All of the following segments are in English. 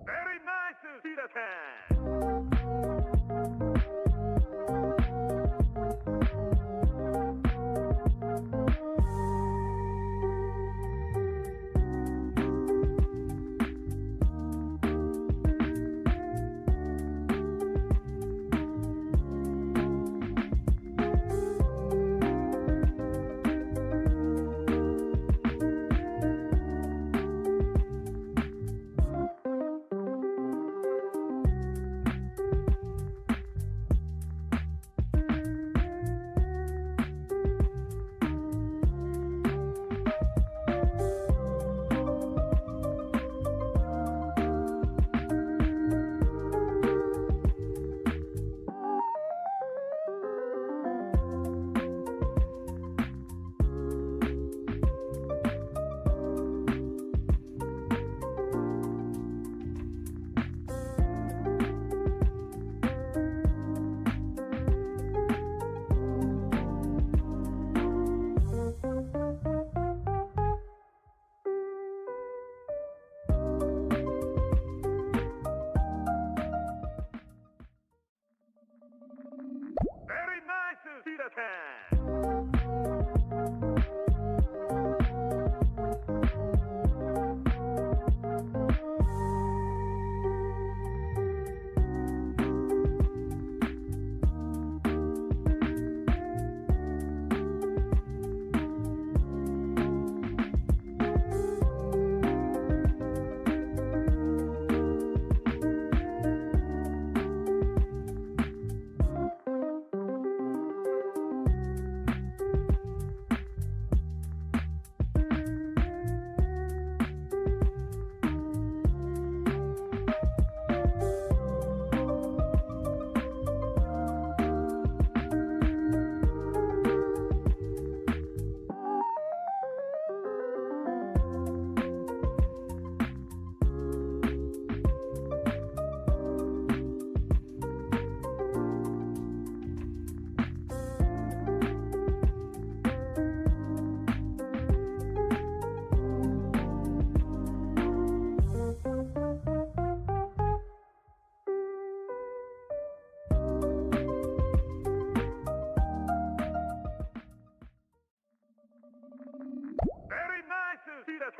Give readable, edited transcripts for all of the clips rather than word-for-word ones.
Very nice, Peter. Very nice, Peter. Very nice, Peter.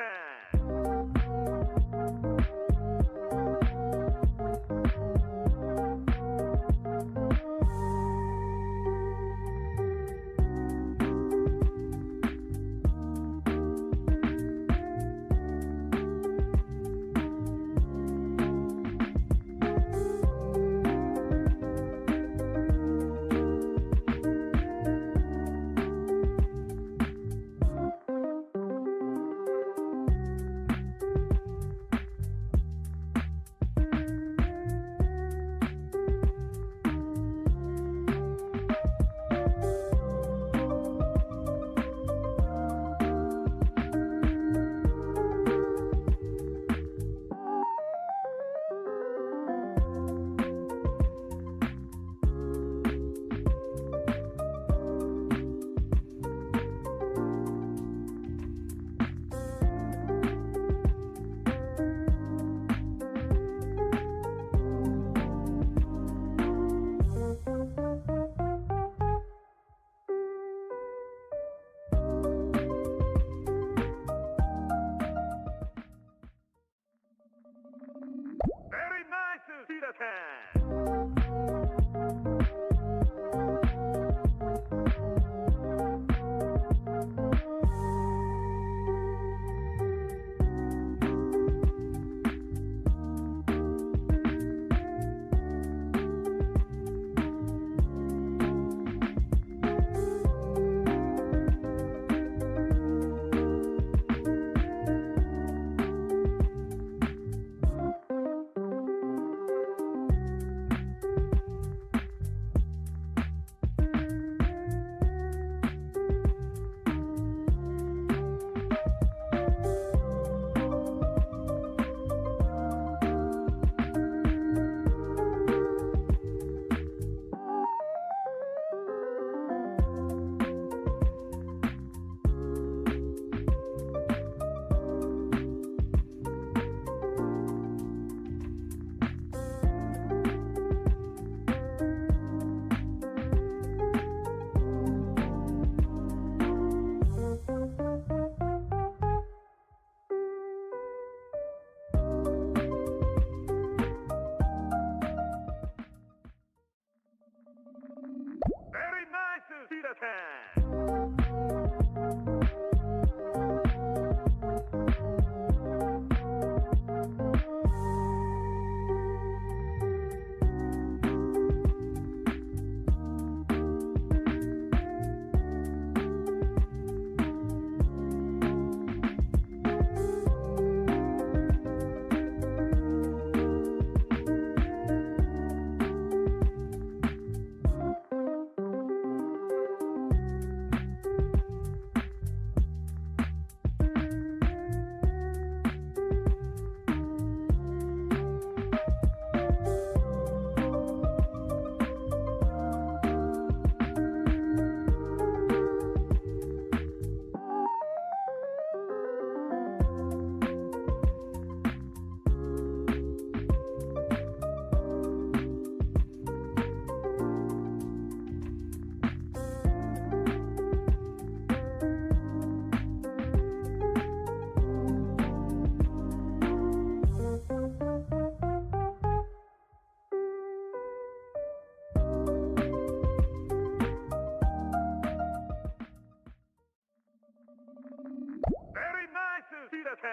attack.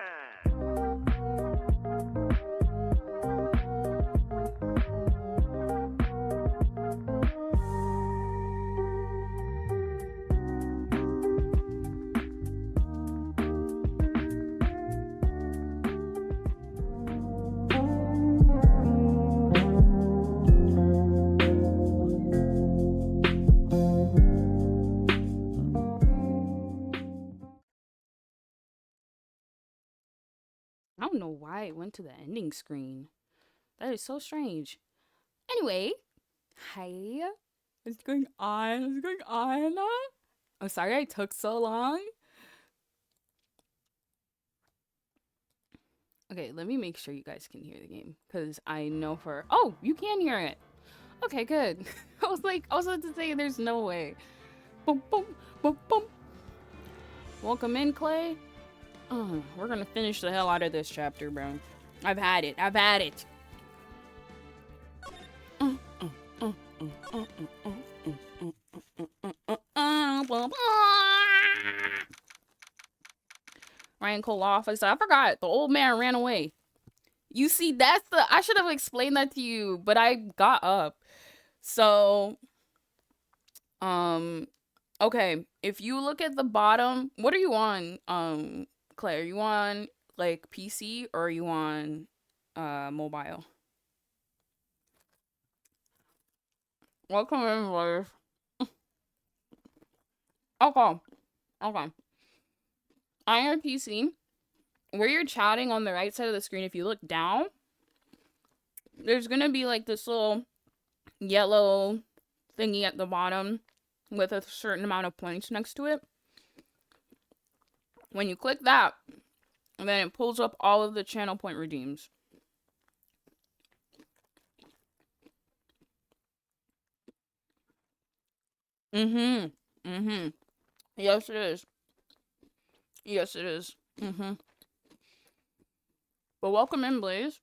I don't know why it went to the ending screen. That is so strange. Anyway, hi. What's going on? What's going on? I'm sorry I took so long. Okay, let me make sure you guys can hear the game. Because I know for... Oh, you can hear it. Okay, good. I was about to say there's no way. Boom, boom, boom, boom. Welcome in, Clay. We're gonna finish the hell out of this chapter, bro. I've had it. I've had it. Ryan Koloff. I said, I forgot. The old man ran away. You see, that's the... I should have explained that to you, but I got up. So, okay. If you look at the bottom, what are you on, Claire? Are you on, like, PC or are you on, mobile? Welcome in, boys. Okay. Okay. On your PC, where you're chatting on the right side of the screen, if you look down, there's gonna be like this little yellow thingy at the bottom with a certain amount of points next to it. When you click that, and then it pulls up all of the channel point redeems. Yes, it is. Yes, it is. But welcome in, Blaze.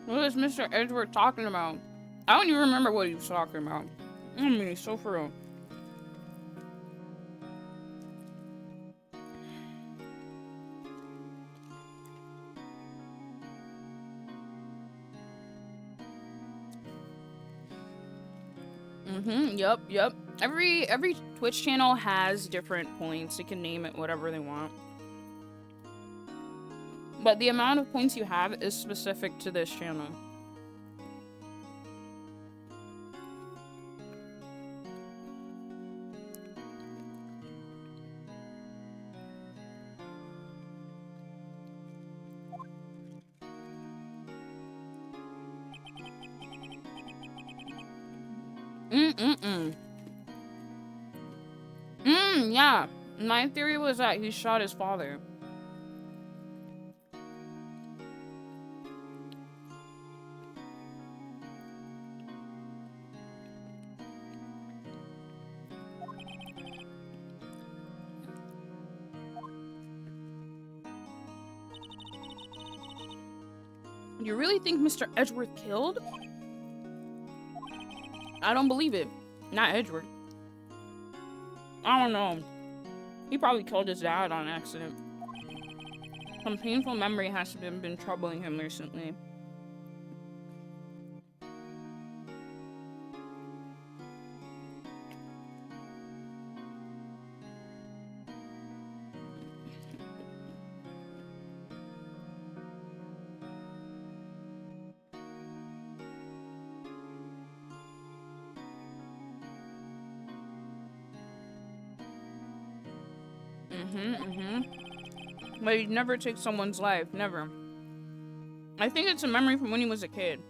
What is Mr. Edward talking about? I don't even remember what he was talking about. I mean, he's so for real. Yep. Every Twitch channel has different points. They can name it whatever they want. But the amount of points you have is specific to this channel. Yeah. My theory was that he shot his father. You really think Mr. Edgeworth killed? I don't believe it. Not Edgeworth. I don't know. He probably killed his dad on accident. Some painful memory has been troubling him recently. But he'd never take someone's life. Never. I think it's a memory from when he was a kid.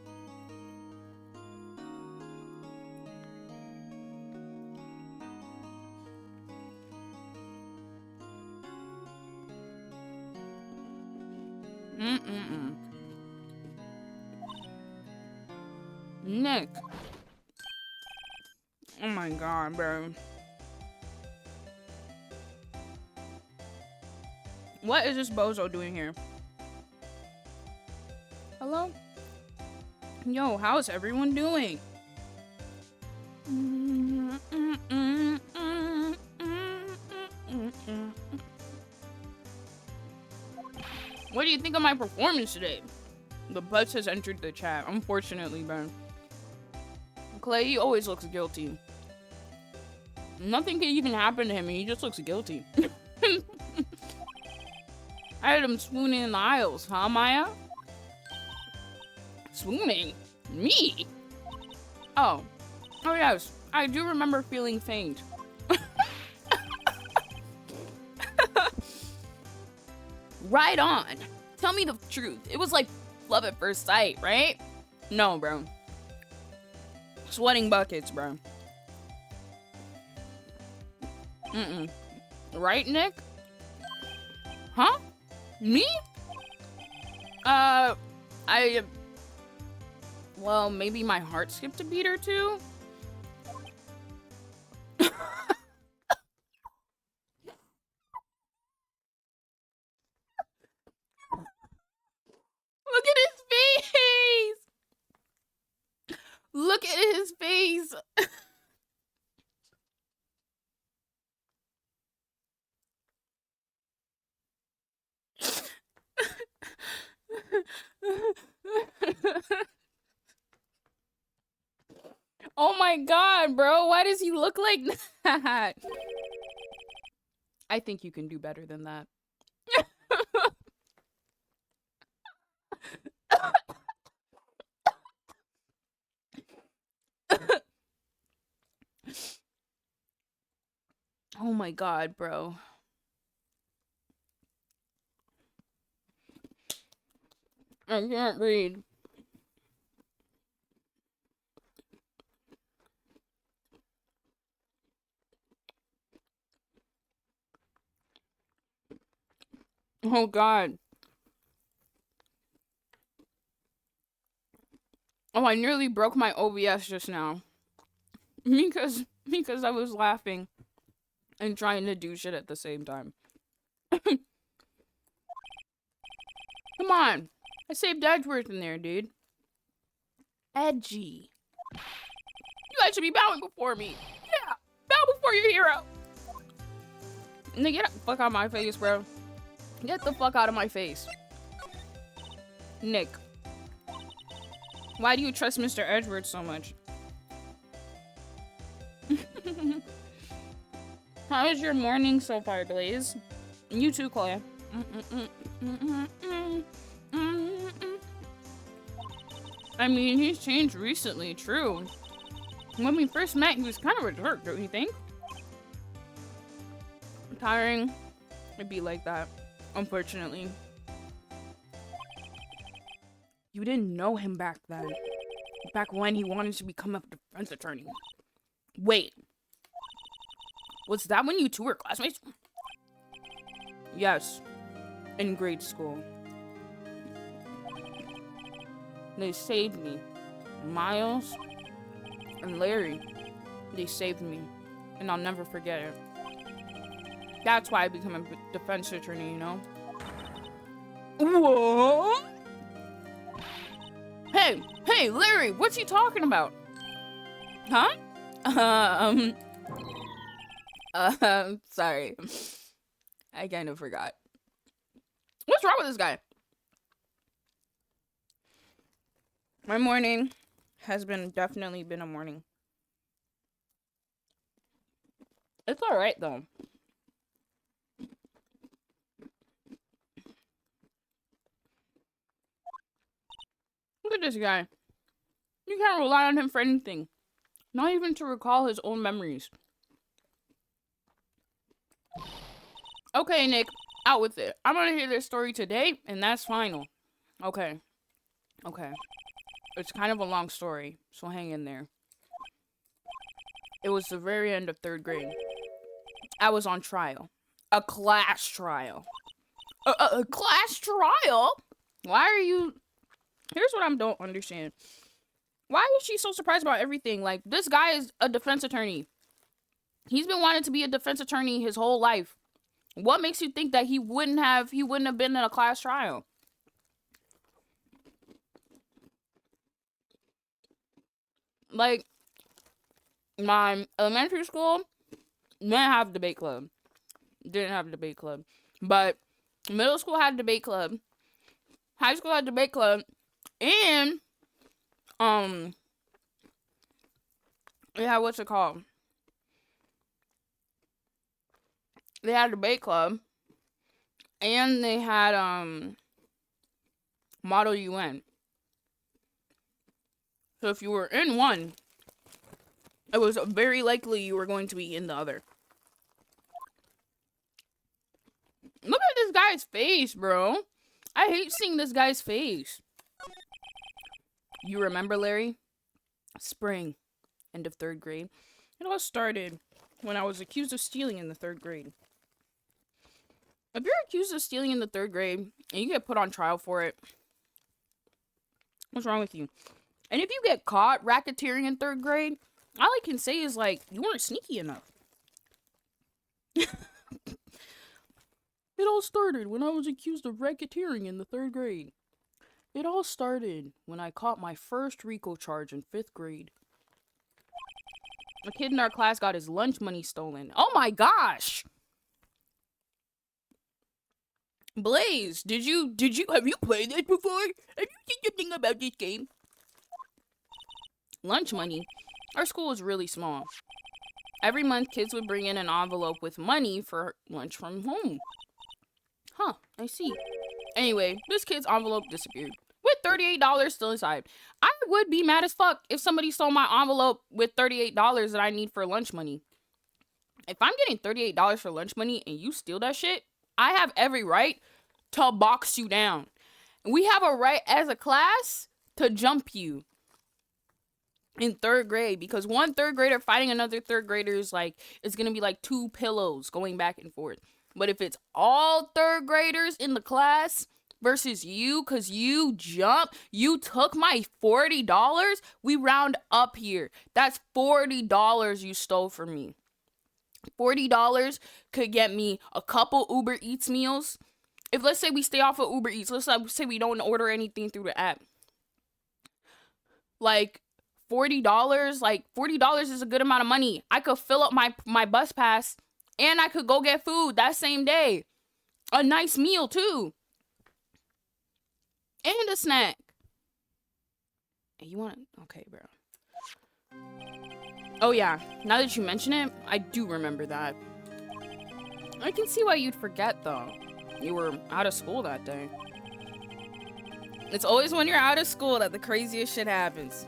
Nick. Oh my god, bro. What is this bozo doing here? Hello? Yo, how's everyone doing? What do you think of my performance today? The Butts has entered the chat. Unfortunately, bro. Clay, he always looks guilty. Nothing can even happen to him, and he just looks guilty. I had him swooning in the aisles, huh, Maya? Swooning? Me? Oh. Oh, yes. I do remember feeling faint. Right on. Tell me the truth. It was like love at first sight, right? No, bro. Sweating buckets, bro. Mm-mm. Right, Nick? Huh? Me? Well, maybe my heart skipped a beat or two? Look at his face! Look at his face! Oh my god, bro. Why does he look like that? I think you can do better than that. Oh my god, bro. I can't read. Oh god. Oh, I nearly broke my OBS just now. Because I was laughing and trying to do shit at the same time. Come on. I saved Edgeworth in there, dude. Edgy. You guys should be bowing before me. Yeah. Bow before your hero. Nigga, get the fuck out of my face, bro. Get the fuck out of my face. Nick. Why do you trust Mr. Edgeworth so much? How is your morning so far, Blaze? You too, Chloe. I mean, he's changed recently, true. When we first met, he was kind of a jerk, don't you think? Tiring. It'd be like that, unfortunately. You didn't know him back then. Back when he wanted to become a defense attorney. Wait. Was that when you two were classmates? Yes. In grade school. They saved me. Miles and Larry. They saved me. And I'll never forget it. That's why I became a defense attorney, you know? What? Hey, Larry, what's he talking about? Huh? Sorry. I kind of forgot. What's wrong with this guy? My morning has definitely been a morning. It's alright, though. Look at this guy. You can't rely on him for anything. Not even to recall his own memories. Okay, Nick. Out with it. I'm gonna hear this story today, and that's final. Okay. It's kind of a long story, so hang in there. It was the very end of 3rd grade. I was on trial. A class trial. A class trial? Why are you... Here's what I don't understand. Why is she so surprised about everything? Like, this guy is a defense attorney. He's been wanting to be a defense attorney his whole life. What makes you think that he wouldn't have been in a class trial? Like, My elementary school didn't have debate club. But middle school had debate club. High school had debate club. And they had what's it called? They had debate club. And they had Model UN. So if you were in one, it was very likely you were going to be in the other. Look at this guy's face, bro. I hate seeing this guy's face. You remember, Larry? Spring, end of 3rd grade. It all started when I was accused of stealing in the 3rd grade. If you're accused of stealing in the 3rd grade and you get put on trial for it, what's wrong with you? And if you get caught racketeering in 3rd grade, all I can say is, like, you weren't sneaky enough. It all started when I was accused of racketeering in the 3rd grade. It all started when I caught my first RICO charge in 5th grade. A kid in our class got his lunch money stolen. Oh my gosh! Blaze, have you played this before? Have you seen something about this game? Lunch money? Our school was really small. Every month, kids would bring in an envelope with money for lunch from home. Huh, I see. Anyway, this kid's envelope disappeared, with $38 still inside. I would be mad as fuck if somebody stole my envelope with $38 that I need for lunch money. If I'm getting $38 for lunch money and you steal that shit, I have every right to box you down. We have a right as a class to jump you in 3rd grade, because one 3rd grader fighting another 3rd grader is like, it's gonna be like 2 pillows going back and forth. But if it's all 3rd graders in the class versus you, because you took my $40, we round up here. That's $40 you stole from me. $40 could get me a couple Uber Eats meals. If, let's say, we stay off of Uber Eats, let's say we don't order anything through the app. Like, $40 is a good amount of money. I could fill up my bus pass and I could go get food that same day. A nice meal too. And a snack. Hey, you want it? Okay, bro. Oh yeah, now that you mention it, I do remember that. I can see why you'd forget though. You were out of school that day. It's always when you're out of school that the craziest shit happens.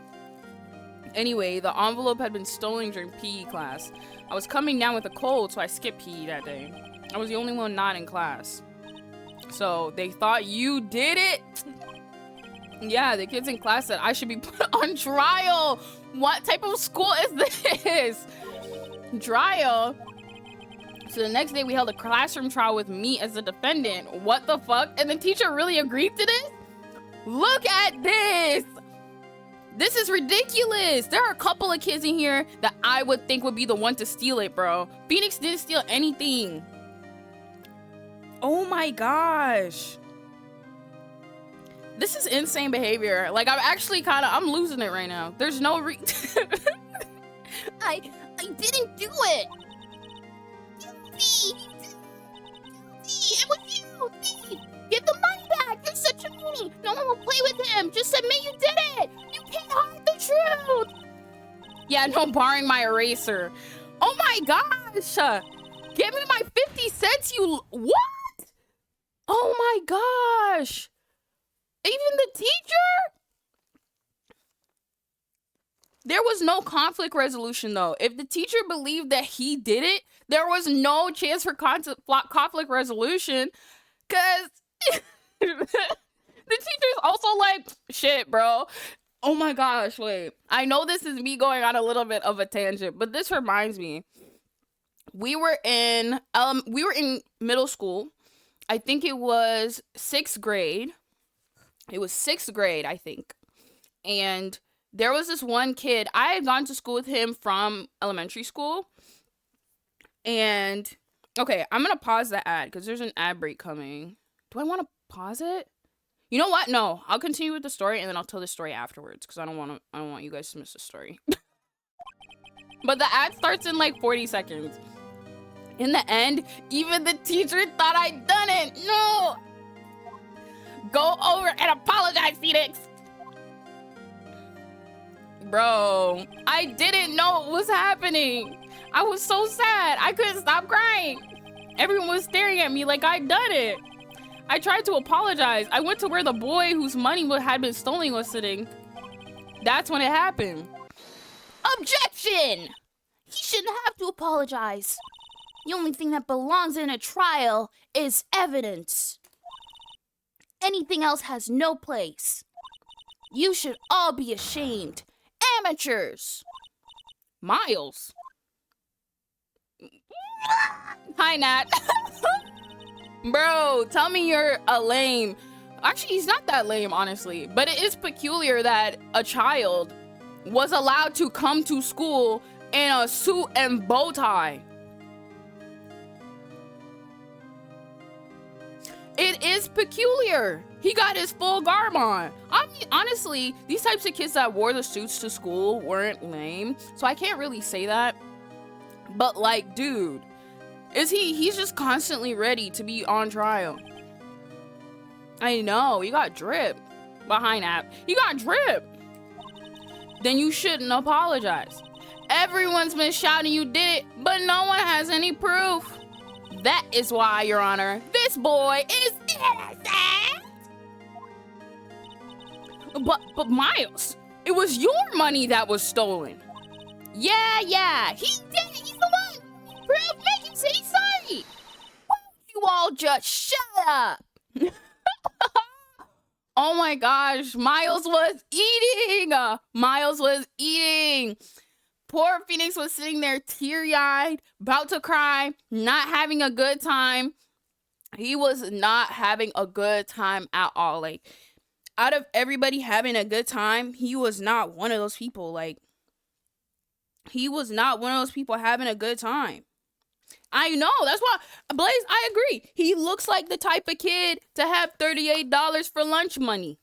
Anyway, the envelope had been stolen during PE class. I was coming down with a cold, so I skipped PE that day. I was the only one not in class. So, they thought you did it? Yeah, the kids in class said I should be put on trial. What type of school is this? Trial? So the next day we held a classroom trial with me as the defendant. What the fuck? And the teacher really agreed to this? Look at this! This is ridiculous. There are a couple of kids in here that I would think would be the one to steal it, bro. Phoenix didn't steal anything. Oh my gosh. This is insane behavior. Like, I'm losing it right now. There's no I didn't do it. It was you. Give the money back. You're such a meanie. No one will play with him. Just admit you did it. You can't hide the truth. Yeah, no, barring my eraser. Oh my gosh. Give me my 50 cents, you... What? Oh my gosh. Even the teacher? There was no conflict resolution, though. If the teacher believed that he did it, there was no chance for conflict resolution. Because the teacher's also like, shit, bro. Oh my gosh, wait. I know this is me going on a little bit of a tangent, but this reminds me. We were in middle school. I think it was 6th grade. It was 6th grade, I think. And there was this one kid. I had gone to school with him from elementary school. And, okay, I'm going to pause the ad because there's an ad break coming. Do I want to pause it? You know what? No, I'll continue with the story and then I'll tell the story afterwards because I don't want you guys to miss the story. But the ad starts in like 40 seconds. In the end, even the teacher thought I'd done it. No! Go over and apologize, Phoenix. Bro, I didn't know what was happening. I was so sad. I couldn't stop crying. Everyone was staring at me like I'd done it. I tried to apologize. I went to where the boy whose money had been stolen was sitting. That's when it happened. Objection! He shouldn't have to apologize. The only thing that belongs in a trial is evidence. Anything else has no place. You should all be ashamed. Amateurs! Miles. Hi, Nat. Bro, tell me you're a lame. Actually, he's not that lame, honestly. But it is peculiar that a child was allowed to come to school in a suit and bow tie. It is peculiar. He got his full garb on. I mean, honestly, these types of kids that wore the suits to school weren't lame, so I can't really say that. But like, dude, he's just constantly ready to be on trial. I know, you got drip behind that. You got drip. Then you shouldn't apologize. Everyone's been shouting you did it, but no one has any proof. That is why, Your Honor, this boy is innocent. But Miles, it was your money that was stolen. Yeah, he did it. He's the one. Proof, make him say sorry. Why don't you all just shut up? Oh my gosh, Miles was eating. Miles was eating. Poor Phoenix was sitting there teary-eyed, about to cry, not having a good time. He was not having a good time at all. Like, out of everybody having a good time, he was not one of those people. Like, he was not one of those people having a good time. I know, that's why, Blaze, I agree. He looks like the type of kid to have $38 for lunch money.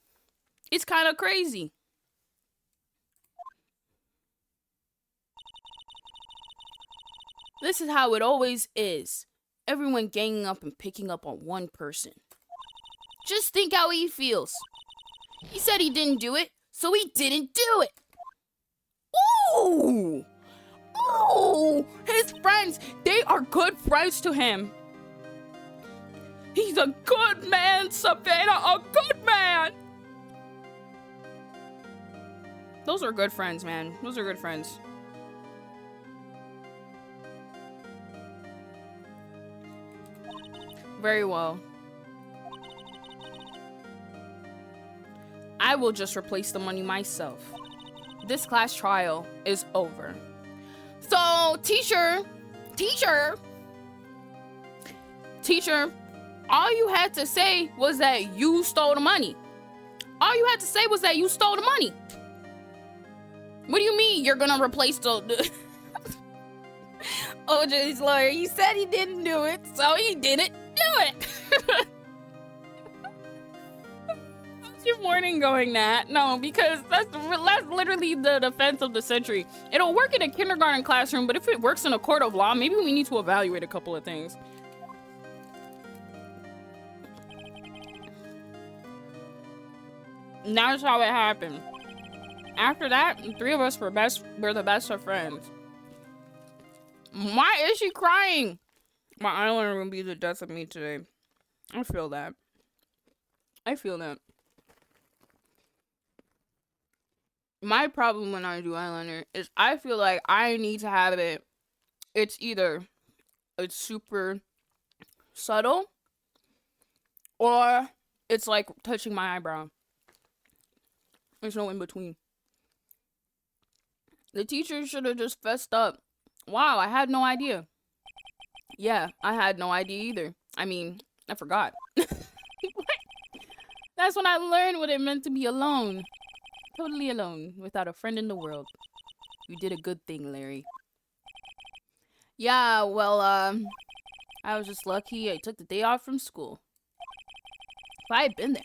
It's kind of crazy. This is how it always is. Everyone ganging up and picking up on one person. Just think how he feels. He said he didn't do it, so he didn't do it. Ooh! Ooh! His friends, they are good friends to him. He's a good man, Savannah, a good man! Those are good friends, man. Those are good friends. Very well. I will just replace the money myself. This class trial is over. So, teacher, all you had to say was that you stole the money. All you had to say was that you stole the money. What do you mean you're gonna replace the... OJ's lawyer, you said he didn't do it, so he didn't do it. How's your morning going, Nat? No, because that's literally the defense of the century. It'll work in a kindergarten classroom, but if it works in a court of law, maybe we need to evaluate a couple of things. And that's how it happened. After that, the three of us were the best of friends. Why is she crying? My eyeliner will be the death of me today. I feel that. My problem when I do eyeliner is I feel like I need to have it. It's either it's super subtle or it's like touching my eyebrow. There's no in between. The teacher should have just fessed up. Wow, I had no idea. Yeah, I had no idea either. I mean, I forgot. That's when I learned what it meant to be alone. Totally alone, without a friend in the world. You did a good thing, Larry. Yeah, well, I was just lucky I took the day off from school. If I had been there,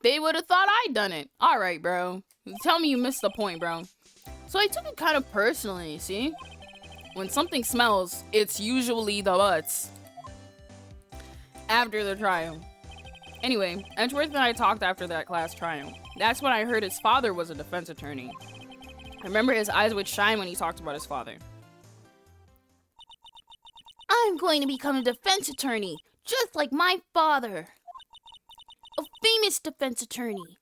they would have thought I'd done it. Alright, bro. Tell me you missed the point, bro. So I took it kind of personally, see? When something smells, it's usually the butts. After the trial. Anyway, Edgeworth and I talked after that class trial. That's when I heard his father was a defense attorney. I remember his eyes would shine when he talked about his father. I'm going to become a defense attorney, just like my father. A famous defense attorney.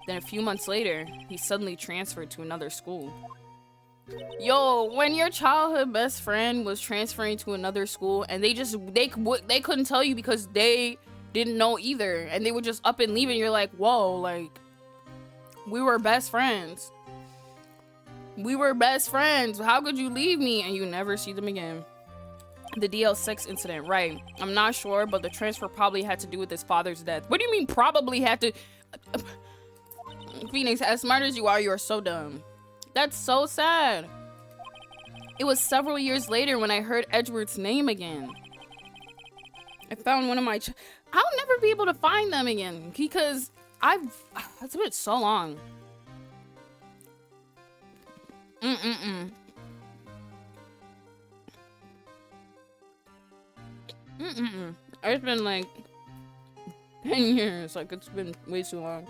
Then a few months later, he suddenly transferred to another school. Yo, when your childhood best friend was transferring to another school and they couldn't tell you because they didn't know either, and they would just up and leave, and you're like, whoa, like, we were best friends. We were best friends. How could you leave me? And you never see them again. The DL6 incident, right. I'm not sure, but the transfer probably had to do with his father's death. What do you mean probably had to? Phoenix, as smart as you are so dumb. That's so sad. It was several years later when I heard Edgeworth's name again. I found one of my... I'll never be able to find them again because it's been so long. It's been like 10 years. Like, it's been way too long.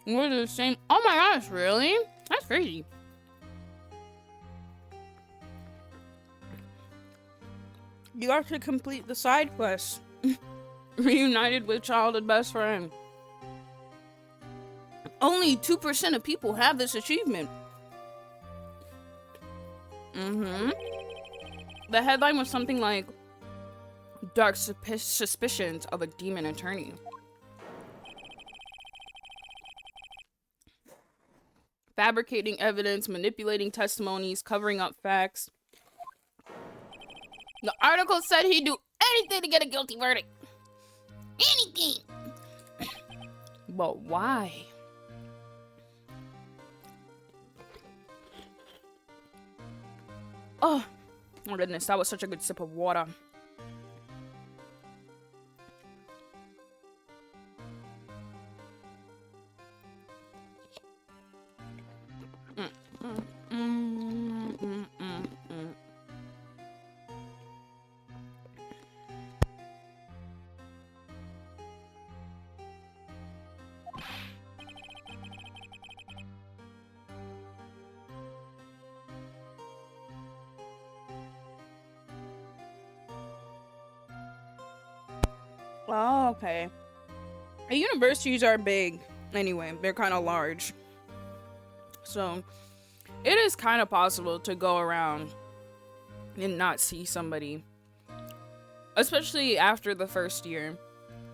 We're the same. Oh my gosh, really? That's crazy. You got to complete the side quest. Reunited with childhood best friend. Only 2% of people have this achievement. The headline was something like, dark suspicions of a demon attorney. Fabricating evidence, manipulating testimonies, covering up facts. The article said he'd do anything to get a guilty verdict. Anything! But why? Oh, my goodness, that was such a good sip of water. Oh, okay. The universities are big. Anyway, they're kind of large. So, it is kind of possible to go around and not see somebody. Especially after the first year.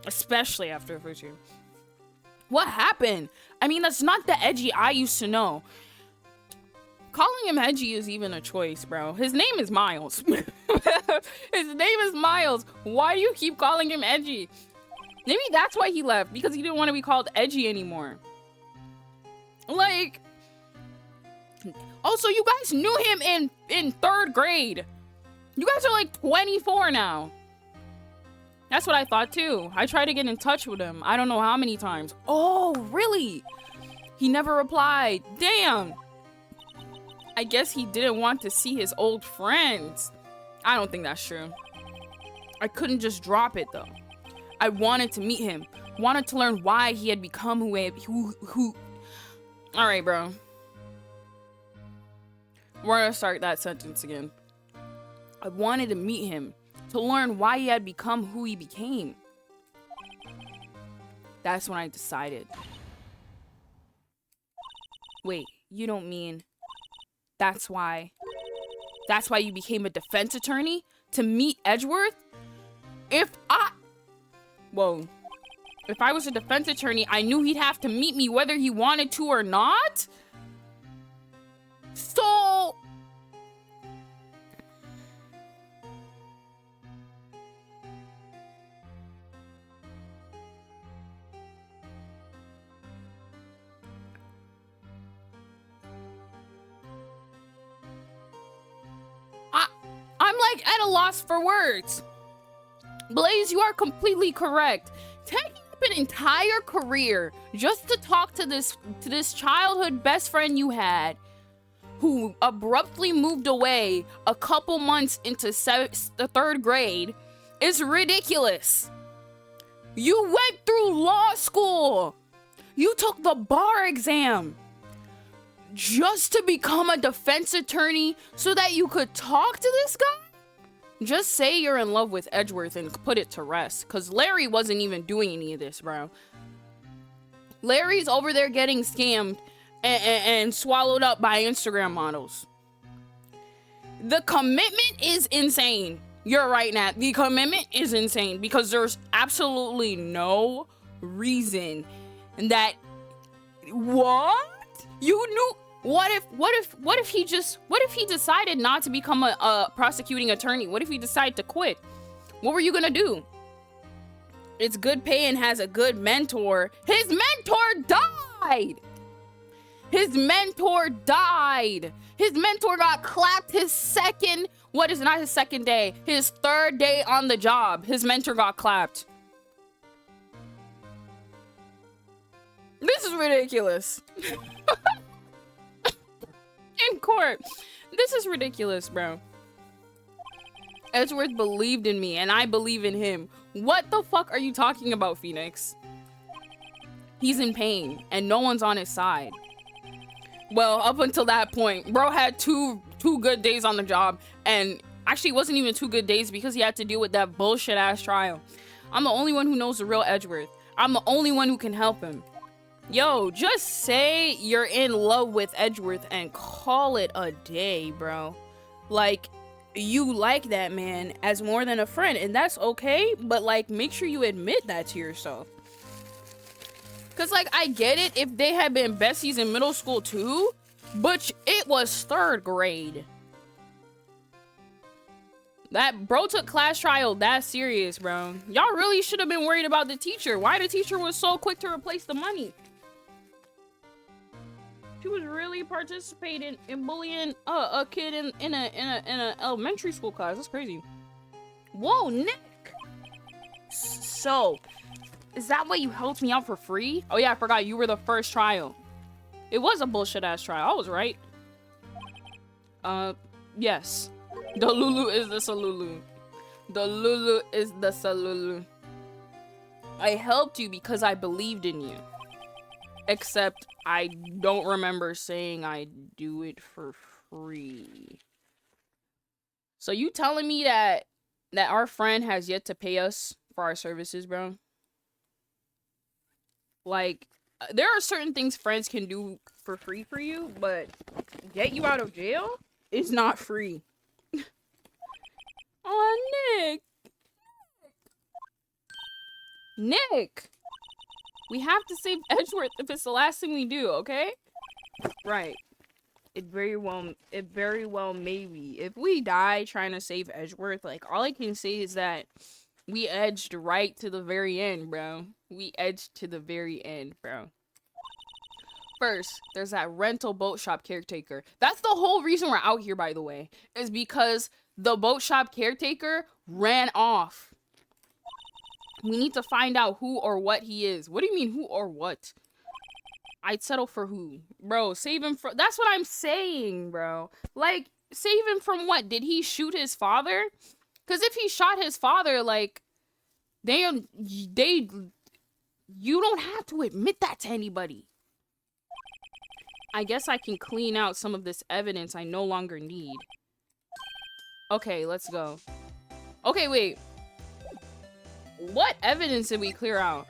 Especially after the first year. What happened? I mean, that's not the Edgy I used to know. Calling him Edgy is even a choice, bro. His name is Miles. His name is Miles. Why do you keep calling him Edgy? Maybe that's why he left. Because he didn't want to be called Edgy anymore. Like... Also, you guys knew him in 3rd grade. You guys are like 24 now. That's what I thought too. I tried to get in touch with him. I don't know how many times. Oh, really? He never replied. Damn. I guess he didn't want to see his old friends. I don't think that's true. I couldn't just drop it though. I wanted to meet him. Wanted to learn why he had become who. All right, bro. We're gonna start that sentence again. I wanted to meet him to learn why he had become who he became. That's when I decided. Wait, you don't mean that's why you became a defense attorney? To meet Edgeworth? If I was a defense attorney, I knew he'd have to meet me whether he wanted to or not? So... I'm like at a loss for words. Blaze, you are completely correct. Taking up an entire career just to talk to this childhood best friend you had. who abruptly moved away a couple months into the 3rd grade is ridiculous. You went through law school. You took the bar exam just to become a defense attorney so that you could talk to this guy? Just say you're in love with Edgeworth and put it to rest. Because Larry wasn't even doing any of this, bro. Larry's over there getting scammed and swallowed up by Instagram models. The commitment is insane. You're right, Nat. The commitment is insane because there's absolutely no reason that... What? You knew... What if he decided not to become a prosecuting attorney? What if he decided to quit? What were you gonna do? It's good pay and has a good mentor. His mentor died! His mentor died! His mentor got clapped his second... What is not his second day? His 3rd day on the job. His mentor got clapped. This is ridiculous. In court. This is ridiculous, bro. Edgeworth believed in me, and I believe in him. What the fuck are you talking about, Phoenix? He's in pain, and no one's on his side. Well, up until that point, bro had two good days on the job, and actually it wasn't even 2 good days because he had to deal with that bullshit-ass trial. I'm the only one who knows the real Edgeworth. I'm the only one who can help him. Yo, just say you're in love with Edgeworth and call it a day, bro. Like, you like that man as more than a friend, and that's okay, but, like, make sure you admit that to yourself. Because, like, I get it if they had been besties in middle school, too, but it was 3rd grade. That bro took class trial that serious, bro. Y'all really should have been worried about the teacher. Why the teacher was so quick to replace the money? She was really participating in bullying a kid in a elementary school class. That's crazy. Whoa, Nick. So, is that why you helped me out for free? Oh yeah, I forgot you were the first trial. It was a bullshit ass trial. I was right. Yes. The Lulu is the Salulu. The Lulu is the Salulu. I helped you because I believed in you. Except I don't remember saying I'd do it for free. So you telling me that our friend has yet to pay us for our services, bro? Like, there are certain things friends can do for free for you, but get you out of jail is not free. Oh, Nick! We have to save Edgeworth if it's the last thing we do, okay? Right. It very well may be. If we die trying to save Edgeworth, like, all I can say is that we edged right to the very end, bro. We edged to the very end, bro. First, there's that rental boat shop caretaker. That's the whole reason we're out here, by the way. Is because the boat shop caretaker ran off. We need to find out who or what he is. What do you mean, who or what? I'd settle for who? Bro, save him from... That's what I'm saying, bro. Like, save him from what? Did he shoot his father? Because if he shot his father, like... You don't have to admit that to anybody. I guess I can clean out some of this evidence I no longer need. Okay, let's go. Okay, wait. What evidence did we clear out?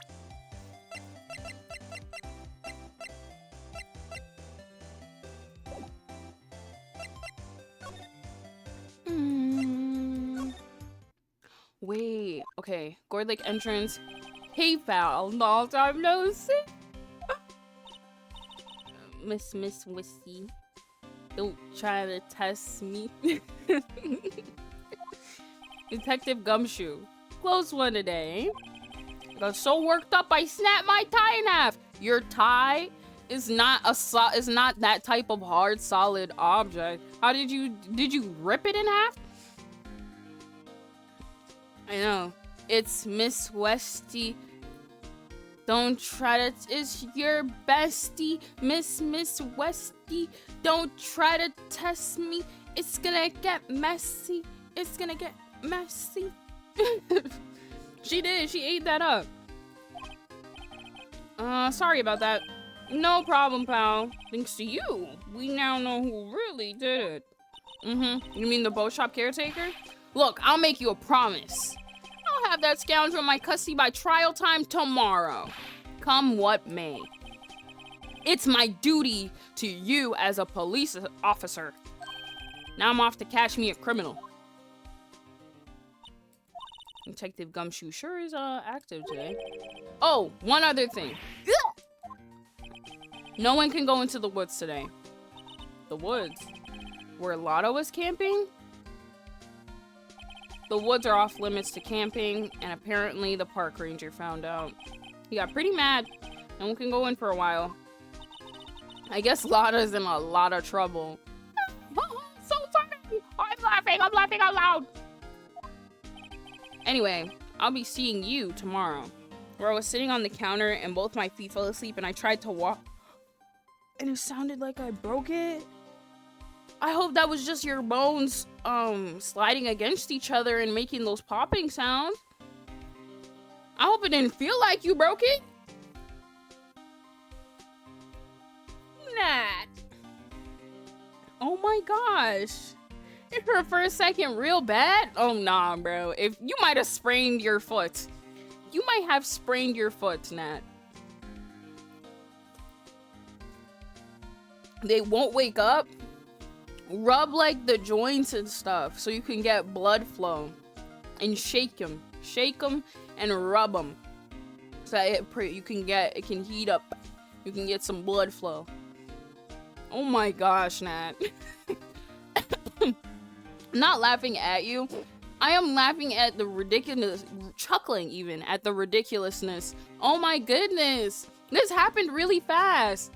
Wait, okay. Gourd Lake entrance. Hey, pal. Long time no see. Miss Wissy. Don't try to test me. Detective Gumshoe. Close one today. I got so worked up I snapped my tie in half. Your tie is not that type of hard solid object. How did you rip it in half? I know. It's Miss Westy. Don't try to, it's your bestie, Miss Westy. Don't try to test me. It's gonna get messy. It's gonna get messy. She did, she ate that up. Sorry about that. No problem, pal. Thanks to you, we now know who really did it. You mean the boat shop caretaker? Look, I'll make you a promise. I'll have that scoundrel in my custody by trial time tomorrow. Come what may. It's my duty to you as a police officer. Now I'm off to catch me a criminal. Detective Gumshoe sure is active today. Oh, one other thing. No one can go into the woods today. The woods? Where Lotto was camping? The woods are off limits to camping, and apparently the park ranger found out. He got pretty mad. No one can go in for a while. I guess Lotta's in a lot of trouble. So funny! I'm laughing out loud! Anyway, I'll be seeing you tomorrow. Where I was sitting on the counter and both my feet fell asleep and I tried to walk. And it sounded like I broke it. I hope that was just your bones sliding against each other and making those popping sounds. I hope it didn't feel like you broke it. Nat. Oh my gosh. It hurt for a second real bad? Oh nah, bro. If you might have sprained your foot. You might have sprained your foot, Nat. They won't wake up. Rub like the joints and stuff so you can get blood flow. And shake them and rub them. So it can heat up. You can get some blood flow. Oh my gosh, Nat. I'm not laughing at you. I am laughing at the ridiculous, chuckling even at the ridiculousness. Oh my goodness. This happened really fast.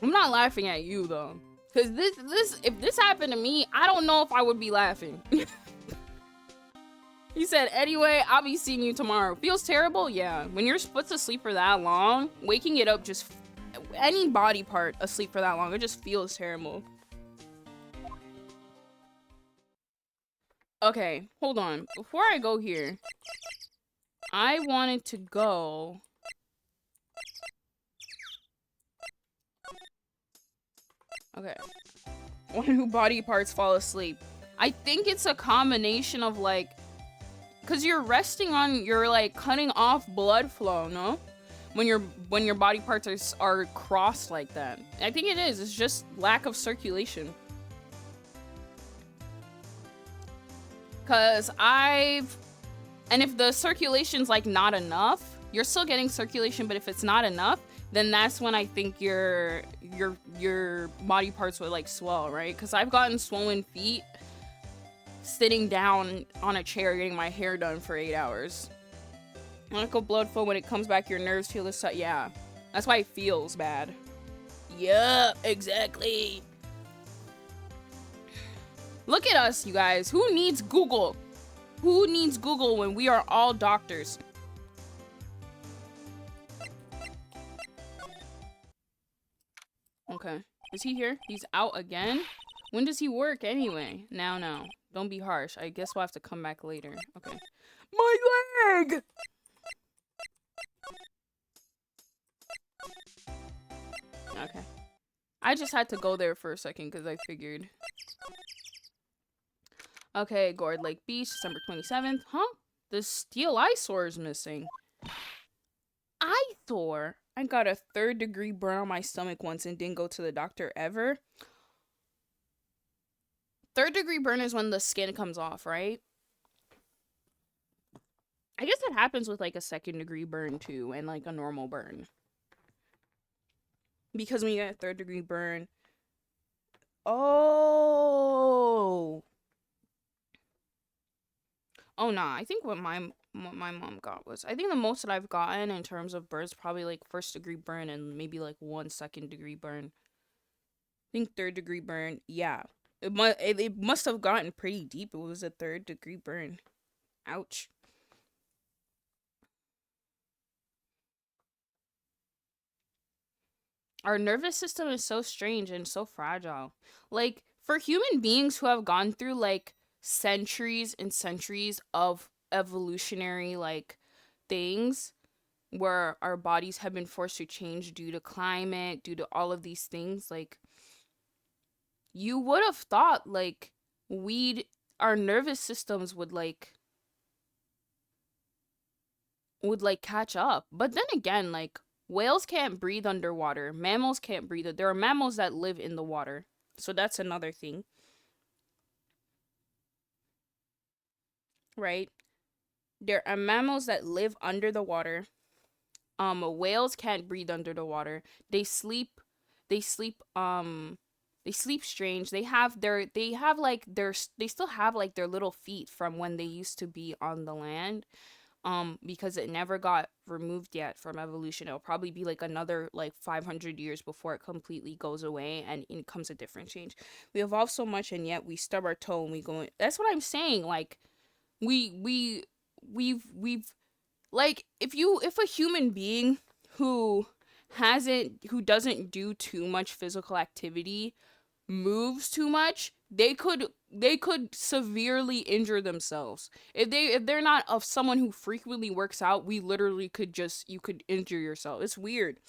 I'm not laughing at you though. Cause if this happened to me, I don't know if I would be laughing. He said, anyway, I'll be seeing you tomorrow. Feels terrible? Yeah. When you're put to sleep for that long, waking it up just, any body part asleep for that long, it just feels terrible. Okay, hold on. Before I go here, I wanted to go... Okay. When who body parts fall asleep. I think it's a combination of like... Cause you're resting on, you're like cutting off blood flow, no? When your body parts are crossed like that. I think it is. It's just lack of circulation. Cause and if the circulation's like not enough, you're still getting circulation, but if it's not enough, then that's when I think your body parts would like swell, right? Cause I've gotten swollen feet sitting down on a chair getting my hair done for 8 hours. Lack of blood flow, when it comes back, your nerves feel this. Yeah, that's why it feels bad. Yeah, exactly. Look at us, you guys. Who needs Google? Who needs Google when we are all doctors? Okay, is he here? He's out again? When does he work anyway? Now. Don't be harsh. I guess we'll have to come back later. Okay. My leg! Okay. I just had to go there for a second because I figured. Okay, Gourd Lake Beach, December 27th. Huh? The steel eyesore is missing. I got a 3rd-degree burn on my stomach once and didn't go to the doctor ever. 3rd-degree burn is when the skin comes off, right? I guess it happens with like a 2nd-degree burn too, and like a normal burn. Because when you get a 3rd-degree burn... Oh, nah. I think what my mom got was... I think the most that I've gotten in terms of burns probably like 1st-degree burn and maybe like 1 2nd-degree burn. I think 3rd-degree burn, yeah. It must have gotten pretty deep. It was a 3rd-degree burn. Ouch. Our nervous system is so strange and so fragile. Like, for human beings who have gone through like centuries and centuries of evolutionary like things where our bodies have been forced to change due to climate, due to all of these things, like you would have thought like we'd our nervous systems would catch up. But then again, like whales can't breathe underwater. Mammals can't breathe. There are mammals that live in the water. So that's another thing. Right? There are mammals that live under the water. Whales can't breathe under the water. They sleep they sleep strange. They still have like their little feet from when they used to be on the land. Because it never got removed yet from evolution. It'll probably be like another like 500 years before it completely goes away and it comes a different change. We evolve so much and yet we stub our toe and we go in. That's what I'm saying. Like we've like if a human being who doesn't do too much physical activity moves too much, they could severely injure themselves. If they're not of someone who frequently works out, we literally you could injure yourself. It's weird.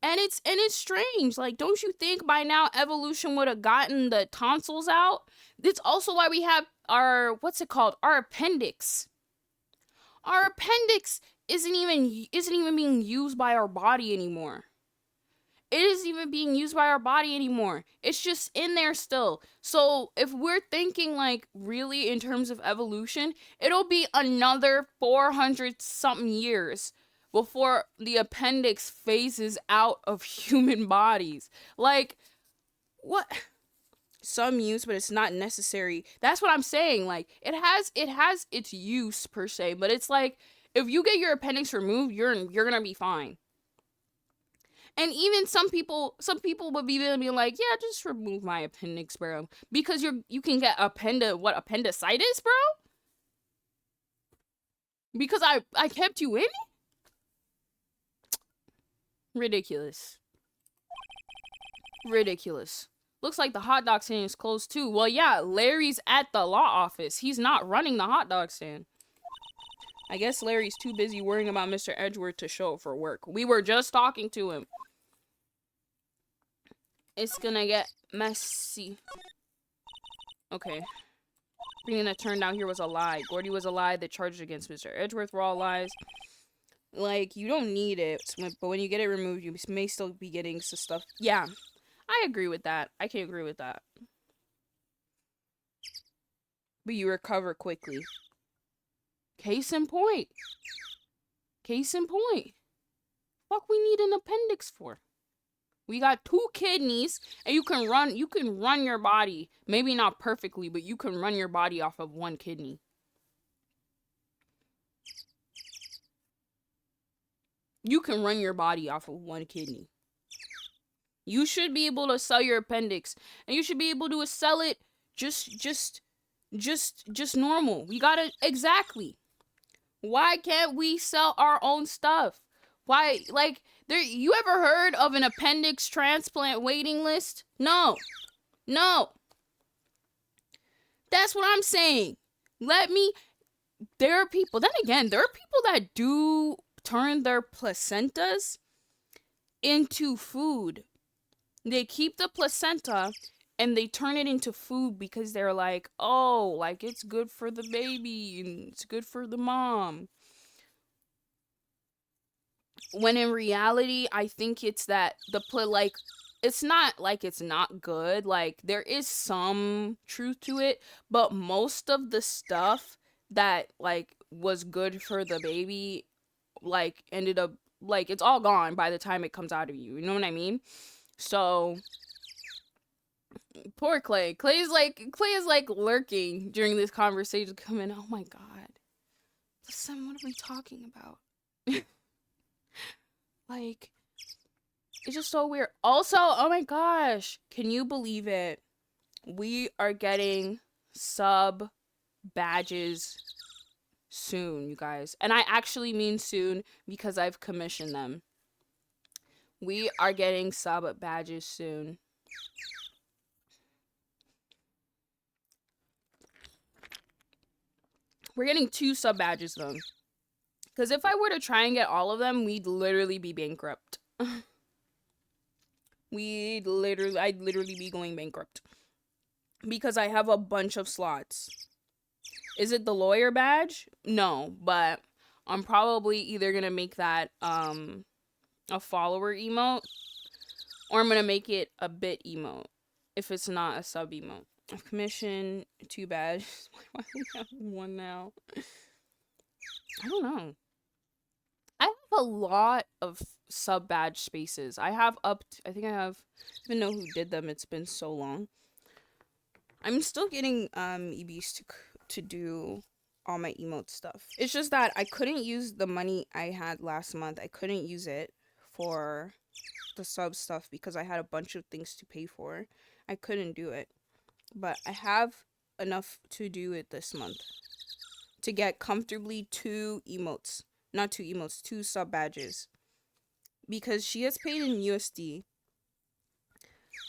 And it's strange. Like, don't you think by now evolution would have gotten the tonsils out? It's also why we have our what's it called? Our appendix. Our appendix isn't even being used by our body anymore. It isn't even being used by our body anymore. It's just in there still. So if we're thinking like really in terms of evolution, it'll be another 400 something years before the appendix phases out of human bodies. Like, what? Some use, but it's not necessary. That's what I'm saying. Like, it has its use per se, but it's like if you get your appendix removed, you're gonna be fine. And even some people would be like, yeah, just remove my appendix, bro, because you can get appendicitis, bro, because I kept you in it. Ridiculous. Looks like the hot dog stand is closed too. Well, yeah, Larry's at the law office. He's not running the hot dog stand. I guess Larry's too busy worrying about Mr. Edgeworth to show up for work. We were just talking to him. It's gonna get messy. Okay. Bringing that turn down here was a lie. Gordy was a lie. The charges against Mr. Edgeworth were all lies. Like, you don't need it, but when you get it removed, you may still be getting some stuff. Yeah, I agree with that. I can agree with that. But you recover quickly. Case in point. Fuck we need an appendix for? We got 2 kidneys, and you can run your body. Maybe not perfectly, but you can run your body off of 1 kidney. You can run your body off of 1 kidney. You should be able to sell your appendix, and you should be able to sell it just normal. We gotta, exactly. Why can't we sell our own stuff? Why, like, you ever heard of an appendix transplant waiting list? No. That's what I'm saying. There are people that do turn their placentas into food. They keep the placenta and they turn it into food because they're like, oh, like it's good for the baby and it's good for the mom. When in reality, I think it's that it's not like it's not good. Like, there is some truth to it, but most of the stuff that like was good for the baby like ended up like it's all gone by the time it comes out of you. You know what I mean? So poor Clay. Clay is like lurking during this conversation. Coming, oh my god, listen, what are we talking about? Like, it's just so weird. Also, oh my gosh, can you believe it? We are getting sub badges soon, you guys. And I actually mean soon because I've commissioned them. We are getting sub badges soon. We're getting 2 sub badges though. Because if I were to try and get all of them, we'd literally be bankrupt. I'd literally be going bankrupt. Because I have a bunch of slots. Is it the lawyer badge? No, but I'm probably either gonna make that a follower emote, or I'm gonna make it a bit emote if it's not a sub emote. Commission 2 badges. Why do we have 1 now? I don't know. I have a lot of sub badge spaces. I have I think I have, I don't even know who did them. It's been so long. I'm still getting EBs to do all my emote stuff. It's just that I couldn't use the money I had last month. I couldn't use it for the sub stuff because I had a bunch of things to pay for. I couldn't do it. But I have enough to do it this month to get comfortably 2 emotes. Not 2 emotes, 2 sub badges. Because she has paid in USD.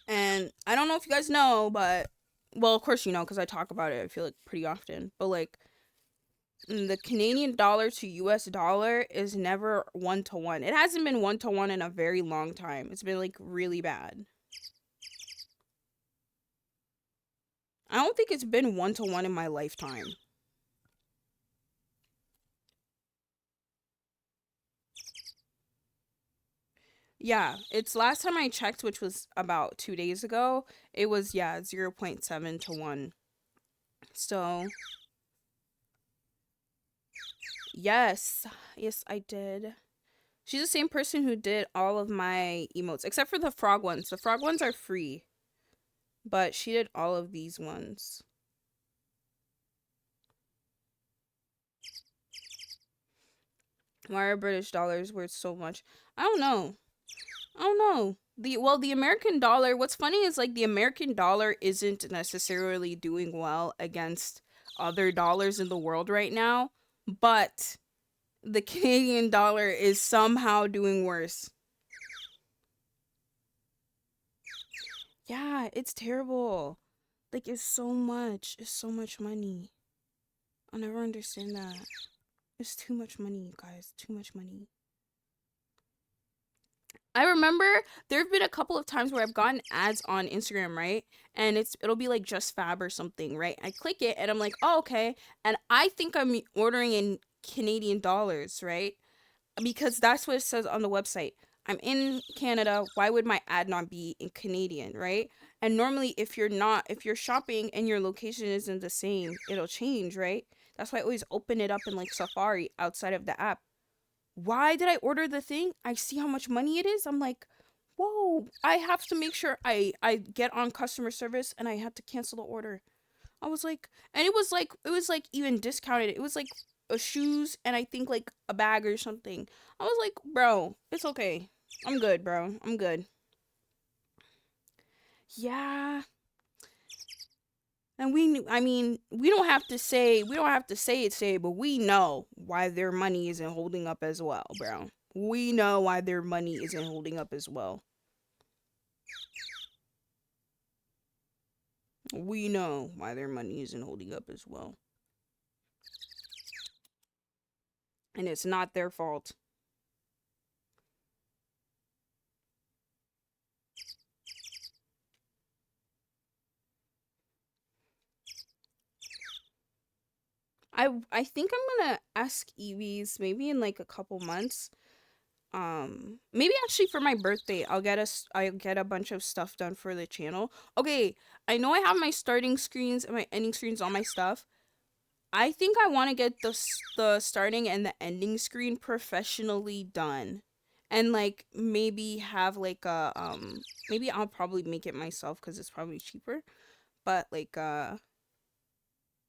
And I don't know if you guys know, but, well, of course you know because I talk about it, I feel like, pretty often. But, like, the Canadian dollar to US dollar is never 1-to-1. It hasn't been 1-to-1 in a very long time. It's been, like, really bad. I don't think it's been 1-to-1 in my lifetime. Yeah, it's last time I checked, which was about 2 days ago, it was, yeah, 0.7 to 1. So, yes, I did. She's the same person who did all of my emotes, except for the frog ones. The frog ones are free, but she did all of these ones. Why are British dollars worth so much? I don't know. The American dollar, what's funny is, like, the American dollar isn't necessarily doing well against other dollars in the world right now, but the Canadian dollar is somehow doing worse. Yeah, it's terrible. Like, it's so much money. I'll never understand that. It's too much money, guys. Too much money. I remember there have been a couple of times where I've gotten ads on Instagram, right? And it'll be like Just Fab or something, right? I click it and I'm like, oh, okay. And I think I'm ordering in Canadian dollars, right? Because that's what it says on the website. I'm in Canada. Why would my ad not be in Canadian, right? And normally if you're shopping and your location isn't the same, it'll change, right? That's why I always open it up in, like, Safari outside of the app. Why did I order the thing? I see how much money it is. I'm like, whoa, I have to make sure I get on customer service, and I had to cancel the order. I was like, and it was like even discounted. It was like shoes and I think like a bag or something. I was like, bro, it's okay. I'm good, bro. I'm good. Yeah. And I mean, we don't have to say it, but we know why their money isn't holding up as well, bro. We know why their money isn't holding up as well. We know why their money isn't holding up as well. And it's not their fault. I think I'm gonna ask Evie's maybe in like a couple months. Maybe actually for my birthday, I'll get a bunch of stuff done for the channel. Okay, I know I have my starting screens and my ending screens on my stuff. I think I want to get the starting and the ending screen professionally done. And like maybe have like a maybe I'll probably make it myself cuz it's probably cheaper. But like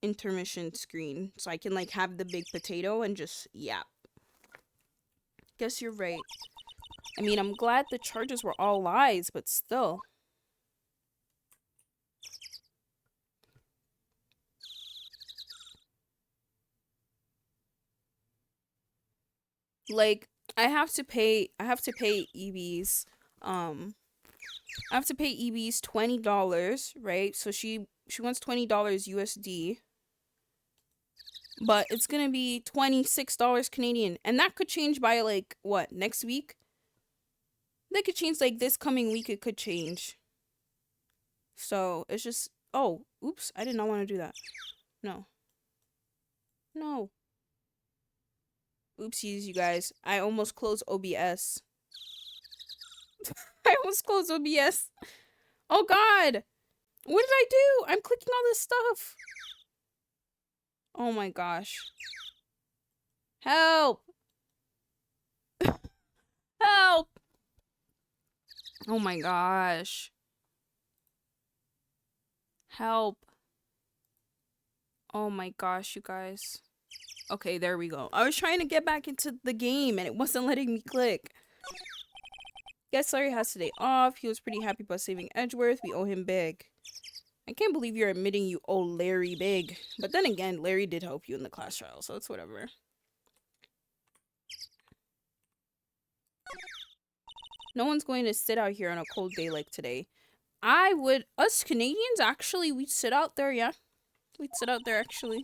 intermission screen so I can like have the big potato and just yap. Guess you're right. I mean, I'm glad the charges were all lies, but still. Like, I have to pay EBs. I have to pay EBs $20, right? So she wants $20 USD. But it's gonna be $26 Canadian. And that could change by like what, next week? That could change like this coming week, it could change. So it's just, oh, oops, I did not want to do that. No. No. Oopsies, you guys. I almost closed OBS. I almost closed OBS. Oh god! What did I do? I'm clicking all this stuff. Oh my gosh. Help! Help! Oh my gosh. Help. Oh my gosh, you guys. Okay, there we go. I was trying to get back into the game and it wasn't letting me click. Guess Larry has today off. He was pretty happy about saving Edgeworth. We owe him big. I can't believe you're admitting you owe Larry big. But then again, Larry did help you in the class trial, so it's whatever. No one's going to sit out here on a cold day like today. I would, us Canadians, actually, we'd sit out there, yeah. We'd sit out there, actually.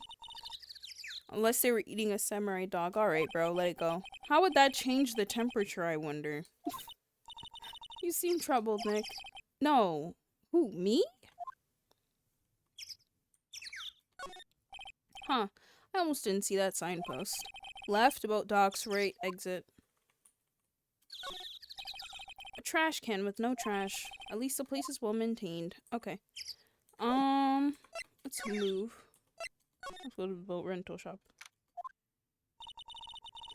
Unless they were eating a samurai dog. Alright, bro, let it go. How would that change the temperature, I wonder? You seem troubled, Nick. No. Who, me? Huh. I almost didn't see that signpost. Left, about docks, right, exit. A trash can with no trash. At least the place is well maintained. Okay. Let's move. Let's go to the boat rental shop.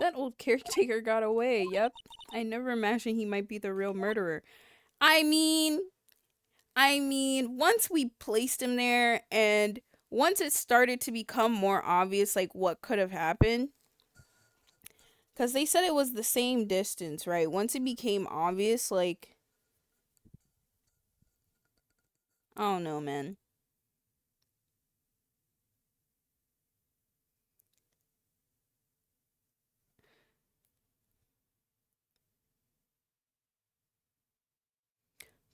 That old caretaker got away, yep. I never imagined he might be the real murderer. I mean, once we placed him there and once it started to become more obvious, like, what could have happened, because they said it was the same distance, right? Once it became obvious, like, I don't know, man.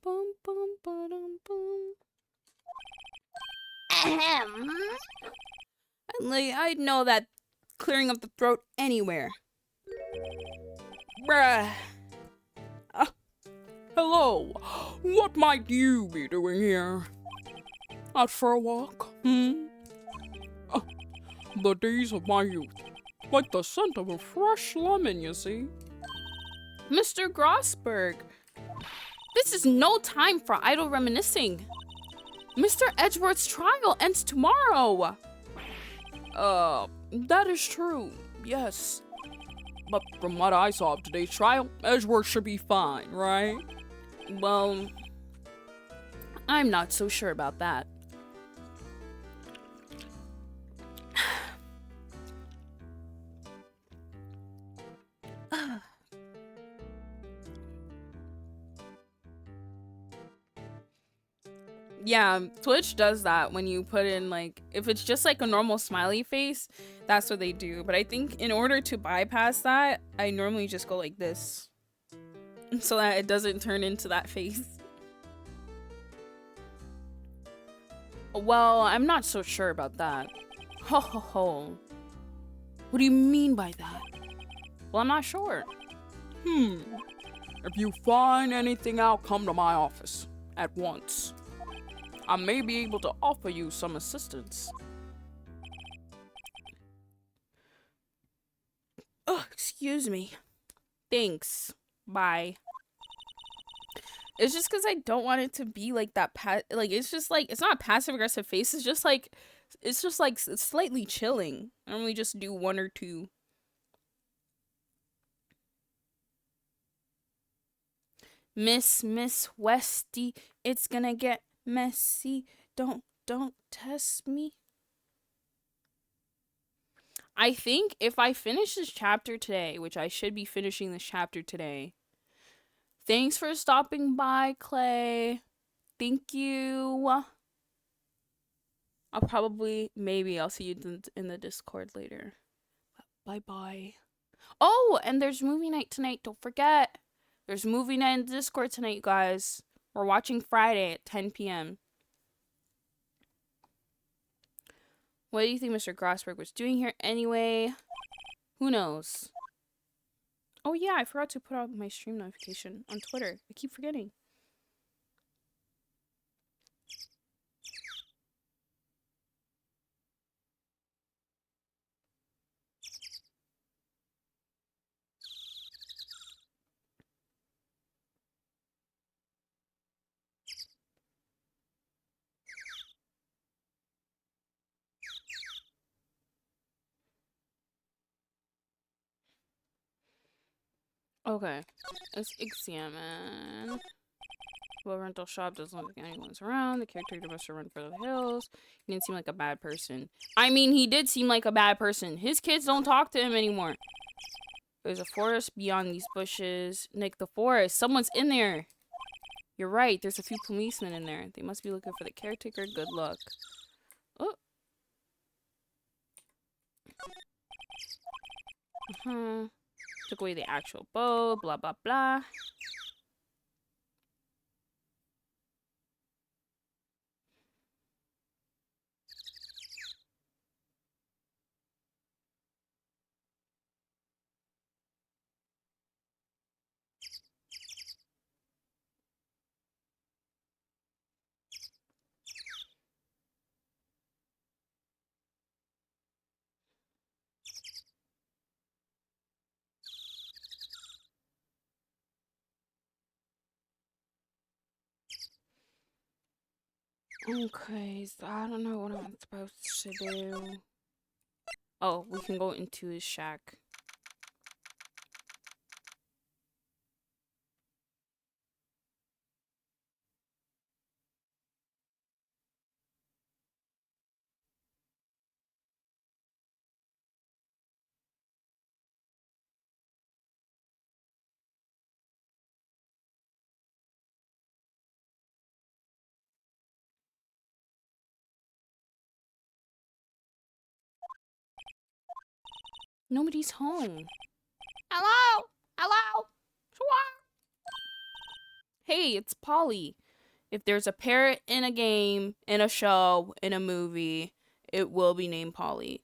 Bum, bum, ba-dum, bum. Ahem. Like, I'd know that clearing up the throat anywhere. Bruh. Hello. What might you be doing here? Out for a walk? The days of my youth. Like the scent of a fresh lemon, you see. Mr. Grossberg, this is no time for idle reminiscing. Mr. Edgeworth's trial ends tomorrow. That is true, yes. But from what I saw of today's trial, Edgeworth should be fine, right? Well, I'm not so sure about that. Yeah, Twitch does that when you put in, like, if it's just like a normal smiley face, that's what they do. But I think in order to bypass that, I normally just go like this so that it doesn't turn into that face. Well, I'm not so sure about that. Ho ho ho. What do you mean by that? Well, I'm not sure. If you find anything out, come to my office at once. I may be able to offer you some assistance. Oh, excuse me. Thanks. Bye. It's just because I don't want it to be like that. It's just like, it's not a passive aggressive face. It's just like it's slightly chilling. I normally just do one or two. Miss Westy, it's gonna get messy. Don't test me. I think if I finish this chapter today, which I should be finishing this chapter today. Thanks for stopping by, Clay. Thank you. Maybe I'll see you in the Discord later. Bye bye. Oh, and there's movie night tonight. Don't forget. There's movie night in Discord tonight, guys. We're watching Friday at 10 p.m. What do you think Mr. Grossberg was doing here anyway? Who knows? Oh yeah, I forgot to put out my stream notification on Twitter. I keep forgetting. Okay, let's examine. Well, rental shop doesn't look like anyone's around. The character must have run for the hills. He didn't seem like a bad person. I mean, he did seem like a bad person. His kids don't talk to him anymore. There's a forest beyond these bushes. Nick, the forest. Someone's in there. You're right. There's a few policemen in there. They must be looking for the caretaker. Good luck. Oh. Took away the actual bow. Blah, blah, blah. Okay, so I don't know what I'm supposed to do. Oh, we can go into his shack. Nobody's home. Hello? Hello? Hey, it's Polly. If there's a parrot in a game, in a show, in a movie, it will be named Polly.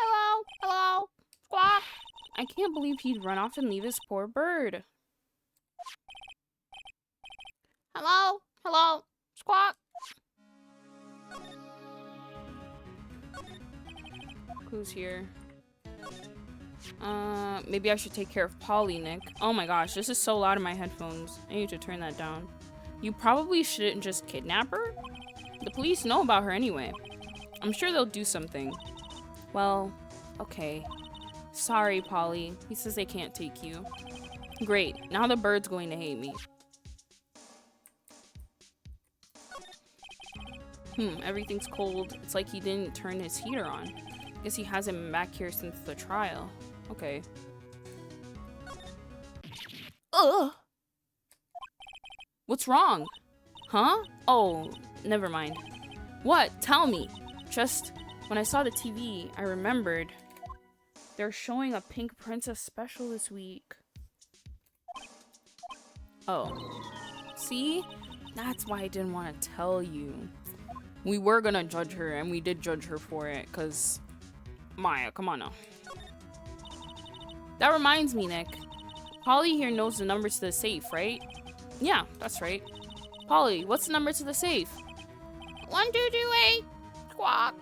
Hello? Hello? Squawk? I can't believe he'd run off and leave his poor bird. Hello? Hello? Squawk? Who's here? Maybe I should take care of Polly, Nick. Oh my gosh, this is so loud in my headphones. I need to turn that down. You probably shouldn't just kidnap her. The police know about her anyway. I'm sure they'll do something. Well, okay. Sorry, Polly. He says they can't take you. Great. Now the bird's going to hate me. Everything's cold. It's like he didn't turn his heater on. Guess he hasn't been back here since the trial. Okay. Ugh. What's wrong? Huh? Oh, never mind. What? Tell me. Just when I saw the TV, I remembered. They're showing a Pink Princess special this week. Oh. See? That's why I didn't want to tell you. We were gonna judge her, and we did judge her for it, because... Maya, come on now. That reminds me, Nick. Polly here knows the numbers to the safe, right? Yeah, that's right. Polly, what's the number to the safe? 1228. Squawk.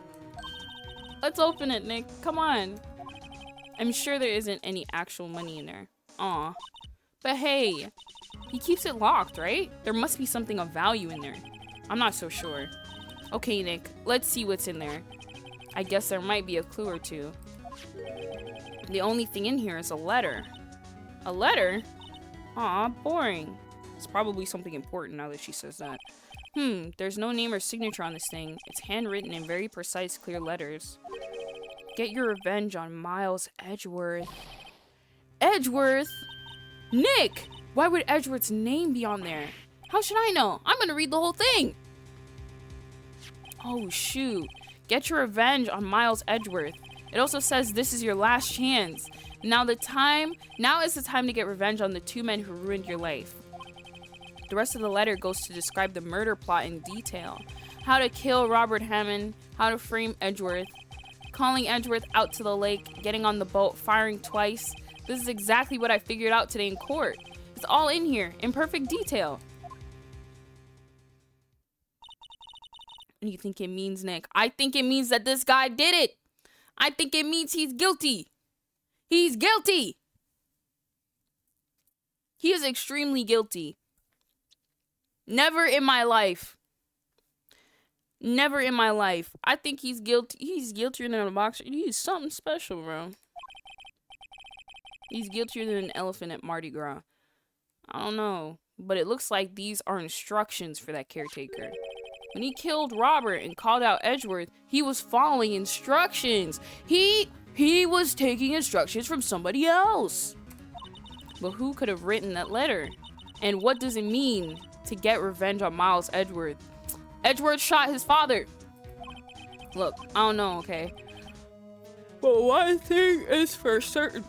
Let's open it, Nick. Come on. I'm sure there isn't any actual money in there. Aw. But hey, he keeps it locked, right? There must be something of value in there. I'm not so sure. Okay, Nick, let's see what's in there. I guess there might be a clue or two. The only thing in here is a letter. A letter? Aw, boring. It's probably something important now that she says that. There's no name or signature on this thing. It's handwritten in very precise, clear letters. Get your revenge on Miles Edgeworth. Edgeworth? Nick! Why would Edgeworth's name be on there? How should I know? I'm gonna read the whole thing. Oh, shoot. Get your revenge on Miles Edgeworth. It also says this is your last chance. Now is the time to get revenge on the 2 men who ruined your life. The rest of the letter goes to describe the murder plot in detail. How to kill Robert Hammond, how to frame Edgeworth, calling Edgeworth out to the lake, getting on the boat, firing twice. This is exactly what I figured out today in court. It's all in here, in perfect detail. What do you think it means, Nick? I think it means that this guy did it. I think it means he's guilty. He's guilty. He is extremely guilty. Never in my life. Never in my life. I think he's guilty. He's guiltier than a boxer. He's something special, bro. He's guiltier than an elephant at Mardi Gras. I don't know. But it looks like these are instructions for that caretaker. When he killed Robert and called out Edgeworth, he was following instructions. He was taking instructions from somebody else. But who could have written that letter? And what does it mean to get revenge on Miles Edgeworth? Edgeworth shot his father. Look, I don't know, okay? But one thing is for certain.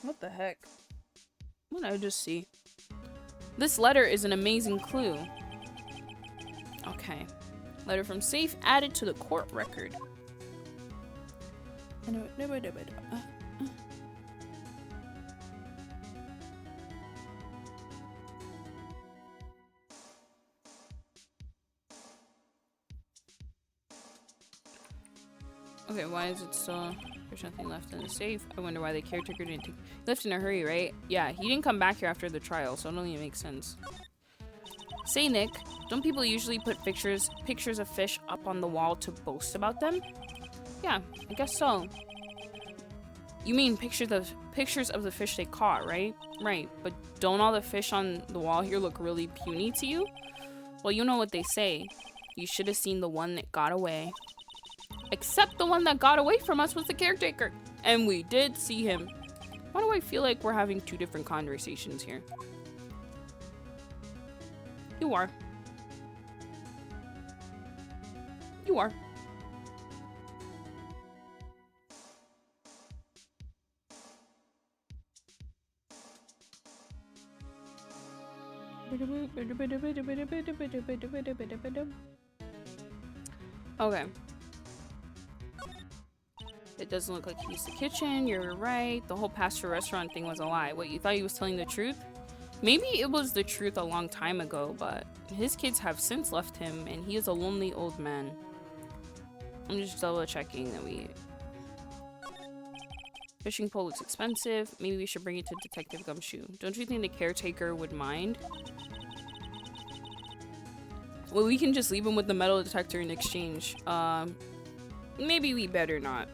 What the heck? What did I just see? This letter is an amazing clue. Okay. Letter from safe added to the court record. Okay, why is it still... There's nothing left in the safe. I wonder why the caretaker didn't take... Left in a hurry, right? Yeah, he didn't come back here after the trial, so it don't even make sense. Say, Nick, don't people usually put pictures of fish up on the wall to boast about them? Yeah, I guess so. You mean pictures of the fish they caught, right? Right, but don't all the fish on the wall here look really puny to you? Well, you know what they say. You should have seen the one that got away. Except the one that got away from us was the caretaker. And we did see him. Why do I feel like we're having 2 different conversations here? You are. You are. Okay. It doesn't look like he used the kitchen. You're right. The whole Pastor restaurant thing was a lie. What, you thought he was telling the truth? Maybe it was the truth a long time ago, but his kids have since left him, and he is a lonely old man. I'm just double checking that we... Fishing pole looks expensive. Maybe we should bring it to Detective Gumshoe. Don't you think the caretaker would mind? Well, we can just leave him with the metal detector in exchange. Maybe we better not.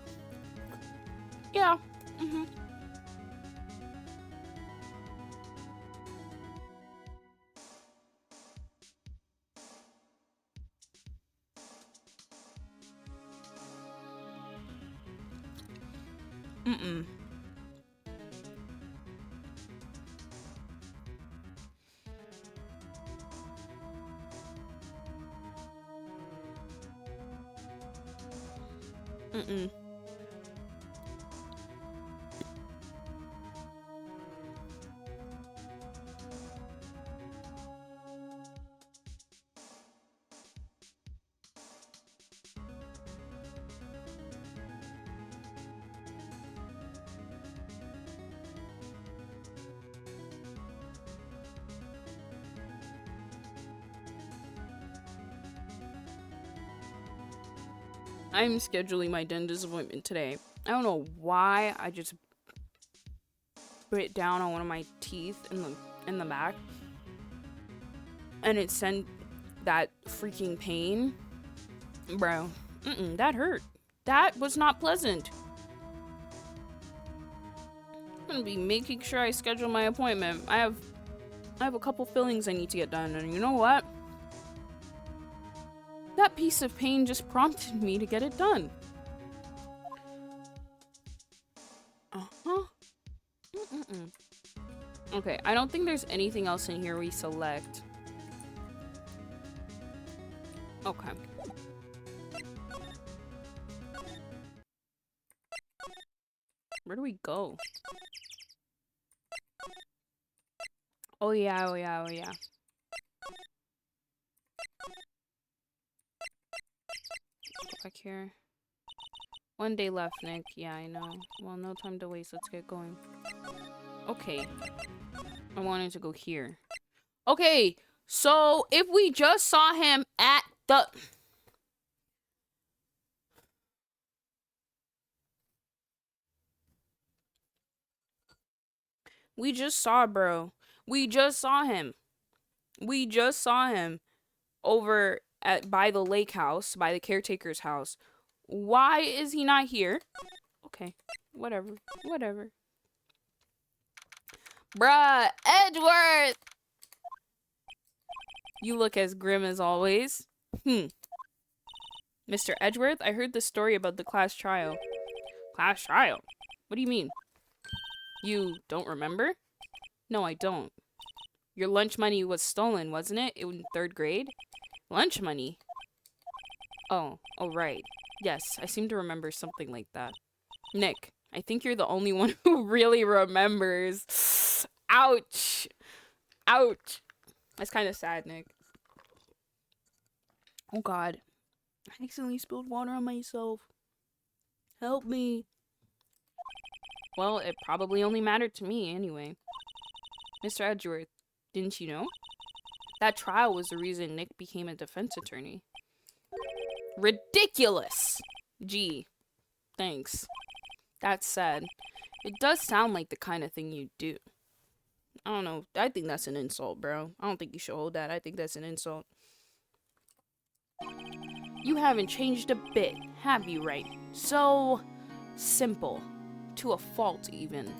Yeah. Mm-hmm. Mm-mm. Mm-mm. I'm scheduling my dentist appointment today. I don't know why I just bit down on one of my teeth in the back, and it sent that freaking pain, bro. That hurt. That was not pleasant. gonna be making sure I schedule my appointment. I have a couple fillings I need to get done, and you know what? That piece of pain just prompted me to get it done. Uh-huh. Okay, I don't think there's anything else in here we select. Okay. Where do we go? Oh yeah, oh yeah, oh yeah. Back here. 1 day left, Nick. Yeah, I know. Well, no time to waste. Let's get going. Okay. I wanted to go here. Okay, so if we just saw him at the... We just saw, bro. We just saw him. We just saw him over by the lake house, by the caretaker's house. Why is he not here? Okay, whatever, whatever. Bruh, Edgeworth! You look as grim as always. Mr. Edgeworth, I heard the story about the class trial. Class trial? What do you mean? You don't remember? No, I don't. Your lunch money was stolen, wasn't it? In 3rd grade? Lunch money? Oh, right. Yes, I seem to remember something like that. Nick, I think you're the only one who really remembers. Ouch. Ouch. That's kind of sad, Nick. Oh, God. I accidentally spilled water on myself. Help me. Well, it probably only mattered to me anyway. Mr. Edgeworth, didn't you know? That trial was the reason Nick became a defense attorney. Ridiculous! Gee, thanks. That said, it does sound like the kind of thing you'd do. I don't know. I think that's an insult, bro. I don't think you should hold that. I think that's an insult. You haven't changed a bit, have you, right? So simple. To a fault, even.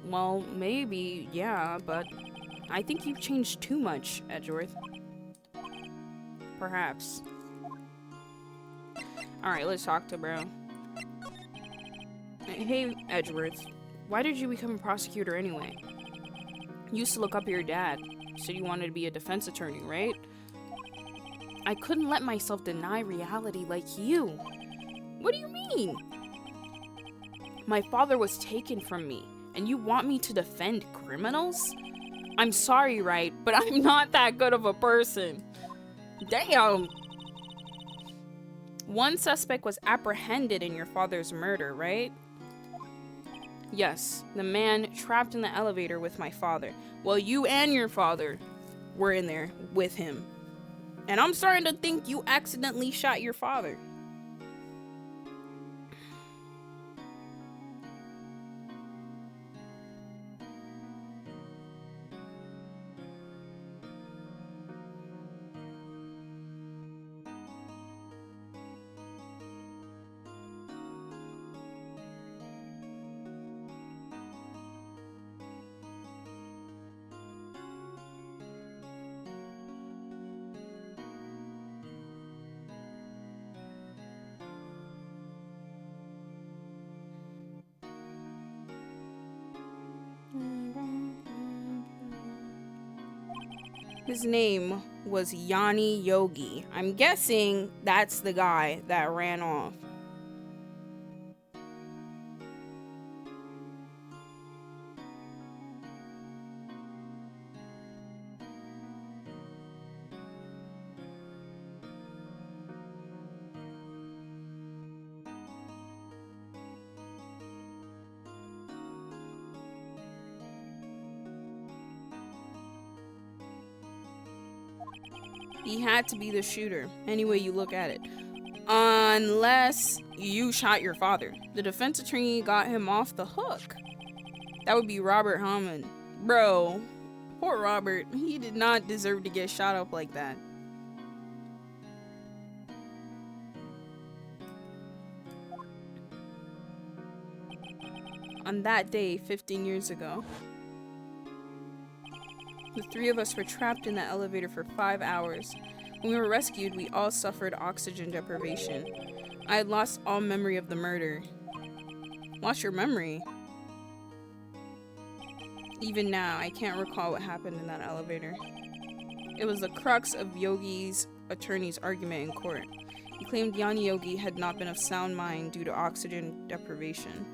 Well, maybe, yeah, but I think you've changed too much, Edgeworth. Perhaps. Alright, let's talk to bro. Hey, Edgeworth. Why did you become a prosecutor anyway? You used to look up your dad. Said you wanted to be a defense attorney, right? I couldn't let myself deny reality like you. What do you mean? My father was taken from me, and you want me to defend criminals? I'm sorry, right? But I'm not that good of a person. Damn. One suspect was apprehended in your father's murder, right? Yes, the man trapped in the elevator with my father. Well, you and your father were in there with him. And I'm starting to think you accidentally shot your father. His name was Yanni Yogi. I'm guessing that's the guy that ran off. He had to be the shooter, any way you look at it. Unless you shot your father. The defense attorney got him off the hook. That would be Robert Hammond. Bro, poor Robert. He did not deserve to get shot up like that. On that day, 15 years ago, the three of us were trapped in that elevator for 5 hours. When we were rescued, we all suffered oxygen deprivation. I had lost all memory of the murder. Lost your memory? Even now, I can't recall what happened in that elevator. It was the crux of Yogi's attorney's argument in court. He claimed Yanni Yogi had not been of sound mind due to oxygen deprivation.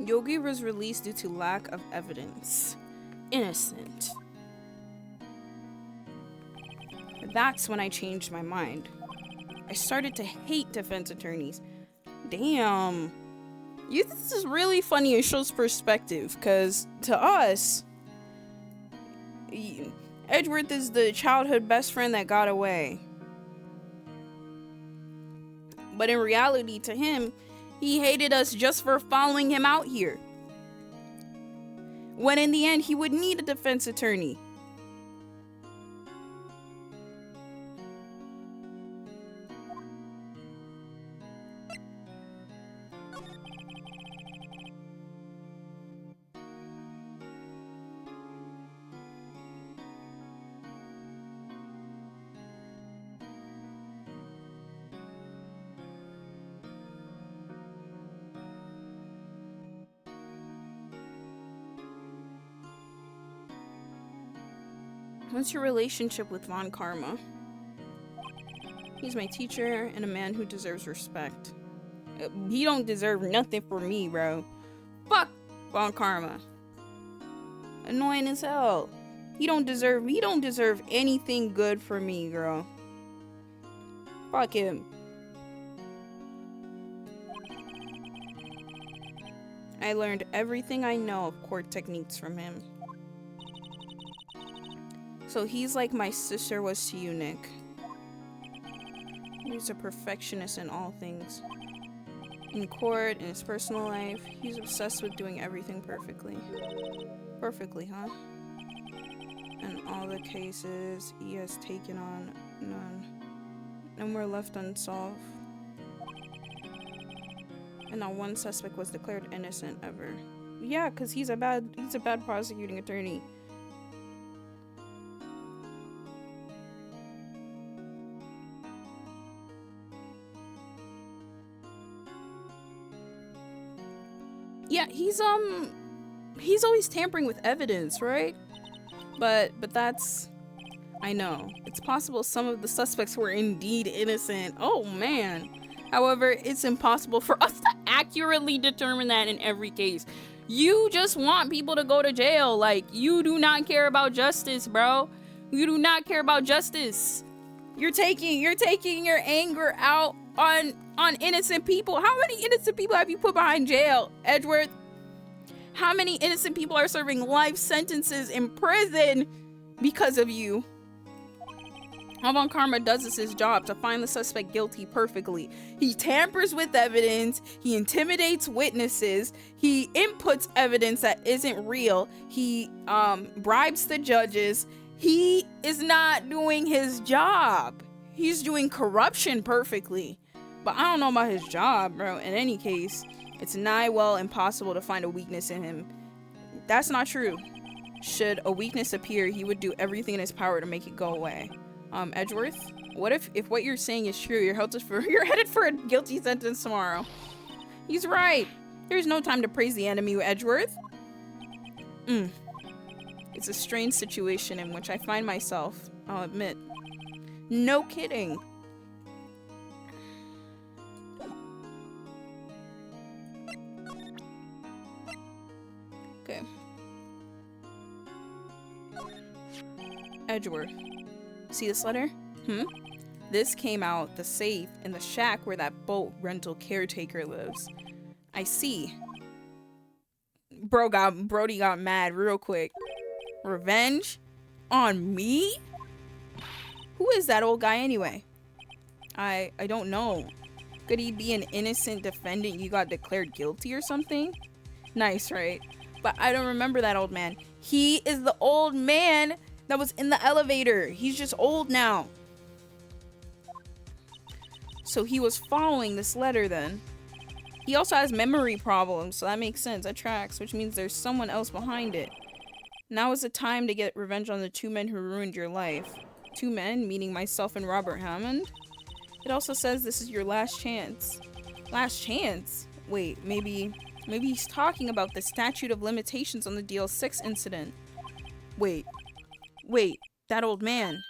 Yogi was released due to lack of evidence. Innocent. That's when I changed my mind. I started to hate defense attorneys. Damn. This is really funny. It shows perspective, because to us, Edgeworth is the childhood best friend that got away. But in reality, to him, he hated us just for following him out here. When in the end, he would need a defense attorney. What's your relationship with Von Karma? He's my teacher and a man who deserves respect. He don't deserve nothing from me, bro. Fuck Von Karma. Annoying as hell. He don't deserve anything good from me, girl. Fuck him. I learned everything I know of court techniques from him. So he's like my sister was to you, Nick. He's a perfectionist in all things. In court, in his personal life, he's obsessed with doing everything perfectly. Perfectly, huh? In all the cases he has taken on, none were left unsolved. And not one suspect was declared innocent ever. Yeah, because he's a bad prosecuting attorney. Yeah, he's always tampering with evidence, right? But that's, I know. It's possible some of the suspects were indeed innocent. Oh man. However, it's impossible for us to accurately determine that in every case. You just want people to go to jail. Like, you do not care about justice, bro. You do not care about justice. You're taking your anger out on innocent people. How many innocent people have you put behind jail, Edgeworth? How many innocent people are serving life sentences in prison because of you? How Von Karma does is his job to find the suspect guilty perfectly. He tampers with evidence, he intimidates witnesses, he inputs evidence that isn't real, he bribes the judges. He is not doing his job. He's doing corruption perfectly. But I don't know about his job, bro. In any case, it's nigh well impossible to find a weakness in him. That's not true. Should a weakness appear, he would do everything in his power to make it go away. Edgeworth, what if what you're saying is true? You're headed for a guilty sentence tomorrow. He's right. There's no time to praise the enemy, Edgeworth. It's a strange situation in which I find myself, I'll admit. No kidding. Okay. Edgeworth. See this letter? This came out the safe in the shack where that boat rental caretaker lives. I see. Brody got mad real quick. Revenge? On me? Who is that old guy anyway? I don't know. Could he be an innocent defendant you got declared guilty or something? Nice, right? But I don't remember that old man. He is the old man that was in the elevator. He's just old now. So he was following this letter then. He also has memory problems, so that makes sense. That tracks, which means there's someone else behind it. Now is the time to get revenge on the 2 men who ruined your life. 2 men, meaning myself and Robert Hammond? It also says this is your last chance. Last chance? Wait, maybe he's talking about the statute of limitations on the DL6 incident. Wait, that old man.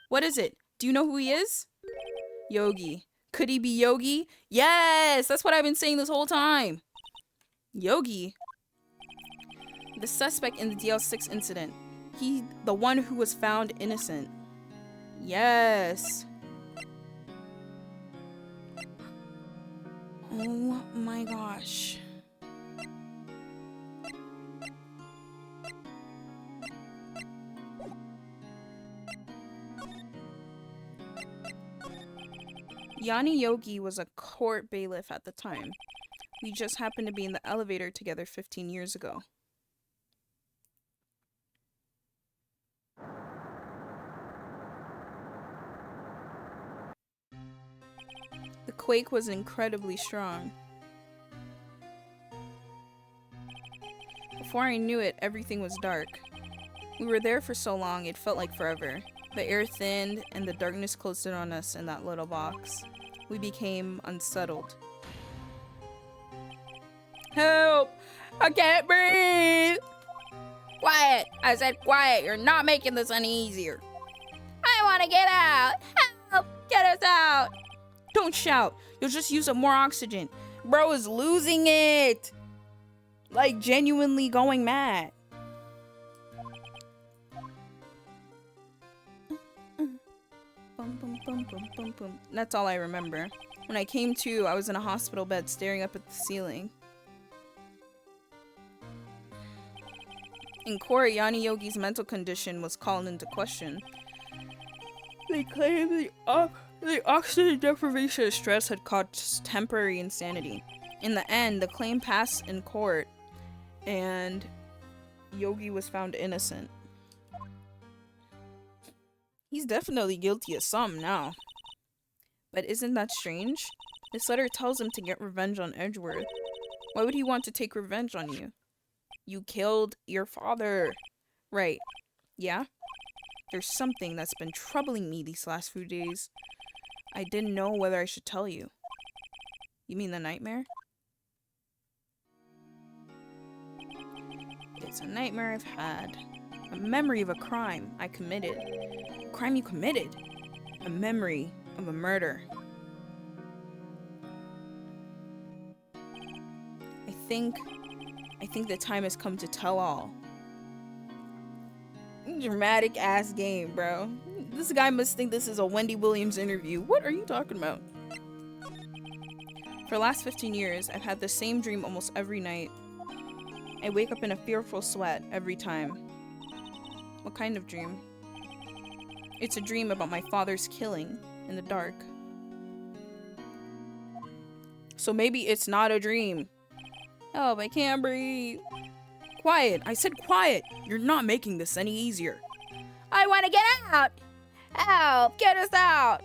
What is it? Do you know who he is? Yogi. Could he be Yogi? Yes! That's what I've been saying this whole time. Yogi? The suspect in the DL6 incident. The one who was found innocent. Yes. Oh my gosh. Yanni Yogi was a court bailiff at the time. We just happened to be in the elevator together 15 years ago. The quake was incredibly strong. Before I knew it, everything was dark. We were there for so long, it felt like forever. The air thinned, and the darkness closed in on us in that little box. We became unsettled. Help! I can't breathe! Quiet! I said quiet! You're not making this any easier. I want to get out! Help! Get us out! Don't shout. You'll just use up more oxygen. Bro is losing it! Like, genuinely going mad. That's all I remember. When I came to, I was in a hospital bed staring up at the ceiling. In court, Yanni Yogi's mental condition was called into question. They claimed the oxygen deprivation and stress had caused temporary insanity. In the end, the claim passed in court, and Yogi was found innocent. He's definitely guilty of some now. But isn't that strange? This letter tells him to get revenge on Edgeworth. Why would he want to take revenge on you? You killed your father. Right. Yeah? There's something that's been troubling me these last few days. I didn't know whether I should tell you. You mean the nightmare? It's a nightmare I've had. A memory of a crime I committed. A crime you committed? A memory of a murder. I think the time has come to tell all. Dramatic ass game, bro. This guy must think this is a Wendy Williams interview. What are you talking about? For the last 15 years, I've had the same dream almost every night. I wake up in a fearful sweat every time. What kind of dream? It's a dream about my father's killing in the dark. So maybe it's not a dream. Help, I can't breathe. Quiet, I said quiet. You're not making this any easier. I want to get out. Help, get us out.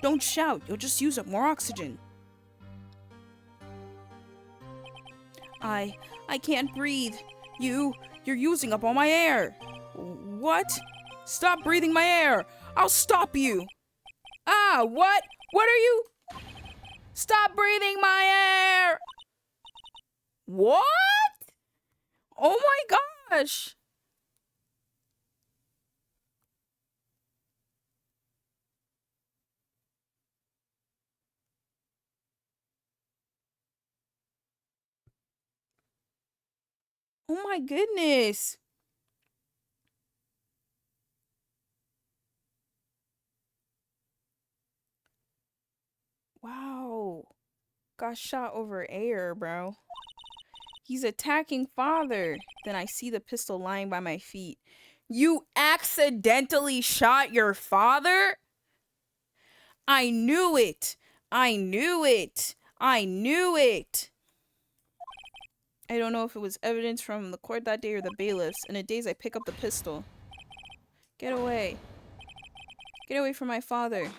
Don't shout, you'll just use up more oxygen. I can't breathe. You're using up all my air. What? Stop breathing my air. I'll stop you. Ah, what? What are you? Stop breathing my air. What? Oh my gosh. Oh my goodness. Wow. Got shot over air, bro. He's attacking father. Then I see the pistol lying by my feet. You accidentally shot your father? I knew it. I knew it. I knew it. I don't know if it was evidence from the court that day or the bailiffs. In a daze, I pick up the pistol. Get away. Get away from my father.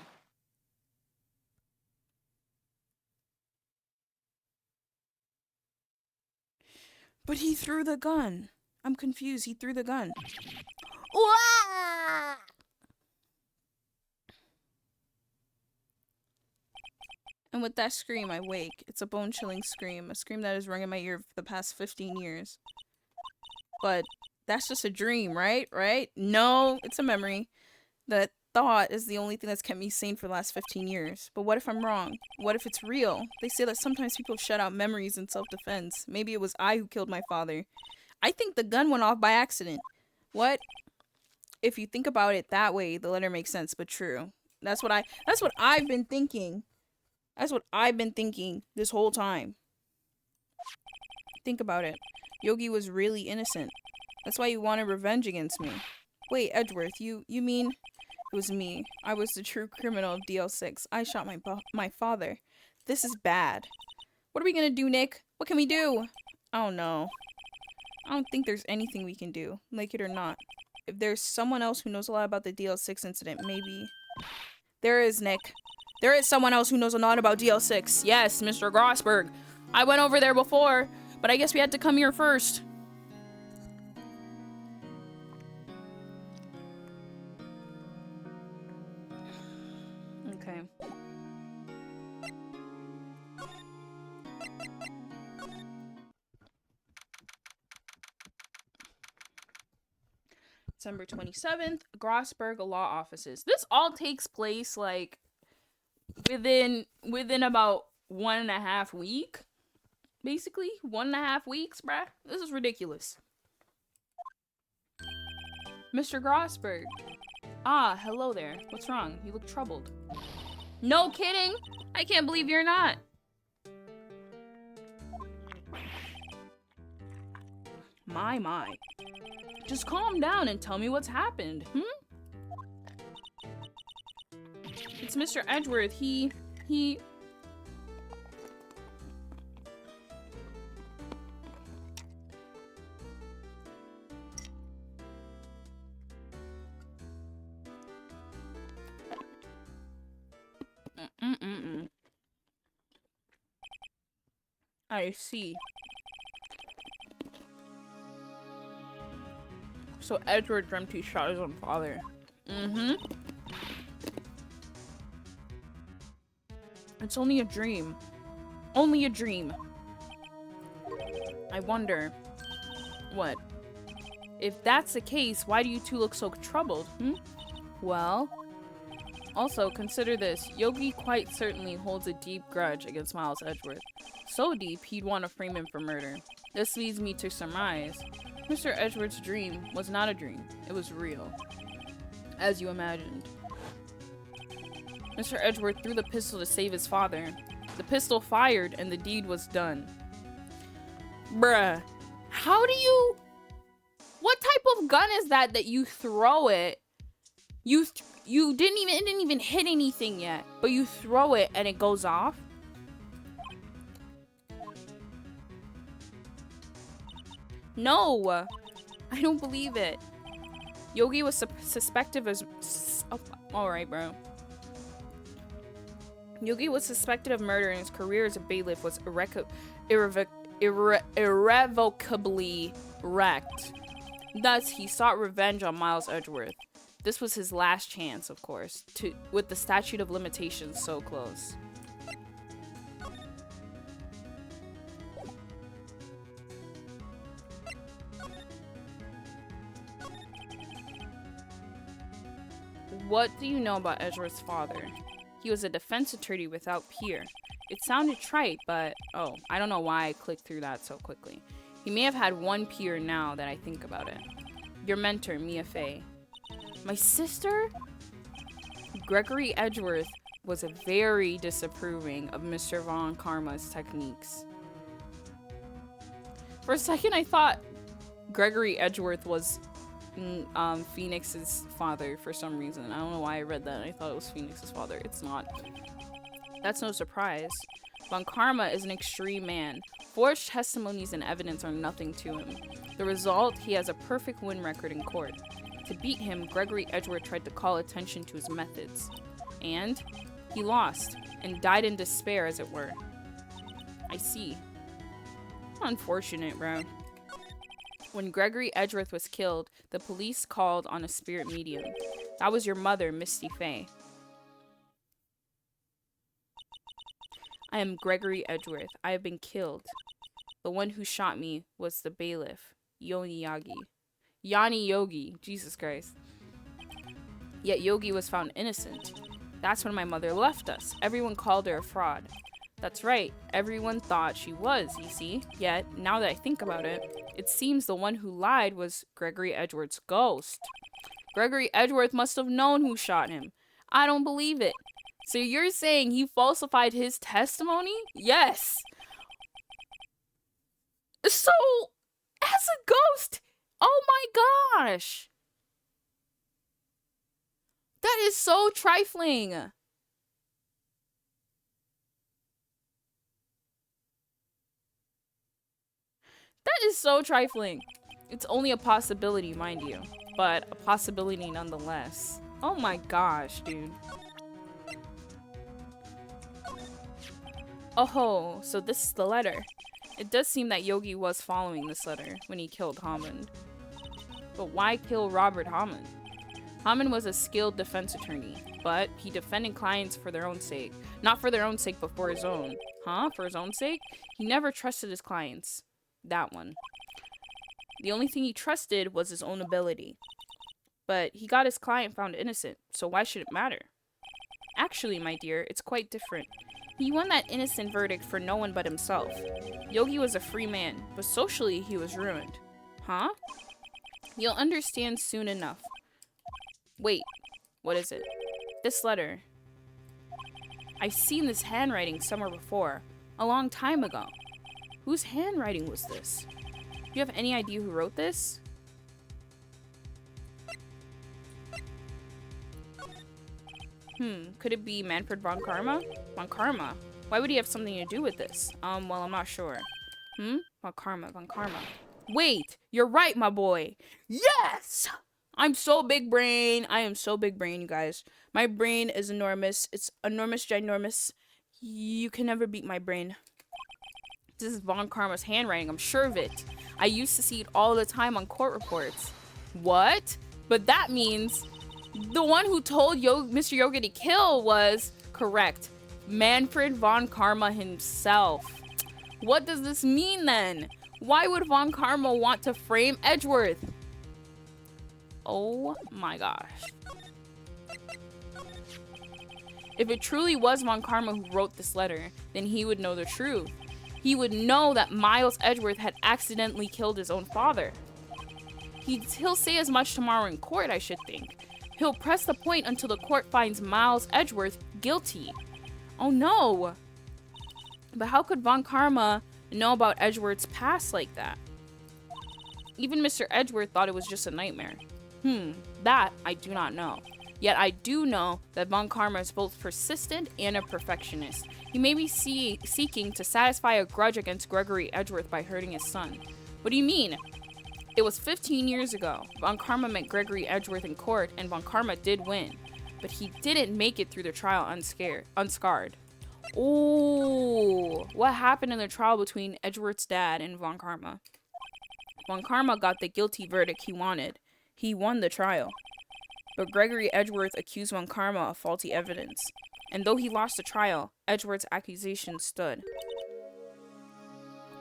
But he threw the gun. I'm confused. He threw the gun. Wah! And with that scream, I wake. It's a bone-chilling scream. A scream that has rung in my ear for the past 15 years. But that's just a dream, right? Right? No, it's a memory. That thought is the only thing that's kept me sane for the last 15 years. But what if I'm wrong? What if it's real? They say that sometimes people shut out memories in self-defense. Maybe it was I who killed my father. I think the gun went off by accident. What? If you think about it that way, the letter makes sense, but true. That's what I've been thinking. That's what I've been thinking this whole time. Think about it. Yogi was really innocent. That's why you wanted revenge against me. Wait, Edgeworth, you mean it was me? I was the true criminal of DL6. I shot my father. This is bad. What are we gonna do, Nick? What can we do? I don't know. I don't think there's anything we can do, like it or not. If there's someone else who knows a lot about the DL6 incident, maybe. There is, Nick. There is someone else who knows a lot about DL6. Yes, Mr. Grossberg. I went over there before, but I guess we had to come here first. Okay. December 27th, Grossberg Law Offices. This all takes place like within about 1.5 weeks. Basically, 1.5 weeks, bruh. This is ridiculous. Mr. Grossberg. Ah, hello there. What's wrong? You look troubled. No kidding! I can't believe you're not. My. Just calm down and tell me what's happened, It's Mr. Edgeworth. He... I see. So Edward dreamt he shot his own father. It's only a dream. Only a dream. I wonder. What? If that's the case, why do you two look so troubled, Well... Also, consider this. Yogi quite certainly holds a deep grudge against Miles Edgeworth. So deep, he'd want to frame him for murder. This leads me to surmise. Mr. Edgeworth's dream was not a dream. It was real. As you imagined. Mr. Edgeworth threw the pistol to save his father. The pistol fired and the deed was done. Bruh. How do you... What type of gun is that you throw it? You didn't even hit anything yet, but you throw it and it goes off? No, I don't believe it. Yogi was suspected as... Oh, alright, bro. Yogi was suspected of murder and his career as a bailiff was irrevocably wrecked. Thus, he sought revenge on Miles Edgeworth. This was his last chance, of course, with the statute of limitations so close. What do you know about Edgeworth's father? He was a defense attorney without peer. It sounded trite, but... Oh, I don't know why I clicked through that so quickly. He may have had one peer now that I think about it. Your mentor, Mia Fey. My sister? Gregory Edgeworth was very disapproving of Mr. Von Karma's techniques. For a second, I thought Gregory Edgeworth was Phoenix's father for some reason. I don't know why I read that. I thought it was Phoenix's father. It's not. That's no surprise. Von Karma is an extreme man. Forged testimonies and evidence are nothing to him. The result, he has a perfect win record in court. To beat him, Gregory Edgeworth tried to call attention to his methods. And he lost, and died in despair, as it were. I see. Unfortunate, bro. When Gregory Edgeworth was killed, the police called on a spirit medium. That was your mother, Misty Fey. I am Gregory Edgeworth. I have been killed. The one who shot me was the bailiff, Yani Yogi. Jesus Christ. Yet Yogi was found innocent. That's when my mother left us. Everyone called her a fraud. That's right. Everyone thought she was, you see. Yet, now that I think about it, it seems the one who lied was Gregory Edgeworth's ghost. Gregory Edgeworth must have known who shot him. I don't believe it. So you're saying he falsified his testimony? Yes. So, as a ghost, oh my gosh. That is so trifling. That is so trifling. It's only a possibility, mind you, but a possibility nonetheless. Oh my gosh, dude. Oh, so this is the letter. It does seem that Yogi was following this letter when he killed Hammond. But why kill Robert Hammond? Hammond was a skilled defense attorney, but he defended clients for their own sake. Not for their own sake, but for his own. Huh? For his own sake? He never trusted his clients. That one. The only thing he trusted was his own ability. But he got his client found innocent, so why should it matter? Actually, my dear, it's quite different. He won that innocent verdict for no one but himself. Yogi was a free man, but socially he was ruined. Huh? You'll understand soon enough. Wait, what is it? This letter. I've seen this handwriting somewhere before, a long time ago. Whose handwriting was this? Do you have any idea who wrote this? Could it be Manfred Von Karma? Von Karma? Why would he have something to do with this? Well, I'm not sure. Von Karma. Wait, you're right, my boy. Yes! I'm so big brain. I am so big brain, you guys. My brain is enormous. It's enormous, ginormous. You can never beat my brain. This is Von Karma's handwriting. I'm sure of it. I used to see it all the time on court reports. What? But that means the one who told Mr. Yogi to kill was correct. Manfred Von Karma himself. What does this mean then? Why would Von Karma want to frame Edgeworth? Oh my gosh. If it truly was Von Karma who wrote this letter, then he would know the truth. He would know that Miles Edgeworth had accidentally killed his own father. He'll say as much tomorrow in court, I should think. He'll press the point until the court finds Miles Edgeworth guilty. Oh no! But how could Von Karma know about Edgeworth's past like that? Even Mr. Edgeworth thought it was just a nightmare. That I do not know. Yet I do know that Von Karma is both persistent and a perfectionist. He may be seeking to satisfy a grudge against Gregory Edgeworth by hurting his son. What do you mean? It was 15 years ago. Von Karma met Gregory Edgeworth in court, and Von Karma did win. But he didn't make it through the trial unscarred. Ooh, what happened in the trial between Edgeworth's dad and Von Karma? Von Karma got the guilty verdict he wanted. He won the trial. But Gregory Edgeworth accused Von Karma of faulty evidence. And though he lost the trial, Edgeworth's accusation stood.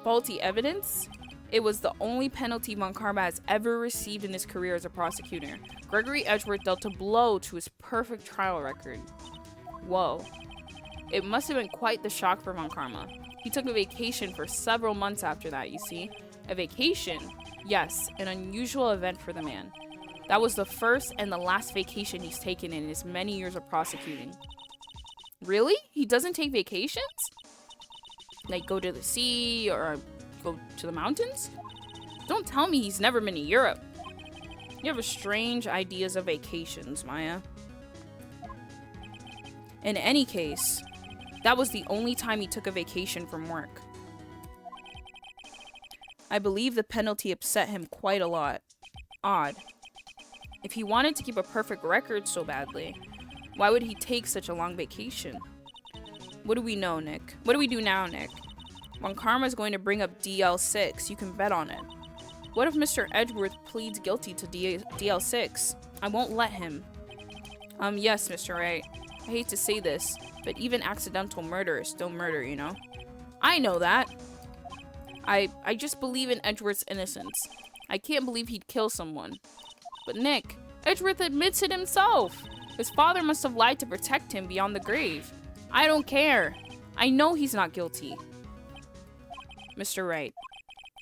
Faulty evidence? It was the only penalty Von Karma has ever received in his career as a prosecutor. Gregory Edgeworth dealt a blow to his perfect trial record. Whoa. It must have been quite the shock for Von Karma. He took a vacation for several months after that, you see. A vacation? Yes, an unusual event for the man. That was the first and the last vacation he's taken in his many years of prosecuting. Really? He doesn't take vacations? Like go to the sea or go to the mountains? Don't tell me he's never been to Europe. You have strange ideas of vacations, Maya. In any case, that was the only time he took a vacation from work. I believe the penalty upset him quite a lot. Odd. If he wanted to keep a perfect record so badly, why would he take such a long vacation? What do we know, Nick? What do we do now, Nick? Von Karma is going to bring up DL6. You can bet on it. What if Mr. Edgeworth pleads guilty to DL6? I won't let him. Yes, Mr. Wright. I hate to say this, but even accidental murder is still murder, you know? I know that. I just believe in Edgeworth's innocence. I can't believe he'd kill someone. But Nick, Edgeworth admits it himself. His father must have lied to protect him beyond the grave. I don't care. I know he's not guilty. Mr. Wright,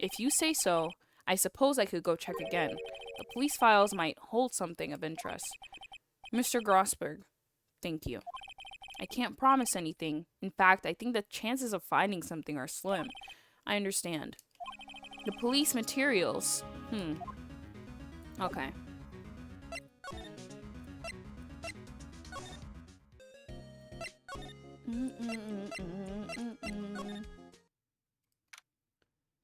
if you say so, I suppose I could go check again. The police files might hold something of interest. Mr. Grossberg, thank you. I can't promise anything. In fact, I think the chances of finding something are slim. I understand. The police materials. Okay.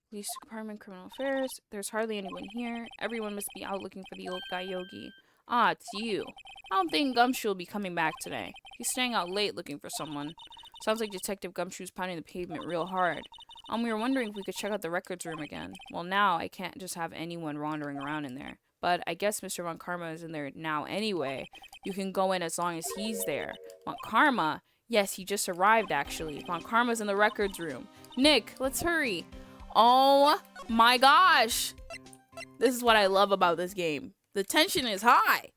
Police Department, Criminal Affairs. There's hardly anyone here. Everyone must be out looking for the old guy Yogi. Ah, it's you. I don't think Gumshoe will be coming back today. He's staying out late looking for someone. Sounds like Detective Gumshoe's pounding the pavement real hard. We were wondering if we could check out the records room again. Well, now I can't just have anyone wandering around in there. But I guess Mr. Von Karma is in there now anyway. You can go in as long as he's there. Von Karma? Yes, he just arrived actually. Von Karma's in the records room. Nick, let's hurry. Oh my gosh. This is what I love about this game. The tension is high.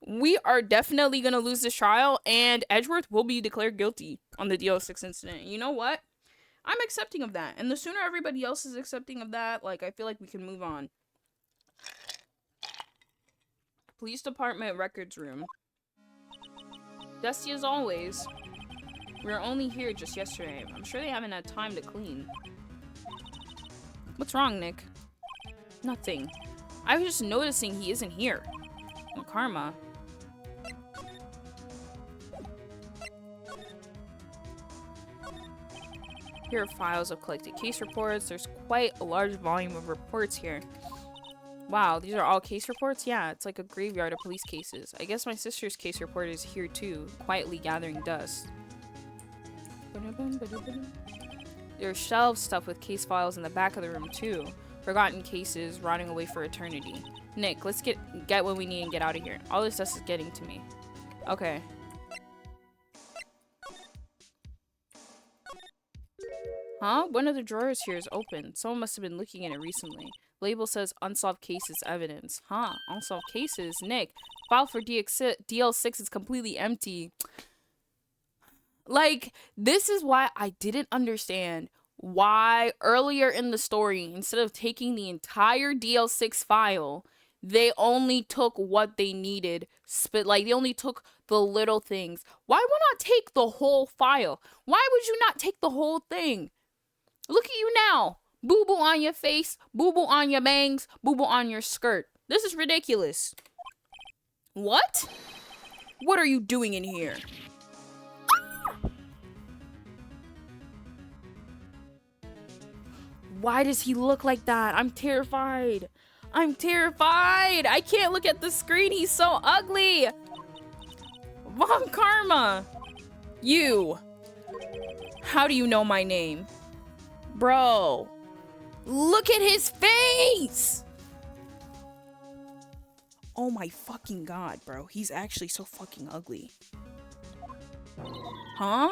We are definitely going to lose this trial, and Edgeworth will be declared guilty on the DL6 incident. You know what? I'm accepting of that. And the sooner everybody else is accepting of that, like, I feel like we can move on. Police Department records room. Dusty as always. We were only here just yesterday. I'm sure they haven't had time to clean. What's wrong, Nick? Nothing. I was just noticing he isn't here. Well, Karma. Here are files of collected case reports. There's quite a large volume of reports here. Wow, these are all case reports? Yeah, it's like a graveyard of police cases. I guess my sister's case report is here too, quietly gathering dust. There are shelves stuffed with case files in the back of the room too. Forgotten cases rotting away for eternity. Nick, let's get what we need and get out of here. All this dust is getting to me. Okay. Huh? One of the drawers here is open. Someone must have been looking in it recently. Label says unsolved cases evidence. Huh? Unsolved cases? Nick, file for DL6 is completely empty. Like, this is why I didn't understand why earlier in the story, instead of taking the entire DL6 file, they only took what they needed. Like, they only took the little things. Why would not take the whole file? Why would you not take the whole thing? Look at you now. Boo-boo on your face, boo-boo on your bangs, boo-boo on your skirt. This is ridiculous. What? What are you doing in here? Why does he look like that? I'm terrified. I'm terrified. I can't look at the screen. He's so ugly. Von Karma. You. How do you know my name? Bro. Look at his face. Oh my fucking god, bro. He's actually so fucking ugly. Huh?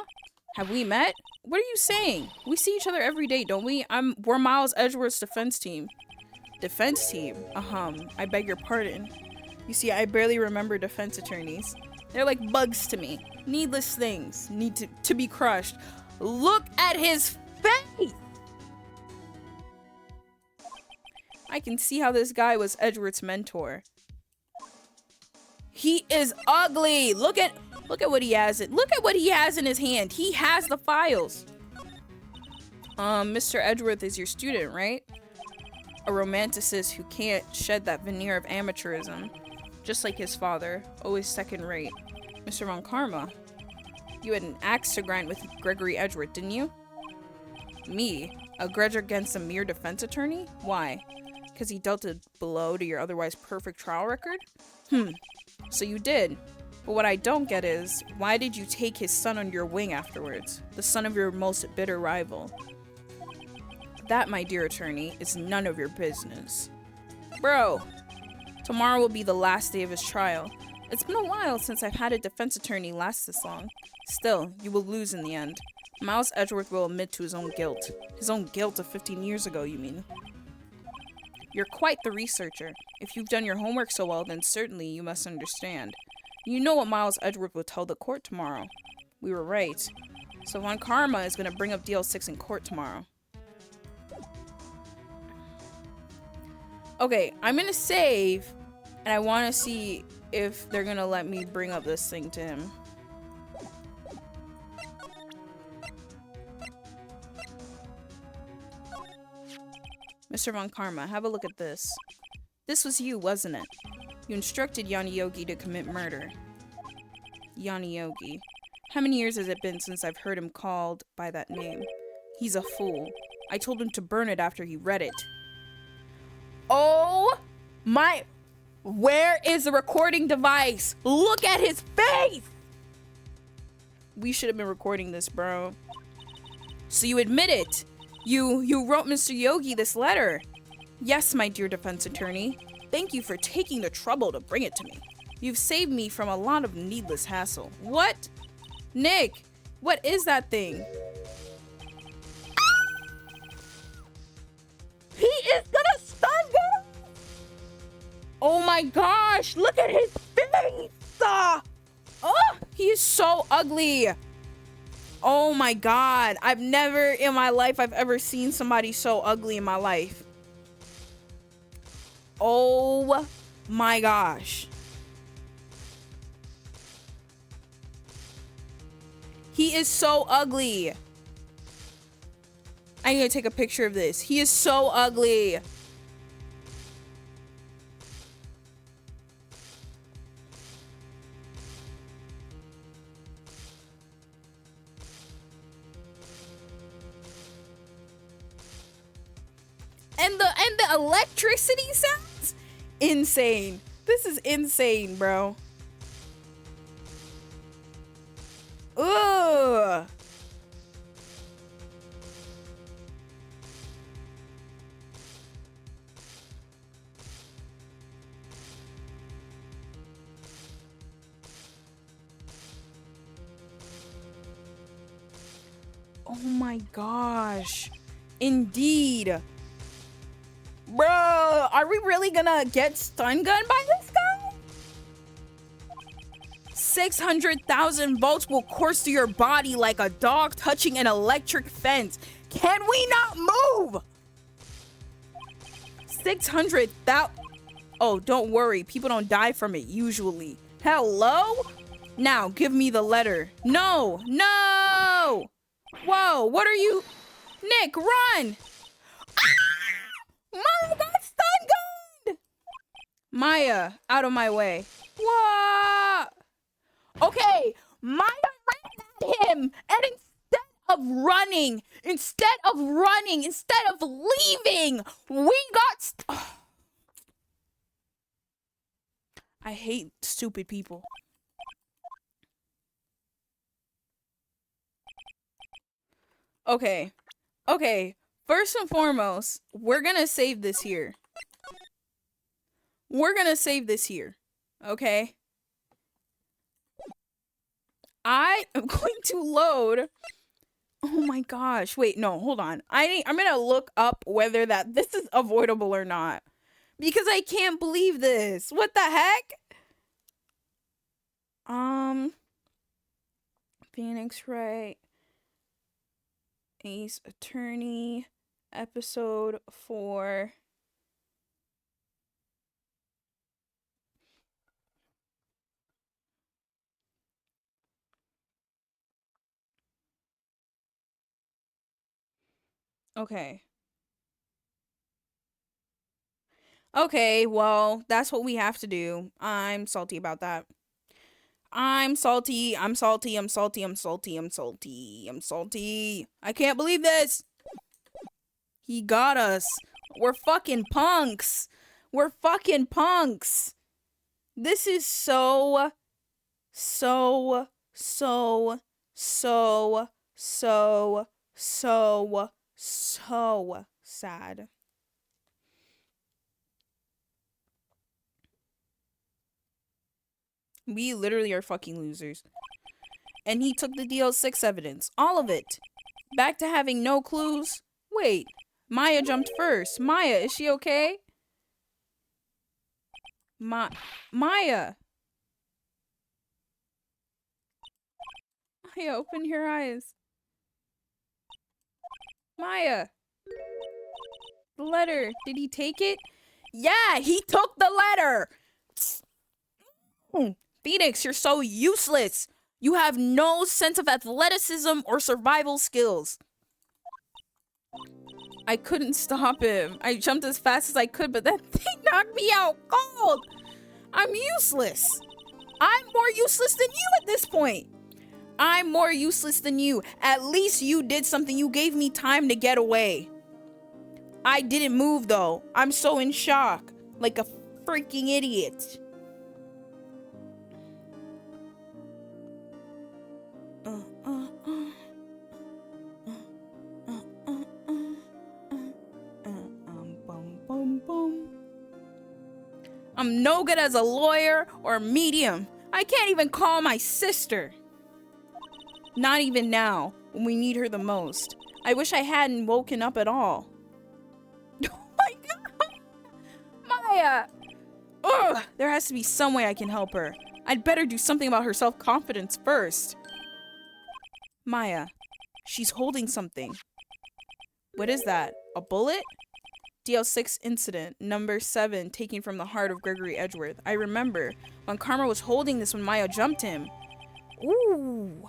Have we met? What are you saying? We see each other every day, don't we? We're Miles Edgeworth's defense team. Defense team? I beg your pardon. You see, I barely remember defense attorneys. They're like bugs to me. Needless things. Need to be crushed. Look at his face! I can see how this guy was Edward's mentor. He is ugly. Look at what he has. Look at what he has in his hand. He has the files. Mr. Edgeworth is your student, right? A romanticist who can't shed that veneer of amateurism. Just like his father, always second rate. Mr. Von Karma, you had an axe to grind with Gregory Edgeworth, didn't you? Me? A grudge against a mere defense attorney? Why? Because he dealt a blow to your otherwise perfect trial record? So you did. But what I don't get is, why did you take his son on your wing afterwards? The son of your most bitter rival. That, my dear attorney, is none of your business. Bro, tomorrow will be the last day of his trial. It's been a while since I've had a defense attorney last this long. Still, you will lose in the end. Miles Edgeworth will admit to his own guilt. His own guilt of 15 years ago, you mean? You're quite the researcher. If you've done your homework so well, then certainly you must understand. You know what Miles Edgeworth will tell the court tomorrow. We were right. So Von Karma is going to bring up DL6 in court tomorrow. Okay, I'm going to save, and I want to see if they're going to let me bring up this thing to him. Mr. Von Karma, have a look at this. This was you, wasn't it? You instructed Yanni Yogi to commit murder. Yanni Yogi. How many years has it been since I've heard him called by that name? He's a fool. I told him to burn it after he read it. Oh my... Where is the recording device? Look at his face! We should have been recording this, bro. So you admit it? You wrote Mr. Yogi this letter. Yes, my dear defense attorney. Thank you for taking the trouble to bring it to me. You've saved me from a lot of needless hassle. What? Nick, what is that thing? He is gonna stun him! Oh my gosh, look at his face! He is so ugly. Oh my god, I've never in my life I've ever seen somebody so ugly in my life. Oh my gosh. He is so ugly. I need to take a picture of this. He is so ugly. And the electricity sounds insane. This is insane, bro. Ugh. Oh my gosh. Indeed. Bro, are we really gonna get stun gunned by this guy? 600,000 volts will course through your body like a dog touching an electric fence. Can we not move? 600,000. Oh, don't worry. People don't die from it usually. Hello? Now, give me the letter. No, no. Whoa, what are you? Nick, run. Maya got stun gunned! Maya, out of my way. What? Okay, Maya ran at him, and instead of leaving, we got I hate stupid people. Okay. First and foremost, we're gonna save this here. Okay? I am going to load. Oh my gosh. Wait, no, hold on. I'm gonna look up whether this is avoidable or not. Because I can't believe this. What the heck? Phoenix Wright. Ace Attorney, episode 4. Okay. Okay, well, that's what we have to do. I'm salty about that. I'm salty. I'm salty. I'm salty. I'm salty. I'm salty. I'm salty. I can't believe this. He got us. We're fucking punks. We're fucking punks. This is so sad. We literally are fucking losers. And he took the DL6 evidence. All of it. Back to having no clues. Wait. Maya jumped first. Maya, is she okay? Maya. Maya, open your eyes. Maya. The letter. Did he take it? Yeah, he took the letter. Phoenix, you're so useless. You have no sense of athleticism or survival skills. I couldn't stop him. I jumped as fast as I could, but that thing knocked me out cold. I'm useless. I'm more useless than you at this point. I'm more useless than you. At least you did something. You gave me time to get away. I didn't move, though. I'm so in shock. Like a freaking idiot. I'm no good as a lawyer or a medium. I can't even call my sister. Not even now, when we need her the most. I wish I hadn't woken up at all. Oh my god! Maya! Ugh! There has to be some way I can help her. I'd better do something about her self-confidence first. Maya. She's holding something. What is that? A bullet? DL6 incident, number 7, taken from the heart of Gregory Edgeworth. I remember when Karma was holding this when Maya jumped him. Ooh.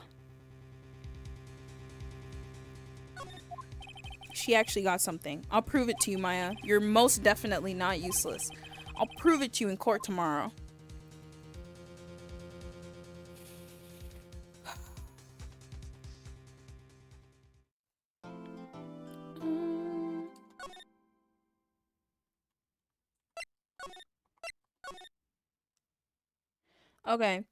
She actually got something. I'll prove it to you, Maya. You're most definitely not useless. I'll prove it to you in court tomorrow. Okay,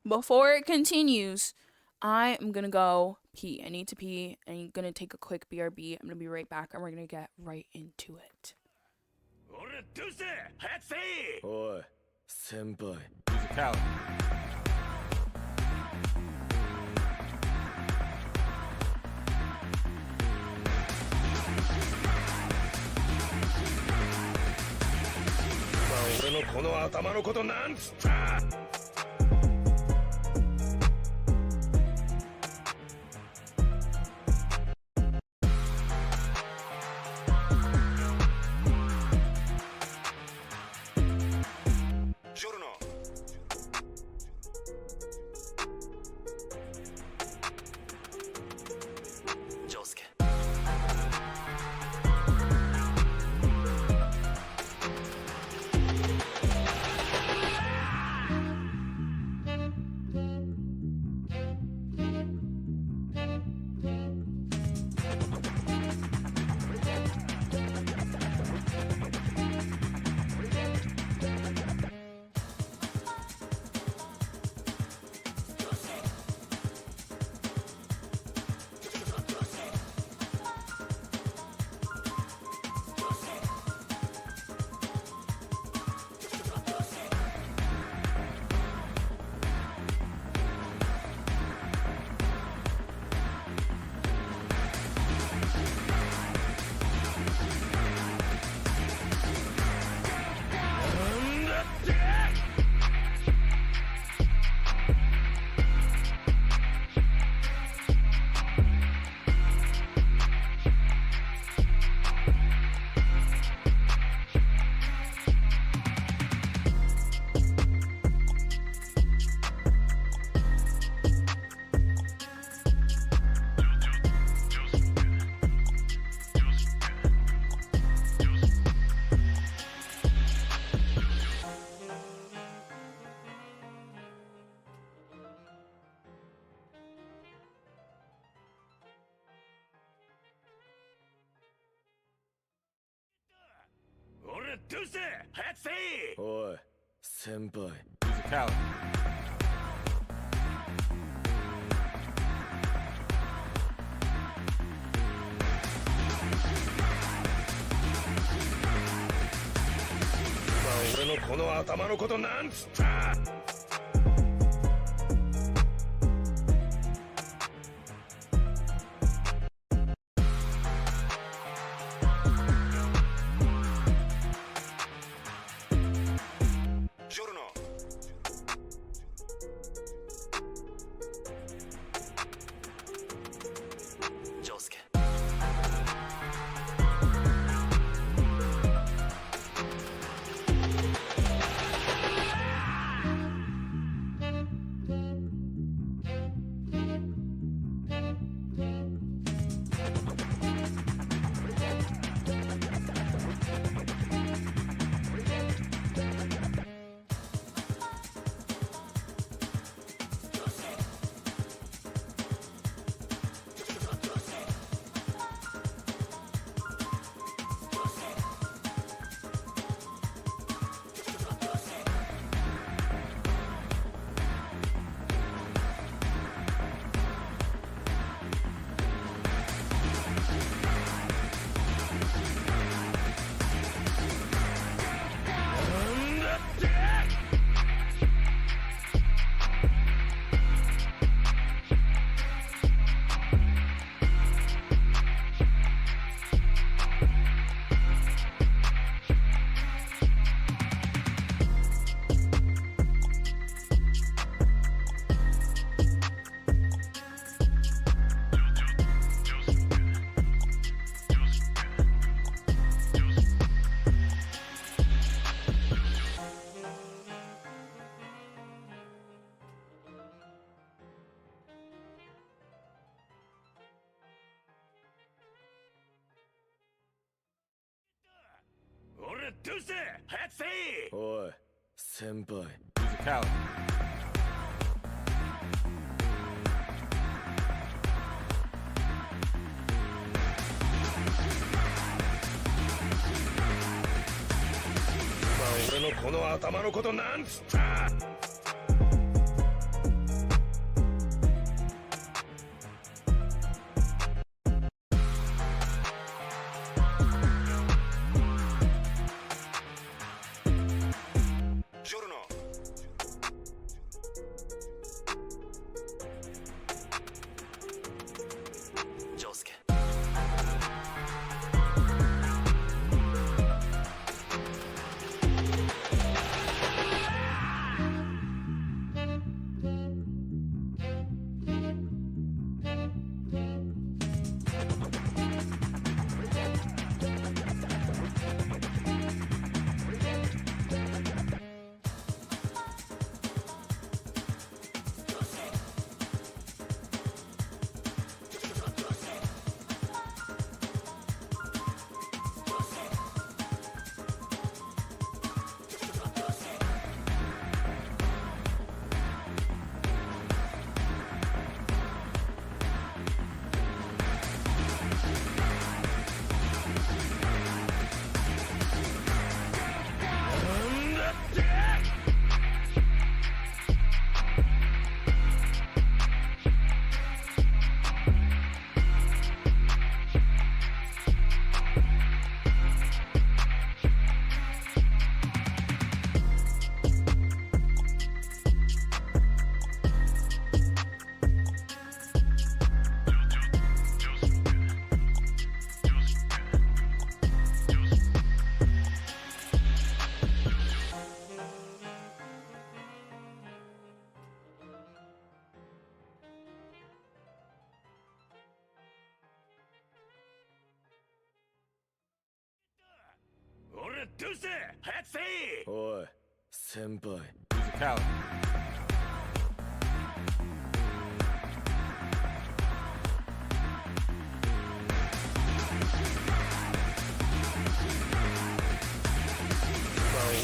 before it continues, I am gonna go pee. I need to pee. I'm gonna take a quick BRB. I'm gonna be right back, and we're gonna get right into it. おい、先輩。 俺のこの頭のことなんつった。 Josuke 俺どうして早くせい。おい先輩 Coward. 俺のこの頭のことなんつった。俺どうして早くせい。おい先輩 Coward. 俺のこの頭のことなんつった。俺どうして早くせい。おい先輩 Coward.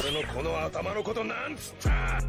俺のこの頭のことなんつった。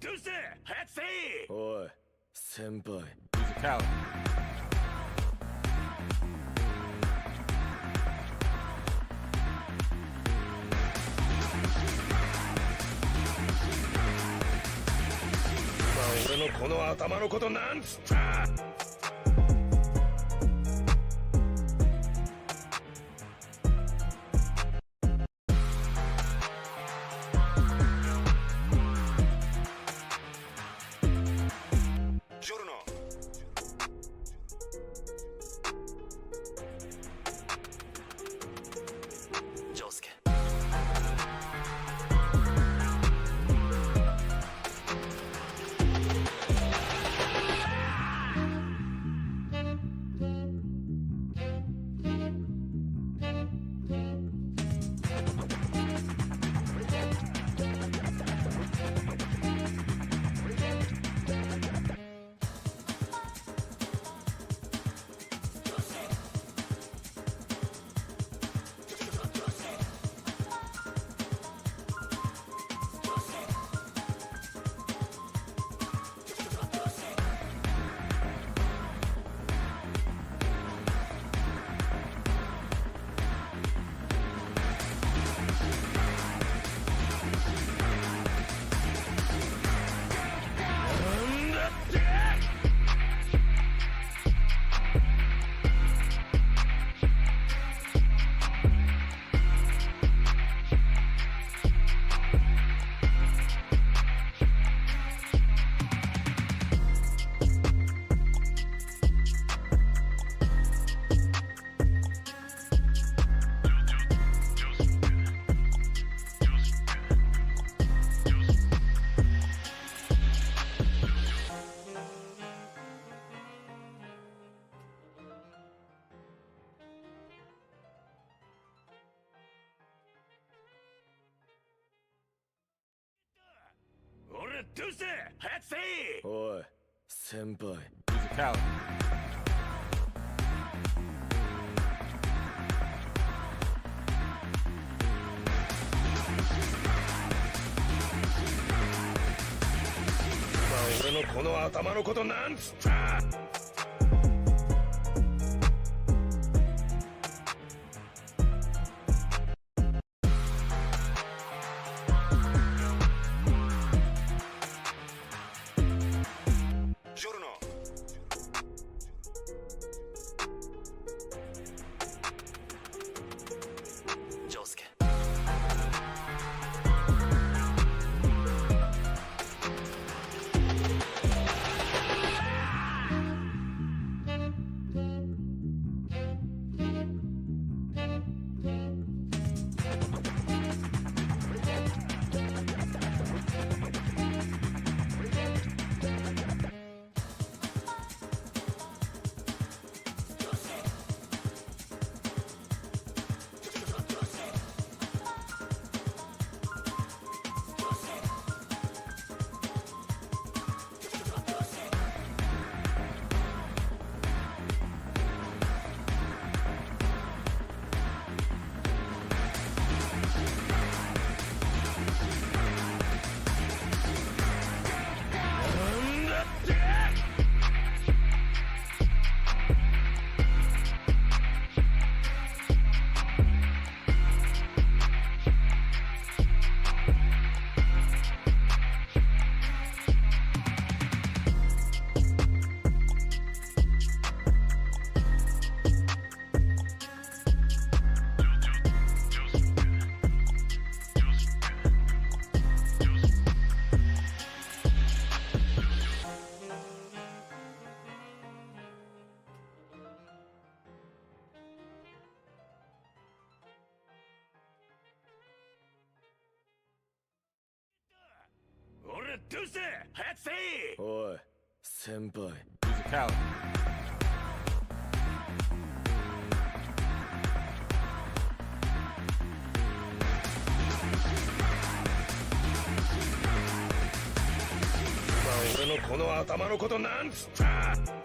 どうして早くせいおい先輩 Physicality 俺のこの頭のことなんつったジョルノジョースケ俺どうして早くせいおい先輩 Physicality 俺のこの頭のことなんつったジョルノジョースケ俺どうして早くせいおい先輩 Physicality 俺のこの頭のことなんつった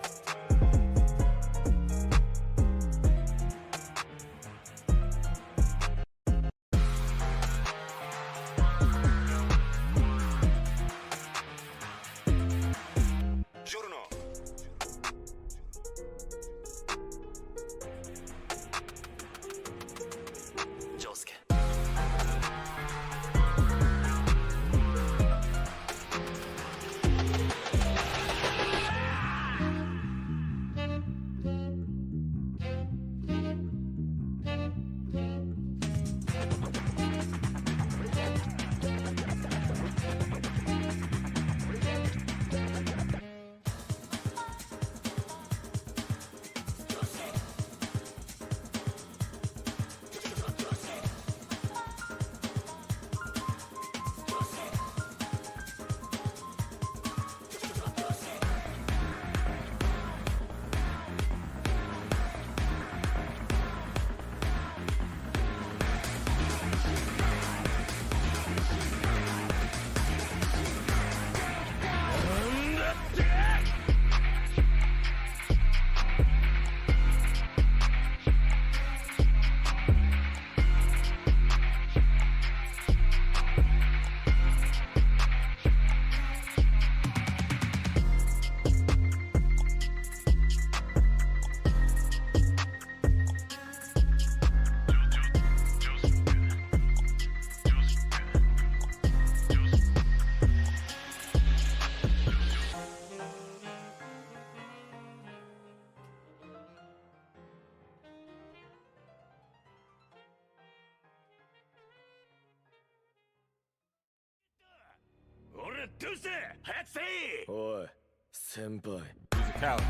先輩 Physicality.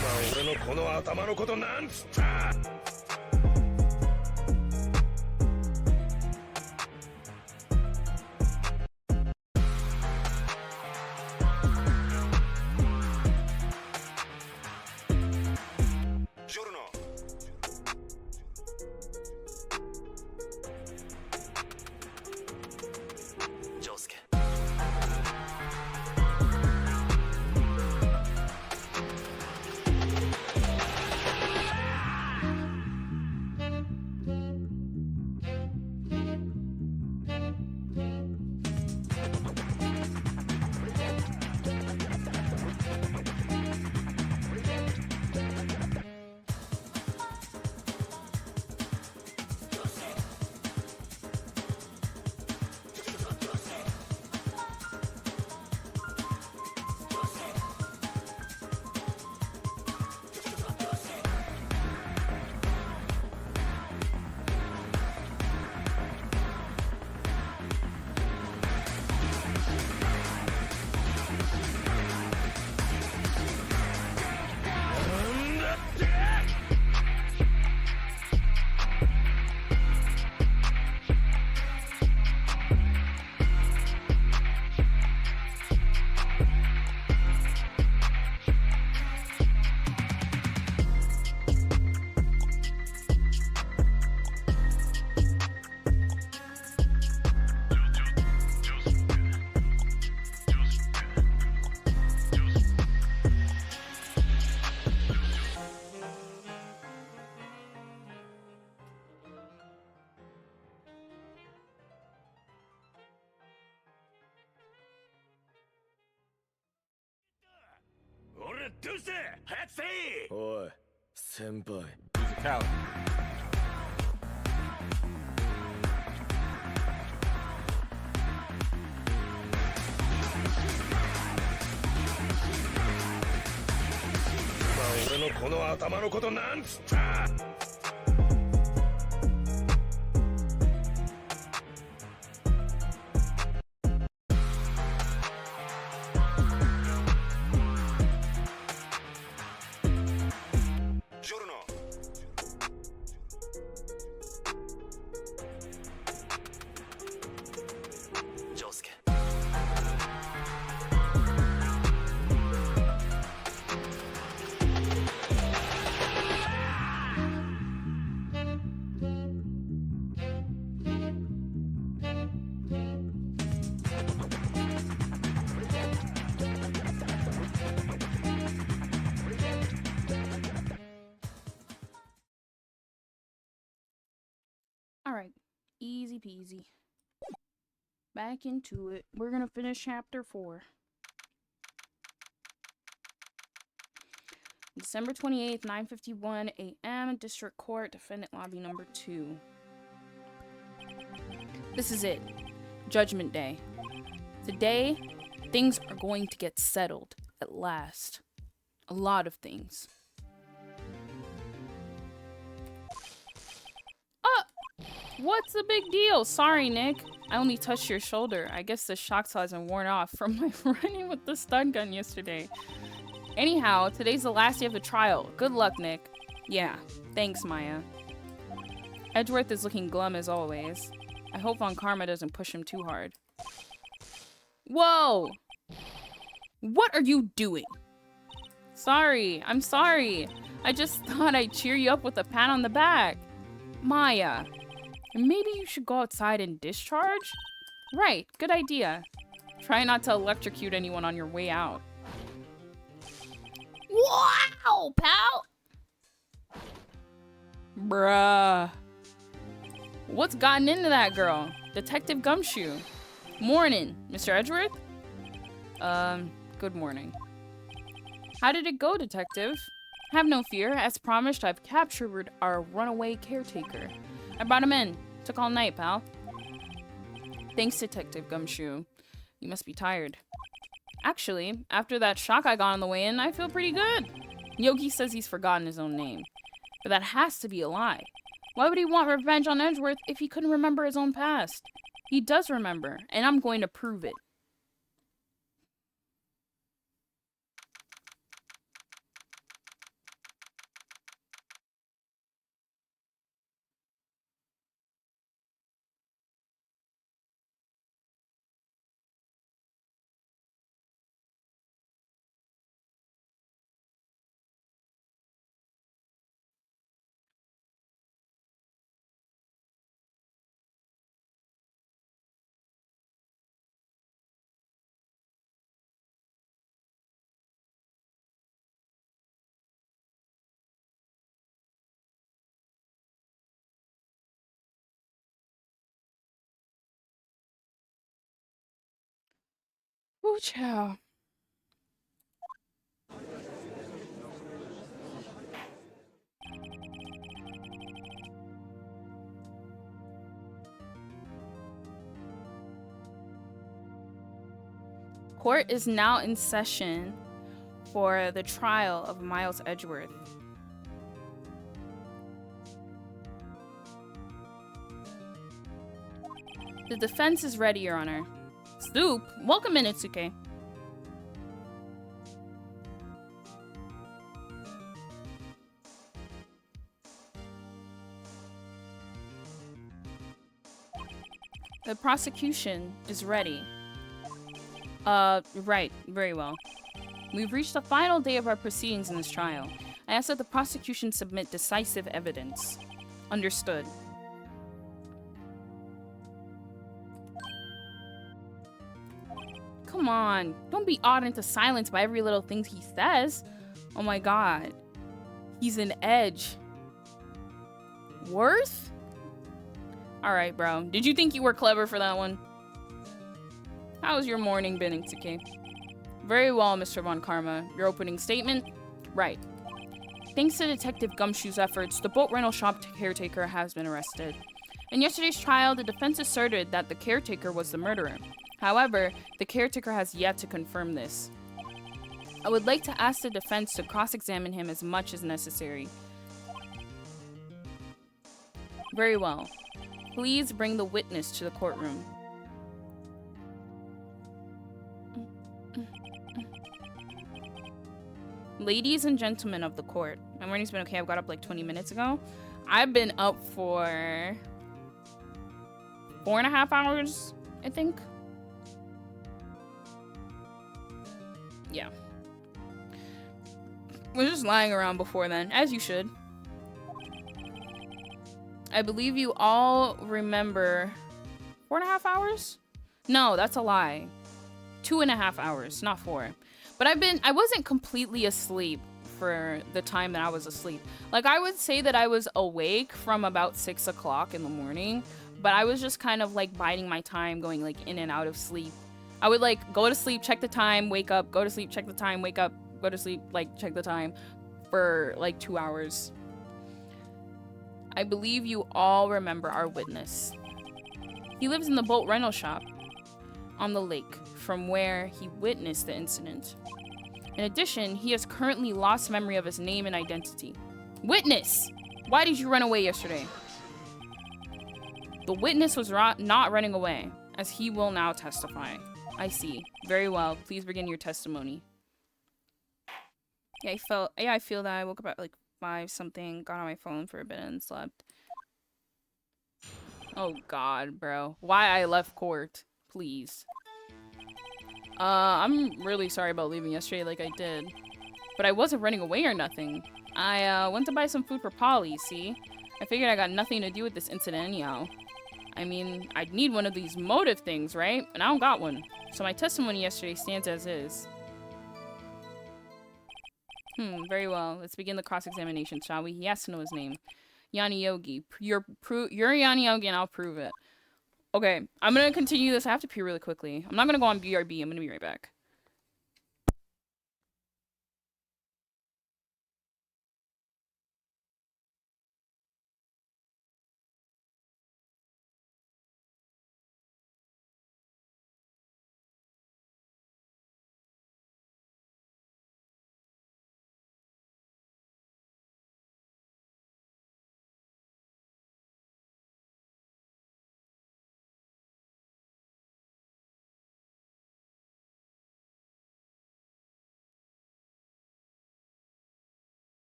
今俺のこの頭のことなんつった。ジョルノ。ジョウスケ。俺どうして早くせい。おい先輩 Physicality. 今俺のこの頭のことなんつった。ジョルノ。ジョウスケ。Alright, easy peasy. Back into it. We're gonna finish chapter 4. December 28th, 9:51 a.m. District Court, Defendant Lobby number 2. This is it. Judgment Day. Today, things are going to get settled at last. A lot of things. What's the big deal? Sorry, Nick. I only touched your shoulder. I guess the shock hasn't worn off from my running with the stun gun yesterday. Anyhow, today's the last day of the trial. Good luck, Nick. Yeah, thanks, Maya. Edgeworth is looking glum as always. I hope Von Karma doesn't push him too hard. Whoa! What are you doing? Sorry, I'm sorry. I just thought I'd cheer you up with a pat on the back. Maya. Maybe you should go outside and discharge? Right, good idea. Try not to electrocute anyone on your way out. Wow, pal! Bruh. What's gotten into that girl? Detective Gumshoe. Morning, Mr. Edgeworth? Good morning. How did it go, Detective? Have no fear. As promised, I've captured our runaway caretaker. I brought him in. Took all night, pal. Thanks, Detective Gumshoe. You must be tired. Actually, after that shock I got on the way in, I feel pretty good. Yogi says he's forgotten his own name. But that has to be a lie. Why would he want revenge on Edgeworth if he couldn't remember his own past? He does remember, and I'm going to prove it. Ooh, chow. Court is now in session for the trial of Miles Edgeworth. The defense is ready, Your Honor. Stoop, welcome in, Itsuke. The prosecution is ready. Right, very well. We've reached the final day of our proceedings in this trial. I ask that the prosecution submit decisive evidence. Understood. Come on, don't be awed into silence by every little thing he says. Oh my god. He's an edge. Worth? Alright, bro. Did you think you were clever for that one? How's your morning been, Itsuki? Very well, Mr. Von Karma. Your opening statement? Right. Thanks to Detective Gumshoe's efforts, the boat rental shop caretaker has been arrested. In yesterday's trial, the defense asserted that the caretaker was the murderer. However, the caretaker has yet to confirm this. I would like to ask the defense to cross-examine him as much as necessary. Very well. Please bring the witness to the courtroom. Ladies and gentlemen of the court, my morning's been okay. I got up like 20 minutes ago. I've been up for 4.5 hours, I think. Yeah. I was just lying around before then, as you should. I believe you all remember 4.5 hours? No, that's a lie. 2.5 hours, not 4. But I wasn't completely asleep for the time that I was asleep. Like, I would say that I was awake from about 6 o'clock in the morning, but I was just kind of like biding my time, going like in and out of sleep. I would like go to sleep, check the time, wake up, go to sleep, check the time, wake up, go to sleep, like check the time for like 2 hours. I believe you all remember our witness. He lives in the boat rental shop on the lake from where he witnessed the incident. In addition, he has currently lost memory of his name and identity. Witness! Why did you run away yesterday? The witness was not running away, as he will now testify. I see. Very well. Please begin your testimony. Yeah, I feel that. I woke up at like 5 something, got on my phone for a bit and slept. Oh god, bro. Why I left court? Please. I'm really sorry about leaving yesterday like I did. But I wasn't running away or nothing. I went to buy some food for Polly, see? I figured I got nothing to do with this incident anyhow. I mean, I'd need one of these motive things, right? And I don't got one. So my testimony yesterday stands as is. Very well. Let's begin the cross-examination, shall we? He has to know his name. Yanni Yogi. You're Yanni Yogi and I'll prove it. Okay, I'm gonna continue this. I have to pee really quickly. I'm not gonna go on BRB. I'm gonna be right back.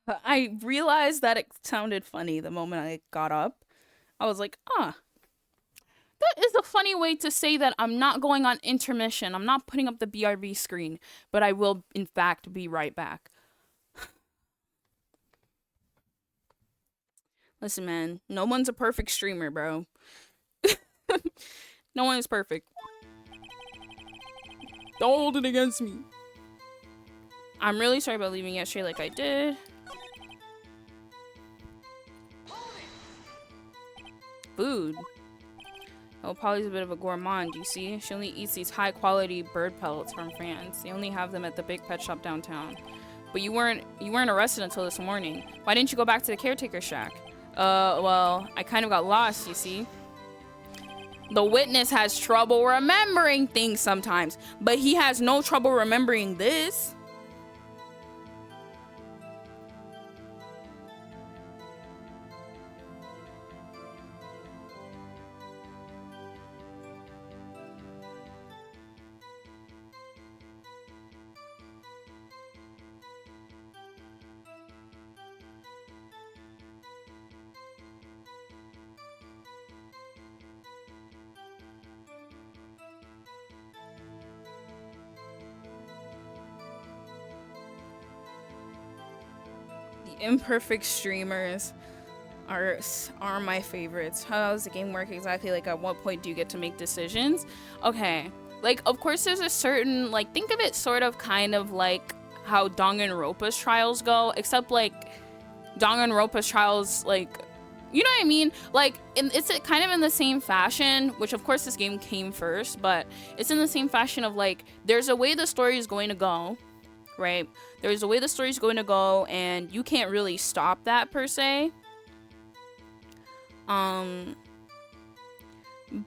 I realized that it sounded funny the moment I got up. I was like, ah. That is a funny way to say that I'm not going on intermission. I'm not putting up the BRB screen, but I will, in fact, be right back. Listen, man, no one's a perfect streamer, bro. No one is perfect. Don't hold it against me. I'm really sorry about leaving yesterday like I did. Food. Oh, Polly's a bit of a gourmand, you see? She only eats these high-quality bird pellets from France. They only have them at the big pet shop downtown. But you weren't arrested until this morning. Why didn't you go back to the caretaker shack? Well, I kind of got lost, you see? The witness has trouble remembering things sometimes, but he has no trouble remembering this. Imperfect streamers are my favorites. How does the game work exactly? Like, at what point do you get to make decisions? Okay, like, of course there's a certain, like, think of it sort of kind of like how Danganronpa's trials go, except like Danganronpa's trials, like, you know what I mean? Like, it's kind of in the same fashion, which of course this game came first, but it's in the same fashion of like, there's a way the story is going to go, right? There's a way the story's going to go, and you can't really stop that per se.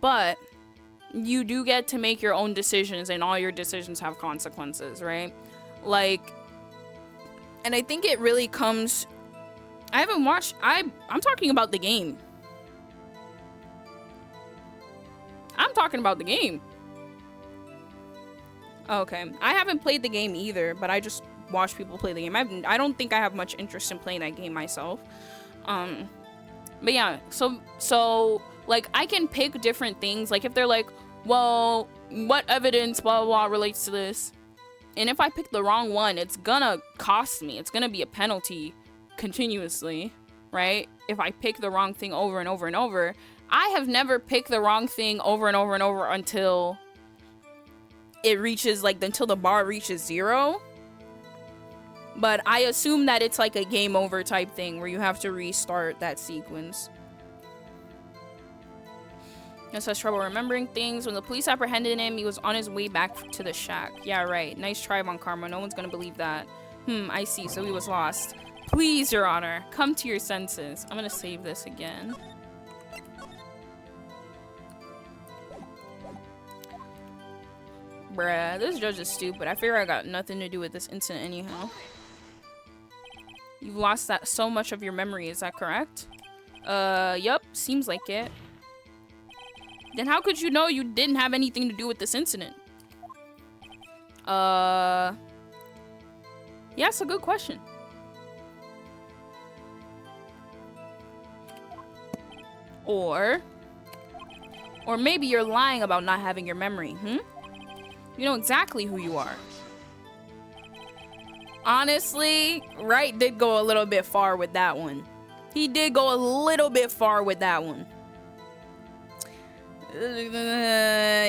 But you do get to make your own decisions, and all your decisions have consequences, right? Like, and I think it really comes. I haven't watched. I'm talking about the game. I'm talking about the game. Okay, I haven't played the game either, but I just watch people play the game. I don't think I have much interest in playing that game myself. But yeah, so like, I can pick different things. Like, if they're like, well, what evidence blah blah blah relates to this, and if I pick the wrong one, it's gonna cost me. It's gonna be a penalty continuously, right? If I pick the wrong thing over and over and over. I have never picked the wrong thing over and over and over until it reaches, like, until the bar reaches 0. But I assume that it's like a game over type thing where you have to restart that sequence. This has trouble remembering things. When the police apprehended him, he was on his way back to the shack. Yeah, right. Nice try, Von Karma. No one's gonna believe that. I see. So he was lost. Please, Your Honor, come to your senses. I'm gonna save this again. Bruh, this judge is stupid. I figure I got nothing to do with this incident anyhow. You've lost that so much of your memory, is that correct? Yup, seems like it. Then how could you know you didn't have anything to do with this incident? Yeah, that's a good question. Or maybe you're lying about not having your memory, You know exactly who you are. Honestly, Wright did go a little bit far with that one. He did go a little bit far with that one.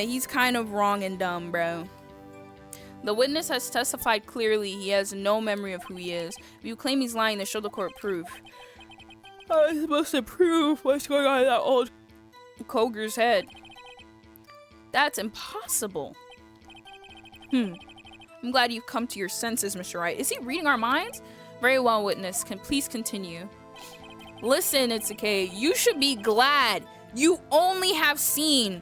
He's kind of wrong and dumb, bro. The witness has testified clearly he has no memory of who he is. If you claim he's lying, then show the court proof. How am I supposed to prove what's going on in that old Koger's head? That's impossible. I'm glad you've come to your senses, Mr. Wright. Is he reading our minds? Very well, witness. Please continue. Listen, Itsuki, you should be glad you only have seen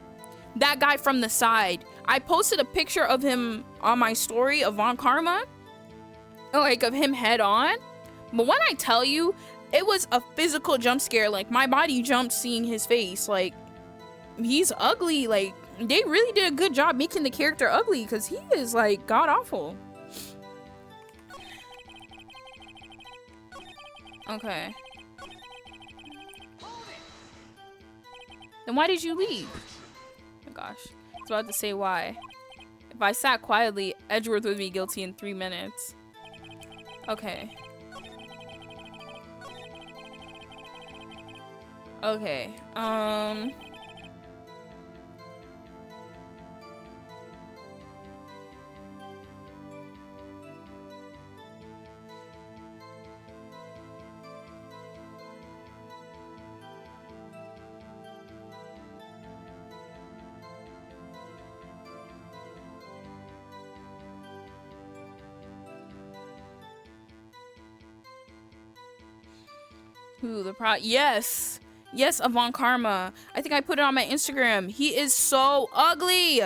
that guy from the side. I posted a picture of him on my story of Von Karma, like of him head on. But when I tell you, it was a physical jump scare. Like, my body jumped seeing his face. Like, he's ugly. Like, they really did a good job making the character ugly because he is, like, god awful. Okay. Then why did you leave? Oh my gosh. I was about to say why. If I sat quietly, Edgeworth would be guilty in 3 minutes. Okay. Okay. Yes. Yes, Avant Karma. I think I put it on my Instagram. He is so ugly.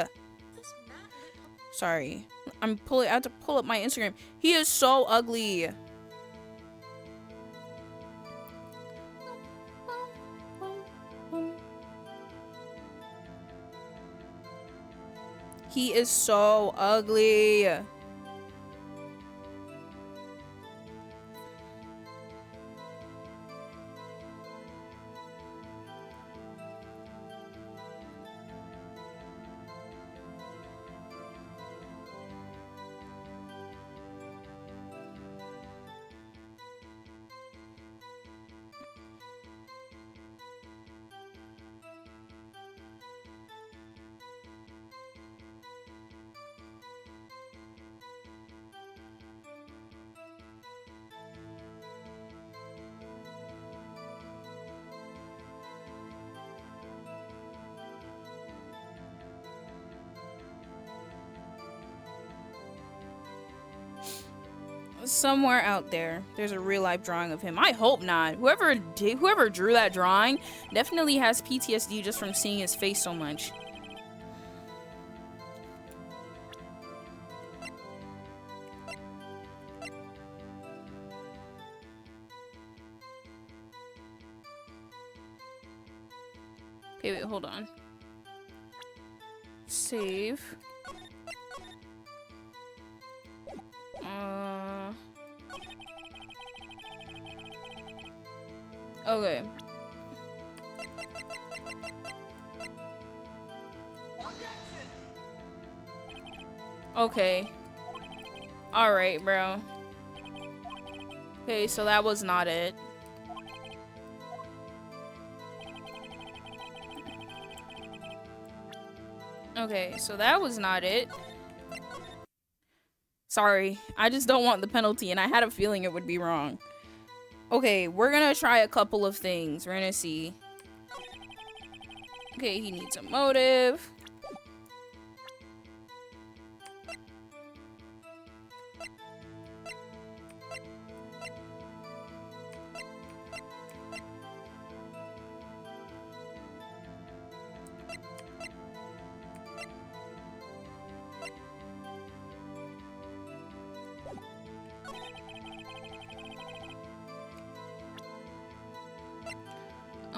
Sorry. I have to pull up my Instagram. He is so ugly. He is so ugly. Somewhere out there's a real life drawing of him. I hope not. Whoever drew that drawing definitely has PTSD just from seeing his face so much. Okay, wait, hold on. Save. Okay. Okay. Alright, bro. Okay, so that was not it. Okay, so that was not it. Sorry, I just don't want the penalty, and I had a feeling it would be wrong. Okay, we're gonna try a couple of things. We're gonna see. Okay, he needs a motive.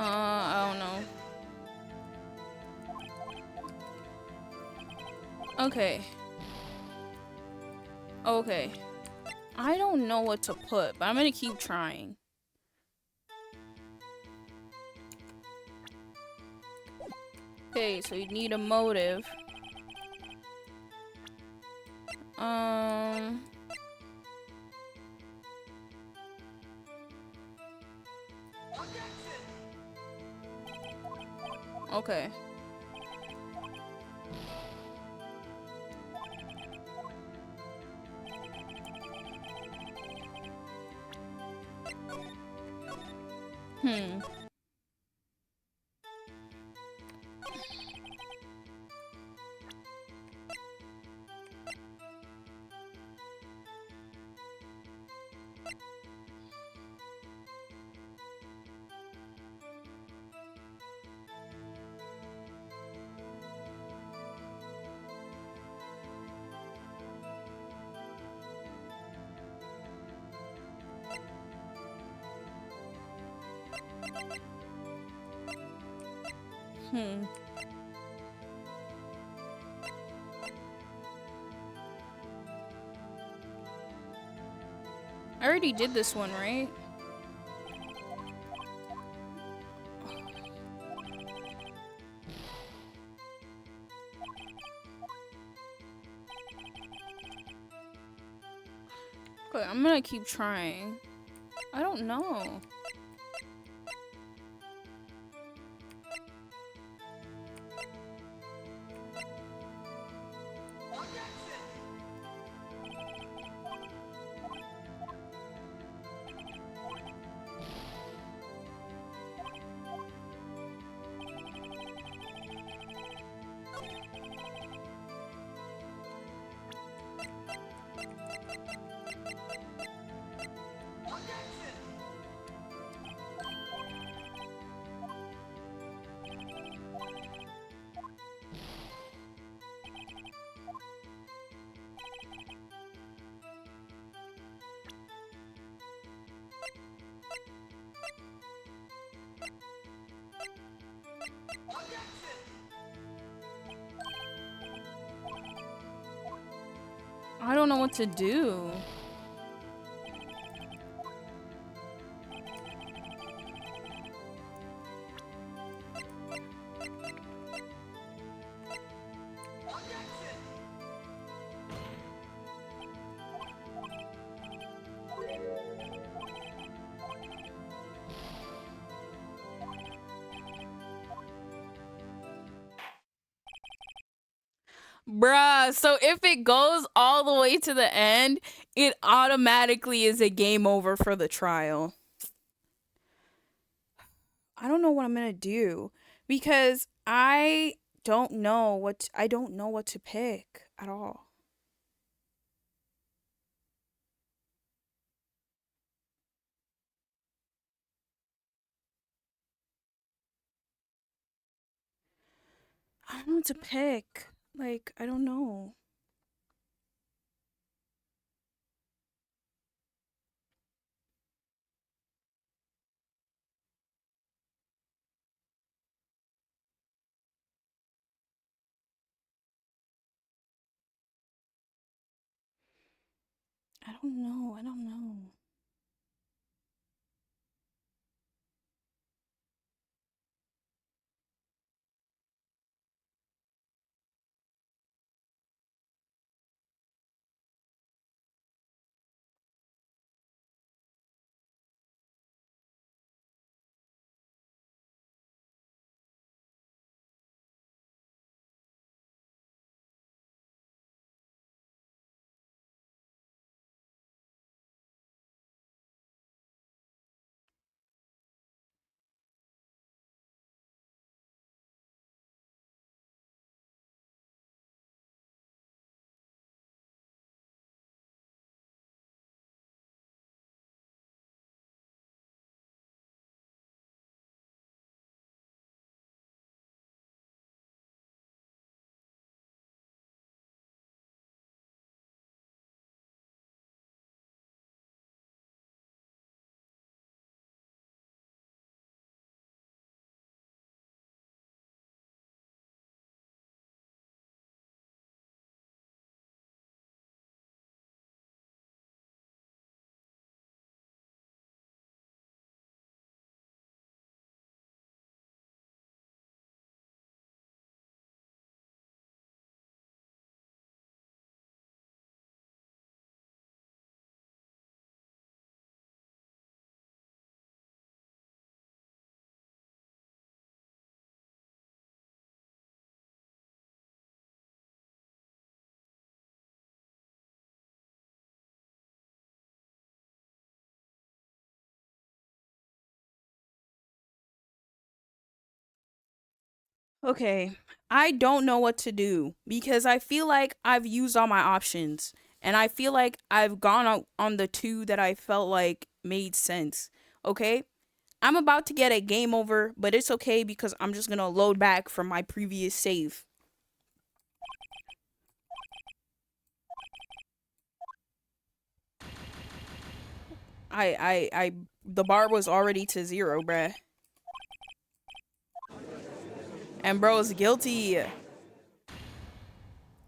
I don't know. Okay. Okay. I don't know what to put, but I'm gonna keep trying. Okay, so you need a motive. Okay. I already did this one, right? Okay, I'm gonna keep trying. I don't know. I don't know what to do. Bruh, so if it goes all the way to the end, it automatically is a game over for the trial. I don't know what I'm gonna do because I don't know what to pick at all. I don't know what to pick. Like, I don't know. I don't know. I don't know. Okay, I don't know what to do because I feel like I've used all my options and I feel like I've gone on the two that I felt like made sense. Okay, I'm about to get a game over, but it's okay because I'm just gonna load back from my previous save. The bar was already to 0, bruh. And bro's guilty.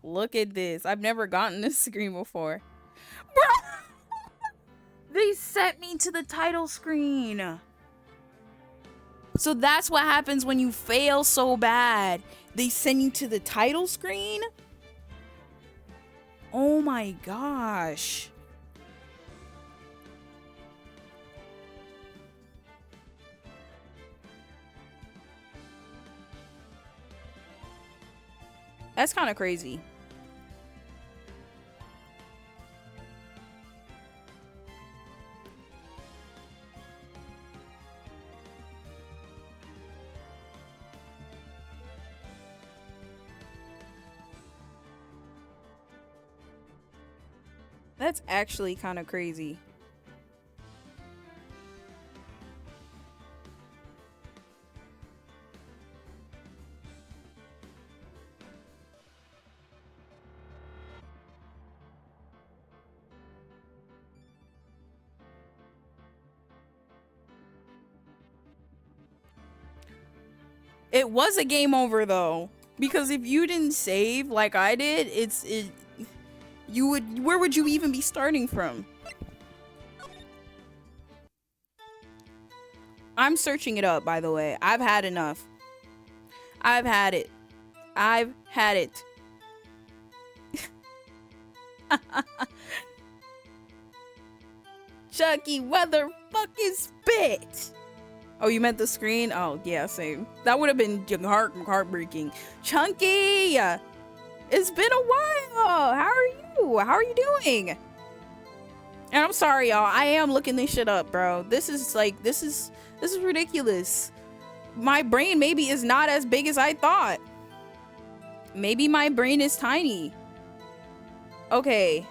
Look at this. I've never gotten this screen before. Bruh! They sent me to the title screen. So that's what happens when you fail so bad. They send you to the title screen? Oh my gosh. That's kind of crazy. That's actually kind of crazy. It was a game over though, because if you didn't save like I did, where would you even be starting from? I'm searching it up, by the way. I've had enough. I've had it. I've had it. Chucky, motherfucking spit. Oh, you meant the screen? Oh, yeah, same. That would have been heartbreaking. Chunky! It's been a while. How are you? How are you doing? And I'm sorry, y'all. I am looking this shit up, bro. This is ridiculous. My brain maybe is not as big as I thought. Maybe my brain is tiny. Okay.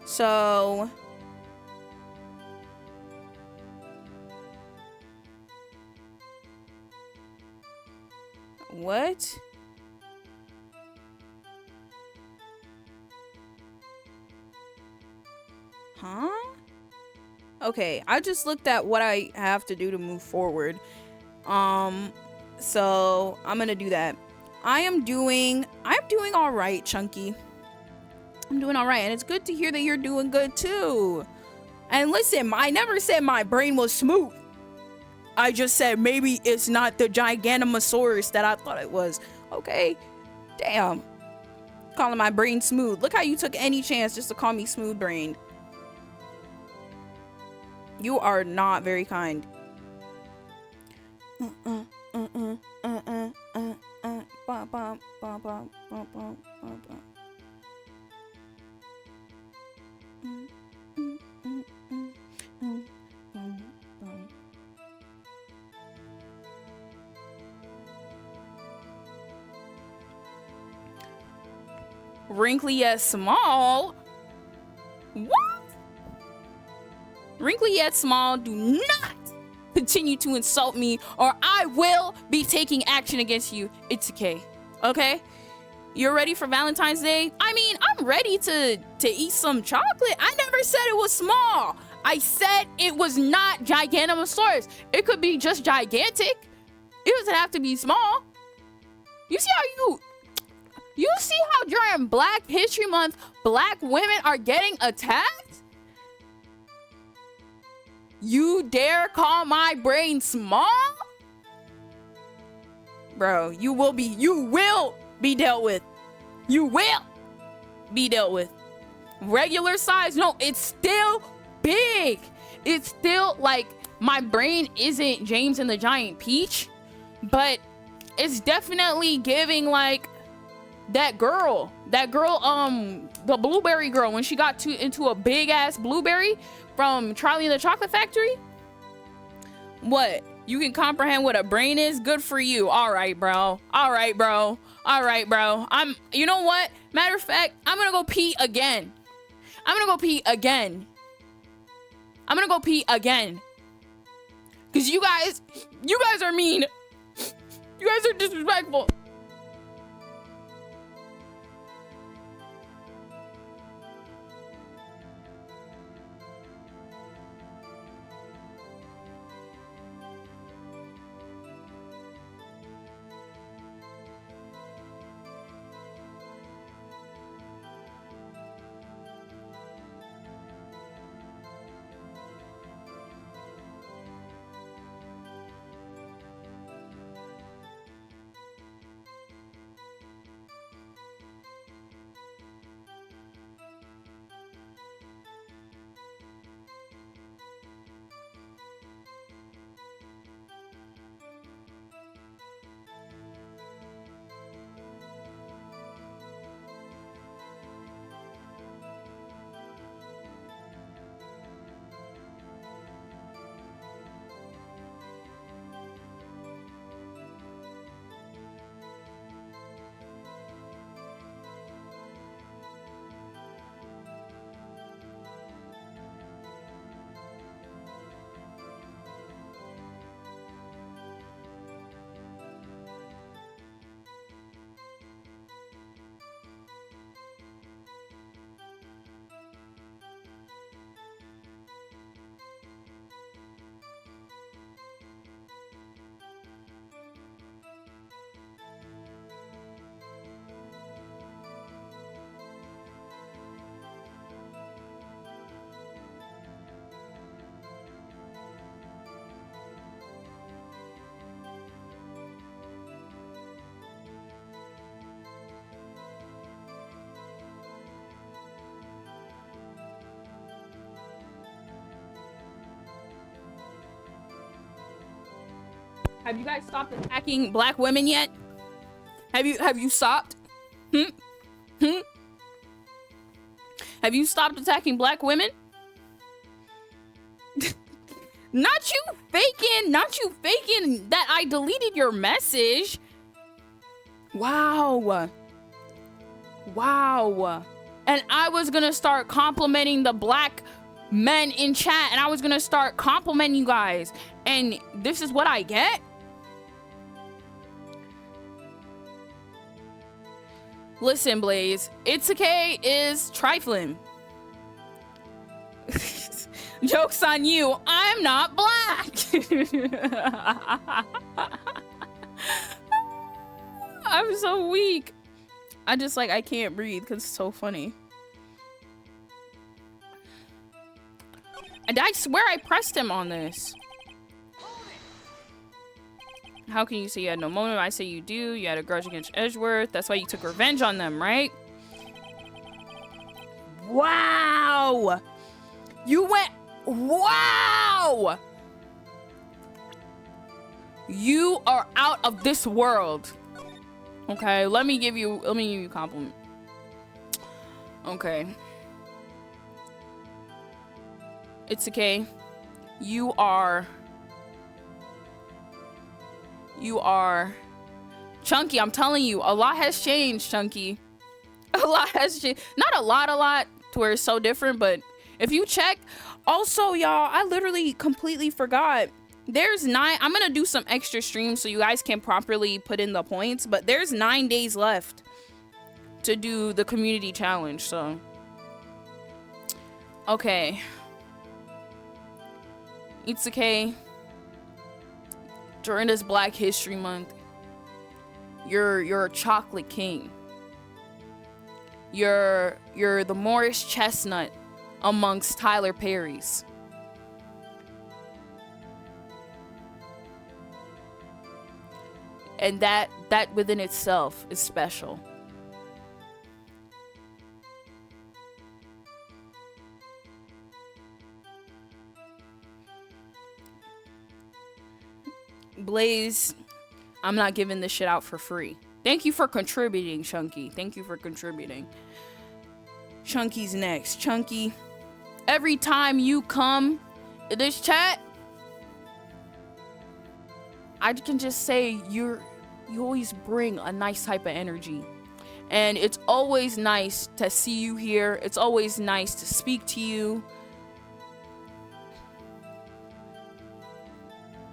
So... what? Huh? Okay, I just looked at what I have to do to move forward. So I'm gonna do that. I'm doing all right, Chunky. I'm doing all right, and it's good to hear that you're doing good too. And listen, I never said my brain was smooth. I just said maybe it's not the Gigantamasaurus that I thought it was. Okay, damn. Calling my brain smooth. Look how you took any chance just to call me smooth brained. You are not very kind. Wrinkly yet small? What? Wrinkly yet small, do not continue to insult me or I will be taking action against you. It's okay? You're ready for Valentine's Day? I mean, I'm ready to eat some chocolate. I never said it was small. I said it was not Gigantamasaurus. It could be just gigantic. It doesn't have to be small. You see how during Black History Month, black women are getting attacked? You dare call my brain small? Bro, you will be dealt with. You will be dealt with. Regular size, no, it's still big. It's still like, my brain isn't James and the Giant Peach, but it's definitely giving like that girl, the blueberry girl, when she got into a big ass blueberry from Charlie and the Chocolate Factory. What? You can comprehend what a brain is? Good for you. All right, bro. You know what? Matter of fact, I'm gonna go pee again. Cause you guys are mean. You guys are disrespectful. Have you guys stopped attacking black women yet? Have you stopped? Have you stopped attacking black women? Not you faking that I deleted your message. Wow. And I was gonna start complimenting the black men in chat, and I was gonna start complimenting you guys, and this is what I get? Listen, Blaze, Itsuke is trifling. Joke's on you, I'm not black. I'm so weak. I can't breathe because it's so funny. And I swear I pressed him on this. How can you say you had no motive? I say you do. You had a grudge against Edgeworth. That's why you took revenge on them, right? Wow! You went... Wow! You are out of this world. Okay, let me give you a compliment. Okay. It's okay. You are Chunky, I'm telling you, a lot has changed, Chunky. A lot has changed. Not a lot to where it's so different, but if you check, also y'all, I literally completely forgot. There's 9, I'm gonna do some extra streams so you guys can properly put in the points, but there's 9 days left to do the community challenge, so. Okay. Itsuke, during this Black History Month, you're a chocolate king. You're the Morris Chestnut amongst Tyler Perry's. And that within itself is special. Blaze, I'm not giving this shit out for free. Thank you for contributing, Chunky. Thank you for contributing. Chunky's next. Chunky, every time you come in this chat, I can just say you always bring a nice type of energy. And it's always nice to see you here. It's always nice to speak to you.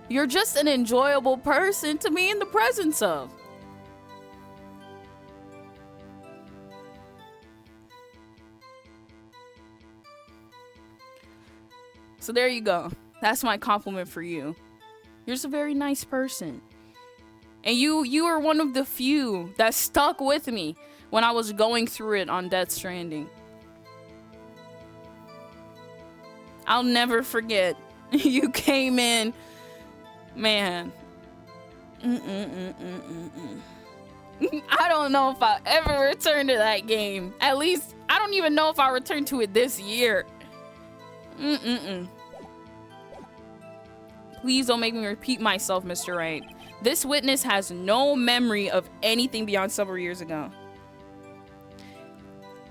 You're just an enjoyable person to be in the presence of. So there you go. That's my compliment for you. You're just a very nice person. And you are one of the few that stuck with me when I was going through it on Death Stranding. I'll never forget. You came in. Man. I don't know if I'll ever return to that game. At least, I don't even know if I'll return to it this year. Please don't make me repeat myself, Mr. Wright. This witness has no memory of anything beyond several years ago.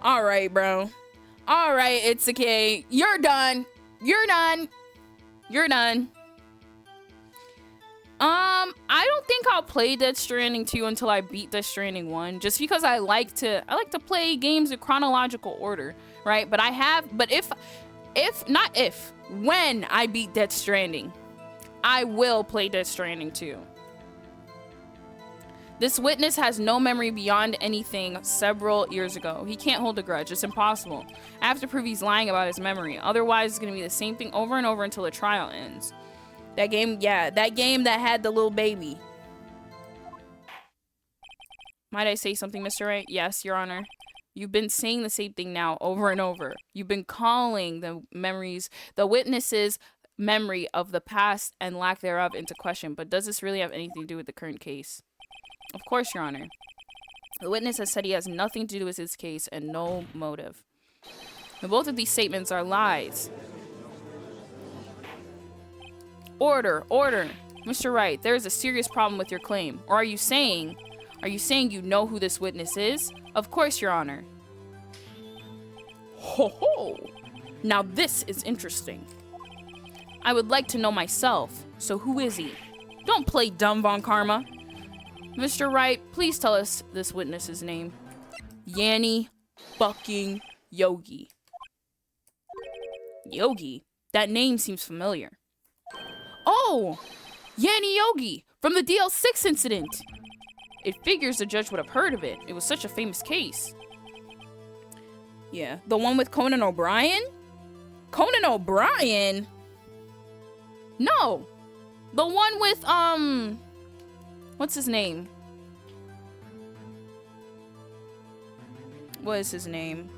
Alright, bro. Alright, it's okay. You're done. You're done. You're done. I don't think I'll play Death Stranding 2 until I beat Death Stranding 1, just because I like to play games in chronological order, right? But when I beat Death Stranding, I will play Death Stranding 2. This witness has no memory beyond anything several years ago. He can't hold a grudge. It's impossible. I have to prove he's lying about his memory. Otherwise, it's going to be the same thing over and over until the trial ends. That game, yeah, that game that had the little baby. Might I say something, Mr. Wright? Yes, Your Honor. You've been saying the same thing now over and over. You've been calling the witness's memory of the past and lack thereof into question. But does this really have anything to do with the current case? Of course, Your Honor. The witness has said he has nothing to do with his case and no motive. And both of these statements are lies. Order, order. Mr. Wright, there is a serious problem with your claim. Or are you saying you know who this witness is? Of course, Your Honor. Ho ho! Now this is interesting. I would like to know myself. So who is he? Don't play dumb, Von Karma. Mr. Wright, please tell us this witness's name. Yanni fucking Yogi. Yogi? That name seems familiar. Oh! Yanni Yogi! From the DL6 incident! It figures the judge would have heard of it. It was such a famous case. Yeah, the one with Conan O'Brien? Conan O'Brien? No! The one with, what's his name? What is his name?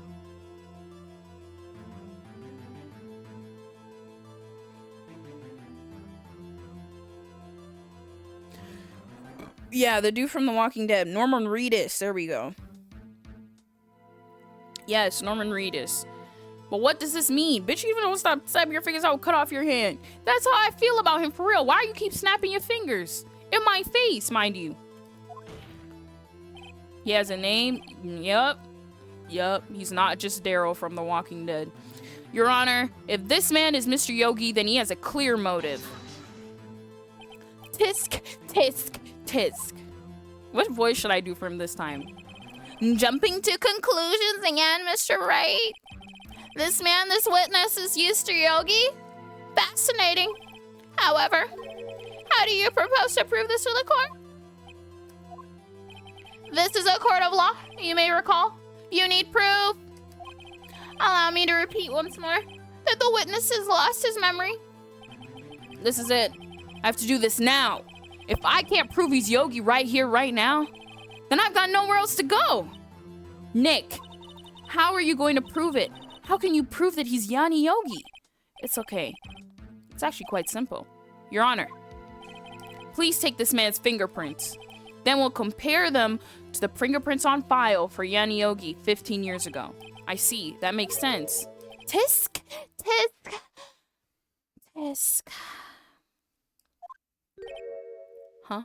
Yeah, the dude from The Walking Dead. Norman Reedus. There we go. Yes, Norman Reedus. But what does this mean? Bitch, you even don't stop snapping your fingers, I will cut off your hand. That's how I feel about him, for real. Why do you keep snapping your fingers? In my face, mind you. He has a name? Yup. He's not just Daryl from The Walking Dead. Your Honor, if this man is Mr. Yogi, then he has a clear motive. Tisk, tisk, tisk. What voice should I do for him this time? Jumping to conclusions again, Mr. Wright. This witness is Mr. Yogi? Fascinating. However, how do you propose to prove this to the court? This is a court of law, you may recall. You need proof. Allow me to repeat once more that the witness has lost his memory. This is it. I have to do this now. If I can't prove he's Yogi right here, right now, then I've got nowhere else to go. Nick, how are you going to prove it? How can you prove that he's Yanni Yogi? It's okay. It's actually quite simple. Your Honor, please take this man's fingerprints. Then we'll compare them to the fingerprints on file for Yanni Yogi 15 years ago. I see. That makes sense. Tisk, tisk, tisk. Huh?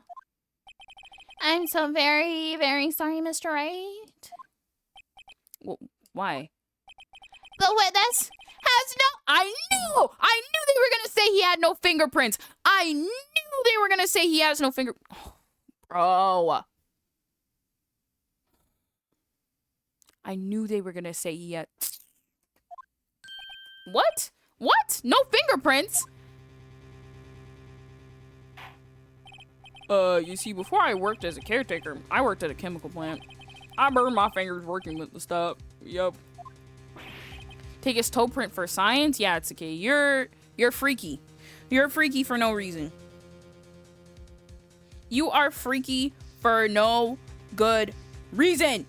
I'm so very, very sorry, Mr. Wright. Well, why? The witness has no... I knew they were going to say he had no fingerprints. I knew they were going to say he has no finger... Oh, bro. I knew they were going to say he had... What? What? No fingerprints? You see, before I worked as a caretaker, I worked at a chemical plant. I burned my fingers working with the stuff. Yup. Take his toe print for science? Yeah, it's okay. You're freaky. You're freaky for no reason. You are freaky for no good reason.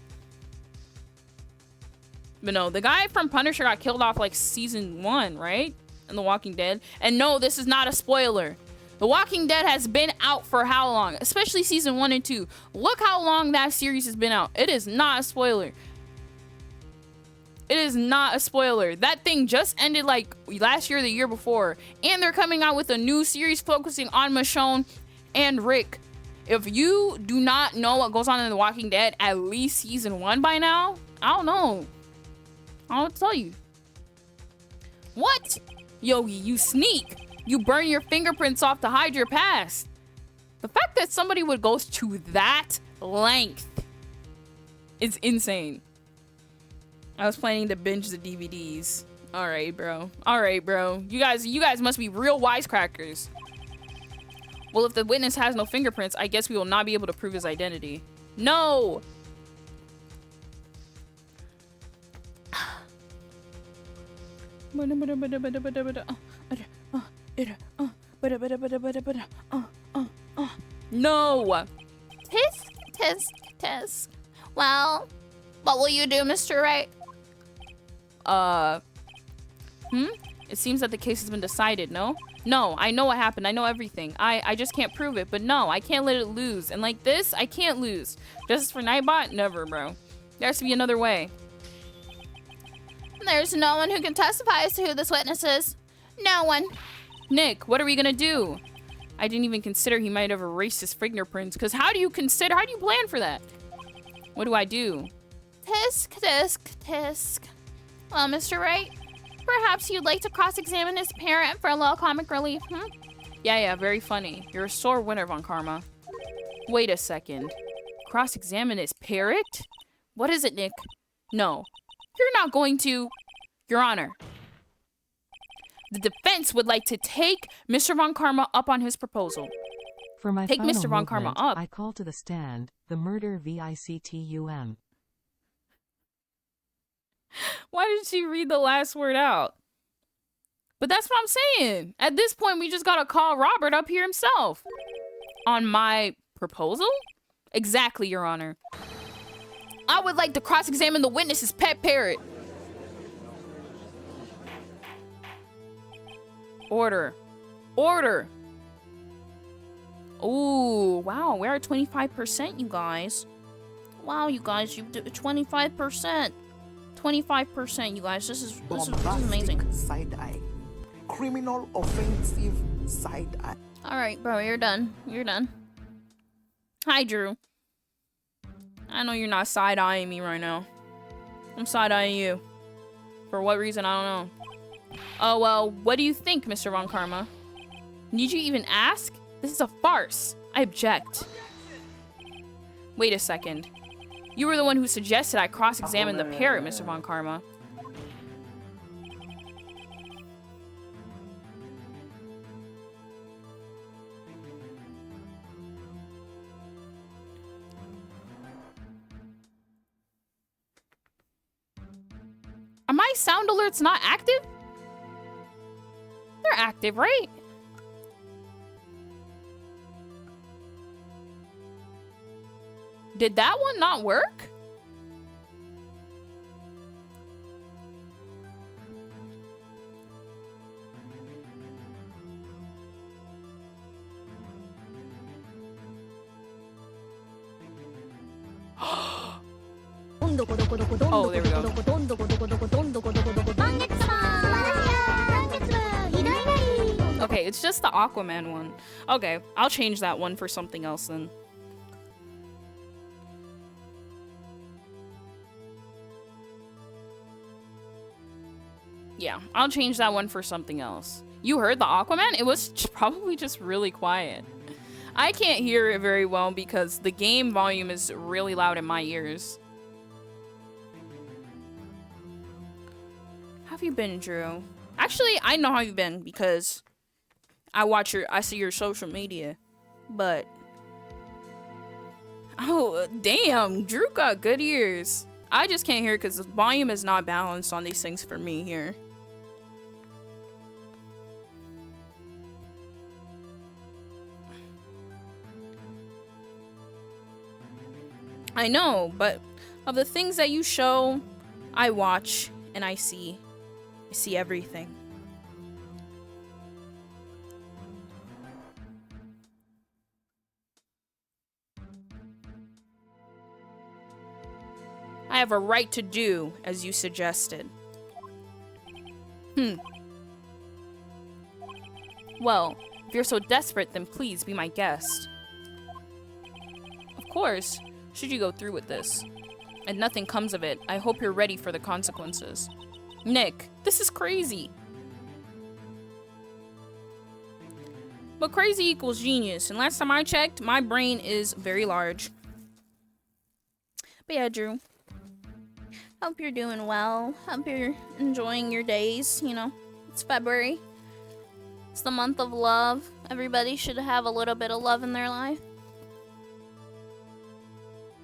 But no, the guy from Punisher got killed off like season 1, right? In The Walking Dead. And no, this is not a spoiler. The Walking Dead has been out for how long? Especially season 1 and 2. Look how long that series has been out. It is not a spoiler. It is not a spoiler. That thing just ended like last year or the year before. And they're coming out with a new series focusing on Michonne and Rick. If you do not know what goes on in The Walking Dead, at least season 1 by now, I don't know. I don't know what to tell you. What? Yogi, you sneak. You burn your fingerprints off to hide your past. The fact that somebody would go to that length is insane. I was planning to binge the DVDs. All right, bro. All right, bro. You guys must be real wisecrackers. Well, if the witness has no fingerprints, I guess we will not be able to prove his identity. No. No. Tisk, tisk, tisk. Well, what will you do, Mr. Wright? It seems that the case has been decided, no? No, I know what happened. I know everything. I just can't prove it, but no, I can't let it lose. And like this, I can't lose. Justice for Nightbot? Never, bro. There has to be another way. There's no one who can testify as to who this witness is. No one. Nick, what are we gonna do? I didn't even consider he might have erased his fingerprints. Because how do you plan for that? What do I do? Tisk, tisk, tisk. Well, Mr. Wright, perhaps you'd like to cross-examine his parent for a little comic relief, hmm? Yeah, very funny. You're a sore winner, Von Karma. Wait a second. Cross-examine his parrot? What is it, Nick? No. You're not going to... Your Honor. The defense would like to take Mr. Von Karma up on his proposal. For my Take final Mr. Von Karma movement, up. I call to the stand the murder VICTUM. Why did she read the last word out? But that's what I'm saying. At this point, we just gotta call Robert up here himself. On my proposal? Exactly, Your Honor. I would like to cross-examine the witness's pet parrot. Order. Order. Ooh, wow, we're at 25%, you guys. Wow, you guys, you did 25%. 25%, you guys. This is amazing. Side eye. Criminal offensive side eye. All right, bro, you're done. You're done. Hi, Drew. I know you're not side-eyeing me right now. I'm side-eyeing you. For what reason, I don't know. Oh, well, what do you think, Mr. Von Karma? Need you even ask? This is a farce. I object. Wait a second. You were the one who suggested I cross-examine the parrot, Mr. Von Karma. Are my sound alerts not active? They're active, right? Did that one not work? Oh, there we go. Okay, it's just the Aquaman one. Okay, I'll change that one for something else then. Yeah, I'll change that one for something else. You heard the Aquaman? It was probably just really quiet. I can't hear it very well because the game volume is really loud in my ears. How have you been, Drew? Actually, I know how you've been because I see your social media. But oh, damn, Drew got good ears. I just can't hear it because the volume is not balanced on these things for me here. I know, but of the things that you show, I watch and I see everything. I have a right to do as you suggested. Well, if you're so desperate, then please be my guest. Of course, should you go through with this, and nothing comes of it, I hope you're ready for the consequences. Nick, this is crazy. But crazy equals genius, and last time I checked, my brain is very large. But yeah, Drew. Hope you're doing well. Hope you're enjoying your days, you know. It's February. It's the month of love. Everybody should have a little bit of love in their life.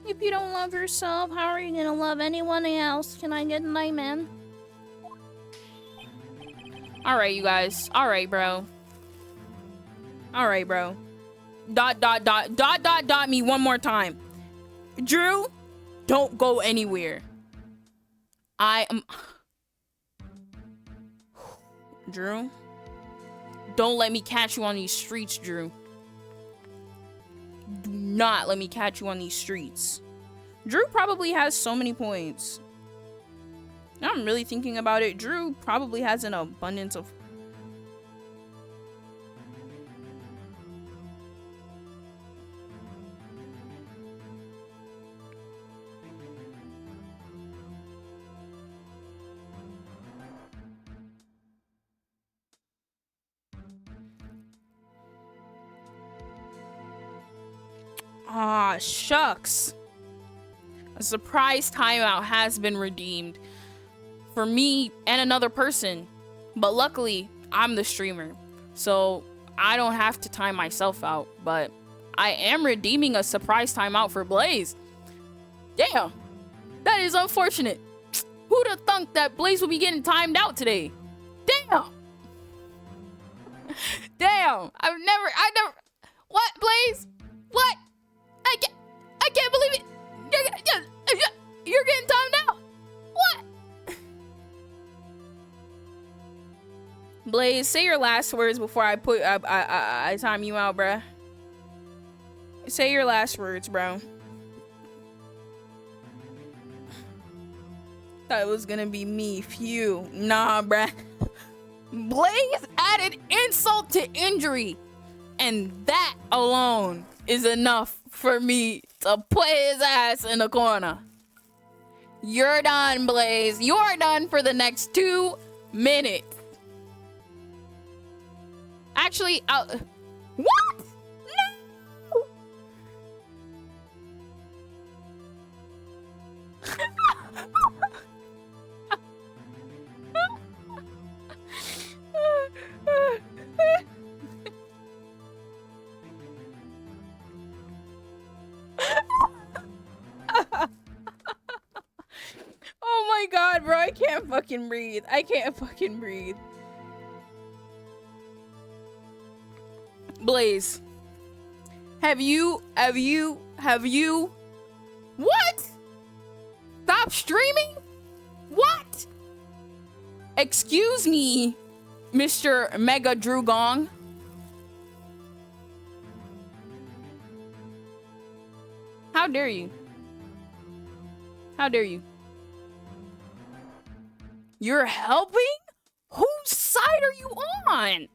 If you don't love yourself, how are you gonna love anyone else? Can I get an amen? Alright, you guys. Alright, bro. Alright, bro. ... me one more time. Drew, don't go anywhere. I am... Drew? Don't let me catch you on these streets, Drew. Do not let me catch you on these streets. Drew probably has so many points. Now I'm really thinking about it. Drew probably has an abundance of... Ah, shucks. A surprise timeout has been redeemed for me and another person. But luckily, I'm the streamer, so I don't have to time myself out. But I am redeeming a surprise timeout for Blaze. Damn, that is unfortunate. Who'd have thunk that Blaze would be getting timed out today? Damn. Damn, I never. What, Blaze? What? I can't believe it. You're getting timed out. What? Blaze, say your last words before I time you out, bruh. Say your last words, bro. Thought it was gonna be me. Phew. Nah, bruh. Blaze added insult to injury. And that alone is enough for me to put his ass in the corner. You're done, Blaze. You're done for the next 2 minutes. Actually, what? No! Oh my god, bro, I can't fucking breathe. I can't fucking breathe. Blaze, have you what? Stop streaming? What? Excuse me, Mr. Mega Drugong. How dare you? How dare you? You're helping? Whose side are you on?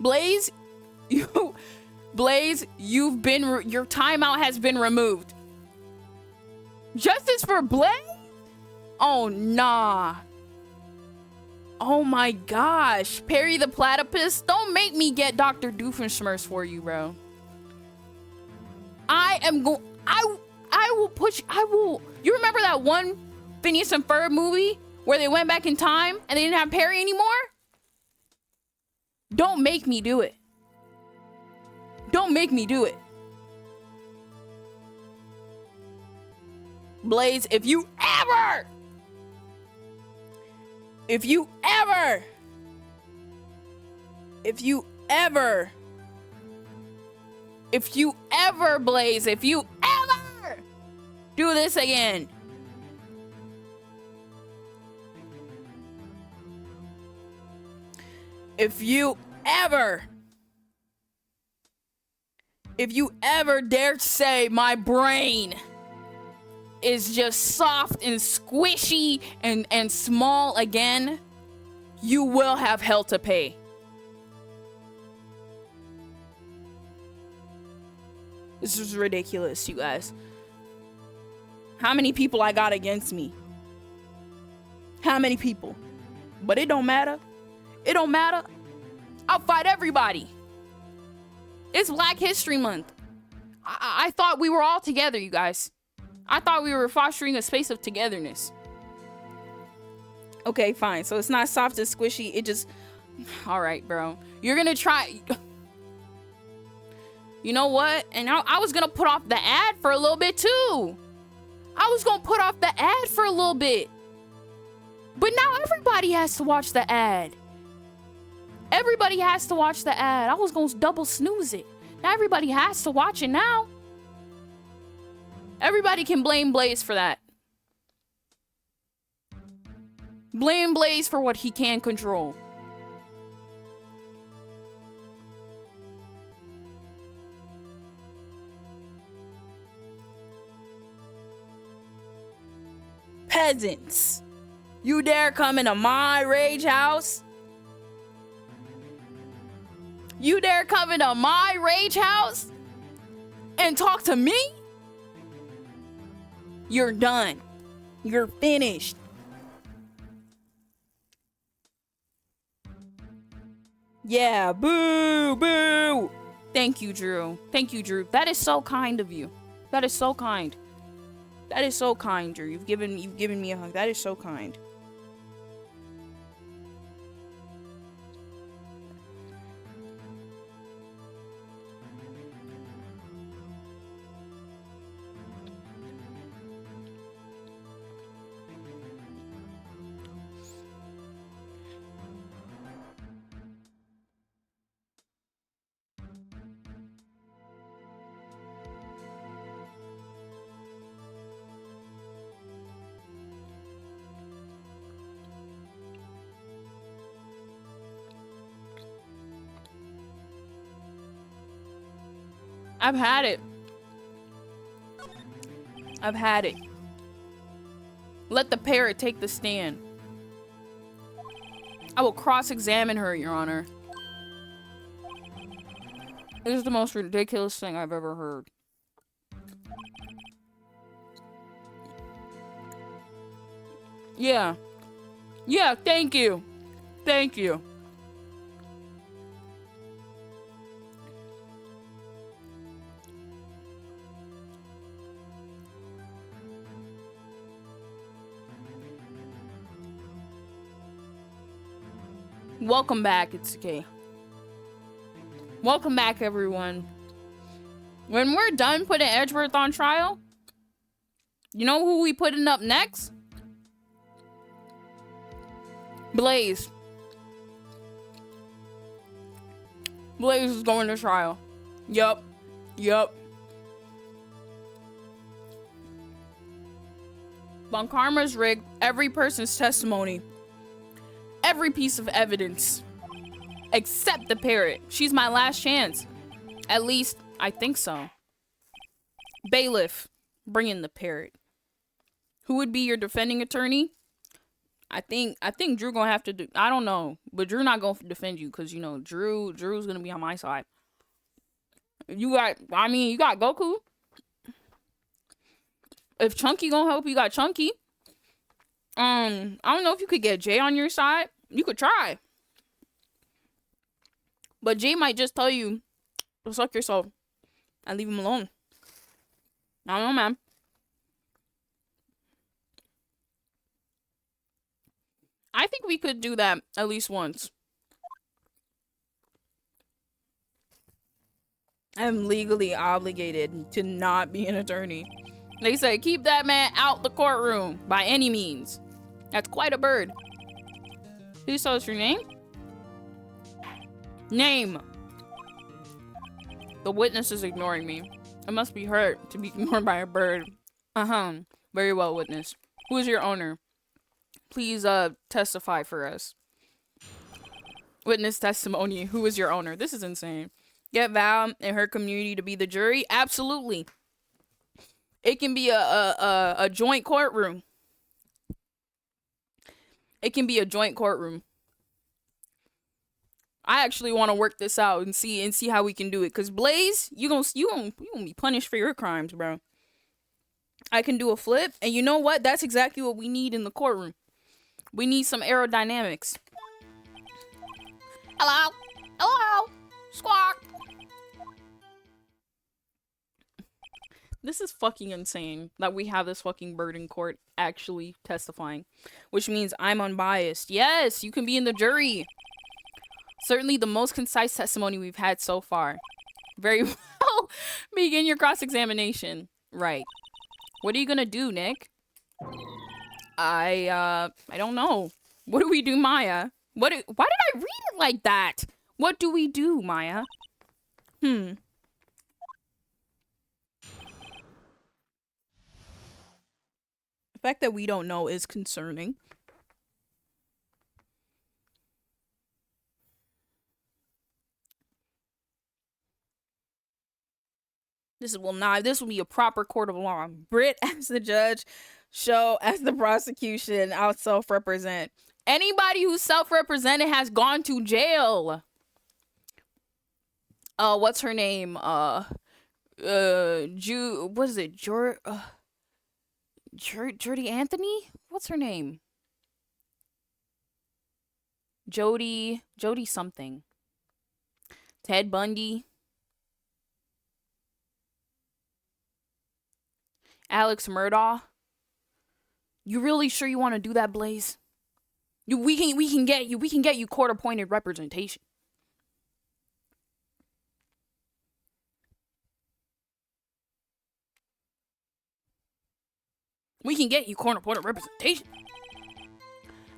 Blaze, you've been, your timeout has been removed. Justice for Blaze? Oh, nah. Oh my gosh. Perry the Platypus, don't make me get Dr. Doofenshmirtz for you, bro. I will push, you remember that one Phineas and Ferb movie where they went back in time and they didn't have Perry anymore? Don't make me do it. Don't make me do it. Blaze, if you ever, Blaze, if you ever do this again, if you ever dare say my brain is just soft and squishy and small again, you will have hell to pay. This is ridiculous, you guys. How many people I got against me? How many people? But it don't matter. It don't matter. I'll fight everybody. It's Black History Month. I thought we were all together, you guys. I thought we were fostering a space of togetherness. Okay, fine. So it's not soft and squishy. It just... All right, bro. You're gonna try... You know what? And I was gonna put off the ad for a little bit, too. I was gonna put off the ad for a little bit. But now everybody has to watch the ad. Everybody has to watch the ad. I was gonna double snooze it. Now everybody has to watch it now. Everybody can blame Blaze for that. Blame Blaze for what he can control. Peasants, you dare come into my rage house? You dare come into my rage house and talk to me? You're done. You're finished. Yeah, boo, boo. Thank you, Drew. Thank you, Drew. That is so kind of you. That is so kind. That is so kind, Drew. You've given me a hug. That is so kind. I've had it. I've had it. Let the parrot take the stand. I will cross-examine her, Your Honor. This is the most ridiculous thing I've ever heard. Yeah. Yeah, thank you. Thank you. Welcome back, Itsuki. Welcome back, everyone. When we're done putting Edgeworth on trial, you know who we putting up next? Blaze. Blaze is going to trial. Yup. Yup. Von Karma's rigged every person's testimony. Every piece of evidence. Except the parrot. She's my last chance. At least, I think so. Bailiff, bring in the parrot. Who would be your defending attorney? I think Drew gonna have to do. I don't know, but Drew not gonna defend you because you know Drew's gonna be on my side. You got Goku. If Chunky gonna help, you got Chunky. I don't know if you could get Jay on your side. You could try, but Jay might just tell you to suck yourself and leave him alone. I don't know, man. I think we could do that at least once. I'm legally obligated to not be an attorney. They say keep that man out the courtroom by any means. That's quite a bird. Please tell us your name. Name. The witness is ignoring me. It must be hurt to be ignored by a bird. Very well, witness. Who is your owner? Please testify for us. Witness testimony. Who is your owner? This is insane. Get Val and her community to be the jury? Absolutely. It can be a joint courtroom. It can be a joint courtroom. I actually want to work this out and see how we can do it. Cause Blaze, you gonna be punished for your crimes, bro. I can do a flip, and you know what? That's exactly what we need in the courtroom. We need some aerodynamics. Hello? Hello? Squawk! This is fucking insane that we have this fucking bird in court actually testifying. Which means I'm unbiased. Yes, you can be in the jury. Certainly the most concise testimony we've had so far. Very well. Begin your cross-examination. Right. What are you gonna do, Nick? I don't know. What do we do, Maya? Why did I read it like that? What do we do, Maya? The fact that we don't know is concerning. This will be a proper court of law. Britt as the judge, Show as the prosecution. I'll self-represent. Anybody who's self-represented has gone to jail. What's her name? What is it? Jody Anthony? What's her name? Jody something. Ted Bundy. Alex Murdaugh. You really sure you want to do that, Blaze? We can get you court-appointed representation. We can get you court-appointed representation.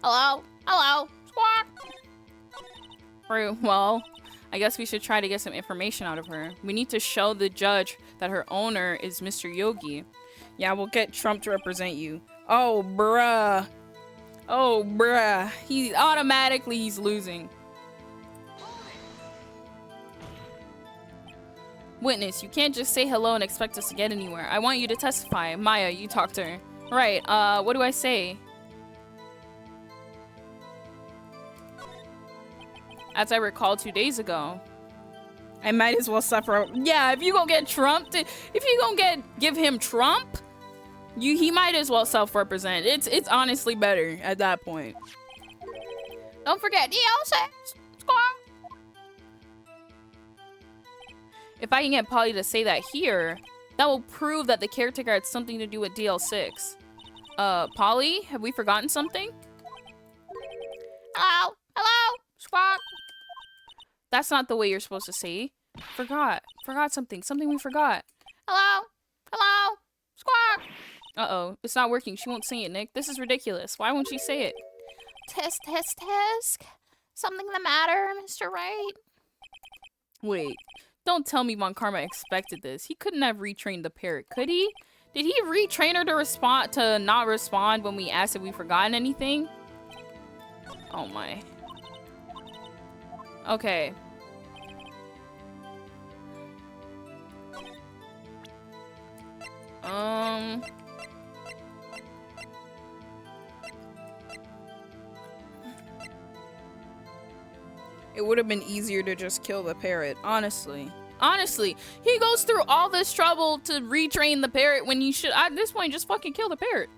Hello? Hello? Squawk! True. Well, I guess we should try to get some information out of her. We need to show the judge that her owner is Mr. Yogi. Yeah, we'll get Trump to represent you. Oh, bruh. Oh, bruh. He's losing. Witness, you can't just say hello and expect us to get anywhere. I want you to testify. Maya, you talk to her. Right, what do I say? As I recall 2 days ago. I might as well suffer. Yeah, if you gonna get Trump, if you gonna give him Trump, he might as well self-represent. It's honestly better at that point. Don't forget DLC. Squawk! If I can get Polly to say that here, that will prove that the caretaker had something to do with DL6. Polly, have we forgotten something? Hello? Hello? Squawk! That's not the way you're supposed to say. Forgot something. Something we forgot. Hello? Hello? Squawk! Uh-oh, it's not working. She won't say it, Nick. This is ridiculous. Why won't she say it? Tisk, tisk, tisk. Something the matter, Mr. Wright? Wait, don't tell me Von Karma expected this. He couldn't have retrained the parrot, could he? Did he retrain her to not respond when we asked if we forgotten anything? Oh my. Okay. It would have been easier to just kill the parrot. Honestly, he goes through all this trouble to retrain the parrot when you should, at this point, just fucking kill the parrot.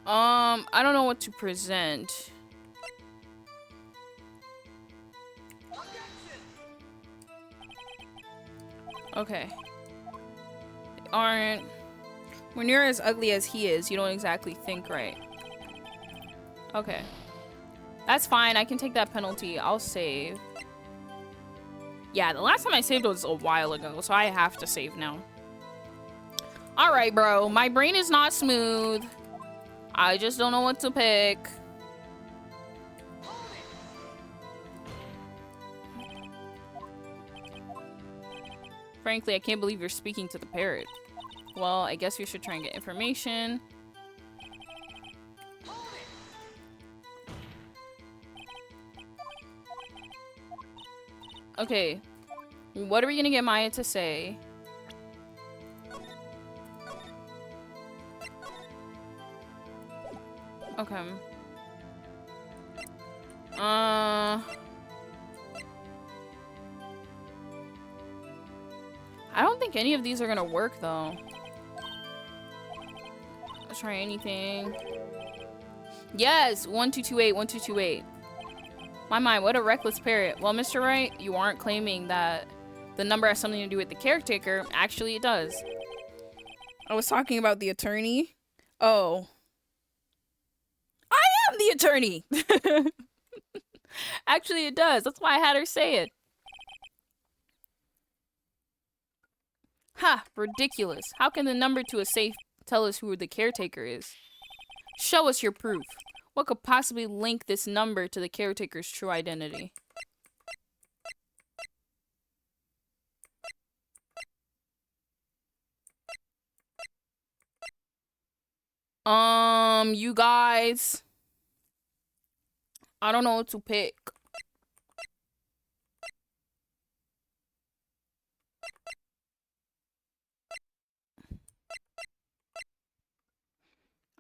I don't know what to present. Okay. They aren't. When you're as ugly as he is, You don't exactly think right. Okay. That's fine. I can take that penalty. I'll save. Yeah, the last time I saved was a while ago, so I have to save now. Alright, bro. My brain is not smooth. I just don't know what to pick. Frankly, I can't believe you're speaking to the parrot. Well, I guess we should try and get information. Okay. What are we gonna get Maya to say? Okay. I don't think any of these are gonna work though. Let's try anything. Yes, 1228, 1228. My mind, what a reckless parrot. Well, Mr. Wright, you aren't claiming that the number has something to do with the caretaker. Actually, it does. I was talking about the attorney. Oh. I am the attorney! Actually, it does. That's why I had her say it. Ha! Ridiculous. How can the number to a safe tell us who the caretaker is? Show us your proof. What could possibly link this number to the caretaker's true identity? You guys. I don't know what to pick.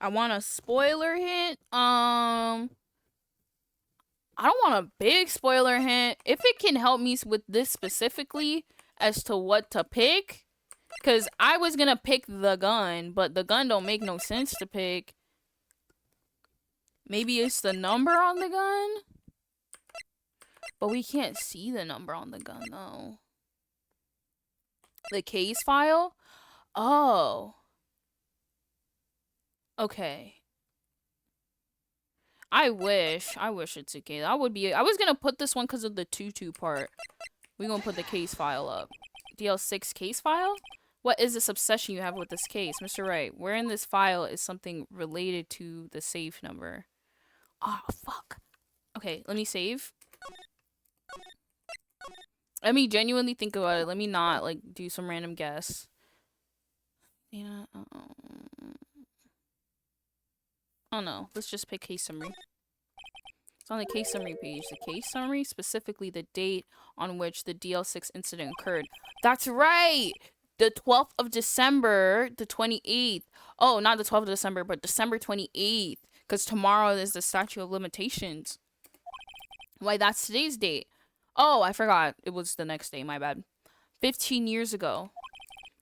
I want a spoiler hint. I don't want a big spoiler hint. If it can help me with this specifically as to what to pick, because I was gonna pick the gun, but the gun don't make no sense to pick. Maybe it's the number on the gun, but we can't see the number on the gun though. The case file? Oh. Okay. I wish it's a case. I was gonna put this one because of the tutu part. We're gonna put the case file up. DL6 case file? What is this obsession you have with this case? Mr. Wright, where in this file is something related to the safe number? Oh, fuck. Okay, let me save. Let me genuinely think about it. Let me not, like, do some random guess. Yeah, oh no, let's just pick case summary. It's on the case summary page. The case summary, specifically the date on which the DL6 incident occurred. That's right! The 12th of December, the 28th. Oh, not the 12th of December, but December 28th. Because tomorrow is the statute of limitations. Why, that's today's date. Oh, I forgot. It was the next day, my bad. 15 years ago.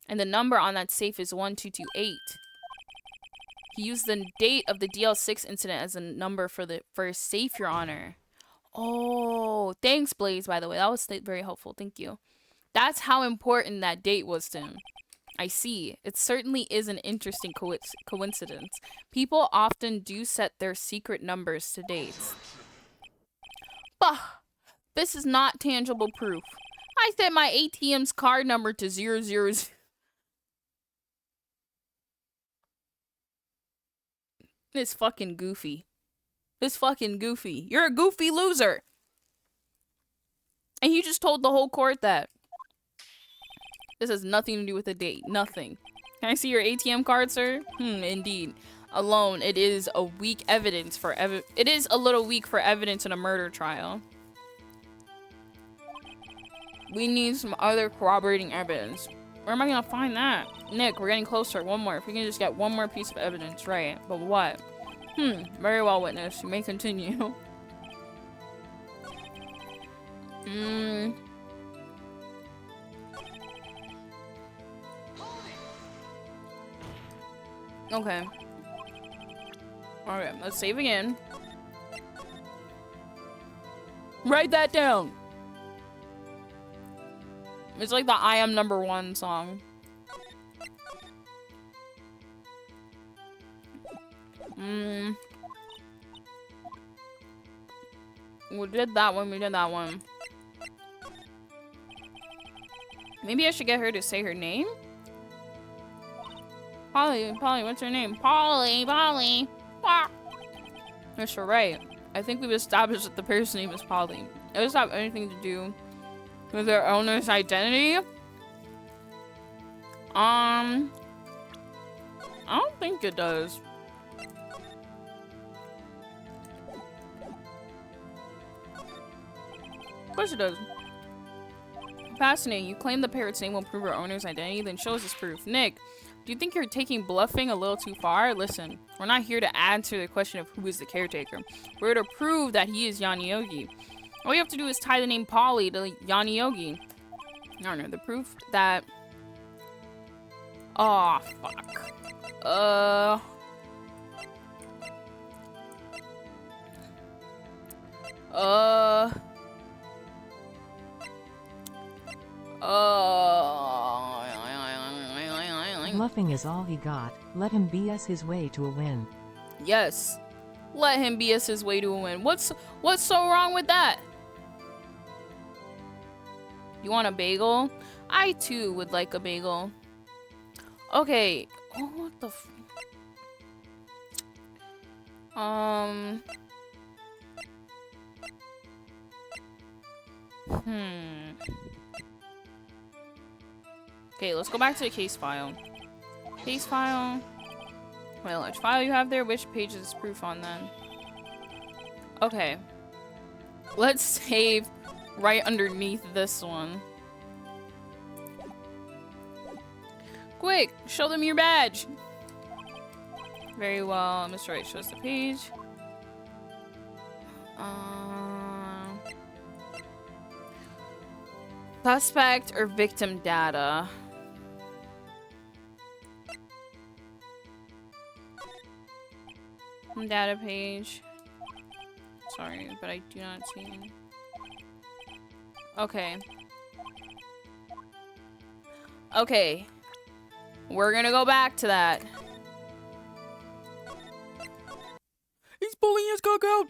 And the number on that safe is 1228. He used the date of the DL6 incident as a number for his safe, Your Honor. Oh, thanks, Blaze, by the way. That was very helpful. Thank you. That's how important that date was to him. I see. It certainly is an interesting coincidence. People often do set their secret numbers to dates. Bah! This is not tangible proof. I set my ATM's card number to 000. This fucking goofy. This fucking goofy. You're a goofy loser. And you just told the whole court that. This has nothing to do with the date. Nothing. Can I see your ATM card, sir? Indeed. Alone, it is a weak evidence for it is a little weak for evidence in a murder trial. We need some other corroborating evidence. Where am I gonna find that? Nick, we're getting closer. One more. If we can just get one more piece of evidence, right? But what? Very well, witness. You may continue. Okay. Alright, let's save again. Write that down. It's like the I Am Number One song. We did that one. Maybe I should get her to say her name? Polly, what's her name? Polly. Ah. Mr. Wright, I think we've established that the person's name is Polly. It doesn't have anything to do with their owner's identity. I don't think it does. Of course it does. Fascinating. You claim the parrot's name will prove our owner's identity, then show us this proof. Nick, do you think you're taking bluffing a little too far? Listen, we're not here to answer the question of who is the caretaker. We're here to prove that he is Yanni Yogi. All you have to do is tie the name Polly to Yanni Yogi. I don't know, the proof that... Oh, fuck. Bluffing is all he got. Let him BS his way to a win. Yes. Let him BS his way to a win. What's so wrong with that? You want a bagel? I too would like a bagel. Okay. Oh, what the Okay, let's go back to the case file. Case file. What large file you have there? Which page is proof on then? Okay. Let's save right underneath this one. Quick, show them your badge. Very well, Mr. Wright shows the page. Suspect or victim data. Data page. Sorry, but I do not see any. Okay. Okay. We're gonna go back to that. He's pulling his cock out.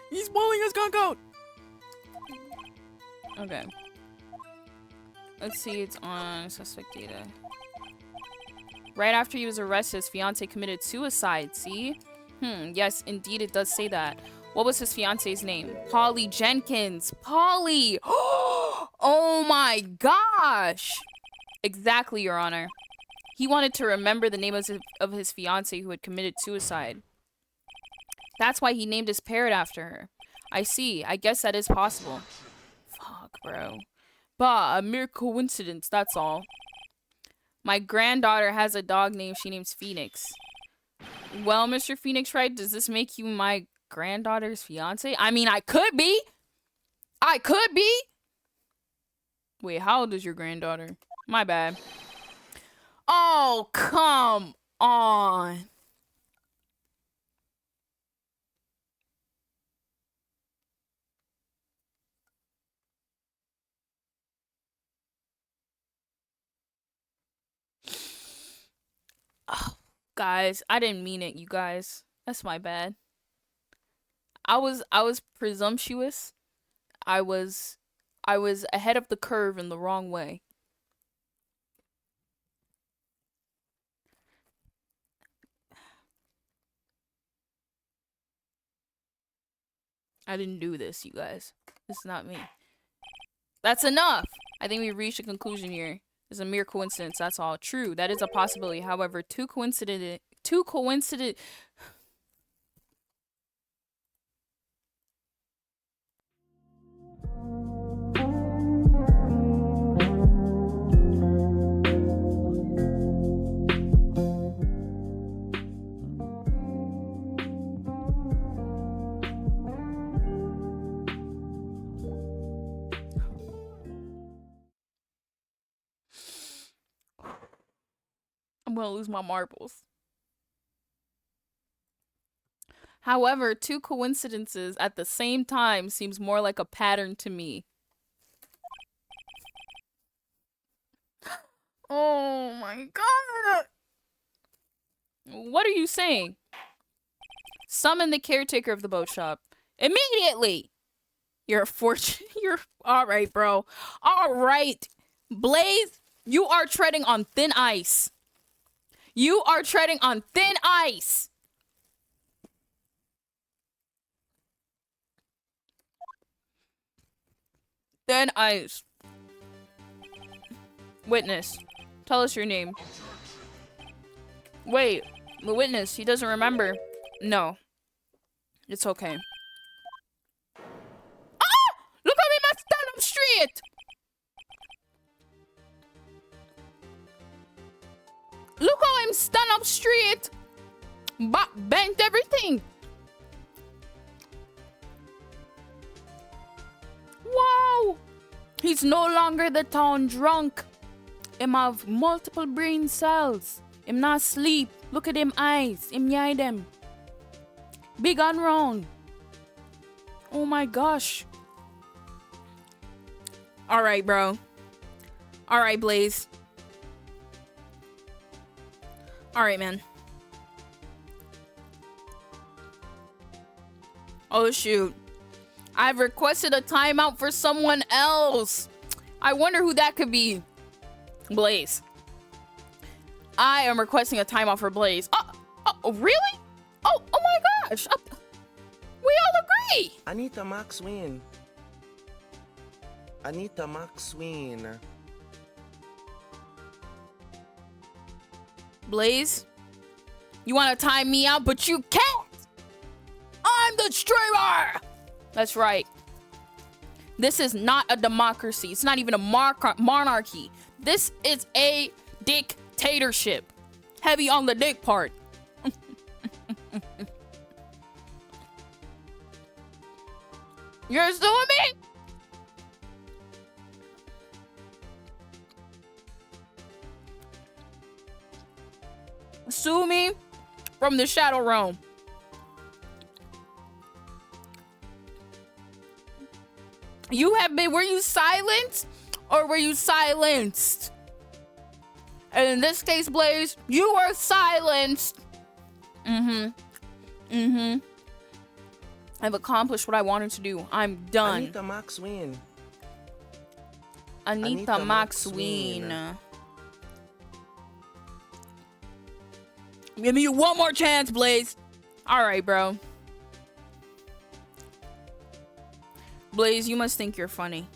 He's pulling his cock out. Okay. Let's see, it's on suspect data. Right after he was arrested, his fiance committed suicide. See? Yes, indeed, it does say that. What was his fiance's name? Polly Jenkins. Polly! Oh my gosh! Exactly, Your Honor. He wanted to remember the name of his fiance who had committed suicide. That's why he named his parrot after her. I see. I guess that is possible. Fuck, bro. Bah, a mere coincidence, that's all. My granddaughter has a dog name she names Phoenix. Well, Mr. Phoenix Wright, does this make you my granddaughter's fiance? I mean, I could be. I could be. Wait, how old is your granddaughter? My bad. Oh, come on. Oh, guys, I didn't mean it, you guys. That's my bad. I was presumptuous. I was ahead of the curve in the wrong way. I didn't do this, you guys. This is not me. That's enough. I think we reached a conclusion here. It's a mere coincidence, that's all. True, that is a possibility. However, two coincident. I'm gonna lose my marbles. However, two coincidences at the same time seems more like a pattern to me. Oh my god! What are you saying? Summon the caretaker of the boat shop. Immediately! You're a fortune. You're alright, bro. Alright. Blaze, you are treading on thin ice. You are treading on thin ice. Thin ice. Witness, tell us your name. Wait, the witness, he doesn't remember. No. It's okay. Ah! Look at me, man, stand up straight! Look how him stand up straight. Back bent everything. Wow. He's no longer the town drunk. Him have multiple brain cells. Him not sleep. Look at him eyes. Him eye them. Big and round. Oh my gosh. Alright, bro. Alright, Blaze. Alright, man. Oh, shoot. I've requested a timeout for someone else. I wonder who that could be. Blaze. I am requesting a timeout for Blaze. Oh, really? Oh my gosh. We all agree. Anita McSween. Anita McSween. Blaze, you want to time me out, but you can't. I'm the streamer. That's right. This is not a democracy. It's not even a monarchy. This is a dictatorship. Heavy on the dick part. You're suing me? Sue me from the Shadow Realm. You have been, were you silent or were you silenced? And in this case, Blaze, you are silenced. I've accomplished what I wanted to do. I'm done. Anita Maxwin. Anita Maxwin. I'm giving you one more chance, Blaze. All right, bro. Blaze, you must think you're funny.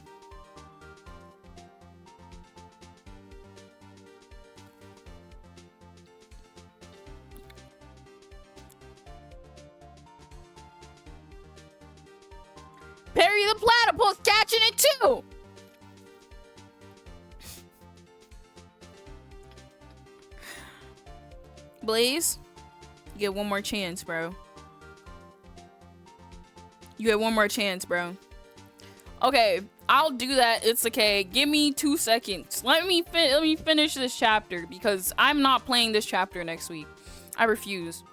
Perry the Platypus catching it too. Blaze, you get one more chance, bro. You get one more chance, bro. Okay, I'll do that. It's okay. Give me 2 seconds. Let me finish this chapter because I'm not playing this chapter next week. I refuse.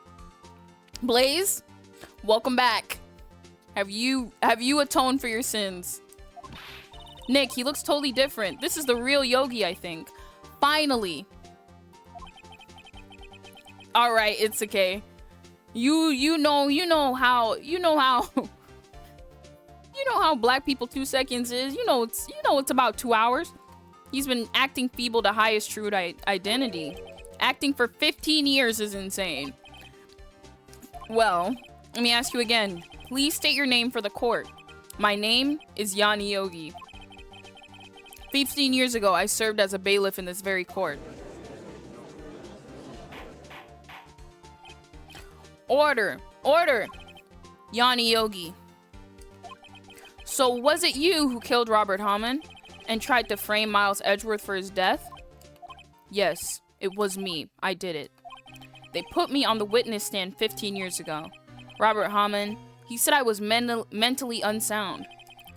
Blaze, welcome back. Have you atoned for your sins? Nick, he looks totally different. This is the real Yogi, I think. Finally. All right, it's okay. You know how black people 2 seconds is. You know it's about 2 hours. He's been acting feeble to highest true identity. Acting for 15 years is insane. Well, let me ask you again. Please state your name for the court. My name is Yanni Yogi. 15 years ago, I served as a bailiff in this very court. Order! Order! Yanni Yogi. So was it you who killed Robert Hammond and tried to frame Miles Edgeworth for his death? Yes, it was me. I did it. They put me on the witness stand 15 years ago. Robert Hammond, he said I was mentally unsound.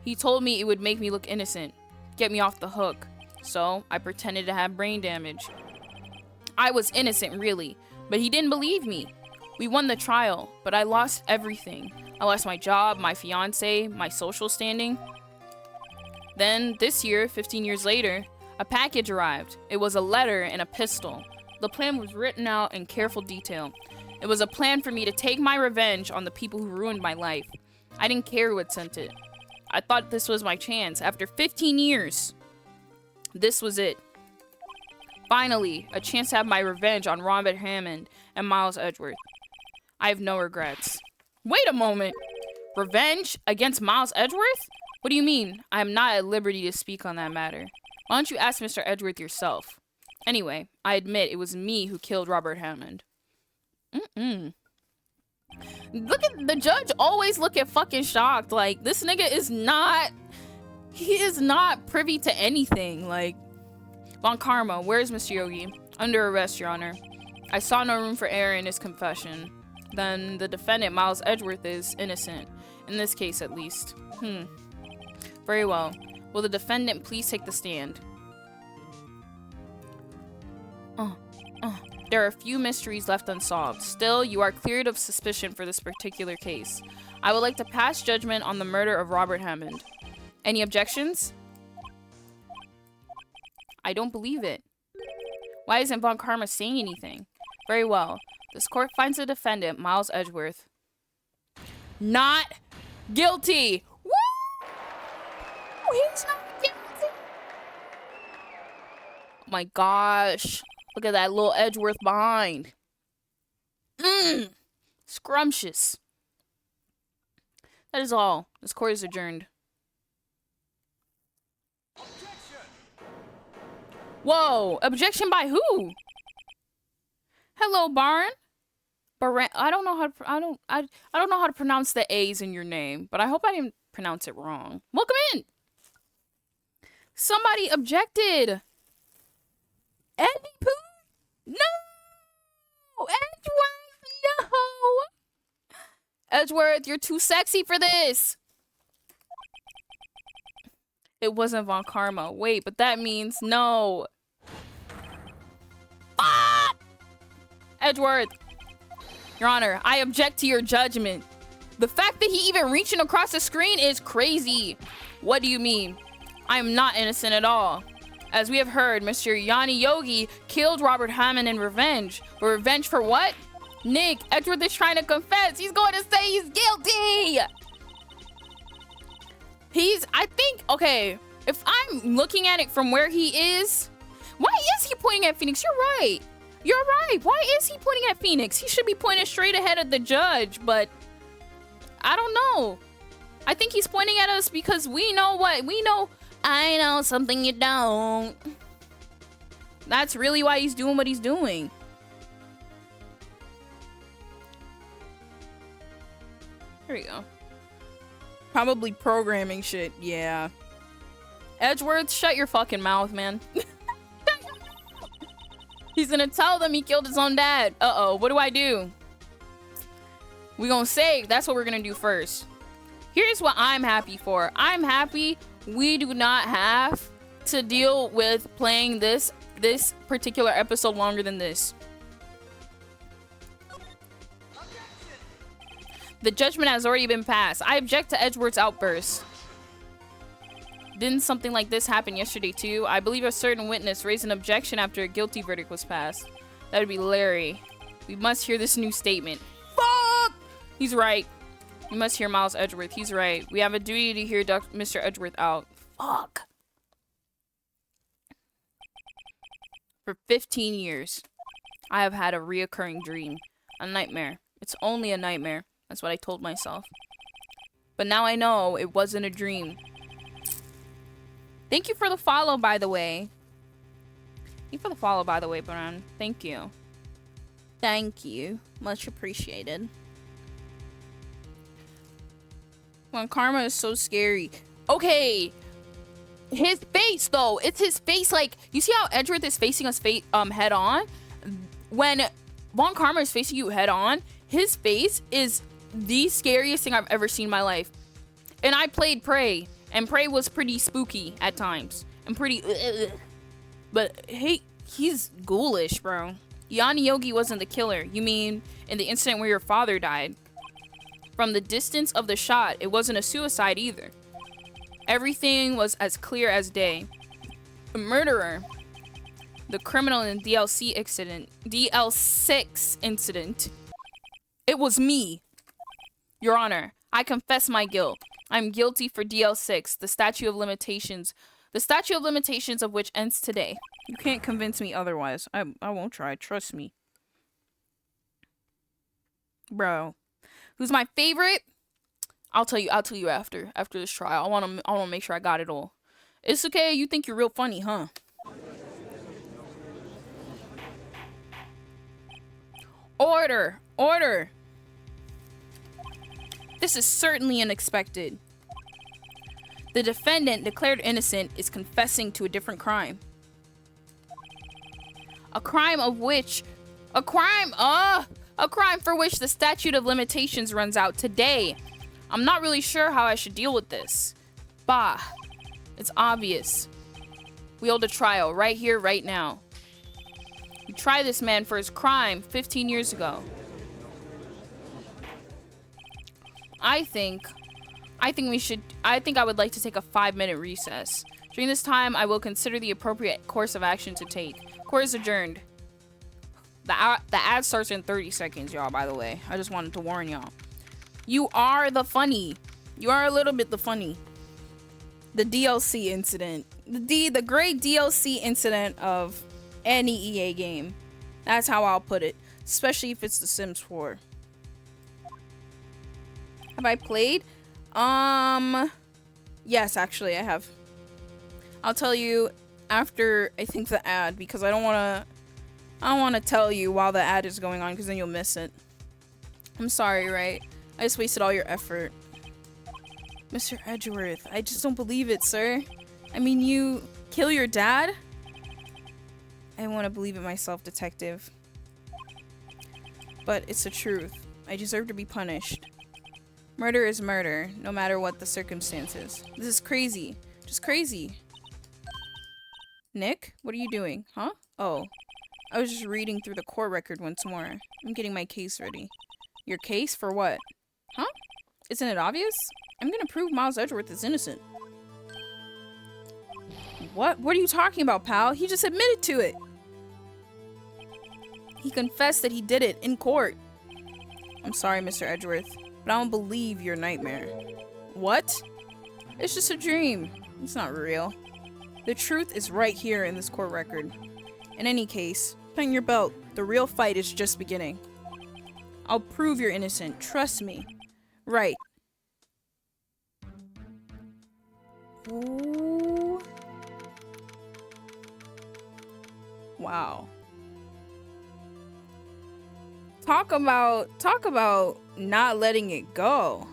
He told me it would make me look innocent, get me off the hook. So I pretended to have brain damage. I was innocent, really, but he didn't believe me. We won the trial, but I lost everything. I lost my job, my fiance, my social standing. Then, this year, 15 years later, a package arrived. It was a letter and a pistol. The plan was written out in careful detail. It was a plan for me to take my revenge on the people who ruined my life. I didn't care who had sent it. I thought this was my chance. After 15 years, this was it. Finally, a chance to have my revenge on Robert Hammond and Miles Edgeworth. I have no regrets. Wait a moment. Revenge against Miles Edgeworth? What do you mean? I am not at liberty to speak on that matter. Why don't you ask Mr. Edgeworth yourself? Anyway, I admit it was me who killed Robert Hammond. Look at the judge always looking fucking shocked. Like, this nigga is not... He is not privy to anything. Like, Von Karma, where's Mr. Yogi? Under arrest, Your Honor. I saw no room for error in his confession. Then the defendant, Miles Edgeworth, is innocent. In this case, at least. Very well. Will the defendant please take the stand? There are a few mysteries left unsolved. Still, you are cleared of suspicion for this particular case. I would like to pass judgment on the murder of Robert Hammond. Any objections? I don't believe it. Why isn't Von Karma saying anything? Very well. This court finds the defendant, Miles Edgeworth, not guilty. Woo! He's not guilty. Oh my gosh. Look at that little Edgeworth behind. Scrumptious. That is all. This court is adjourned. Whoa! Objection by who? Hello, Baron. I don't know how to pronounce the A's in your name, but I hope I didn't pronounce it wrong. Welcome in. Somebody objected. Eddie Pooh? No! Edgeworth, no! Edgeworth, you're too sexy for this. It wasn't Von Karma. Wait, but that means no. Ah! Edgeworth. Your Honor, I object to your judgment. The fact that he even reaching across the screen is crazy. What do you mean? I am not innocent at all. As we have heard, Mr. Yanni Yogi killed Robert Hammond in revenge. But revenge for what? Nick, Edgeworth is trying to confess. He's going to say he's guilty. I think, okay, if I'm looking at it from where he is, why is he pointing at Phoenix? You're right. You're right. Why is he pointing at Phoenix? He should be pointing straight ahead at the judge, but I don't know. I think he's pointing at us because we know what we know. I know something you don't. That's really why he's doing what he's doing. Here we go. Probably programming shit. Yeah. Edgeworth, shut your fucking mouth, man. He's gonna tell them he killed his own dad. Uh-oh, what do I do? We gonna say, that's what we're gonna do first. Here's what I'm happy for. I'm happy we do not have to deal with playing this particular episode longer than this. The judgment has already been passed. I object to Edgeworth's outburst. Didn't something like this happen yesterday too? I believe a certain witness raised an objection after a guilty verdict was passed. That would be Larry. We must hear this new statement. Fuck! He's right. We must hear Miles Edgeworth. He's right. We have a duty to hear Mr. Edgeworth out. Fuck. For 15 years, I have had a reoccurring dream. A nightmare. It's only a nightmare. That's what I told myself. But now I know it wasn't a dream. Thank you for the follow, by the way. Thank you for the follow, by the way, Baran. Thank you. Thank you. Much appreciated. When karma is so scary. Okay. His face, though. It's his face. Like, you see how Edgeworth is facing us head on? When Von Karma is facing you head on, his face is the scariest thing I've ever seen in my life. And I played Prey. And Prey was pretty spooky at times. And pretty... But, hey, he's ghoulish, bro. Yanni Yogi wasn't the killer. You mean in the incident where your father died? From the distance of the shot, it wasn't a suicide either. Everything was as clear as day. The murderer, the criminal in the DLC incident, DL6 incident, it was me. Your Honor, I confess my guilt. I'm guilty for DL6, the statute of limitations of which ends today. You can't convince me otherwise. I won't try. Trust me. Bro. Who's my favorite? I'll tell you after this trial. I want to make sure I got it all. It's okay. You think you're real funny, huh? Order. Order. This is certainly unexpected. The defendant, declared innocent, is confessing to a different crime. A crime for which the statute of limitations runs out today. I'm not really sure how I should deal with this. Bah, it's obvious. We hold a trial right here, right now. We tried this man for his crime 15 years ago. I think I would like to take a 5-minute recess. During this time, I will consider the appropriate course of action to take. Court is adjourned. The ad starts in 30 seconds, y'all, by the way. I just wanted to warn y'all. You are the funny. You are a little bit the funny. The DLC incident. The great DLC incident of any EA game. That's how I'll put it. Especially if it's The Sims 4. Have I played? Yes, actually, I have. I'll tell you after, I think, the ad, because I don't want to tell you while the ad is going on, because then you'll miss it. I'm sorry, right? I just wasted all your effort. Mr. Edgeworth, I just don't believe it, sir. I mean, you kill your dad? I want to believe it myself, detective. But it's the truth. I deserve to be punished. Murder is murder, no matter what the circumstances. This is crazy. Just crazy. Nick, what are you doing? Huh? Oh. I was just reading through the court record once more. I'm getting my case ready. Your case? For what? Huh? Isn't it obvious? I'm gonna prove Miles Edgeworth is innocent. What? What are you talking about, pal? He just admitted to it. He confessed that he did it in court. I'm sorry, Mr. Edgeworth, but I don't believe your nightmare. What? It's just a dream. It's not real. The truth is right here in this court record. In any case, tighten your belt. The real fight is just beginning. I'll prove you're innocent. Trust me. Right. Ooh. Wow. Talk about not letting it go.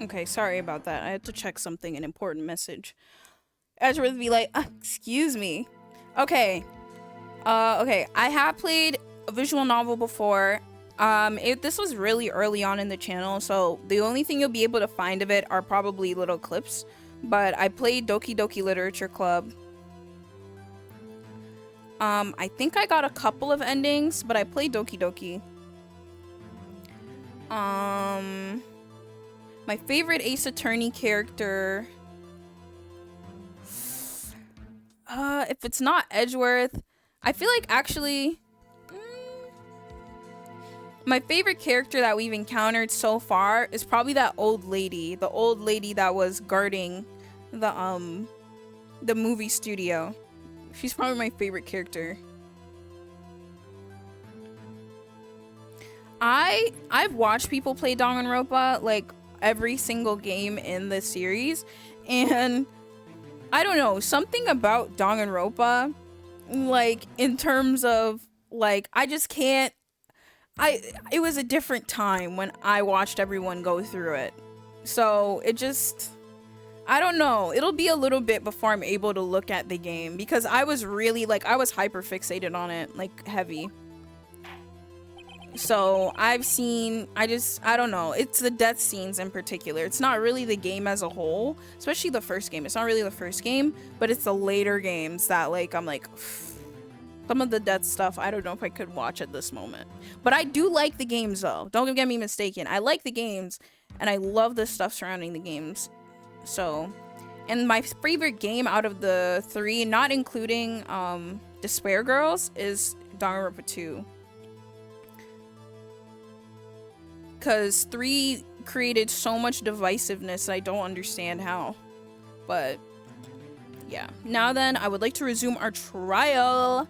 Okay, sorry about that. I had to check something, an important message. Edgeworth would be like, excuse me. Okay. Okay, I have played a visual novel before. This was really early on in the channel, so the only thing you'll be able to find of it are probably little clips. But I played Doki Doki Literature Club. I think I got a couple of endings, but I played Doki Doki. My favorite Ace Attorney character. If it's not Edgeworth, I feel like actually my favorite character that we've encountered so far is probably that old lady. The old lady that was guarding the movie studio. She's probably my favorite character. I've watched people play Danganronpa like every single game in the series, and I don't know, something about Danganronpa, like in terms of like I just can't. It was a different time when I watched everyone go through it, so it just, I don't know, it'll be a little bit before I'm able to look at the game, because I was really like, I was hyper fixated on it, like heavy. So I've seen, I don't know, it's the death scenes in particular. It's not really the game as a whole, especially the first game. It's not really the first game, but it's the later games that like, I'm like, some of the death stuff, I don't know if I could watch at this moment. But I do like the games though. Don't get me mistaken. I like the games and I love the stuff surrounding the games. So, and my favorite game out of the three, not including Despair Girls, is Danganronpa 2. Because 3 created so much divisiveness, I don't understand how. But yeah. Now then, I would like to resume our trial.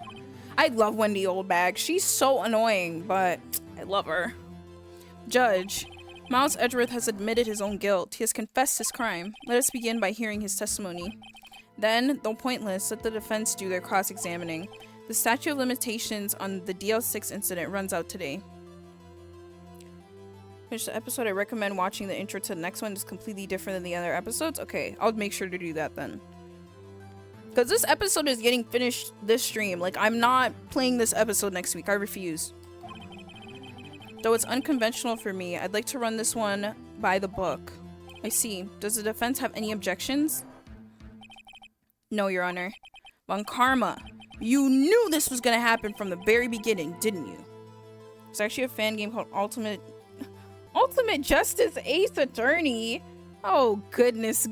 I love Wendy Oldbag. She's so annoying, but I love her. Judge, Miles Edgeworth has admitted his own guilt. He has confessed his crime. Let us begin by hearing his testimony. Then, though pointless, let the defense do their cross-examining. The statute of limitations on the DL6 incident runs out today. Finish the episode. I recommend watching the intro to the next one. It's completely different than the other episodes. Okay, I'll make sure to do that then. Because this episode is getting finished this stream. Like, I'm not playing this episode next week. I refuse. Though it's unconventional for me, I'd like to run this one by the book. I see. Does the defense have any objections? No, Your Honor. Von Karma, you knew this was going to happen from the very beginning, didn't you? It's actually a fan game called Ultimate Justice Ace Attorney. Oh goodness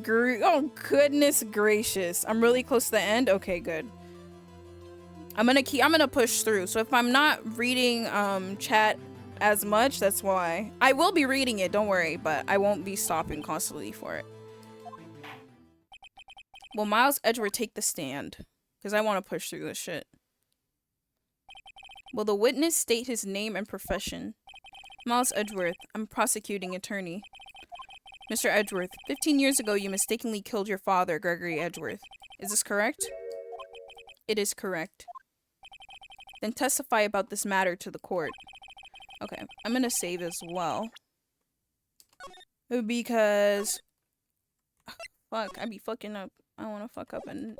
gracious. I'm really close to the end. Okay, good. I'm gonna push through. So if I'm not reading chat as much, that's why. I will be reading it, don't worry, but I won't be stopping constantly for it. Will Miles Edgeworth take the stand? Because I want to push through this shit. Will the witness state his name and profession? Miles Edgeworth, I'm a prosecuting attorney. Mr. Edgeworth, 15 years ago you mistakenly killed your father, Gregory Edgeworth. Is this correct? It is correct. Then testify about this matter to the court. Okay, I'm gonna save as well. Because... fuck, I be fucking up. I wanna fuck up and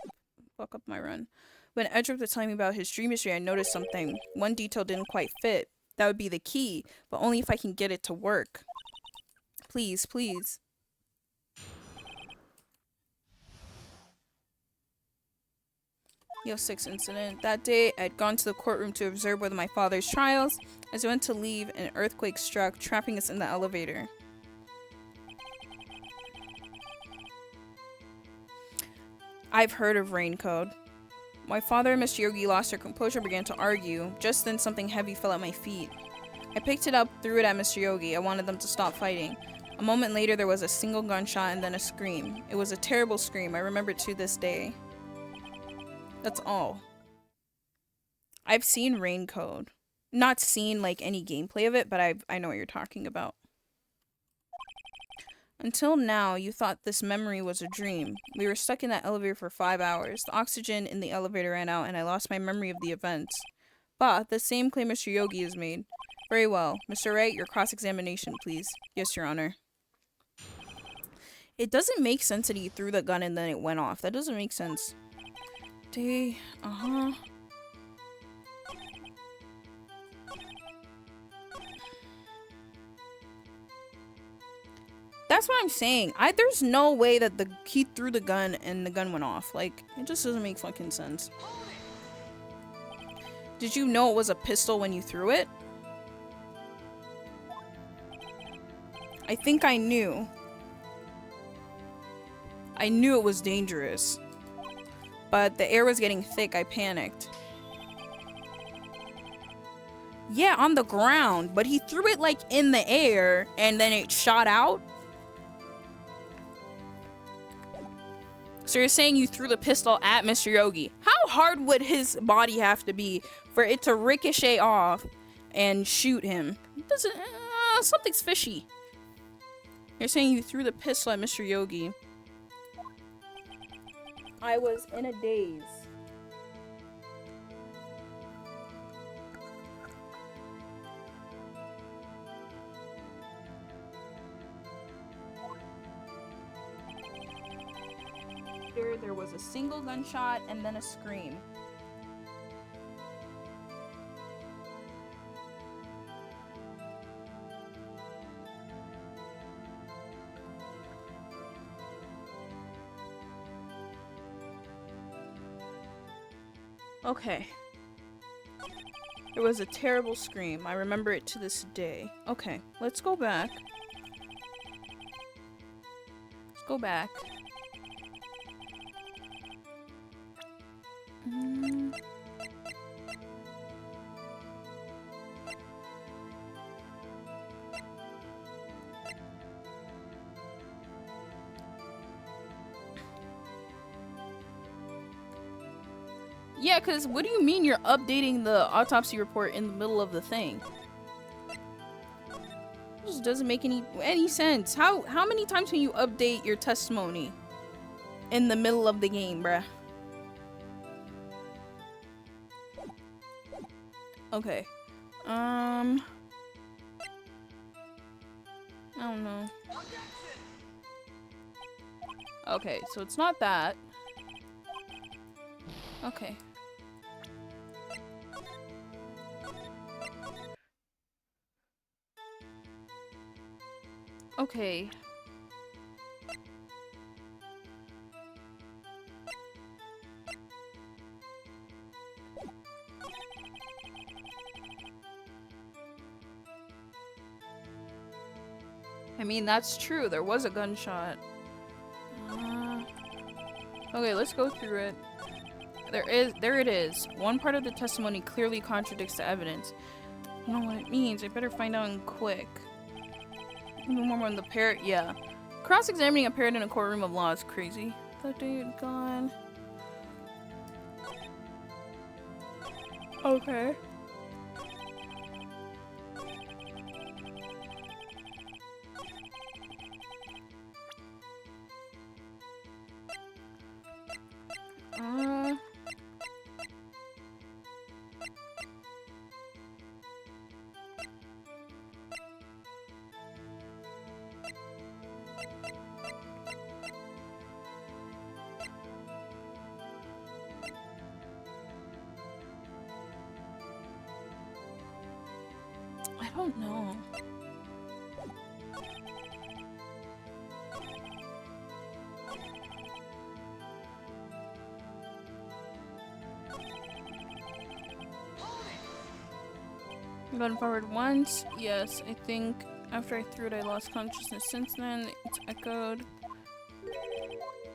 fuck up my run. When Edgeworth was telling me about his dream history, I noticed something. One detail didn't quite fit. That would be the key, but only if I can get it to work. Please, please. Yo 6 incident. That day, I'd gone to the courtroom to observe one of my father's trials. As I went to leave, an earthquake struck, trapping us in the elevator. I've heard of rain code. My father and Mr. Yogi lost their composure and began to argue. Just then, something heavy fell at my feet. I picked it up, threw it at Mr. Yogi. I wanted them to stop fighting. A moment later, there was a single gunshot and then a scream. It was a terrible scream. I remember it to this day. That's all. I've seen Rain Code. Not seen, like, any gameplay of it, but I know what you're talking about. Until now, you thought this memory was a dream. We were stuck in that elevator for 5 hours. The oxygen in the elevator ran out, and I lost my memory of the events. But the same claim Mr. Yogi has made. Very well. Mr. Wright, your cross-examination, please. Yes, Your Honor. It doesn't make sense that he threw the gun and then it went off. That doesn't make sense. That's what I'm saying. There's no way that he threw the gun and the gun went off. Like, it just doesn't make fucking sense. Did you know it was a pistol when you threw it? I think I knew. I knew it was dangerous. But the air was getting thick. I panicked. Yeah, on the ground. But he threw it, like, in the air and then it shot out. So you're saying you threw the pistol at Mr. Yogi. How hard would his body have to be for it to ricochet off and shoot him? Something's fishy. You're saying you threw the pistol at Mr. Yogi. I was in a daze. There was a single gunshot and then a scream. Okay. It was a terrible scream. I remember it to this day. Okay, let's go back. Let's go back. Yeah, because what do you mean you're updating the autopsy report in the middle of the thing? It just doesn't make any sense. How many times can you update your testimony in the middle of the game, bruh? Okay. I don't know. Okay, so it's not that. Okay. Okay. I mean, that's true. There was a gunshot. Okay, let's go through it. There it is. One part of the testimony clearly contradicts the evidence. I don't know what it means. I better find out quick. Even more on the parrot. Yeah. Cross-examining a parrot in a courtroom of law is crazy. That dude gone. Okay. I don't know. Gone forward once. Yes, I think after I threw it, I lost consciousness. Since then, it's echoed.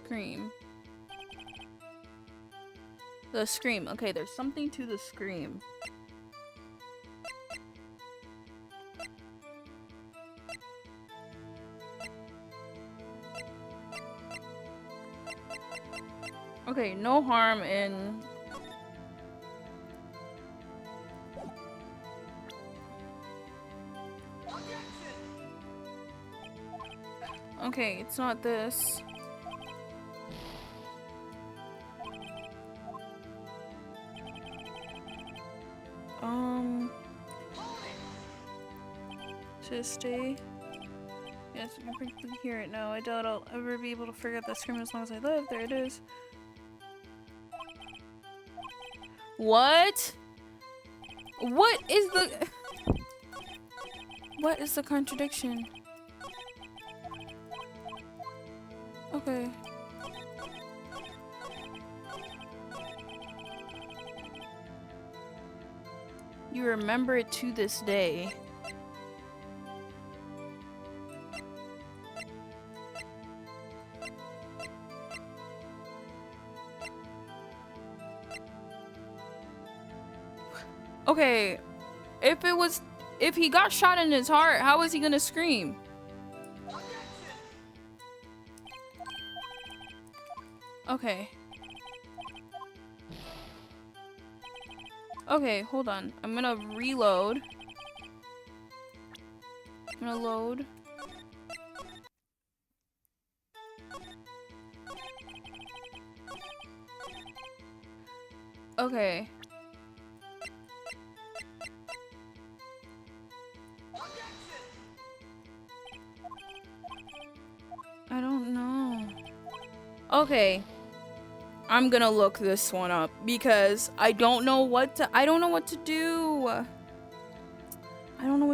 Scream. The scream. Okay, there's something to the scream. Okay, no harm in... Okay, it's not this. To stay. Yes, I can practically hear it now. I doubt I'll ever be able to forget that scream as long as I live. There it is. What? What is the... What is the contradiction? Okay. You remember it to this day. Okay, if he got shot in his heart, how was he gonna scream? Okay. Okay, hold on. I'm gonna reload. I'm gonna load. Okay. I don't know. Okay. I'm gonna look this one up because I don't know what to do. I don't know what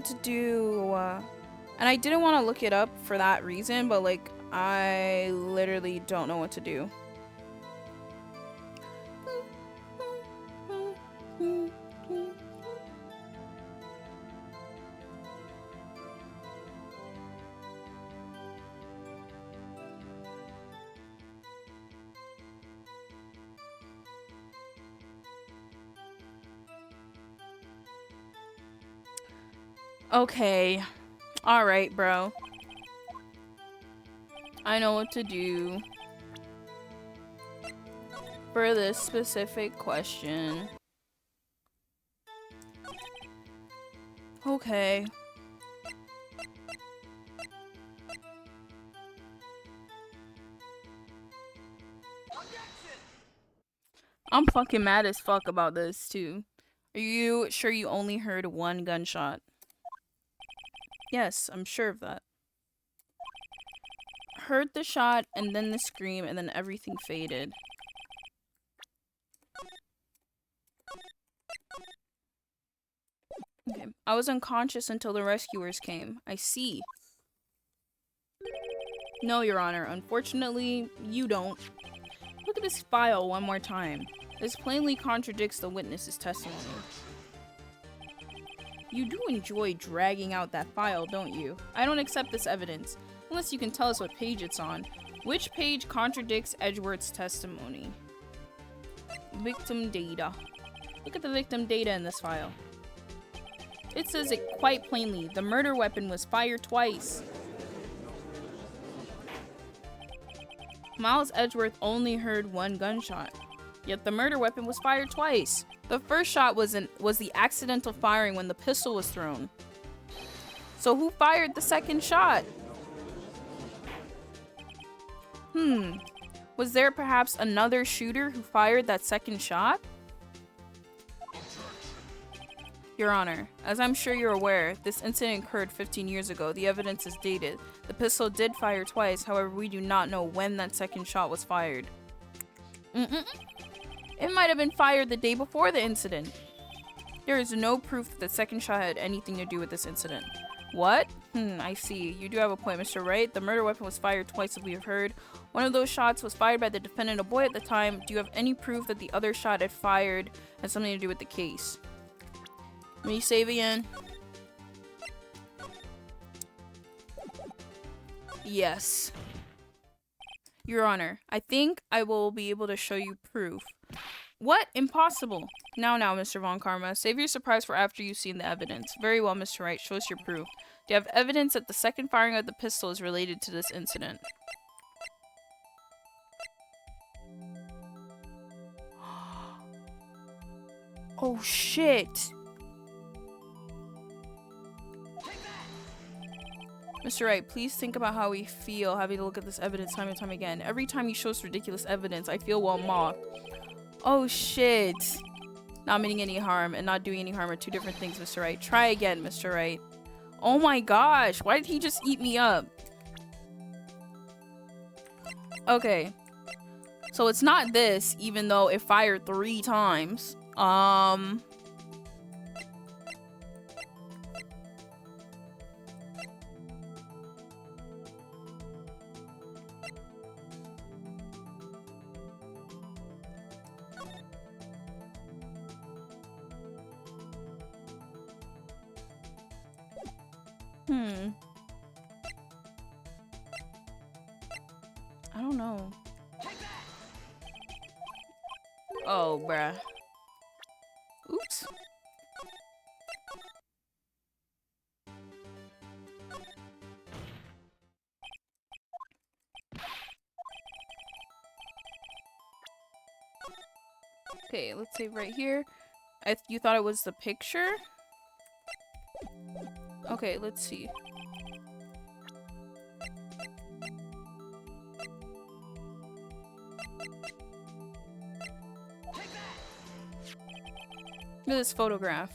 to do. And I didn't want to look it up for that reason, but like I literally don't know what to do. Okay. Alright, bro. I know what to do for this specific question. Okay. I'm fucking mad as fuck about this too. Are you sure you only heard one gunshot? Yes, I'm sure of that. Heard the shot and then the scream and then everything faded. Okay. I was unconscious until the rescuers came. I see. No, Your Honor. Unfortunately, you don't. Look at this file one more time. This plainly contradicts the witness's testimony. You do enjoy dragging out that file, don't you? I don't accept this evidence, unless you can tell us what page it's on. Which page contradicts Edgeworth's testimony? Victim data. Look at the victim data in this file. It says it quite plainly. The murder weapon was fired twice. Miles Edgeworth only heard one gunshot, yet the murder weapon was fired twice. The first shot was the accidental firing when the pistol was thrown. So who fired the second shot? Was there perhaps another shooter who fired that second shot? Your Honor, as I'm sure you're aware, this incident occurred 15 years ago. The evidence is dated. The pistol did fire twice, however, we do not know when that second shot was fired. It might have been fired the day before the incident. There is no proof that the second shot had anything to do with this incident. What? I see. You do have a point, Mr. Wright. The murder weapon was fired twice, as we have heard. One of those shots was fired by the defendant, a boy at the time. Do you have any proof that the other shot had fired had something to do with the case? Let me save again. Yes. Your Honor, I think I will be able to show you proof. What? Impossible. Now, Mr. Von Karma. Save your surprise for after you've seen the evidence. Very well, Mr. Wright. Show us your proof. Do you have evidence that the second firing of the pistol is related to this incident? Oh, shit. Mr. Wright, please think about how we feel having to look at this evidence time and time again. Every time you show us ridiculous evidence, I feel well mocked. Oh shit. Not meaning any harm and not doing any harm are two different things, Mr. Wright. Try again, Mr. Wright. Oh my gosh, why did he just eat me up? Okay. So it's not this, even though it fired 3 times. I don't know. Oh, bruh. Oops. Okay, let's save right here. You thought it was the picture? Okay, let's see. Look at this photograph.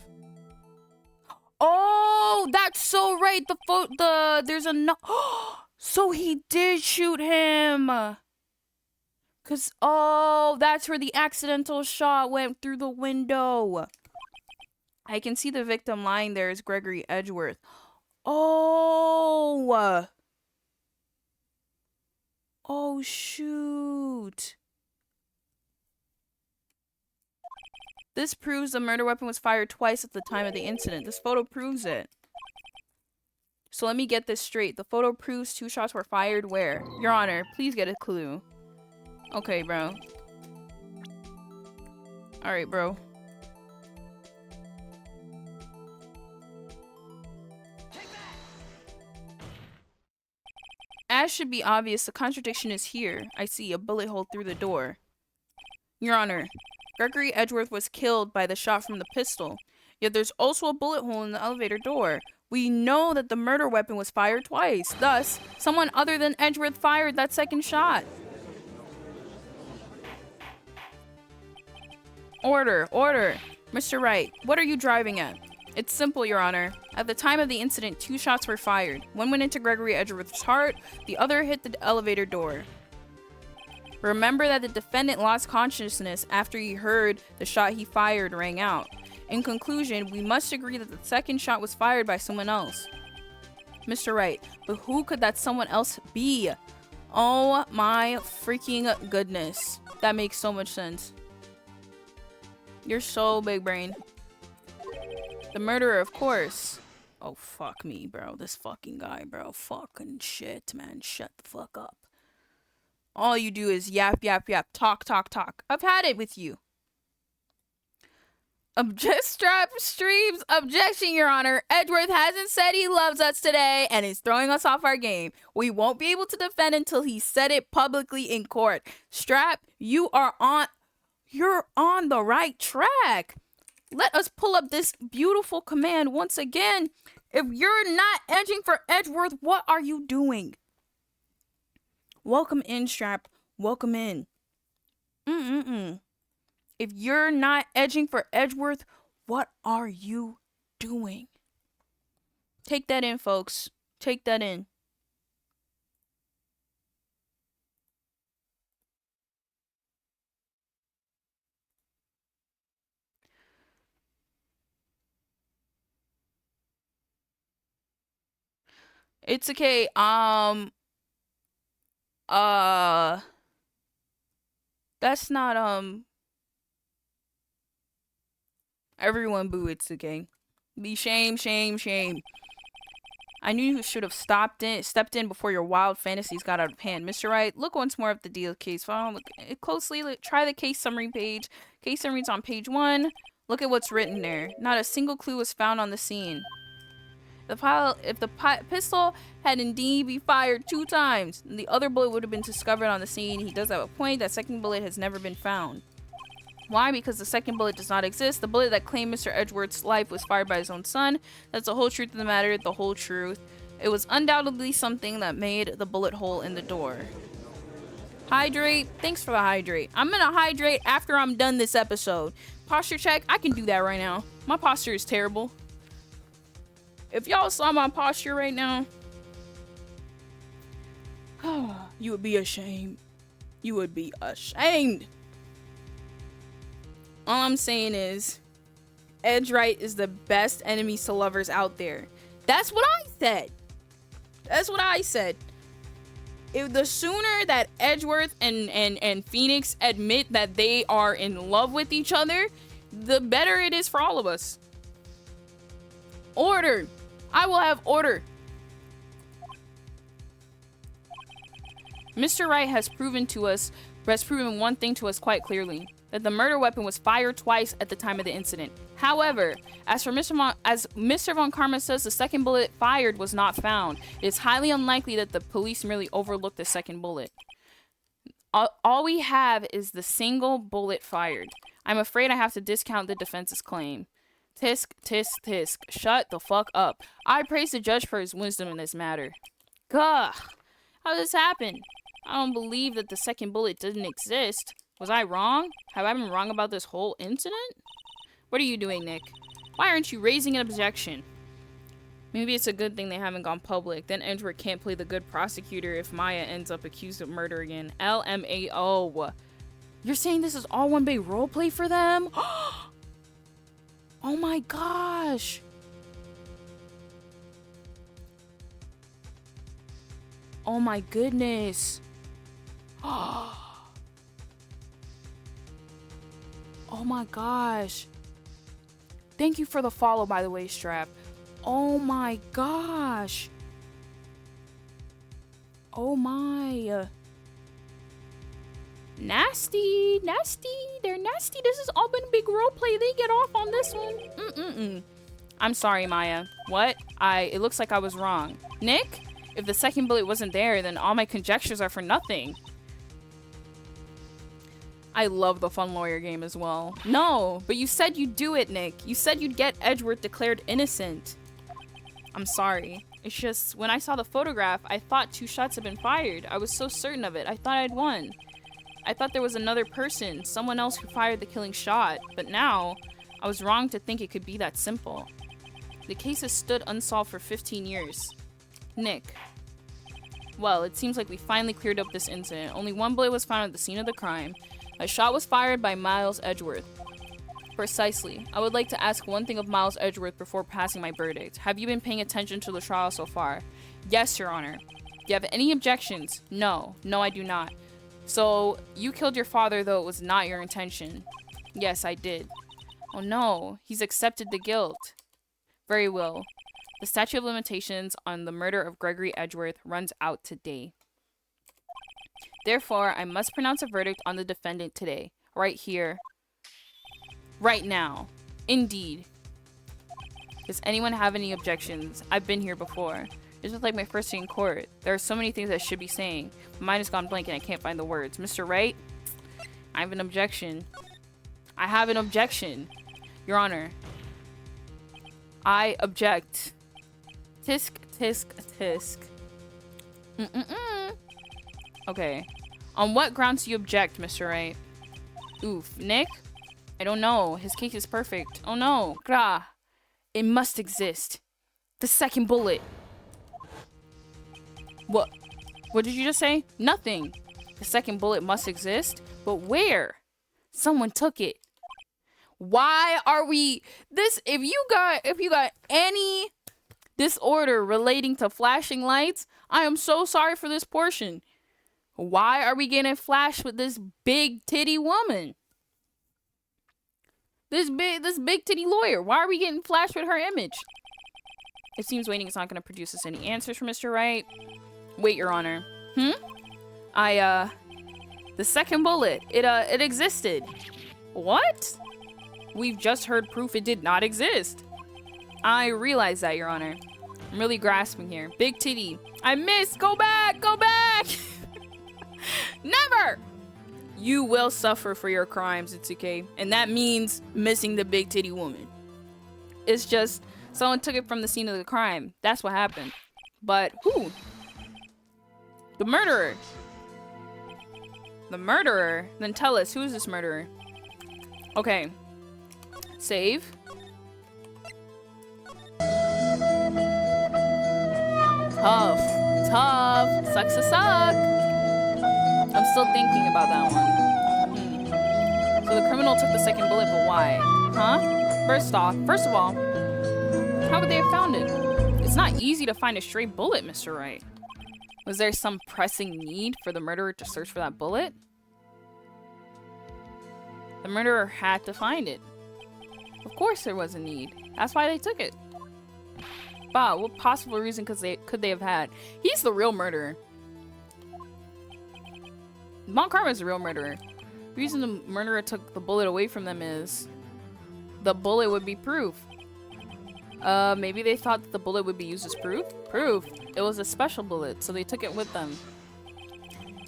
Oh, that's so right. There's a no. So he did shoot him. Cause that's where the accidental shot went through the window. I can see the victim lying there is Gregory Edgeworth. Oh. Oh shoot. This proves the murder weapon was fired twice at the time of the incident. This photo proves it. So let me get this straight. The photo proves 2 shots were fired where? Your Honor, please get a clue. Okay, bro. Alright, bro. As should be obvious, the contradiction is here. I see a bullet hole through the door. Your Honor, Gregory Edgeworth was killed by the shot from the pistol. Yet there's also a bullet hole in the elevator door. We know that the murder weapon was fired twice. Thus, someone other than Edgeworth fired that second shot. Order, order. Mr. Wright, what are you driving at? It's simple, Your Honor. At the time of the incident, 2 shots were fired. One went into Gregory Edgeworth's heart, the other hit the elevator door. Remember that the defendant lost consciousness after he heard the shot he fired rang out. In conclusion, we must agree that the second shot was fired by someone else. Mr. Wright, but who could that someone else be? Oh my freaking goodness. That makes so much sense. You're so big brain. The murderer, of course. Oh, fuck me, bro. This fucking guy, bro. Fucking shit, man. Shut the fuck up. All you do is yap, yap, yap. Talk, talk, talk. I've had it with you. Strap streams. Objection, Your Honor. Edgeworth hasn't said he loves us today and is throwing us off our game. We won't be able to defend until he said it publicly in court. Strap, you're on the right track. Let us pull up this beautiful command once again. If you're not edging for Edgeworth, what are you doing? Welcome in, Strap. welcome in. If you're not edging for Edgeworth, what are you doing? Take that in, folks. Take that in. It's okay. That's not, everyone boo Itsuke. Be shame. I knew you should have stepped in before your wild fantasies got out of hand. Mr. Wright, look once more at the deal case file. Look closely. Try the case summary page. Case summary's on page 1. Look at what's written there. Not a single clue was found on the scene. If the pistol had indeed been fired 2 times, the other bullet would have been discovered on the scene. He does have a point. That second bullet has never been found. Why? Because the second bullet does not exist. The bullet that claimed Mr. Edgeworth's life was fired by his own son. That's the whole truth of the matter, the whole truth. It was undoubtedly something that made the bullet hole in the door. Hydrate. Thanks for the hydrate. I'm gonna hydrate after I'm done this episode. Posture check. I can do that right now. My posture is terrible. If y'all saw my posture right now, you would be ashamed. You would be ashamed. All I'm saying is, Edgewright is the best enemies to lovers out there. That's what I said. That's what I said. If the sooner that Edgeworth and Phoenix admit that they are in love with each other, the better it is for all of us. Order. I will have order. Mr. Wright has proven one thing to us quite clearly, that the murder weapon was fired twice at the time of the incident. However, as Mr. Von Karma says, the second bullet fired was not found. It is highly unlikely that the police merely overlooked the second bullet. All we have is the single bullet fired. I'm afraid I have to discount the defense's claim. Tisk, tisk, tisk. Shut the fuck up. I praise the judge for his wisdom in this matter. Gah! How did this happen? I don't believe that the second bullet didn't exist. Was I wrong? Have I been wrong about this whole incident? What are you doing, Nick? Why aren't you raising an objection? Maybe it's a good thing they haven't gone public. Then Edgeworth can't play the good prosecutor if Maya ends up accused of murder again. LMAO. You're saying this is all one big roleplay for them? Oh my gosh. Oh my goodness. Oh my gosh. Thank you for the follow, by the way, Strap. Oh my gosh. Oh my. Nasty. They're nasty. This has all been a big roleplay. They get off on this one. I'm sorry, Maya. What? It looks like I was wrong. Nick? If the second bullet wasn't there, then all my conjectures are for nothing. I love the Fun Lawyer game as well. No, but you said you'd do it, Nick. You said you'd get Edgeworth declared innocent. I'm sorry. It's just, when I saw the photograph, I thought 2 shots had been fired. I was so certain of it. I thought I'd won. I thought there was another person, someone else who fired the killing shot. But now, I was wrong to think it could be that simple. The case has stood unsolved for 15 years. Nick. Well, it seems like we finally cleared up this incident. Only 1 bullet was found at the scene of the crime. A shot was fired by Miles Edgeworth. Precisely. I would like to ask one thing of Miles Edgeworth before passing my verdict. Have you been paying attention to the trial so far? Yes, Your Honor. Do you have any objections? No. No, I do not. So, you killed your father, though it was not your intention. Yes, I did. Oh no, he's accepted the guilt. Very well. The statute of limitations on the murder of Gregory Edgeworth runs out today. Therefore, I must pronounce a verdict on the defendant today. Right here. Right now. Indeed. Does anyone have any objections? I've been here before. This is like my first day in court. There are so many things I should be saying. My mind has gone blank and I can't find the words. Mr. Wright? I have an objection. I have an objection. Your Honor. I object. Tisk, tisk, tisk. Okay. On what grounds do you object, Mr. Wright? Oof. Nick? I don't know. His case is perfect. Oh no. Grah. It must exist. The second bullet. What? What did you just say? Nothing. The second bullet must exist? But where? Someone took it. Why are we this if you got any disorder relating to flashing lights, I am so sorry for this portion. Why are we getting flashed with this big titty woman? This big titty lawyer. Why are we getting flashed with her image? It seems waiting is not going to produce us any answers from Mr. Wright. Wait, Your Honor. The second bullet, it existed. What? We've just heard proof it did not exist. I realize that, Your Honor. I'm really grasping here. Big titty. I missed. Go back. Go back. Never. You will suffer for your crimes, Itsuki. And that means missing the big titty woman. It's just someone took it from the scene of the crime. That's what happened. But who? The murderer. The murderer? Then tell us, who is this murderer? Okay. Save. Tough. Tough. Sucks to suck. I'm still thinking about that one. So the criminal took the second bullet, but why? Huh? First of all, how would they have found it? It's not easy to find a stray bullet, Mr. Wright. Was there some pressing need for the murderer to search for that bullet? The murderer had to find it. Of course there was a need. That's why they took it. Wow, what possible reason could they have had? He's the real murderer. Von Karma is the real murderer. The reason the murderer took the bullet away from them is the bullet would be proof. Maybe they thought that the bullet would be used as proof? Proof. It was a special bullet, so they took it with them.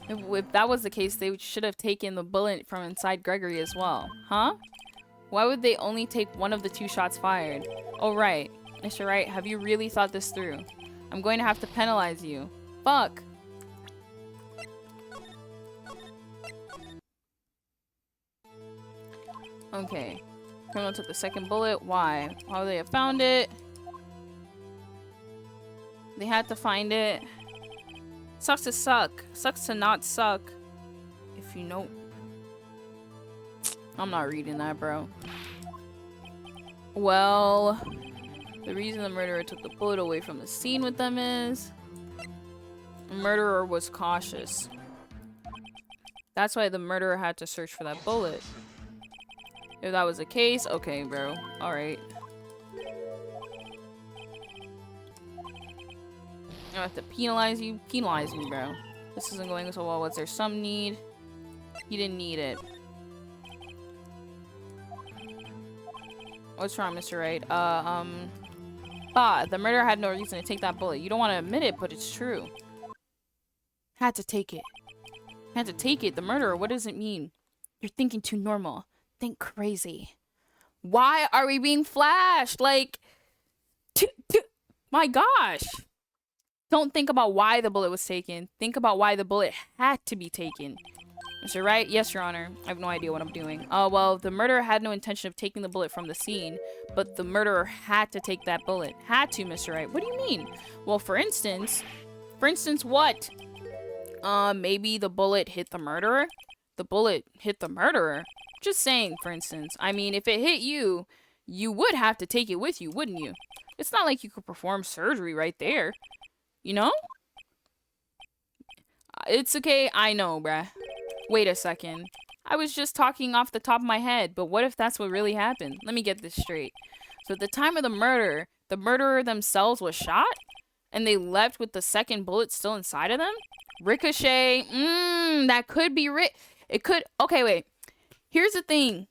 If that was the case, they should have taken the bullet from inside Gregory as well. Huh? Why would they only take one of the 2 shots fired? Oh, right. Mr. Wright, have you really thought this through? I'm going to have to penalize you. Fuck. Okay. Criminal took the second bullet. Why? Why would they have found it? They had to find it. Sucks to suck. Sucks to not suck. If you know. I'm not reading that, bro. Well, the reason the murderer took the bullet away from the scene with them is the murderer was cautious. That's why the murderer had to search for that bullet. If that was the case, okay, bro. Alright. I have to penalize you. Penalize me, bro. This isn't going so well. Was there some need? You didn't need it. What's wrong, Mr. Wright? The murderer had no reason to take that bullet. You don't want to admit it, but it's true. Had to take it. Had to take it. The murderer, what does it mean? You're thinking too normal. Think crazy. Why are we being flashed? Like, my gosh. Don't think about why the bullet was taken. Think about why the bullet had to be taken. Mr. Wright? Yes, Your Honor. I have no idea what I'm doing. Well, the murderer had no intention of taking the bullet from the scene, but the murderer had to take that bullet. Had to, Mr. Wright. What do you mean? Well, for instance what? Maybe the bullet hit the murderer? The bullet hit the murderer? Just saying, for instance. I mean, if it hit you, you would have to take it with you, wouldn't you? It's not like you could perform surgery right there. You know? It's okay, I know, bruh. Wait a second. I was just talking off the top of my head, but what if that's what really happened? Let me get this straight. So at the time of the murderer themselves was shot? And they left with the second bullet still inside of them? Ricochet. That could be it could. Okay, wait. Here's the thing.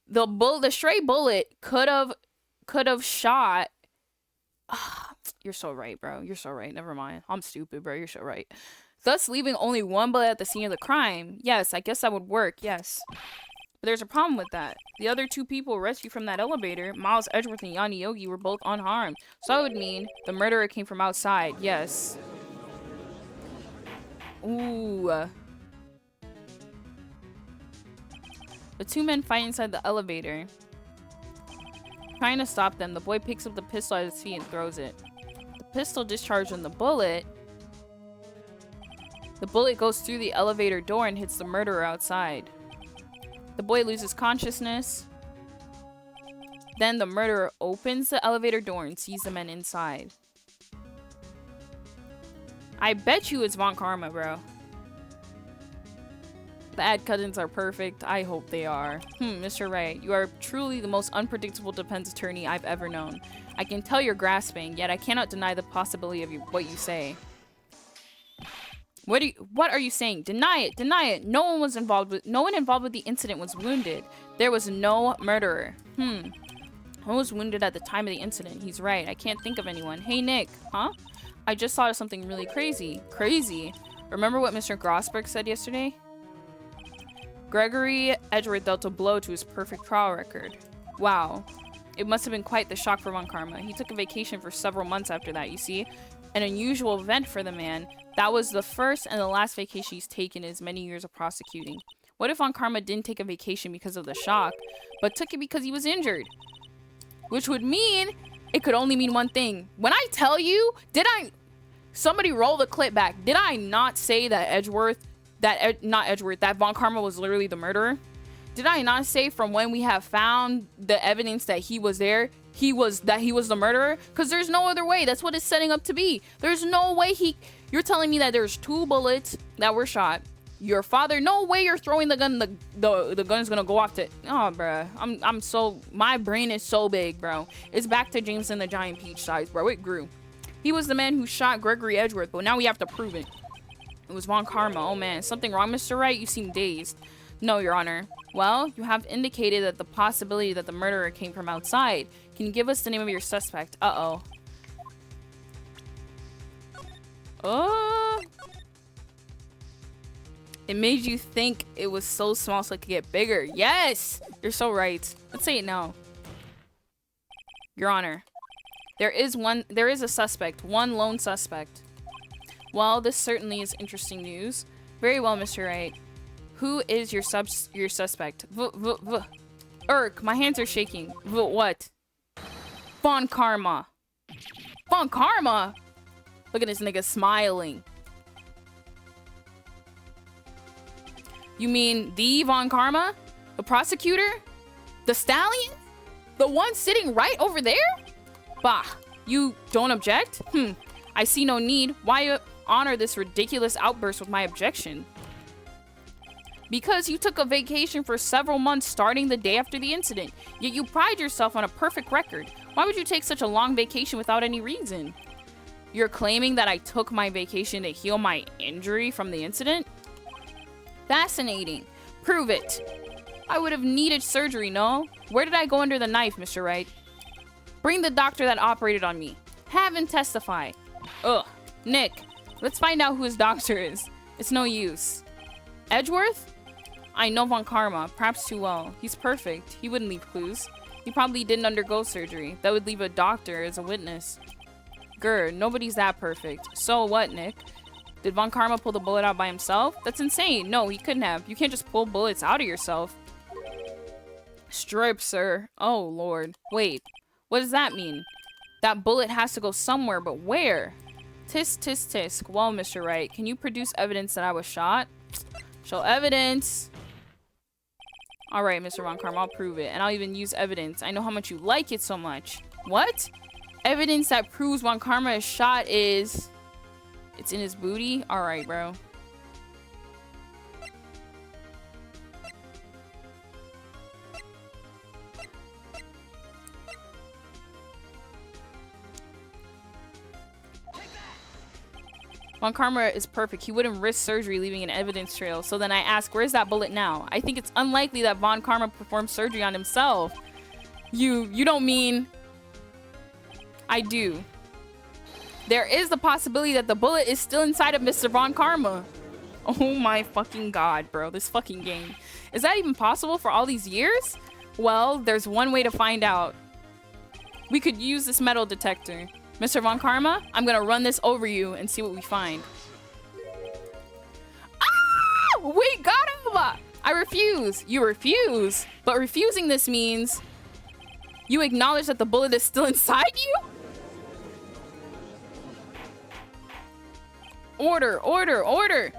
The stray bullet could have shot. You're so right, bro. You're so right. Never mind. I'm stupid, bro. You're so right. Thus leaving only one bullet at the scene of the crime. Yes, I guess that would work. Yes. But there's a problem with that. The other 2 people rescued from that elevator, Miles Edgeworth and Yanni Yogi, were both unharmed. So that would mean the murderer came from outside. Yes. Ooh. The two men fight inside the elevator. Trying to stop them, the boy picks up the pistol at his feet and throws it. The pistol discharged on the bullet. The bullet goes through the elevator door and hits the murderer outside. The boy loses consciousness. Then the murderer opens the elevator door and sees the men inside. I bet you it's Von Karma, bro. The ad cuttings are perfect. I hope they are. Mr. Wright, you are truly the most unpredictable defense attorney I've ever known. I can tell you're grasping, yet I cannot deny the possibility of what you say. What are you saying? Deny it. Deny it. No one involved with the incident was wounded. There was no murderer. Who was wounded at the time of the incident? He's right. I can't think of anyone. Hey, Nick. Huh? I just thought of something really crazy. Crazy? Remember what Mr. Grossberg said yesterday? Gregory Edgeworth dealt a blow to his perfect trial record. Wow. It must have been quite the shock for Von Karma. He took a vacation for several months after that, you see? An unusual event for the man. That was the first and the last vacation he's taken in his many years of prosecuting. What if Von Karma didn't take a vacation because of the shock, but took it because he was injured? Which would mean it could only mean one thing. When I tell you, somebody roll the clip back. Did I not say that that Von Karma was literally the murderer? Did I not say from when we have found the evidence that he was there, he was the murderer? Because there's no other way. That's what it's setting up to be. There's no way you're telling me that there's 2 bullets that were shot. Your father, no way you're throwing the gun. The gun's gonna go off to. Oh, bruh. My brain is so big, bro. It's back to James and the Giant Peach size, bro. It grew. He was the man who shot Gregory Edgeworth, but now we have to prove it. It was Von Karma. Oh man, something wrong, Mr. Wright? You seem dazed. No, Your Honor. Well, you have indicated that the possibility that the murderer came from outside. Can you give us the name of your suspect? Uh-oh. Oh. It made you think it was so small so it could get bigger. Yes! You're so right. Let's say it now. Your Honor. There is a suspect. One lone suspect. Well, this certainly is interesting news. Very well, Mr. Wright. Who is your suspect? Urk, my hands are shaking. What? Von Karma. Von Karma? Look at this nigga smiling. You mean the Von Karma? The prosecutor? The stallion? The one sitting right over there? Bah, you don't object? I see no need. Why honor this ridiculous outburst with my objection? Because you took a vacation for several months starting the day after the incident, yet you pride yourself on a perfect record. Why would you take such a long vacation without any reason? You're claiming that I took my vacation to heal my injury from the incident? Fascinating. Prove it. I would have needed surgery, no? Where did I go under the knife, Mr. Wright? Bring the doctor that operated on me. Have him testify. Ugh. Nick, let's find out who his doctor is. It's no use. Edgeworth? I know Von Karma, perhaps too well. He's perfect. He wouldn't leave clues. He probably didn't undergo surgery. That would leave a doctor as a witness. Grr, nobody's that perfect. So what, Nick? Did Von Karma pull the bullet out by himself? That's insane. No, he couldn't have. You can't just pull bullets out of yourself. Strip, sir. Oh, Lord. Wait, what does that mean? That bullet has to go somewhere, but where? Tisk, tisk, tisk. Well, Mr. Wright, can you produce evidence that I was shot? Show evidence. Alright, Mr. Von Karma, I'll prove it. And I'll even use evidence. I know how much you like it so much. What? Evidence that proves Von Karma is shot is... It's in his booty? Alright, bro. Von Karma is perfect. He wouldn't risk surgery leaving an evidence trail. So then I ask, where's that bullet now? I think it's unlikely that Von Karma performed surgery on himself. You don't mean... I do. There is the possibility that the bullet is still inside of Mr. Von Karma. Oh my fucking god, bro. This fucking game. Is that even possible for all these years? Well, there's one way to find out. We could use this metal detector. Mr. Von Karma, I'm gonna run this over you and see what we find. Ah! We got him! I refuse. You refuse. But refusing this means you acknowledge that the bullet is still inside you? Order, order, order.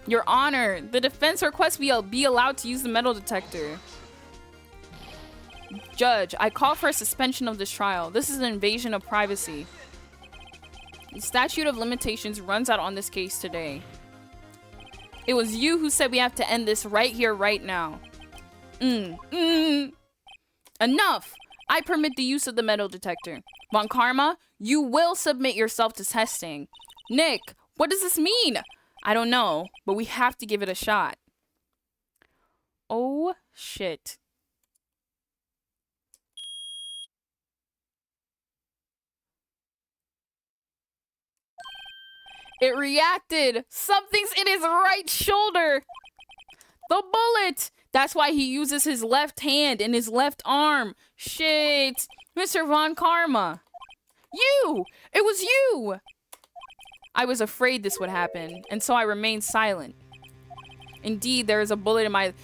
Your Honor, the defense requests we be allowed to use the metal detector. Judge, I call for a suspension of this trial. This is an invasion of privacy. The statute of limitations runs out on this case today. It was you who said we have to end this right here, right now. Enough! I permit the use of the metal detector. Von Karma, you will submit yourself to testing. Nick, what does this mean? I don't know, but we have to give it a shot. Oh, shit. It reacted. Something's in his right shoulder. The bullet. That's why he uses his left hand and his left arm. Shit. Mr. Von Karma. You. It was you. I was afraid this would happen, and so I remained silent. Indeed, there is a bullet in my...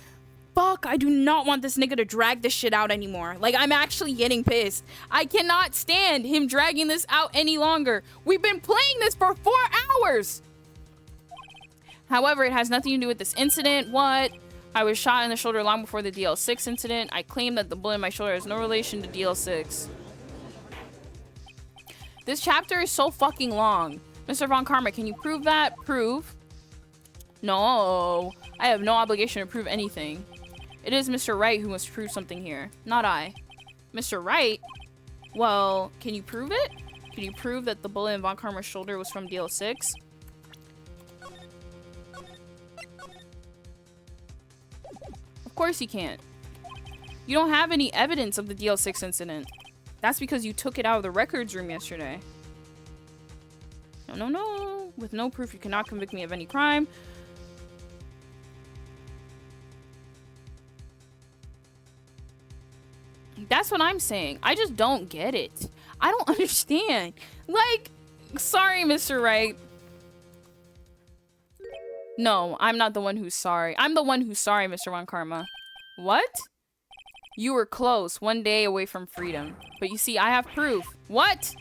Fuck, I do not want this nigga to drag this shit out anymore. Like, I'm actually getting pissed. I cannot stand him dragging this out any longer. We've been playing this for 4 hours. However, it has nothing to do with this incident. What? I was shot in the shoulder long before the DL6 incident. I claim that the bullet in my shoulder has no relation to DL6. This chapter is so fucking long. Mr. Von Karma, can you prove that? Prove? No. I have no obligation to prove anything. It is Mr. Wright who must prove something here, not I. Mr. Wright? Well, can you prove it? Can you prove that the bullet in Von Karma's shoulder was from DL6? Of course you can't. You don't have any evidence of the DL6 incident. That's because you took it out of the records room yesterday. No, no, no. With no proof, you cannot convict me of any crime. That's what I'm saying. I just don't get it. I don't understand. Like, sorry, Mr. Wright. No, I'm not the one who's sorry. I'm the one who's sorry, Mr. Von Karma. What? You were close, 1 day away from freedom. But you see, I have proof. What?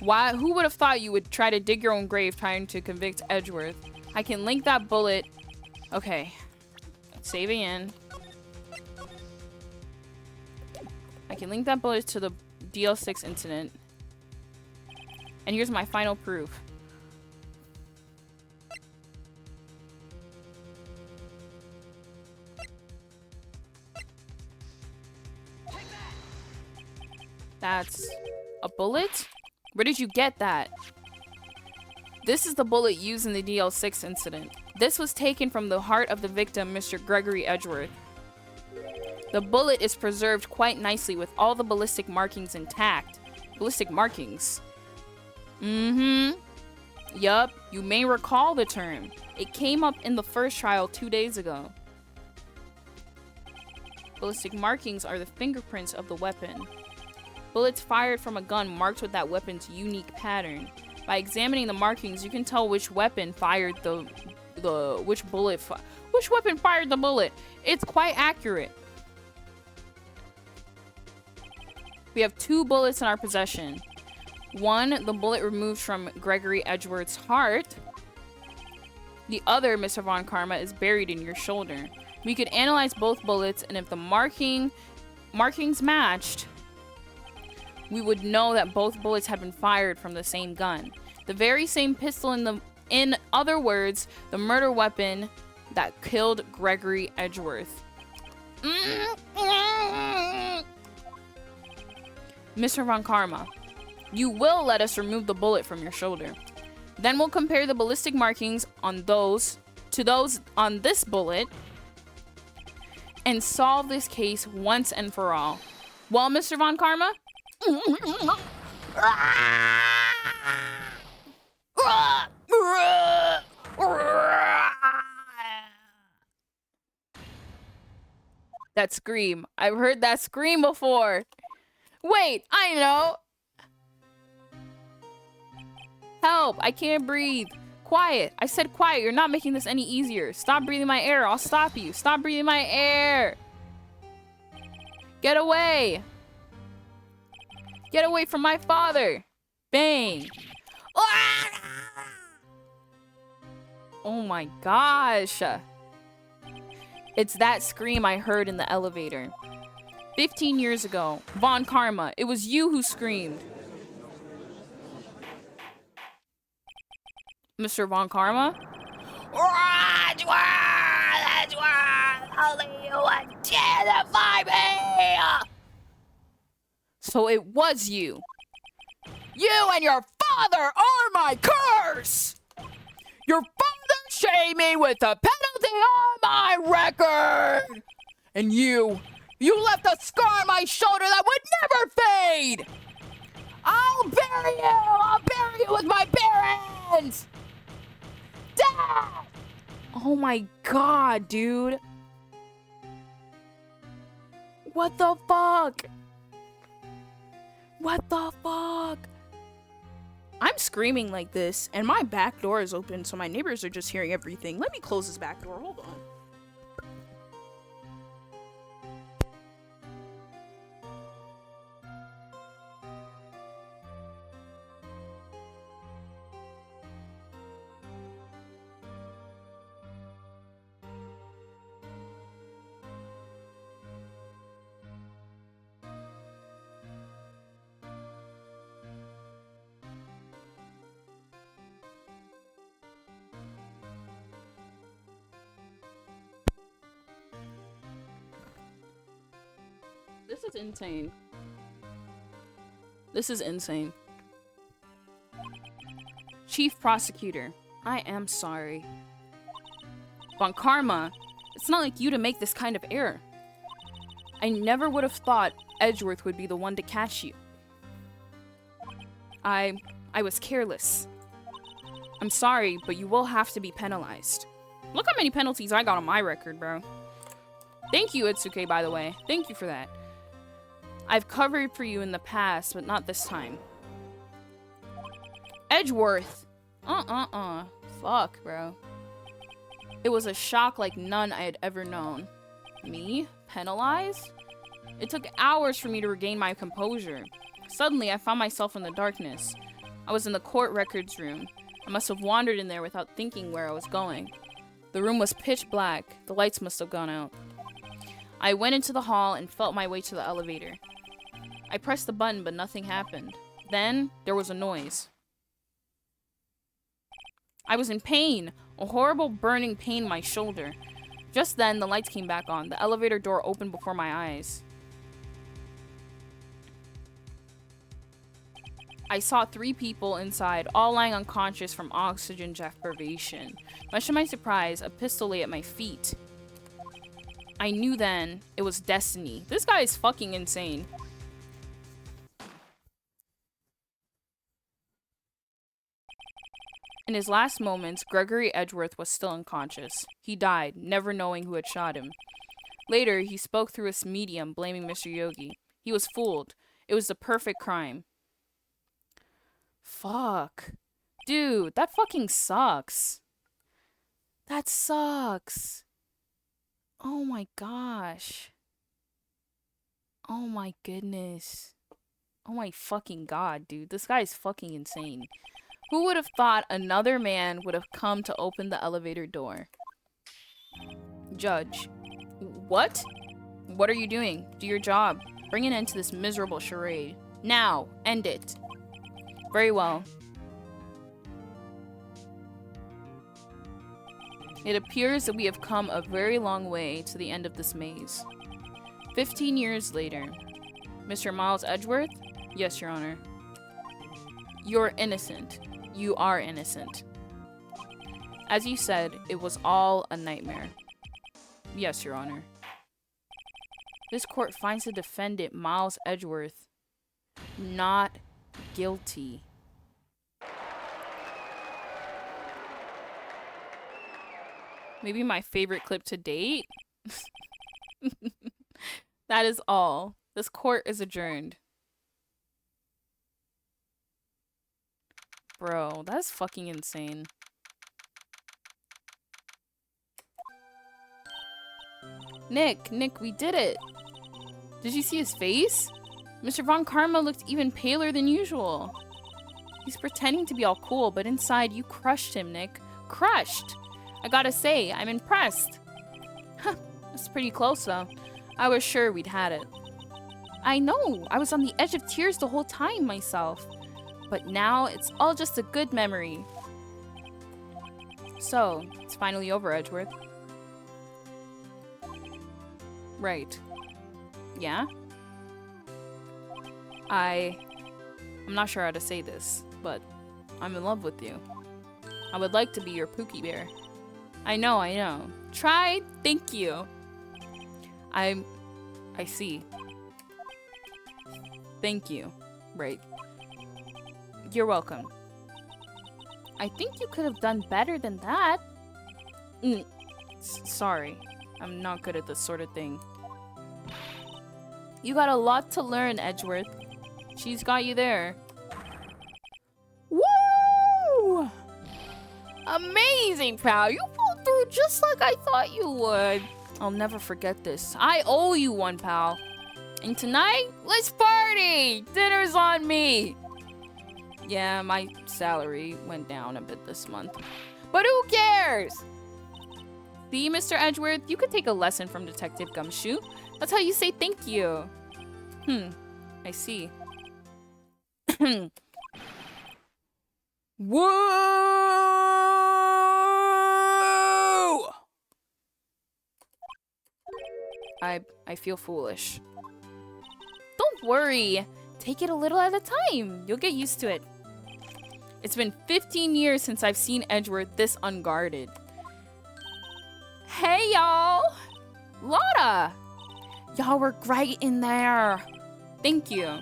Why? Who would have thought you would try to dig your own grave trying to convict Edgeworth? I can link that bullet. Okay. Saving in. I can link that bullet to the DL6 incident. And here's my final proof. That's a bullet? Where did you get that? This is the bullet used in the DL6 incident. This was taken from the heart of the victim, Mr. Gregory Edgeworth. The bullet is preserved quite nicely with all the ballistic markings intact. Ballistic markings? Yup, you may recall the term. It came up in the first trial 2 days ago. Ballistic markings are the fingerprints of the weapon. Bullets fired from a gun marked with that weapon's unique pattern. By examining the markings, you can tell which weapon fired which weapon fired the bullet. It's quite accurate. We have 2 bullets in our possession. One, the bullet removed from Gregory Edgeworth's heart. The other, Mr. Von Karma, is buried in your shoulder. We could analyze both bullets, and if the markings matched, we would know that both bullets had been fired from the same gun. The very same pistol in other words, the murder weapon that killed Gregory Edgeworth. Mr. Von Karma, you will let us remove the bullet from your shoulder. Then we'll compare the ballistic markings on those on this bullet and solve this case once and for all. Well, Mr. Von Karma? That scream. I've heard that scream before. Wait, I know. Help, I can't breathe. Quiet. I said quiet. You're not making this any easier. Stop breathing my air. I'll stop you. Stop breathing my air. Get away. Get away from my father. Bang. Oh my gosh. It's that scream I heard in the elevator. 15 years ago. Von Karma. It was you who screamed. Mr. Von Karma? So it was you. You and your father are my curse! Your father shamed me with a penalty on my record! And you left a scar on my shoulder that would never fade! I'll bury you! I'll bury you with my bare hands! Dad! Oh my god, dude. What the fuck? What the fuck? I'm screaming like this, and my back door is open, so my neighbors are just hearing everything. Let me close this back door. Hold on. This is insane. This is insane. Chief Prosecutor, I am sorry. Von Karma, it's not like you to make this kind of error. I never would have thought Edgeworth would be the one to catch you. I was careless. I'm sorry, but you will have to be penalized. Look how many penalties I got on my record, bro. Thank you, Itsuke, by the way. Thank you for that. I've covered for you in the past, but not this time. Edgeworth. Fuck, bro. It was a shock like none I had ever known. Me? Penalized? It took hours for me to regain my composure. Suddenly, I found myself in the darkness. I was in the court records room. I must have wandered in there without thinking where I was going. The room was pitch black. The lights must have gone out. I went into the hall and felt my way to the elevator. I pressed the button, but nothing happened. Then, there was a noise. I was in pain, a horrible burning pain in my shoulder. Just then, the lights came back on. The elevator door opened before my eyes. I saw 3 people inside, all lying unconscious from oxygen deprivation. Much to my surprise, a pistol lay at my feet. I knew then it was destiny. This guy is fucking insane. In his last moments, Gregory Edgeworth was still unconscious. He died, never knowing who had shot him. Later, he spoke through his medium, blaming Mr. Yogi. He was fooled. It was the perfect crime. Fuck. Dude, that fucking sucks. That sucks. Oh my gosh. Oh my goodness. Oh my fucking god, dude. This guy is fucking insane. Who would have thought another man would have come to open the elevator door? Judge. What? What are you doing? Do your job. Bring an end to this miserable charade. Now, end it. Very well. It appears that we have come a very long way to the end of this maze. 15 years later. Mr. Miles Edgeworth? Yes, Your Honor. You're innocent. You are innocent. As you said, it was all a nightmare. Yes, Your Honor. This court finds the defendant, Miles Edgeworth, not guilty. Maybe my favorite clip to date? That is all. This court is adjourned. Bro, that's fucking insane. Nick, we did it. Did you see his face? Mr. Von Karma looked even paler than usual. He's pretending to be all cool, but inside you crushed him, Nick. Crushed! I gotta say, I'm impressed. Huh, that's pretty close though. I was sure we'd had it. I know, I was on the edge of tears the whole time myself. But now it's all just a good memory. So, it's finally over, Edgeworth. Right. Yeah? I'm not sure how to say this, but I'm in love with you. I would like to be your Pookie Bear. I know. Try, thank you. I see. Thank you. Right. You're welcome. I think you could have done better than that. Sorry. I'm not good at this sort of thing. You got a lot to learn, Edgeworth. She's got you there. Woo! Amazing, pal. You pulled through just like I thought you would. I'll never forget this. I owe you one, pal. And tonight, let's party! Dinner's on me! Yeah, my salary went down a bit this month. But who cares? See, Mr. Edgeworth, you could take a lesson from Detective Gumshoe. That's how you say thank you. I see. Whoa! I feel foolish. Don't worry. Take it a little at a time. You'll get used to it. It's been 15 years since I've seen Edgeworth this unguarded. Hey, y'all! Lotta! Y'all were great in there. Thank you.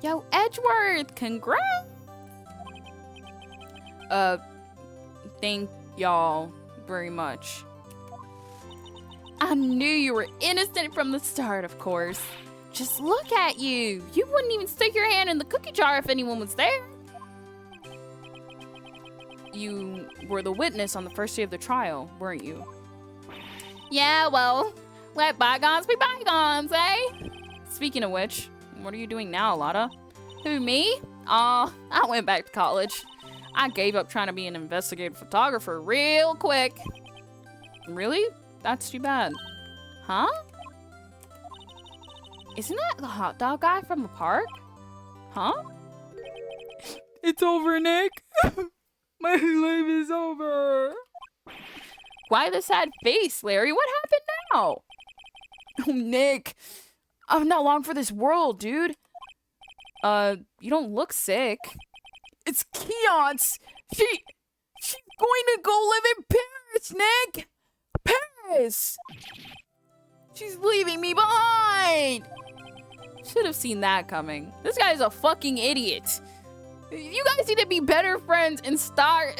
Yo, Edgeworth, congrats! Thank y'all very much. I knew you were innocent from the start, of course. Just look at you. You wouldn't even stick your hand in the cookie jar if anyone was there. You were the witness on the first day of the trial, weren't you? Yeah, well, let bygones be bygones, eh? Speaking of which, what are you doing now, Lotta? Who, me? I went back to college. I gave up trying to be an investigative photographer real quick. Really? That's too bad. Huh? Isn't that the hot dog guy from the park? Huh? It's over, Nick. My life is over. Why the sad face, Larry? What happened now? Oh, Nick. I'm not long for this world, dude. You don't look sick. It's Keonce. She's going to go live in Paris, Nick. Paris. She's leaving me behind. Should have seen that coming. This guy's a fucking idiot. You guys need to be better friends and start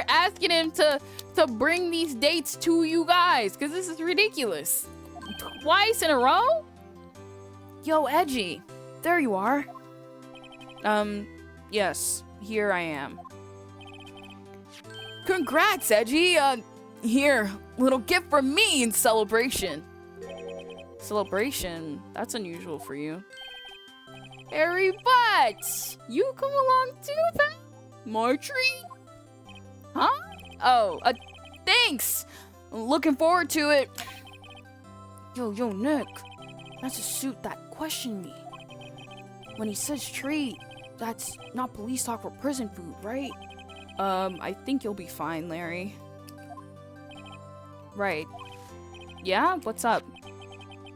asking him to bring these dates to you guys, because this is ridiculous. Twice in a row? Yo, Edgy, there you are. Yes, here I am. Congrats, Edgy. Here, little gift from me in celebration. Celebration? That's unusual for you. Harry Butts! You come along too, pal? More treat? Huh? Oh, thanks! I'm looking forward to it. Yo, Nick. That's a suit that questioned me. When he says treat, that's not police talk for prison food, right? I think you'll be fine, Larry. Right. Yeah? What's up?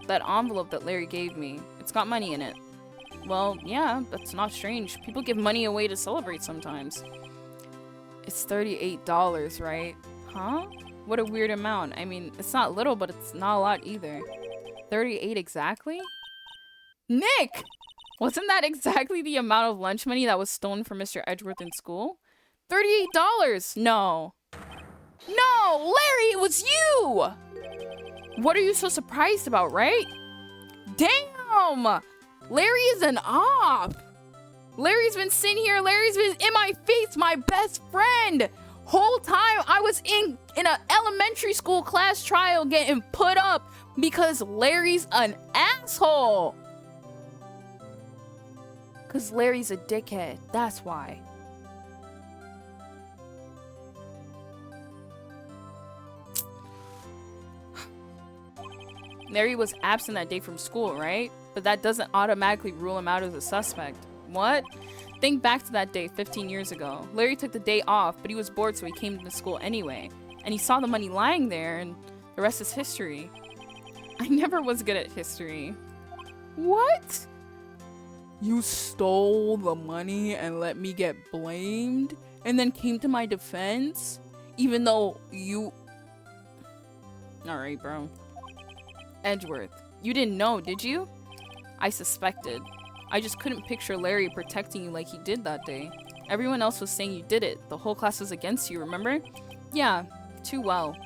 That envelope that Larry gave me. It's got money in it. Well, yeah, that's not strange. People give money away to celebrate sometimes. It's $38, right? Huh? What a weird amount. I mean, it's not little, but it's not a lot either. 38 exactly? Nick! Wasn't that exactly the amount of lunch money that was stolen from Mr. Edgeworth in school? $38! No. No! Larry, it was you! What are you so surprised about, right? Damn! Larry is an op! Larry's been sitting here, Larry's been in my face, my best friend! whole time I was in an elementary school class trial getting put up because Larry's an asshole. Because Larry's a dickhead. That's why. Larry was absent that day from school, right? But that doesn't automatically rule him out as a suspect. What? Think back to that day 15 years ago. Larry took the day off, but he was bored, so he came to school anyway. And he saw the money lying there, and the rest is history. I never was good at history. What? You stole the money and let me get blamed? And then came to my defense? Even though you... Alright, bro. Edgeworth, you didn't know, did you? I suspected. I just couldn't picture Larry protecting you like he did that day. Everyone else was saying you did it. The whole class was against you, remember? Yeah, too well.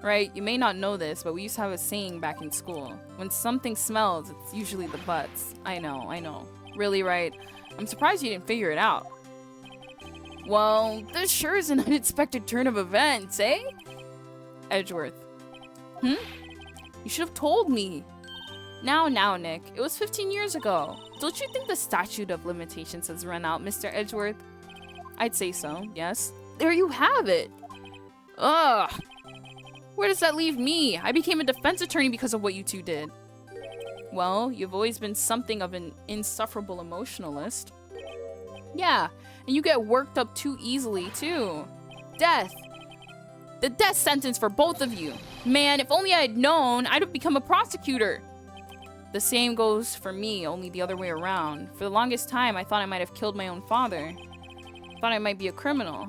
Right, you may not know this, but we used to have a saying back in school. When something smells, it's usually the butts. I know. Really, right? I'm surprised you didn't figure it out. Well, this sure is an unexpected turn of events, eh? Edgeworth. You should have told me. Now, Nick. It was 15 years ago. Don't you think the statute of limitations has run out, Mr. Edgeworth? I'd say so, yes. There you have it. Ugh. Where does that leave me? I became a defense attorney because of what you two did. Well, you've always been something of an insufferable emotionalist. Yeah, and you get worked up too easily, too. Death. The death sentence for both of you. Man, if only I had known, I'd have become a prosecutor. The same goes for me, only the other way around. For the longest time, I thought I might have killed my own father. Thought I might be a criminal.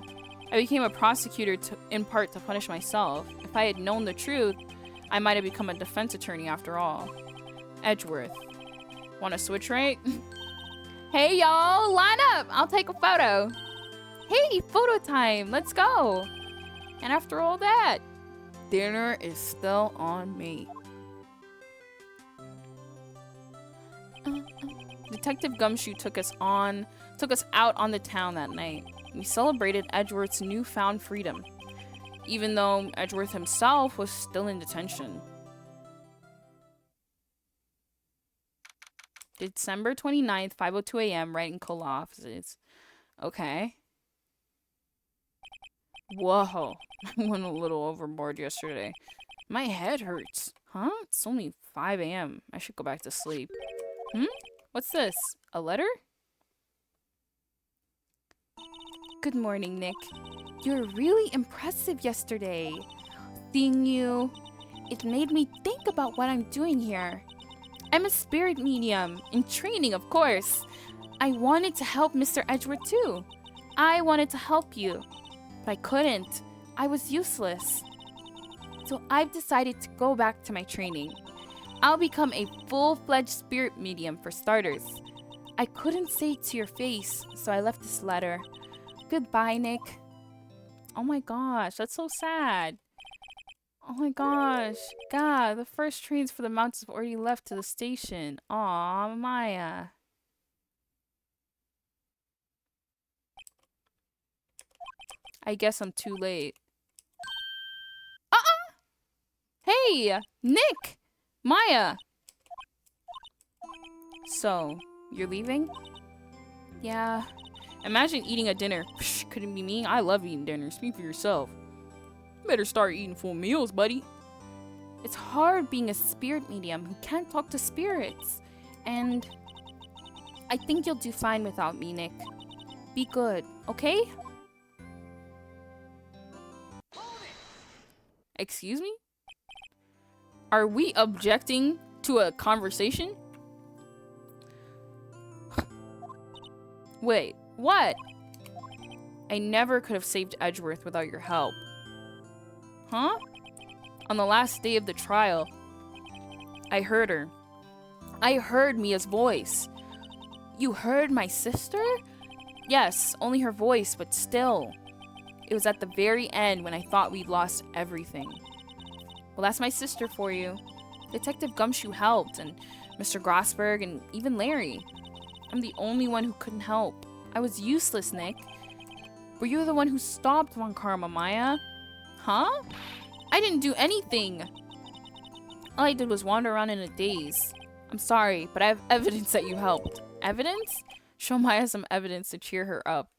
I became a prosecutor in part to punish myself. If I had known the truth, I might have become a defense attorney after all. Edgeworth. Want to switch right? Hey y'all, line up! I'll take a photo. Hey, photo time, let's go. And after all that, dinner is still on me. Detective Gumshoe took us out on the town that night. We celebrated Edgeworth's newfound freedom, even though Edgeworth himself was still in detention. December 29th, 5:02 a.m., right in Cola offices. Okay. Whoa. I went a little overboard yesterday. My head hurts. Huh? It's only 5 a.m. I should go back to sleep. What's this? A letter? Good morning, Nick. You were really impressive yesterday. Seeing you, it made me think about what I'm doing here. I'm a spirit medium, in training, of course. I wanted to help Mr. Edgeworth too. I wanted to help you, but I couldn't. I was useless. So I've decided to go back to my training. I'll become a full-fledged spirit medium for starters. I couldn't say it to your face, so I left this letter. Goodbye, Nick. Oh my gosh, that's so sad. Oh my gosh. God, the first trains for the mountains have already left to the station. Aw, Maya. I guess I'm too late. Hey, Nick! Maya! So, you're leaving? Yeah. Imagine eating a dinner. Psh, couldn't be me. I love eating dinner. Speak for yourself. Better start eating full meals, buddy. It's hard being a spirit medium who can't talk to spirits. And I think you'll do fine without me, Nick. Be good, okay? Excuse me? Are we objecting to a conversation? Wait, what? I never could have saved Edgeworth without your help. Huh? On the last day of the trial, I heard her. I heard Mia's voice. You heard my sister? Yes, only her voice, but still. It was at the very end when I thought we'd lost everything. Well, that's my sister for you. Detective Gumshoe helped, and Mr. Grossberg, and even Larry. I'm the only one who couldn't help. I was useless, Nick. Were you the one who stopped Von Karma, Maya? Huh? I didn't do anything. All I did was wander around in a daze. I'm sorry, but I have evidence that you helped. Evidence? Show Maya some evidence to cheer her up.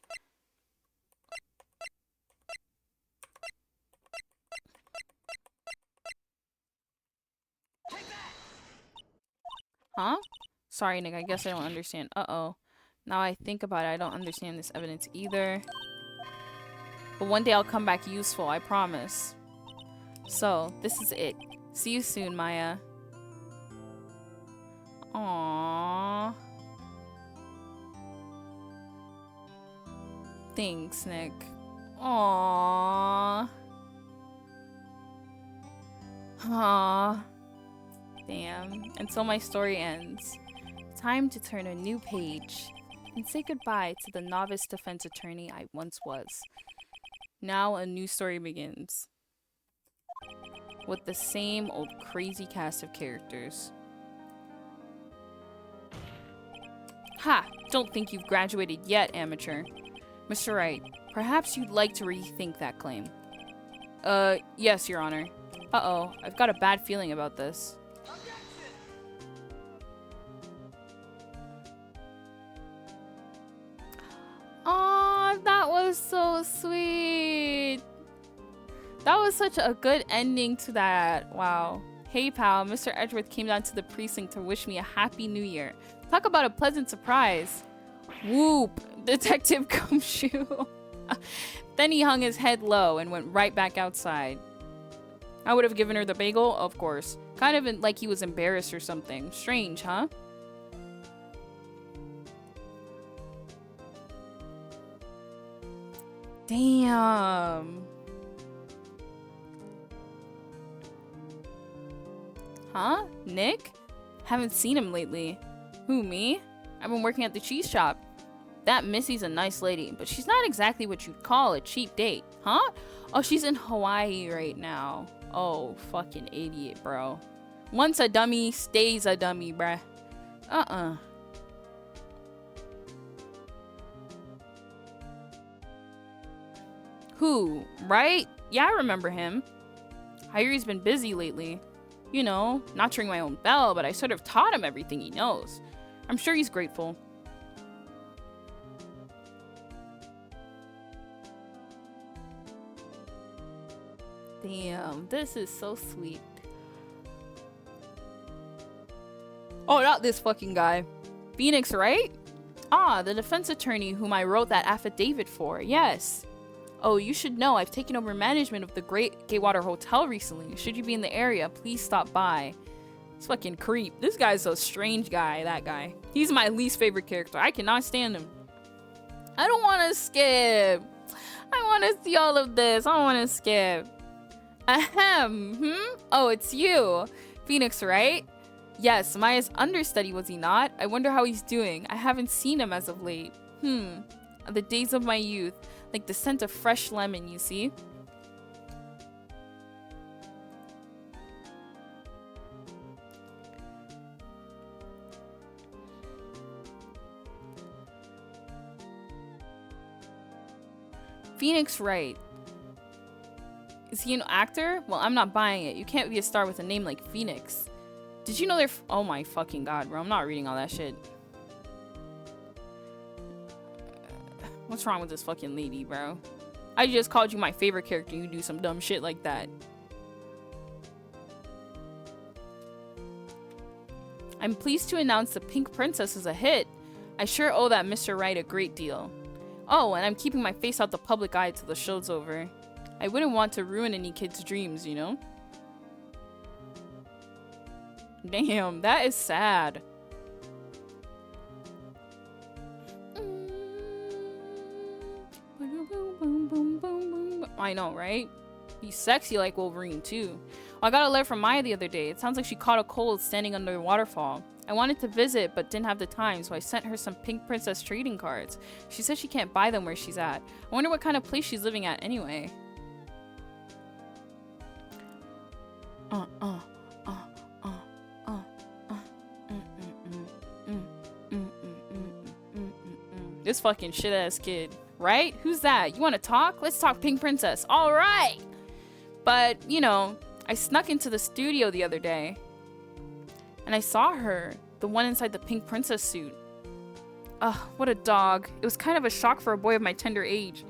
Huh? Sorry, Nick, I guess I don't understand. Uh-oh. Now I think about it, I don't understand this evidence either. But one day I'll come back useful, I promise. So, this is it. See you soon, Maya. Aww. Thanks, Nick. Aww. Aww. Damn. And so my story ends. Time to turn a new page and say goodbye to the novice defense attorney I once was. Now a new story begins. With the same old crazy cast of characters. Ha! Don't think you've graduated yet, amateur. Mr. Wright, perhaps you'd like to rethink that claim. Yes, Your Honor. Uh-oh, I've got a bad feeling about this. Aw, that was so sweet. That was such a good ending to that. Wow. Hey, pal, Mr. Edgeworth came down to the precinct to wish me a happy new year. Talk about a pleasant surprise. Whoop, Detective Gumshoe. Then he hung his head low and went right back outside. I would have given her the bagel, of course. Kind of like he was embarrassed or something. Strange, huh? Damn. Huh? Nick? Haven't seen him lately. Who, me? I've been working at the cheese shop. That Missy's a nice lady, but she's not exactly what you'd call a cheap date. Huh? Oh, she's in Hawaii right now. Oh, fucking idiot, bro. Once a dummy, stays a dummy, bruh. Who? Right? Yeah, I remember him. Hayuri's been busy lately. You know, not ring my own bell, but I sort of taught him everything he knows. I'm sure he's grateful. Damn, this is so sweet. Oh, not this fucking guy. Phoenix, right? Ah, the defense attorney whom I wrote that affidavit for, yes. Oh, you should know I've taken over management of the Great Gatewater Hotel recently. Should you be in the area, please stop by. This fucking creep. This guy's a strange guy, that guy. He's my least favorite character. I cannot stand him. I don't want to skip. I want to see all of this. I don't want to skip. Ahem. Oh, it's you. Phoenix, right? Yes, Maya's understudy, was he not? I wonder how he's doing. I haven't seen him as of late. The days of my youth. Like the scent of fresh lemon, you see? Phoenix Wright. Is he an actor? Well, I'm not buying it. You can't be a star with a name like Phoenix. Did you know they're oh my fucking god, bro. I'm not reading all that shit. What's wrong with this fucking lady, bro? I just called you my favorite character and you do some dumb shit like that. I'm pleased to announce The Pink Princess is a hit. I sure owe that Mr. Wright a great deal. Oh, and I'm keeping my face out the public eye till the show's over. I wouldn't want to ruin any kid's dreams, you know? Damn, that is sad. I know, right? He's sexy like Wolverine, too. Oh, I got a letter from Maya the other day. It sounds like she caught a cold standing under a waterfall. I wanted to visit, but didn't have the time, so I sent her some Pink Princess trading cards. She says she can't buy them where she's at. I wonder what kind of place she's living at anyway. This fucking shit-ass kid. right? Who's that? You want to talk? Let's talk Pink Princess. All right. But, you know, I snuck into the studio the other day and I saw her, the one inside the Pink Princess suit. Ugh, what a dog. It was kind of a shock for a boy of my tender age.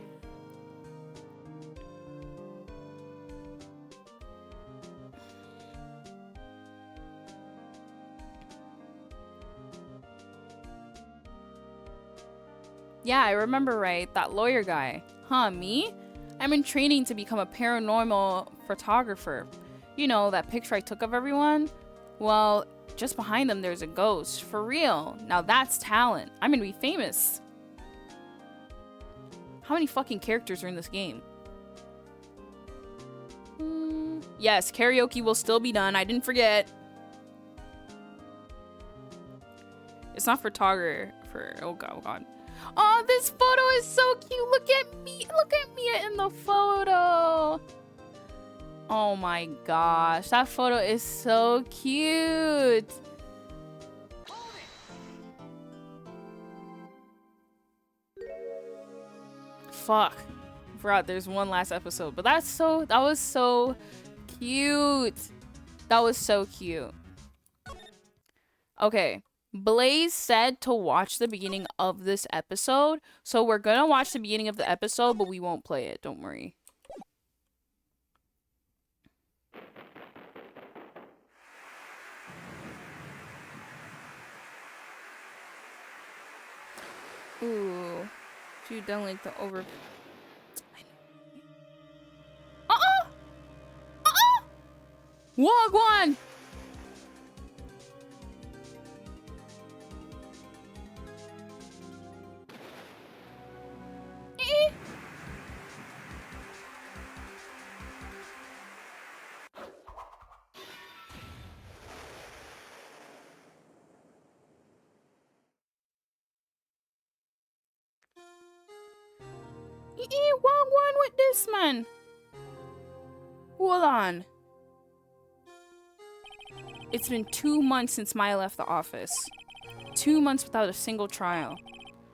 Yeah, I remember right. That lawyer guy. Huh, me? I'm in training to become a paranormal photographer. You know, that picture I took of everyone? Well, just behind them there's a ghost. For real. Now that's talent. I'm gonna be famous. How many fucking characters are in this game? Yes, karaoke will still be done. I didn't forget. It's not photographer. Oh god, oh god. Oh, this photo is so cute. Look at me. Look at me in the photo. Oh my gosh. That photo is so cute. Fuck. Forgot there's one last episode. But that was so cute. That was so cute. Okay. Blaze said to watch the beginning of this episode. So we're gonna watch the beginning of the episode, but we won't play it. Don't worry. Ooh. You don't like the over... Wagwan! Wagwan with this man. Hold on. It's been 2 months since Maya left the office. 2 months without a single trial.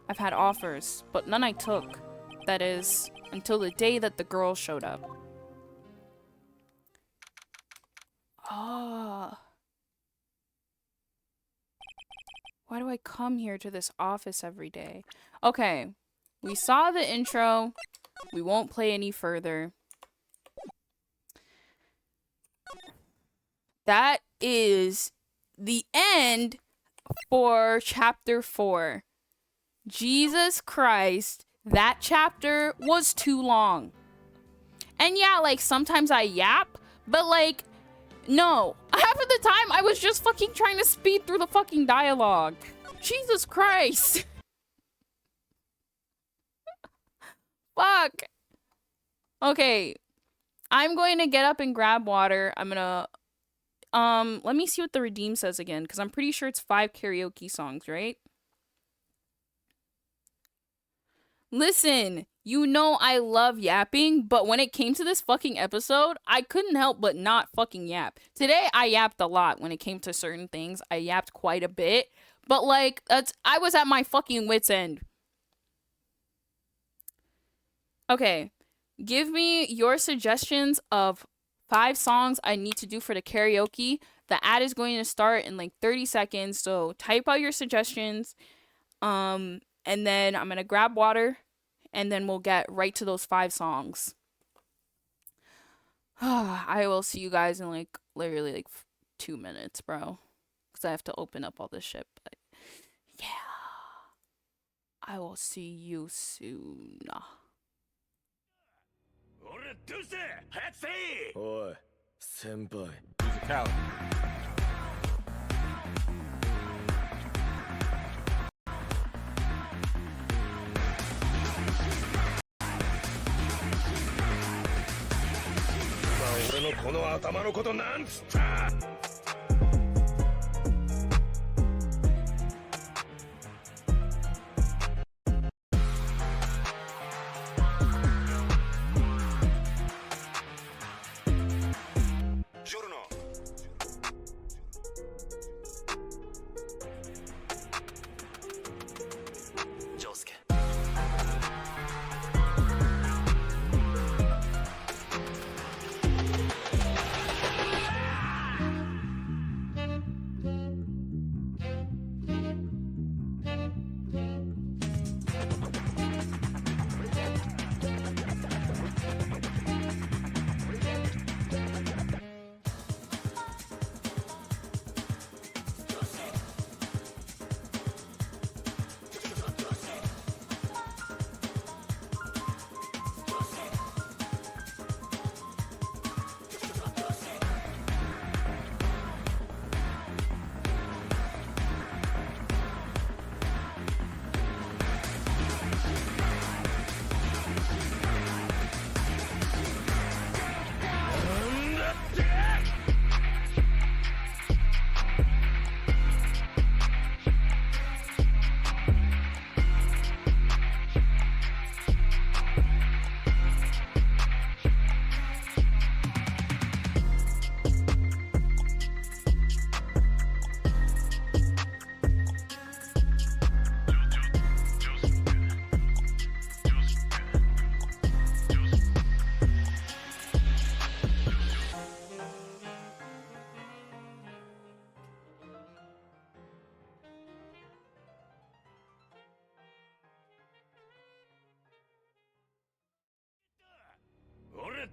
I've had offers, but none I took. That is, until the day that the girl showed up. Ah. Why do I come here to this office every day? Okay. We saw the intro. We won't play any further. That is the end for chapter 4. Jesus Christ, that chapter was too long. And yeah, like sometimes I yap, but like, no. Half of the time I was just fucking trying to speed through the fucking dialogue. Jesus Christ. Fuck. Okay. I'm going to get up and grab water. I'm gonna let me see what the redeem says again, because I'm pretty sure it's 5 karaoke songs, right? Listen, you know I love yapping, but when it came to this fucking episode, I couldn't help but not fucking yap. Today, I yapped a lot when it came to certain things. I yapped quite a bit, but like, I was at my fucking wit's end. Okay, give me your suggestions of 5 songs I need to do for the karaoke. The ad is going to start in like 30 seconds, so type out your suggestions. And then I'm going to grab water, and then we'll get right to those 5 songs. I will see you guys in like literally like 2 minutes, bro. Because I have to open up all this shit. But yeah, I will see you soon. おい先輩 俺のこの頭のことなんつった ジョウスケ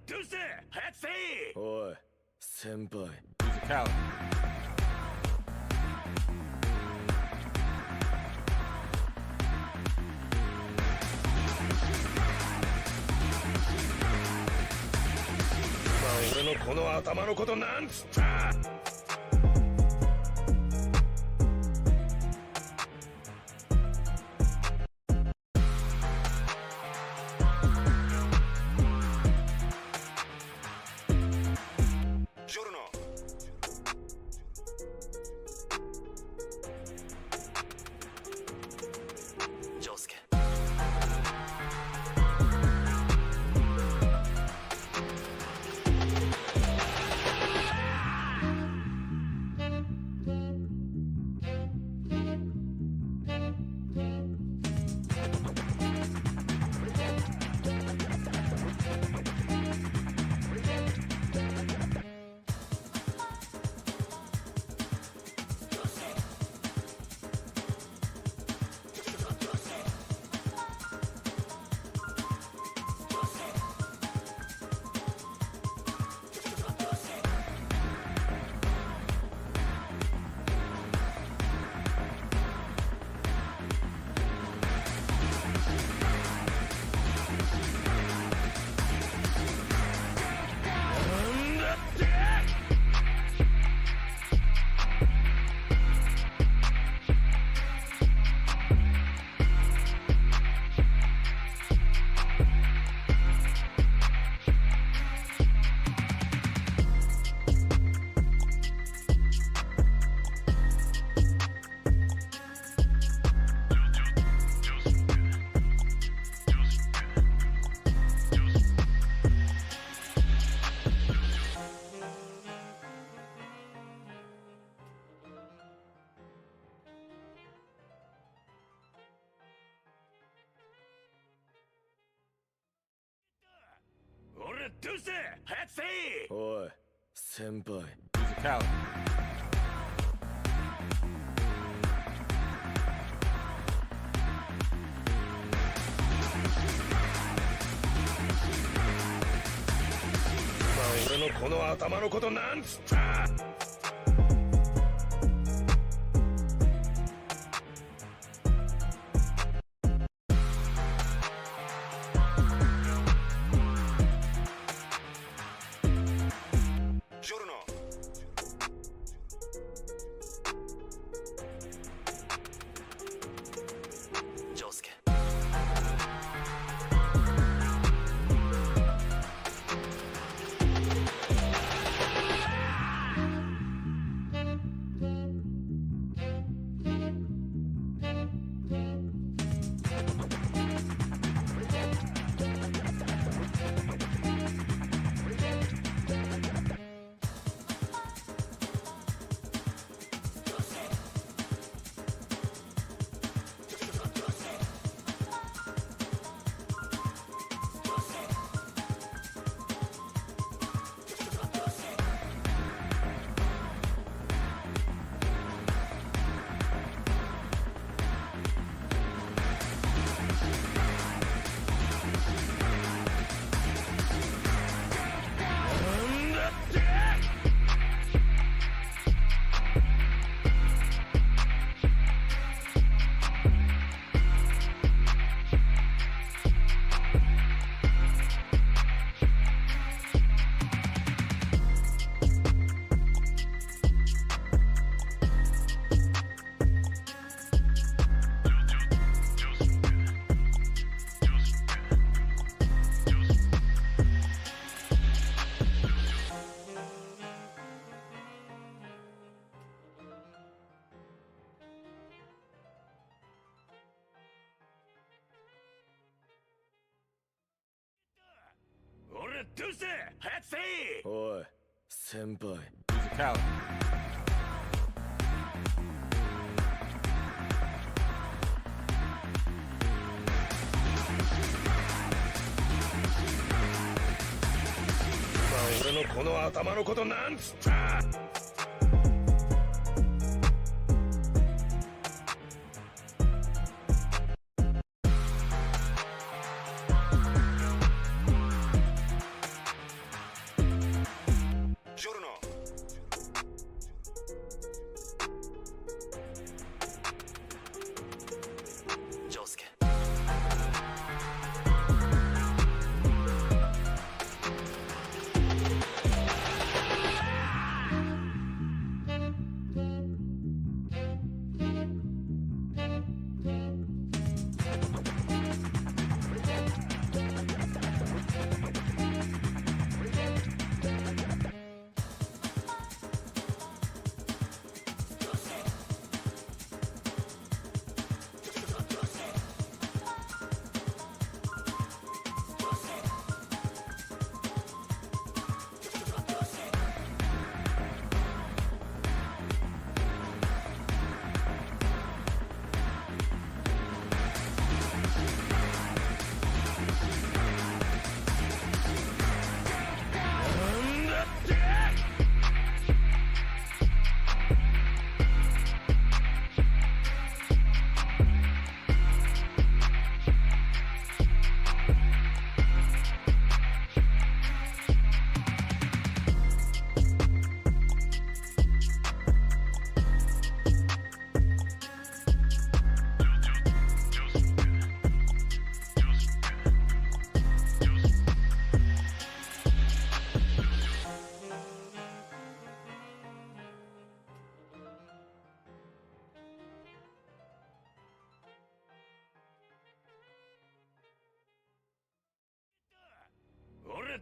どうして早くせいおい先輩 Cal 俺のこの頭のことなんつったジョルノジョウスケ俺どうして早くせいおい先輩 Cal 俺のこの頭のことなんつったジョルノジョウスケ俺どうして早くせいおい先輩 Cal 俺のこの頭のことなんつった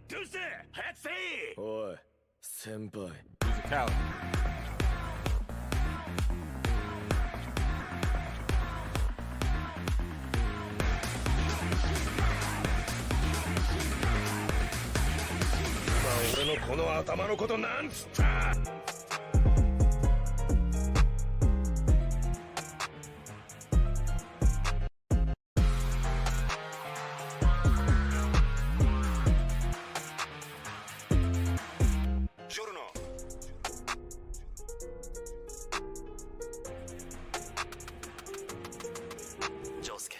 どうして早くせいおい先輩 俺のこの頭のことなんつったジョルノジョウスケ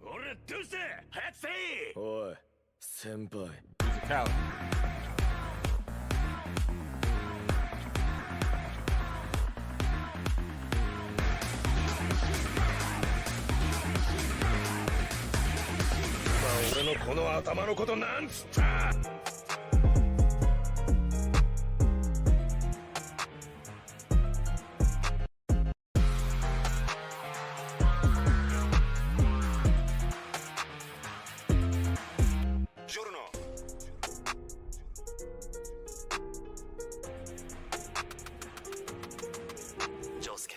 俺どうして早くせいおい先輩 俺のこの頭のことなんつったジョルノジョウスケ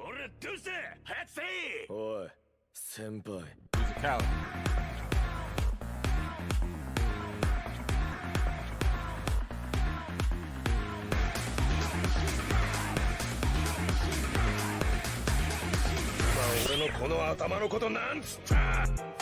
俺どうして早くせいおい先輩 俺のこの頭のことなんつった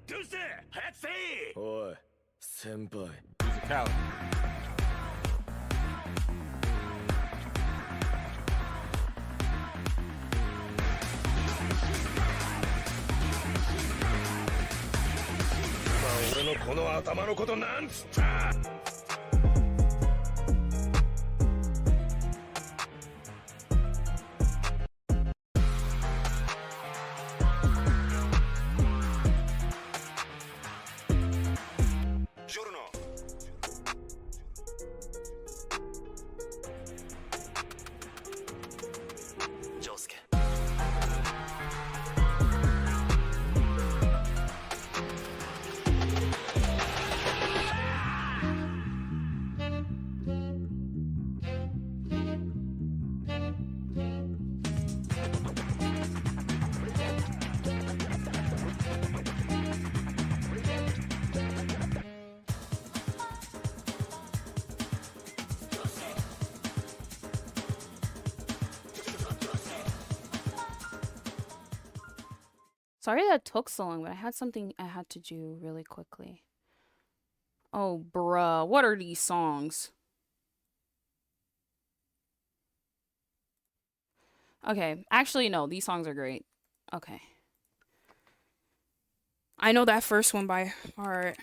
どうして早くせいおい先輩 Musicality. 俺のこの頭のことなんつったジョルノジョースケSorry that took so long, but I had something I had to do really quickly. Oh, bruh. What are these songs? Okay. Actually, no. These songs are great. Okay. I know that first one by heart.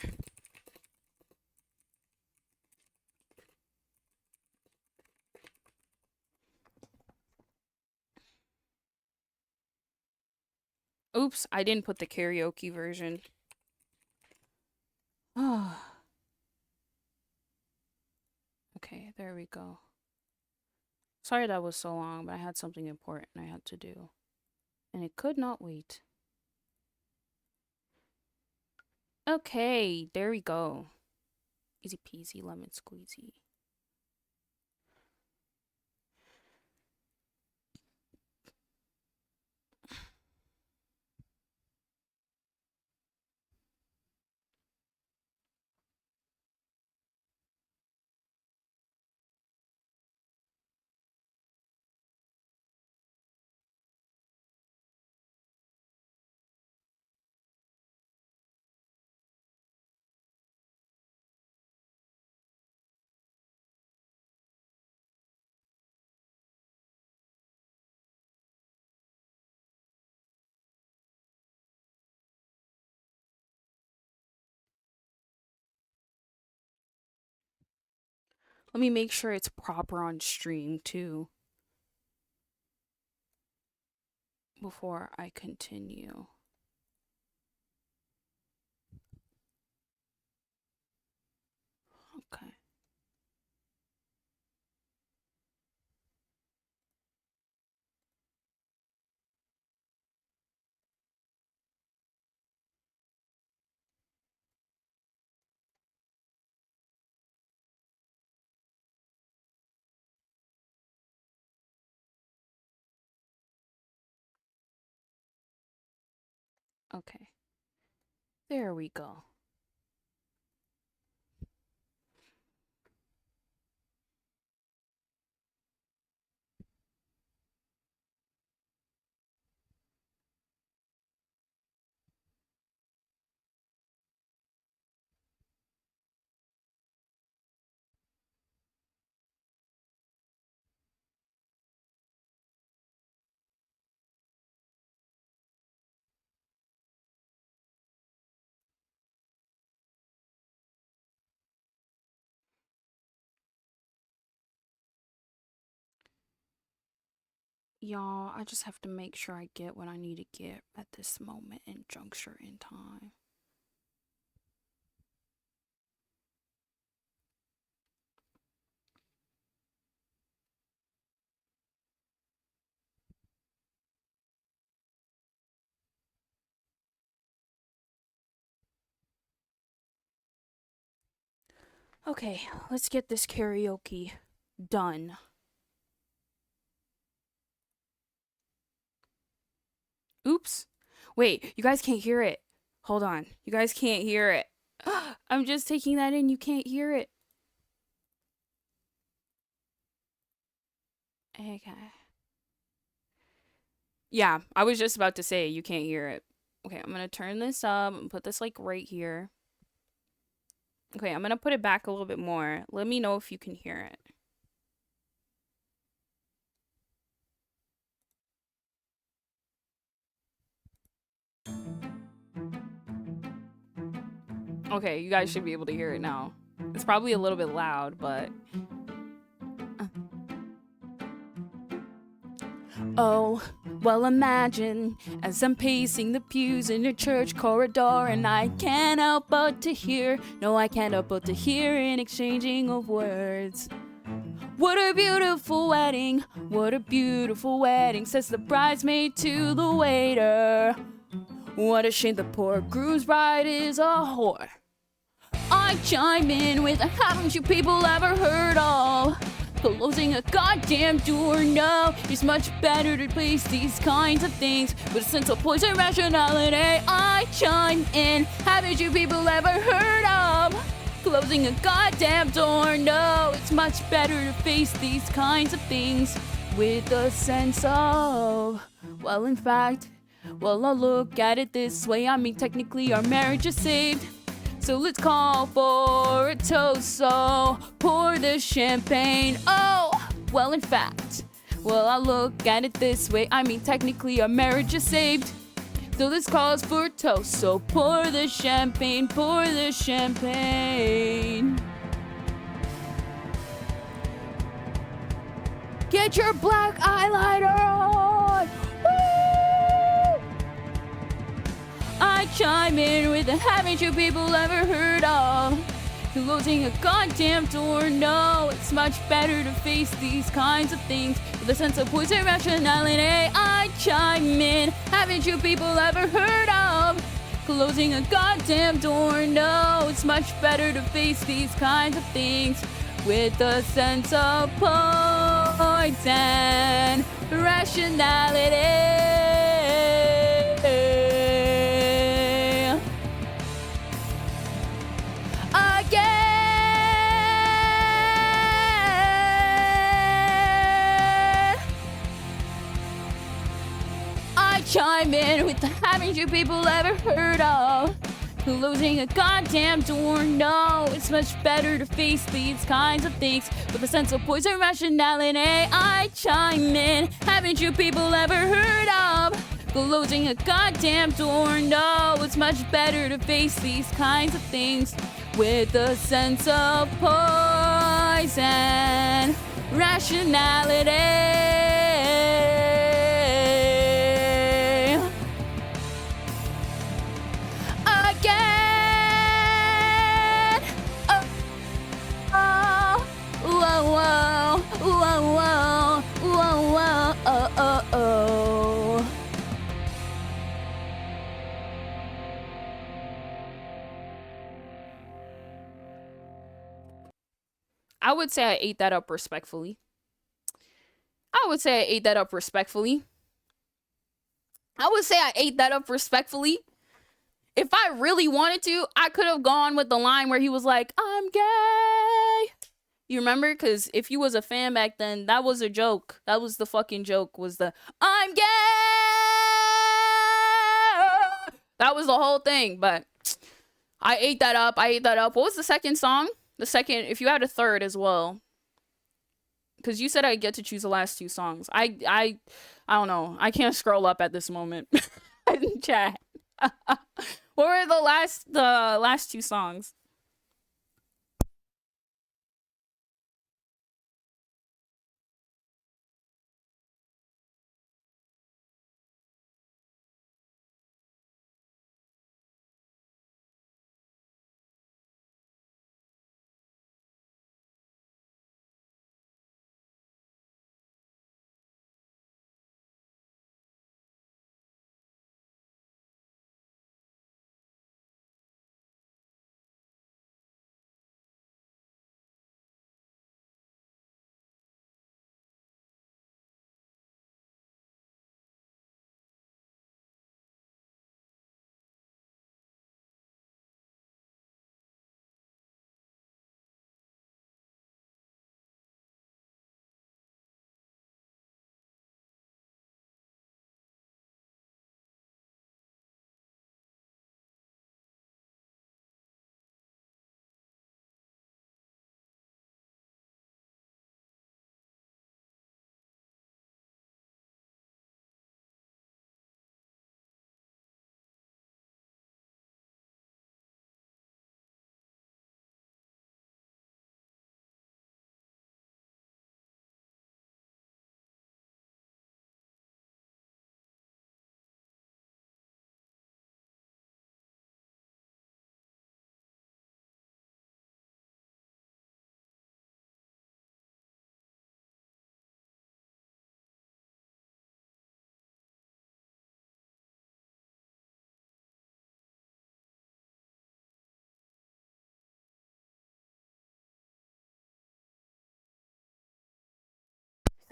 Oops, I didn't put the karaoke version. Oh. Okay, there we go. Sorry that was so long, but I had something important I had to do. And it could not wait. Okay, there we go. Easy peasy, lemon squeezy. Let me make sure it's proper on stream too before I continue. Okay. Okay. There we go. Y'all, I just have to make sure I get what I need to get at this moment and juncture in time. Okay, let's get this karaoke done. Oops. Wait, you guys can't hear it. Hold on. You guys can't hear it. I'm just taking that in. You can't hear it. Okay. Yeah, I was just about to say you can't hear it. Okay, I'm gonna turn this up and put this like right here. Okay, I'm gonna put it back a little bit more. Let me know if you can hear it. Okay, you guys should be able to hear it now. It's probably a little bit loud, but... Oh, well, imagine as I'm pacing the pews in a church corridor, and I can't help but to hear, no, I can't help but to hear an exchanging of words. What a beautiful wedding, what a beautiful wedding, says the bridesmaid to the waiter. What a shame the poor groom's bride is a whore. I chime in with, haven't you people ever heard of closing a goddamn door? No, it's much better to face these kinds of things with a sense of poise and rationality. I chime in, haven't you people ever heard of closing a goddamn door? No, it's much better to face these kinds of things with a sense of, well, in fact, well, I'll look at it this way. I mean, technically our marriage is saved, so let's call for a toast. So pour the champagne. Oh, well, in fact, well, I look at it this way. I mean, technically our marriage is saved, so this calls for a toast. So pour the champagne, pour the champagne. Get your black eyeliner on. Woo! I chime in with the, haven't you people ever heard of closing a goddamn door? No, it's much better to face these kinds of things with a sense of poise and rationality. I chime in, haven't you people ever heard of closing a goddamn door? No, it's much better to face these kinds of things with a sense of poise and rationality. Chime in with the, haven't you people ever heard of closing a goddamn door? No, it's much better to face these kinds of things with a sense of poise and rationality. I chime in, haven't you people ever heard of closing a goddamn door? No, it's much better to face these kinds of things with a sense of poise and rationality. I would say I ate that up respectfully. I would say I ate that up respectfully. I would say I ate that up respectfully. If I really wanted to, I could have gone with the line where he was like, I'm gay. You remember? Because if you was a fan back then, that was a joke. That was the fucking joke, was the, I'm gay. That was the whole thing, but I ate that up. I ate that up. What was the second song? The second, if you had a third as well. Because you said I get to choose the last two songs. I don't know. I can't scroll up at this moment. Chat. What were the last two songs?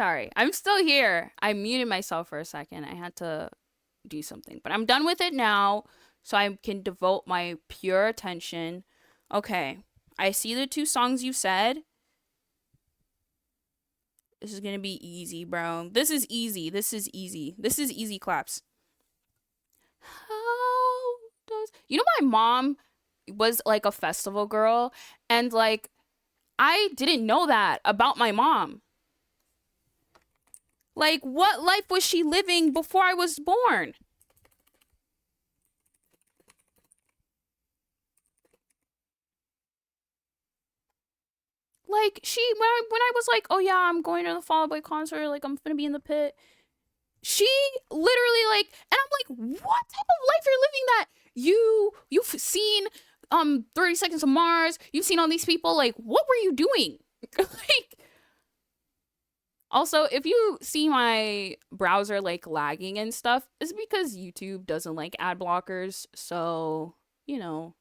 Sorry, I'm still here. I muted myself for a second. I had to do something, but I'm done with it now, so I can devote my pure attention. Okay, I see the 2 songs you said. This is gonna be easy, bro. This is easy. This is easy. This is easy claps. How does... You know, my mom was like a festival girl, and like I didn't know that about my mom. Like, what life was she living before I was born? Like, when I was like, oh yeah, I'm going to the Fall Out Boy concert, like I'm gonna be in the pit. She literally like, and I'm like, what type of life you're living that you've seen 30 Seconds to Mars, you've seen all these people, like what were you doing? Like, also, if you see my browser like lagging and stuff, it's because YouTube doesn't like ad blockers, so you know,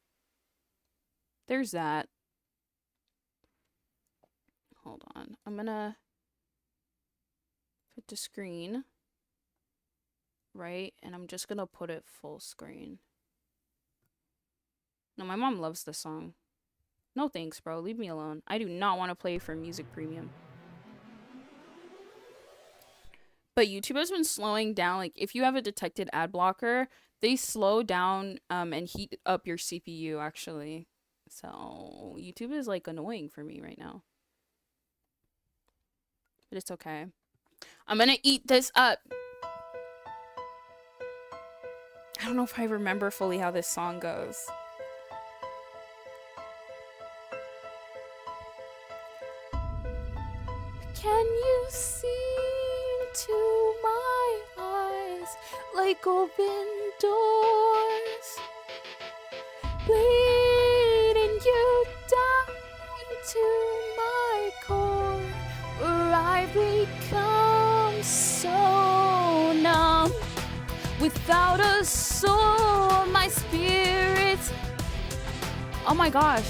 there's that. Hold on, I'm gonna put the screen right, and I'm just gonna put it full screen. No, my mom loves this song. No thanks, bro. Leave me alone. I do not want to play for Music Premium. But YouTube has been slowing down. Like, if you have a detected ad blocker, they slow down and heat up your CPU, actually. So, YouTube is, like, annoying for me right now. But it's okay. I'm gonna eat this up. I don't know if I remember fully how this song goes. Can you see into my eyes like open doors, leading you down to my core, where I become so numb without a soul, my spirit, oh my gosh,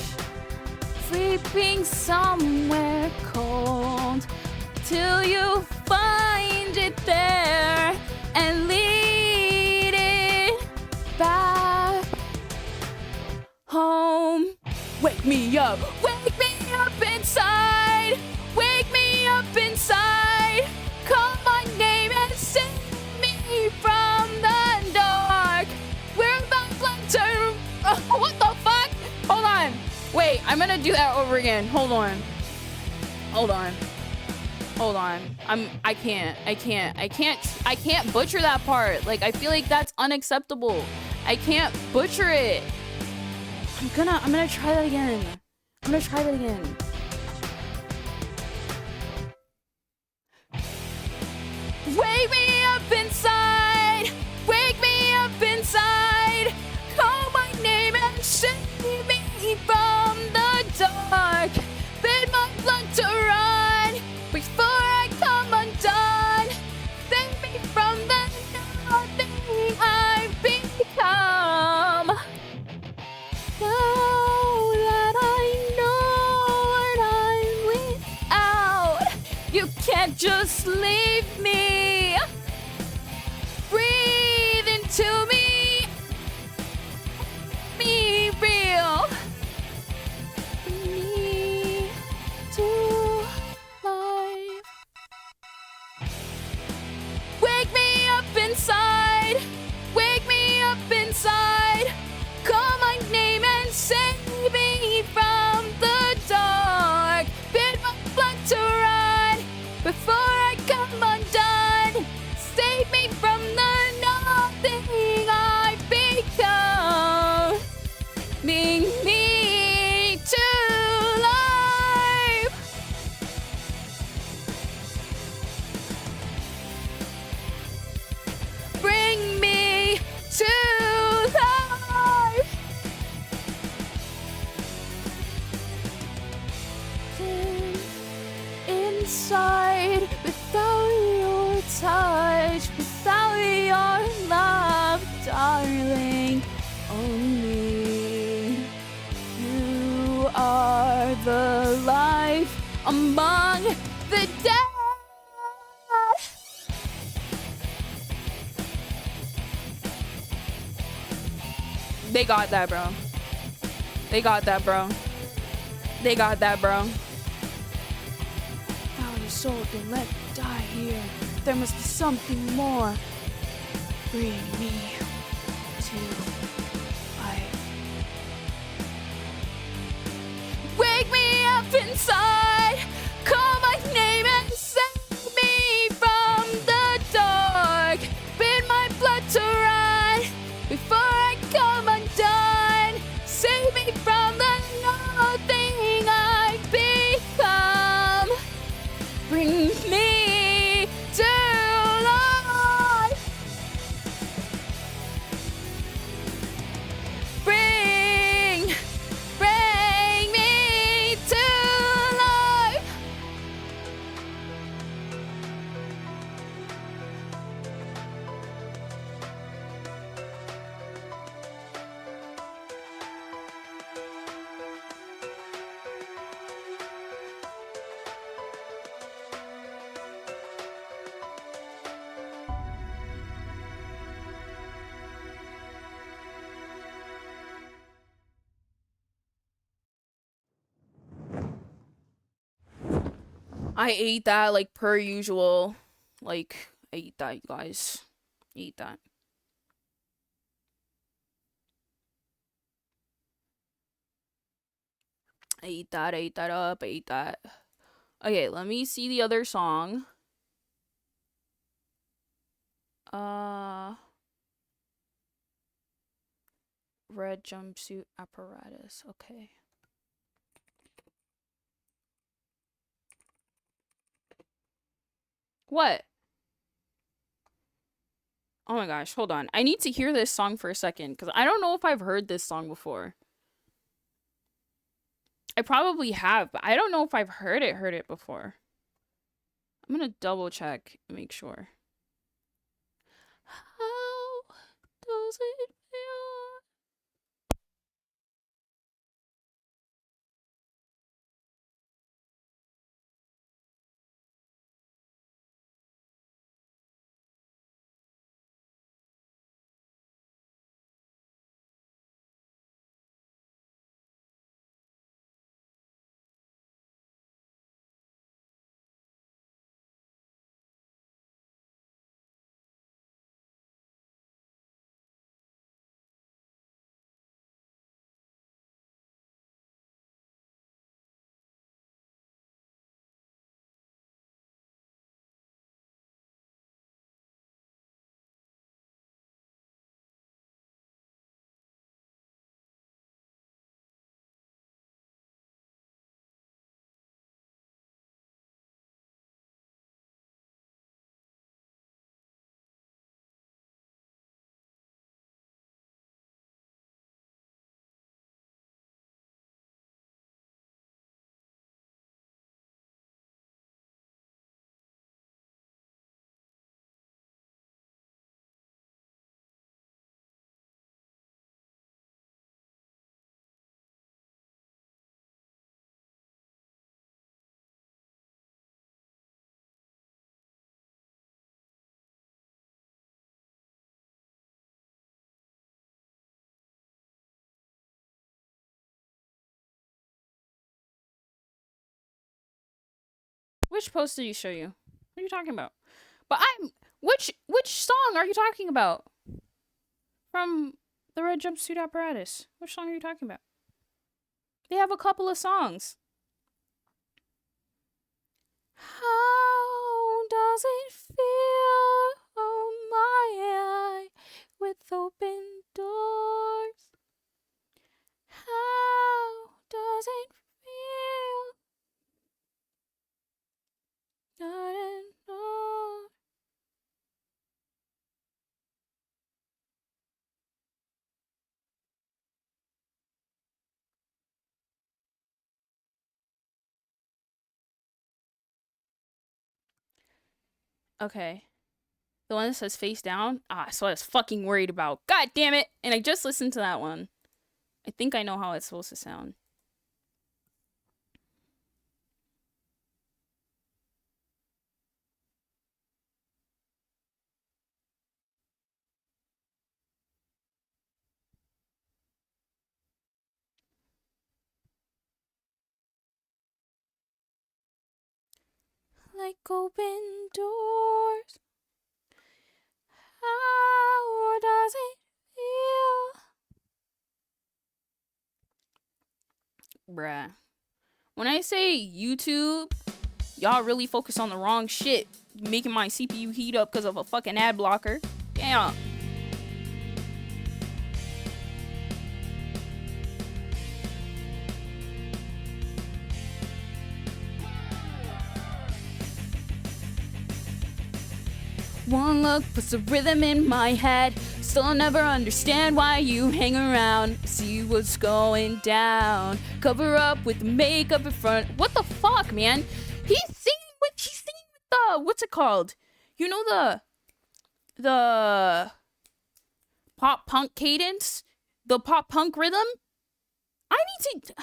sleeping somewhere cold till you find it there and lead it back home. Wake me up inside, wake me up inside, call my name and save me from the dark, where my blood turn. What the fuck? Hold on, wait, I'm gonna do that over again. Hold on. I can't butcher that part. Like, I feel like that's unacceptable. I can't butcher it. I'm gonna try that again. Wake me up inside, wake me up inside, call my name and save me from the dark, bid my blood to run before I come undone, save me from the nothing I've become. Now that I know what I'm without, you can't just leave me. Breathe into me, be real. Me to life. Wake me up inside, wake me up inside, call my name and save me from the dark, bid my blood to run before I come They got that, bro. They got that, bro. They got that, bro. Our soul, don't let me die here. There must be something more. Bring me to life. Wake me up inside. Call my name and save me from the dark. Bid my blood to run before I come undone. Save me from the nothing I've become. Bring me to life. Bring me to life. I ate that like per usual. Like, I ate that, you guys. Eat that. I ate that up, I ate that. Okay, let me see the other song. Red jumpsuit apparatus. Okay. What? Oh my gosh, hold on. I need to hear this song for a second because I don't know if I've heard this song before. I probably have, but I don't know if I've heard it before. I'm gonna double check and make sure. How does it feel? Which post did he show you? What are you talking about? But which song are you talking about? From the Red Jumpsuit Apparatus. Which song are you talking about? They have a couple of songs. How does it feel? Oh my eye with open doors. How does it feel? I don't know. Okay. The one that says face down? Ah, that's what I was fucking worried about. God damn it! And I just listened to that one. I think I know how it's supposed to sound. like open doors. How does it feel? Bruh. When I say YouTube, y'all really focus on the wrong shit. Making my CPU heat up because of a fucking ad blocker. Damn. One look puts a rhythm in my head. Still I'll never understand why you hang around. See what's going down. Cover up with the makeup in front. What the fuck, man? He's singing with the what's it called? You know the pop punk cadence? The pop punk rhythm? I need to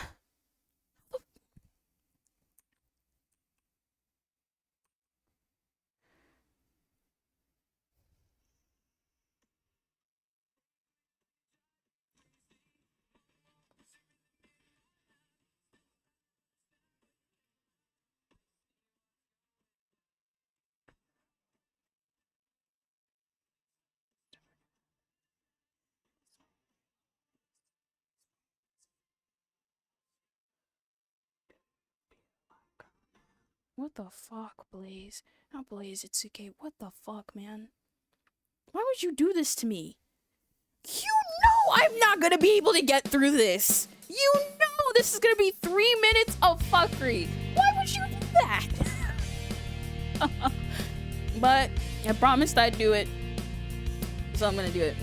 What the fuck, Blaze? Not Blaze, it's okay. What the fuck, man? Why would you do this to me? You know I'm not gonna be able to get through this. You know this is gonna be 3 minutes of fuckery. Why would you do that? But I promised I'd do it. So I'm gonna do it.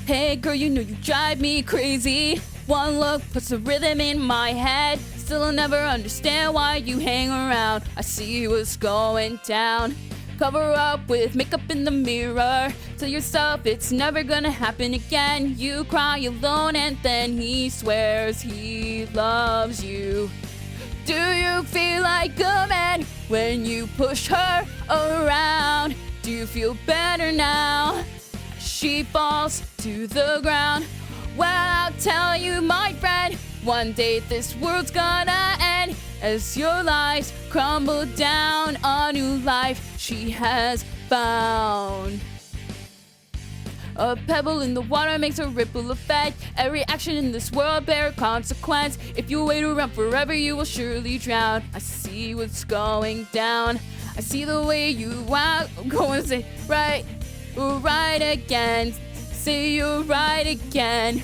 Hey girl, you know you drive me crazy. One look puts a rhythm in my head. Still I'll never understand why you hang around. I see what's going down. Cover up with makeup in the mirror. Tell yourself it's never gonna happen again. You cry alone and then he swears he loves you. Do you feel like a man when you push her around? Do you feel better now? She falls to the ground. Well, I'll tell you, my friend, one day this world's gonna end as your lies crumble down. A new life she has found. A pebble in the water makes a ripple effect. Every action in this world bears consequence. If you wait around forever, you will surely drown. I see what's going down. I see the way you walk. Go and say, right again. Say you're right again.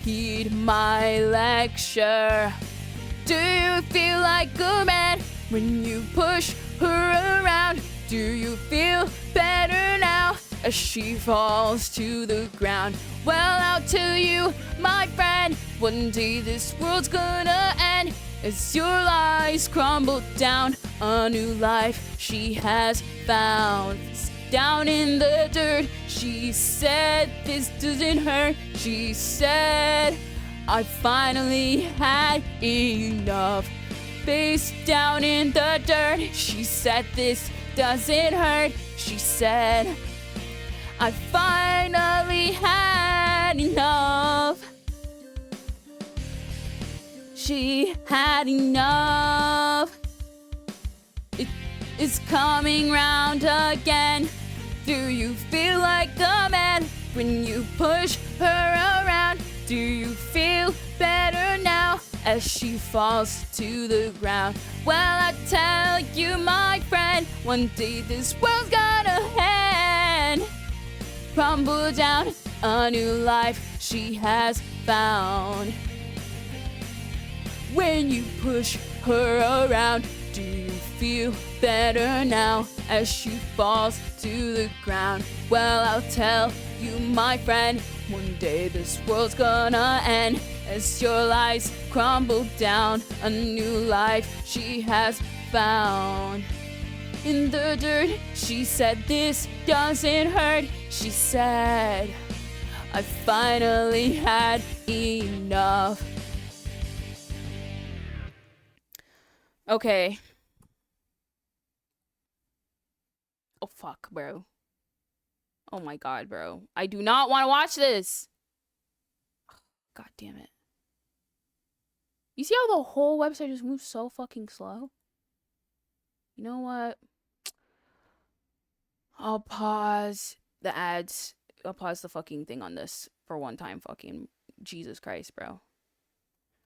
Heed my lecture. Do you feel like a man when you push her around? Do you feel better now as she falls to the ground? Well, I'll tell you, my friend, one day this world's gonna end as your lies crumble down. A new life she has found. Down in the dirt, she said this doesn't hurt. She said I finally had enough. Face down in the dirt, she said this doesn't hurt. She said I finally had enough. She had enough. It is coming round again. Do you feel like a man when you push her around? Do you feel better now as she falls to the ground? Well, I tell you, my friend, one day this world's gonna end. Crumble down, a new life she has found. When you push her around, do you feel better now as she falls to the ground? Well, I'll tell you, my friend, one day this world's gonna end as your lies crumble down. A new life she has found. In the dirt, she said this doesn't hurt. She said I finally had enough. Okay. Oh, fuck, bro. Oh my god, bro. I do not want to watch this. God damn it. You see how the whole website just moves so fucking slow? You know what? I'll pause the ads. I'll pause the fucking thing on this for one time. Fucking Jesus Christ, bro.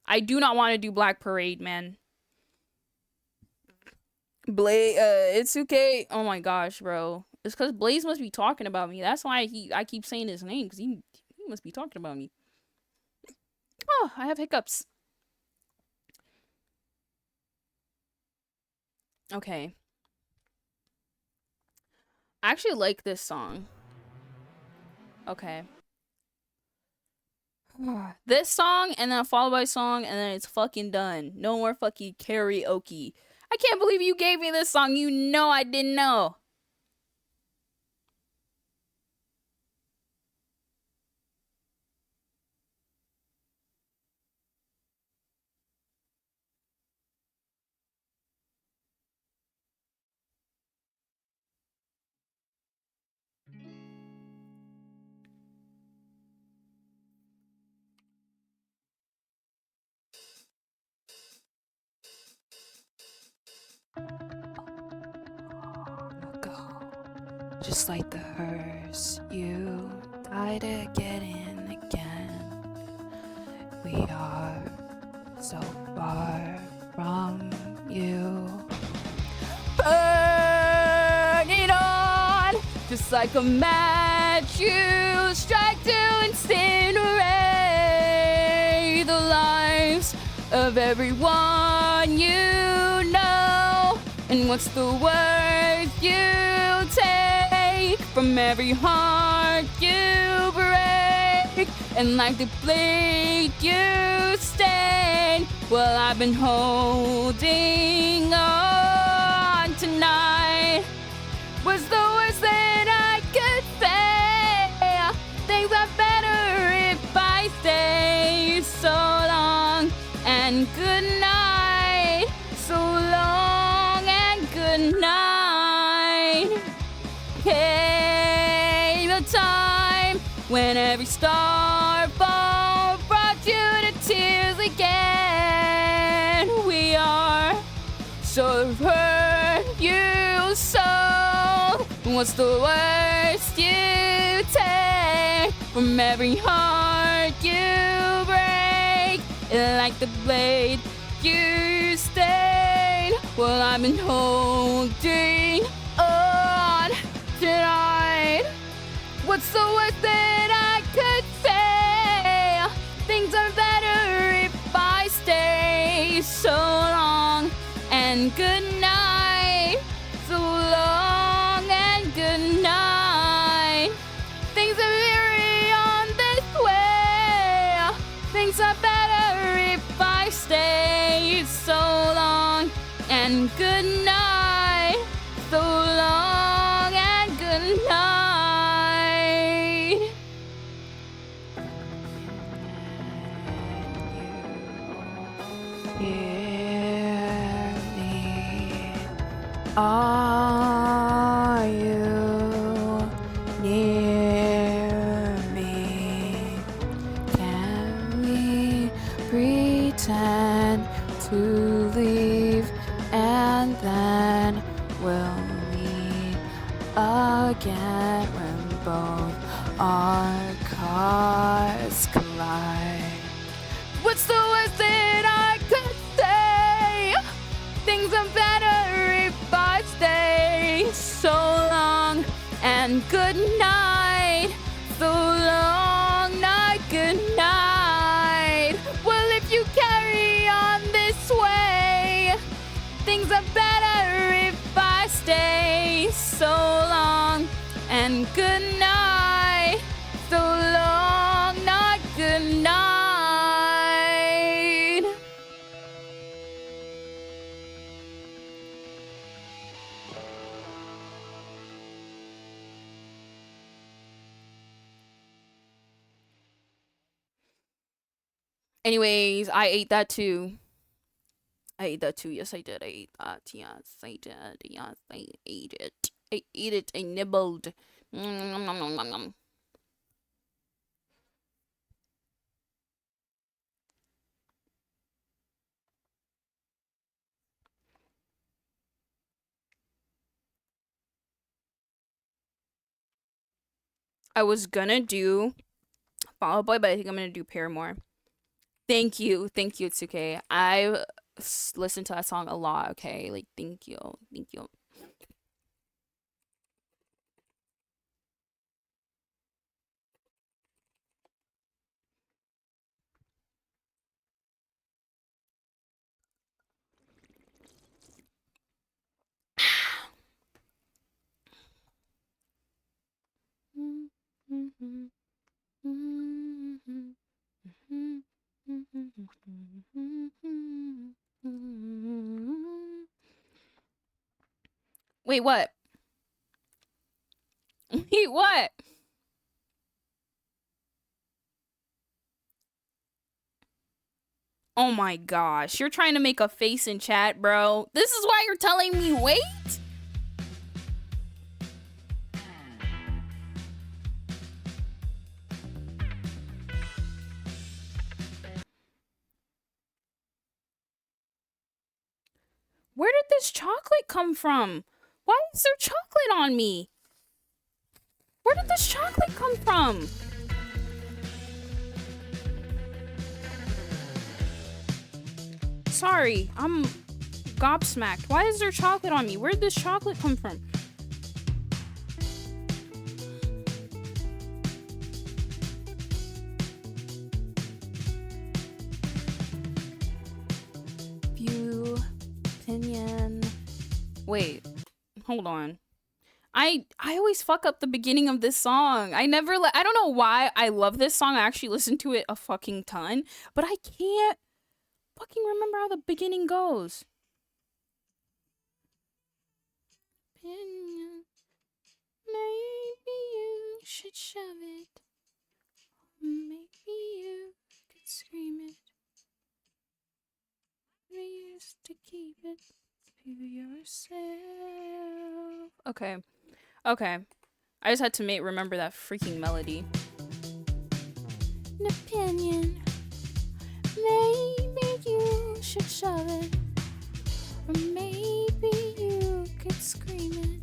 I do not want to do Black Parade, man. It's okay. Oh my gosh, bro. It's because Blaze must be talking about me. That's why I keep saying his name, because he must be talking about me. Oh, I have hiccups. Okay. I actually like this song. Okay. This song, and then followed by a song, and then it's fucking done. No more fucking karaoke. I can't believe you gave me this song. You know I didn't know. Just like the hearse, you died again and again. We are so far from you. Burn it on, just like a match you strike to incinerate the lives of everyone you know. And what's the worst you take from every heart you break? And like the blade you stain, well, I've been holding on tonight. Was the worst that I could say. Things are better if I stay. So long and good night. So long and good night. Came a time when every star fall brought you to tears again. We are so hurt you so. What's the worst you take from every heart you break? And like the blade you stain, well, I've been holding on tonight. What's the worst that I could say? Things are better if I stay. So long and good night. So long and good night. Things are very on this way. Things are better if I stay. So long and good night. So long and good night. Hear me. Are you near me? Can we pretend to leave and then we'll meet again when both our cars collide? What's the worst that I could say? Things are better if I stay. So long and good night. So long, night, good night. Well, if you carry on this way, things are better if I stay. So long and good night. So long, night, good night. Anyways, I ate that too. I ate that too. Yes, I did. I ate that. Yes, I did. Yes, I ate it. I ate it. I nibbled. Nom, nom, nom, nom, nom. I was gonna do Fall Out Boy, but I think I'm gonna do Paramore. Thank you, Itsuke. I listened to that song a lot. Okay, like thank you. Wait, what? Wait, what? Oh my gosh, you're trying to make a face in chat, bro. This is why you're telling me wait? Where did this chocolate come from? Why is there chocolate on me? Where did this chocolate come from? Sorry, I'm gobsmacked. Why is there chocolate on me? Where did this chocolate come from? View, opinion. Wait, hold on. I always fuck up the beginning of this song. I don't know why I love this song. I actually listen to it a fucking ton, but I can't fucking remember how the beginning goes. Opinion. Maybe you should shove it. Maybe you could scream it. We used to keep it to yourself. Okay. I just had to remember that freaking melody. An opinion. Maybe you should shove it. Or maybe you could scream it.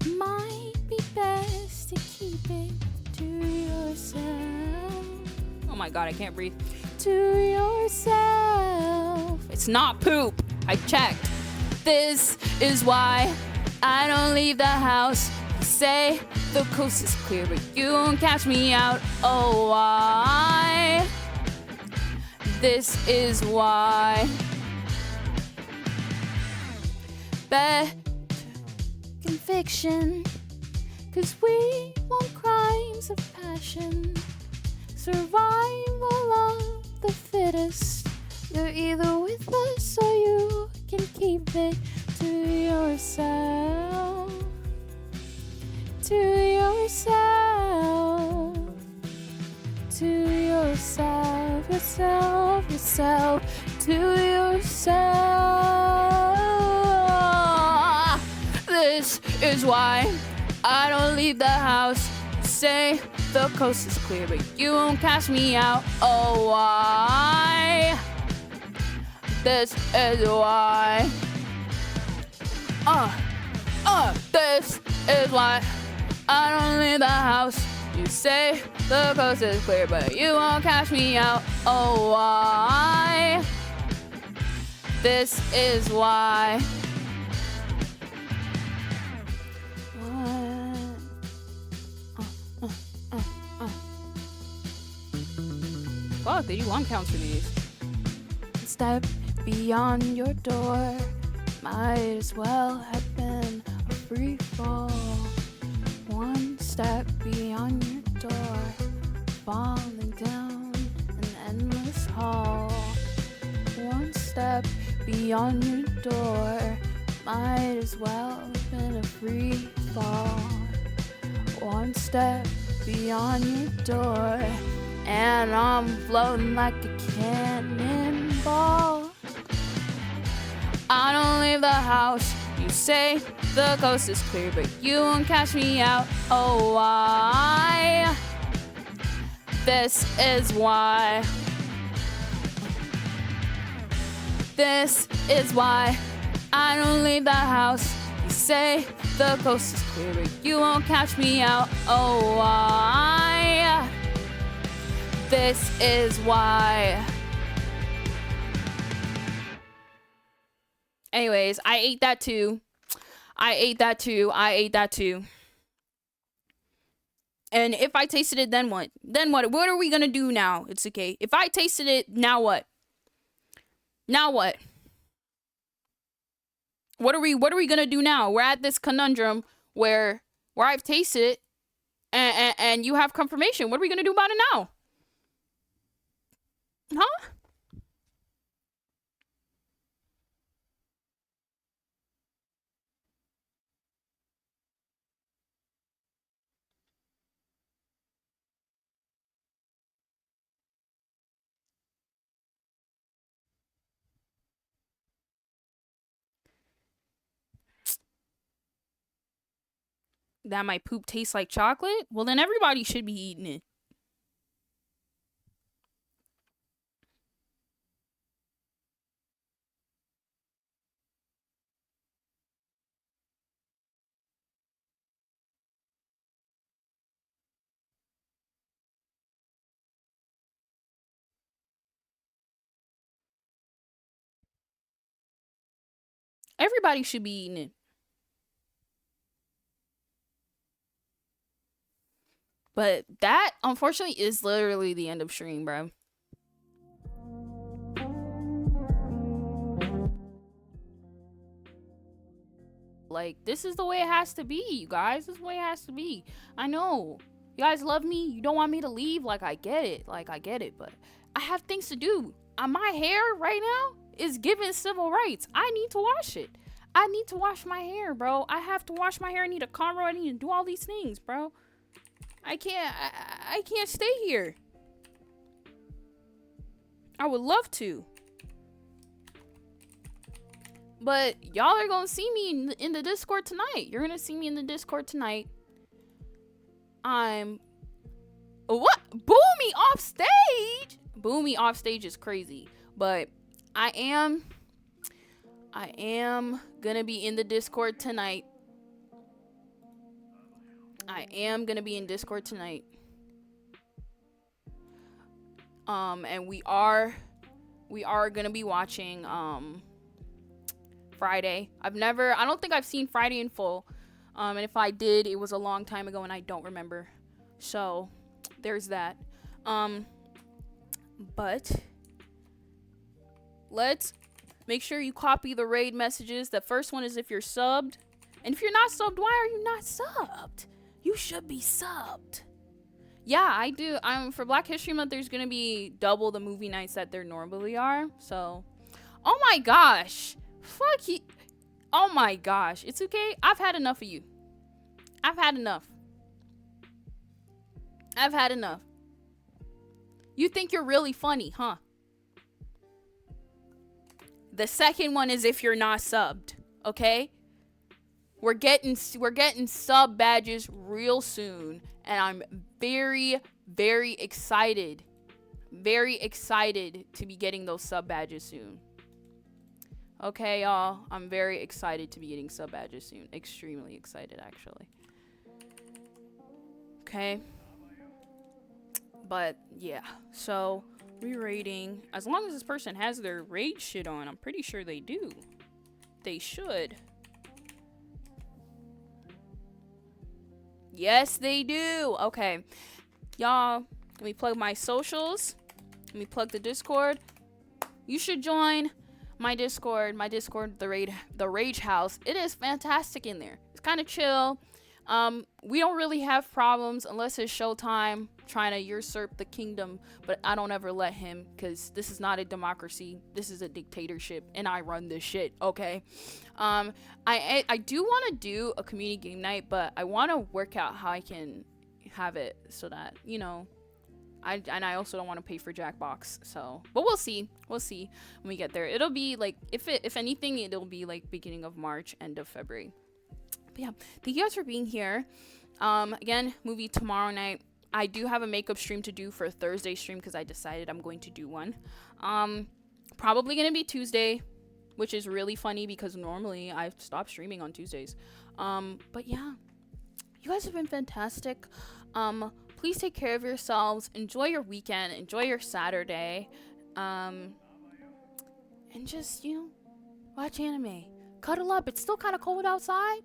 Might be best to keep it to yourself. Oh my god, I can't breathe. To yourself. It's not poop. I checked. This is why I don't leave the house. You say the coast is clear, but you won't catch me out. Oh, why? This is why. Bet conviction, 'cause we want crimes of passion. Survival of the fittest. You're either with us or you can keep it to yourself. To yourself. To yourself. Yourself. To yourself. This is why I don't leave the house. Say the coast is clear, but you won't catch me out. Oh, why? This is why. This is why I don't leave the house. You say the coast is clear, but you won't catch me out. Oh, why? This is why. Fuck, they do one counts for these. Step beyond your door. Might as well have been a free fall. One step beyond your door. Falling down an endless hall. One step beyond your door. Might as well have been a free fall. One step beyond your door. And I'm floating like a cannonball. I don't leave the house. You say the coast is clear, but you won't catch me out. Oh, why? This is why. This is why I don't leave the house. You say The coast is clear, but you won't catch me out. Oh, why? This is why. Anyways, I ate that too. I ate that too. And if I tasted it, then what? What are we gonna do now? It's okay. If I tasted it, now what? Now what? What are we gonna do now? We're at this conundrum where I've tasted it and you have confirmation. What are we gonna do about it now? Huh? That my poop tastes like chocolate? Well, then everybody should be eating it. Everybody should be eating it. But that, unfortunately, is literally the end of stream, bro. Like, this is the way it has to be, you guys. This is the way it has to be. I know. You guys love me. You don't want me to leave. Like, I get it. But I have things to do. My hair right now is giving civil rights. I need to wash it. I need to wash my hair, bro. I have to wash my hair. I need a cornrow. I need to do all these things, bro. I can't stay here. I would love to. But y'all are going to see me in the Discord tonight. You're going to see me in the Discord tonight. What? Boomy off stage? Boomy off stage is crazy. But I am going to be in the Discord tonight. I am gonna be in Discord tonight. And we are gonna be watching Friday. I don't think I've seen Friday in full. And if I did, it was a long time ago and I don't remember. So there's that. But let's make sure you copy the raid messages. The first one is if you're subbed. And if you're not subbed, why are you not subbed? You should be subbed. Yeah, I do. For Black History Month, there's gonna be double the movie nights that there normally are. So, oh my gosh, fuck you. Oh my gosh, it's okay. I've had enough of you. I've had enough. You think you're really funny, huh? The second one is if you're not subbed, okay? We're getting sub badges real soon, and I'm very, very excited. Very excited to be getting those sub badges soon. Okay, y'all. I'm very excited to be getting sub badges soon. Extremely excited, actually. Okay. But, yeah. So, re-rating. As long as this person has their raid shit on, I'm pretty sure they do. They should. Yes, they do. Okay. Y'all, let me plug my socials. Let me plug the Discord. You should join my Discord. The Rage House. It is fantastic in there. It's kind of chill. We don't really have problems unless it's Showtime trying to usurp the kingdom, but I don't ever let him, because this is not a democracy. This is a dictatorship, and I run this shit, okay? I do want to do a community game night, but I want to work out how I can have it so that, you know, I also don't want to pay for Jackbox, so, but we'll see when we get there. It'll be like, if anything, it'll be like beginning of March, end of February. But yeah, thank you guys for being here. Again, movie tomorrow night. I do have a makeup stream to do for a Thursday stream because I decided I'm going to do one. Probably gonna be Tuesday. which is really funny because normally I've stopped streaming on Tuesdays. But yeah, you guys have been fantastic. Please take care of yourselves. Enjoy your weekend. Enjoy your Saturday. And just, watch anime. Cuddle up. It's still kind of cold outside.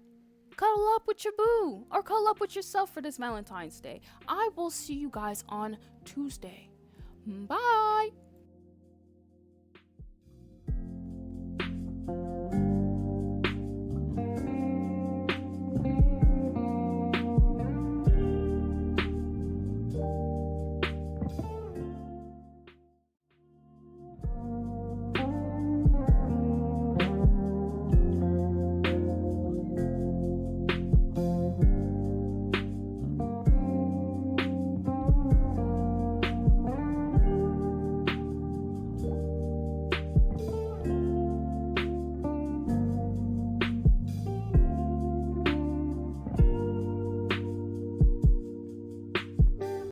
Cuddle up with your boo. Or cuddle up with yourself for this Valentine's Day. I will see you guys on Tuesday. Bye.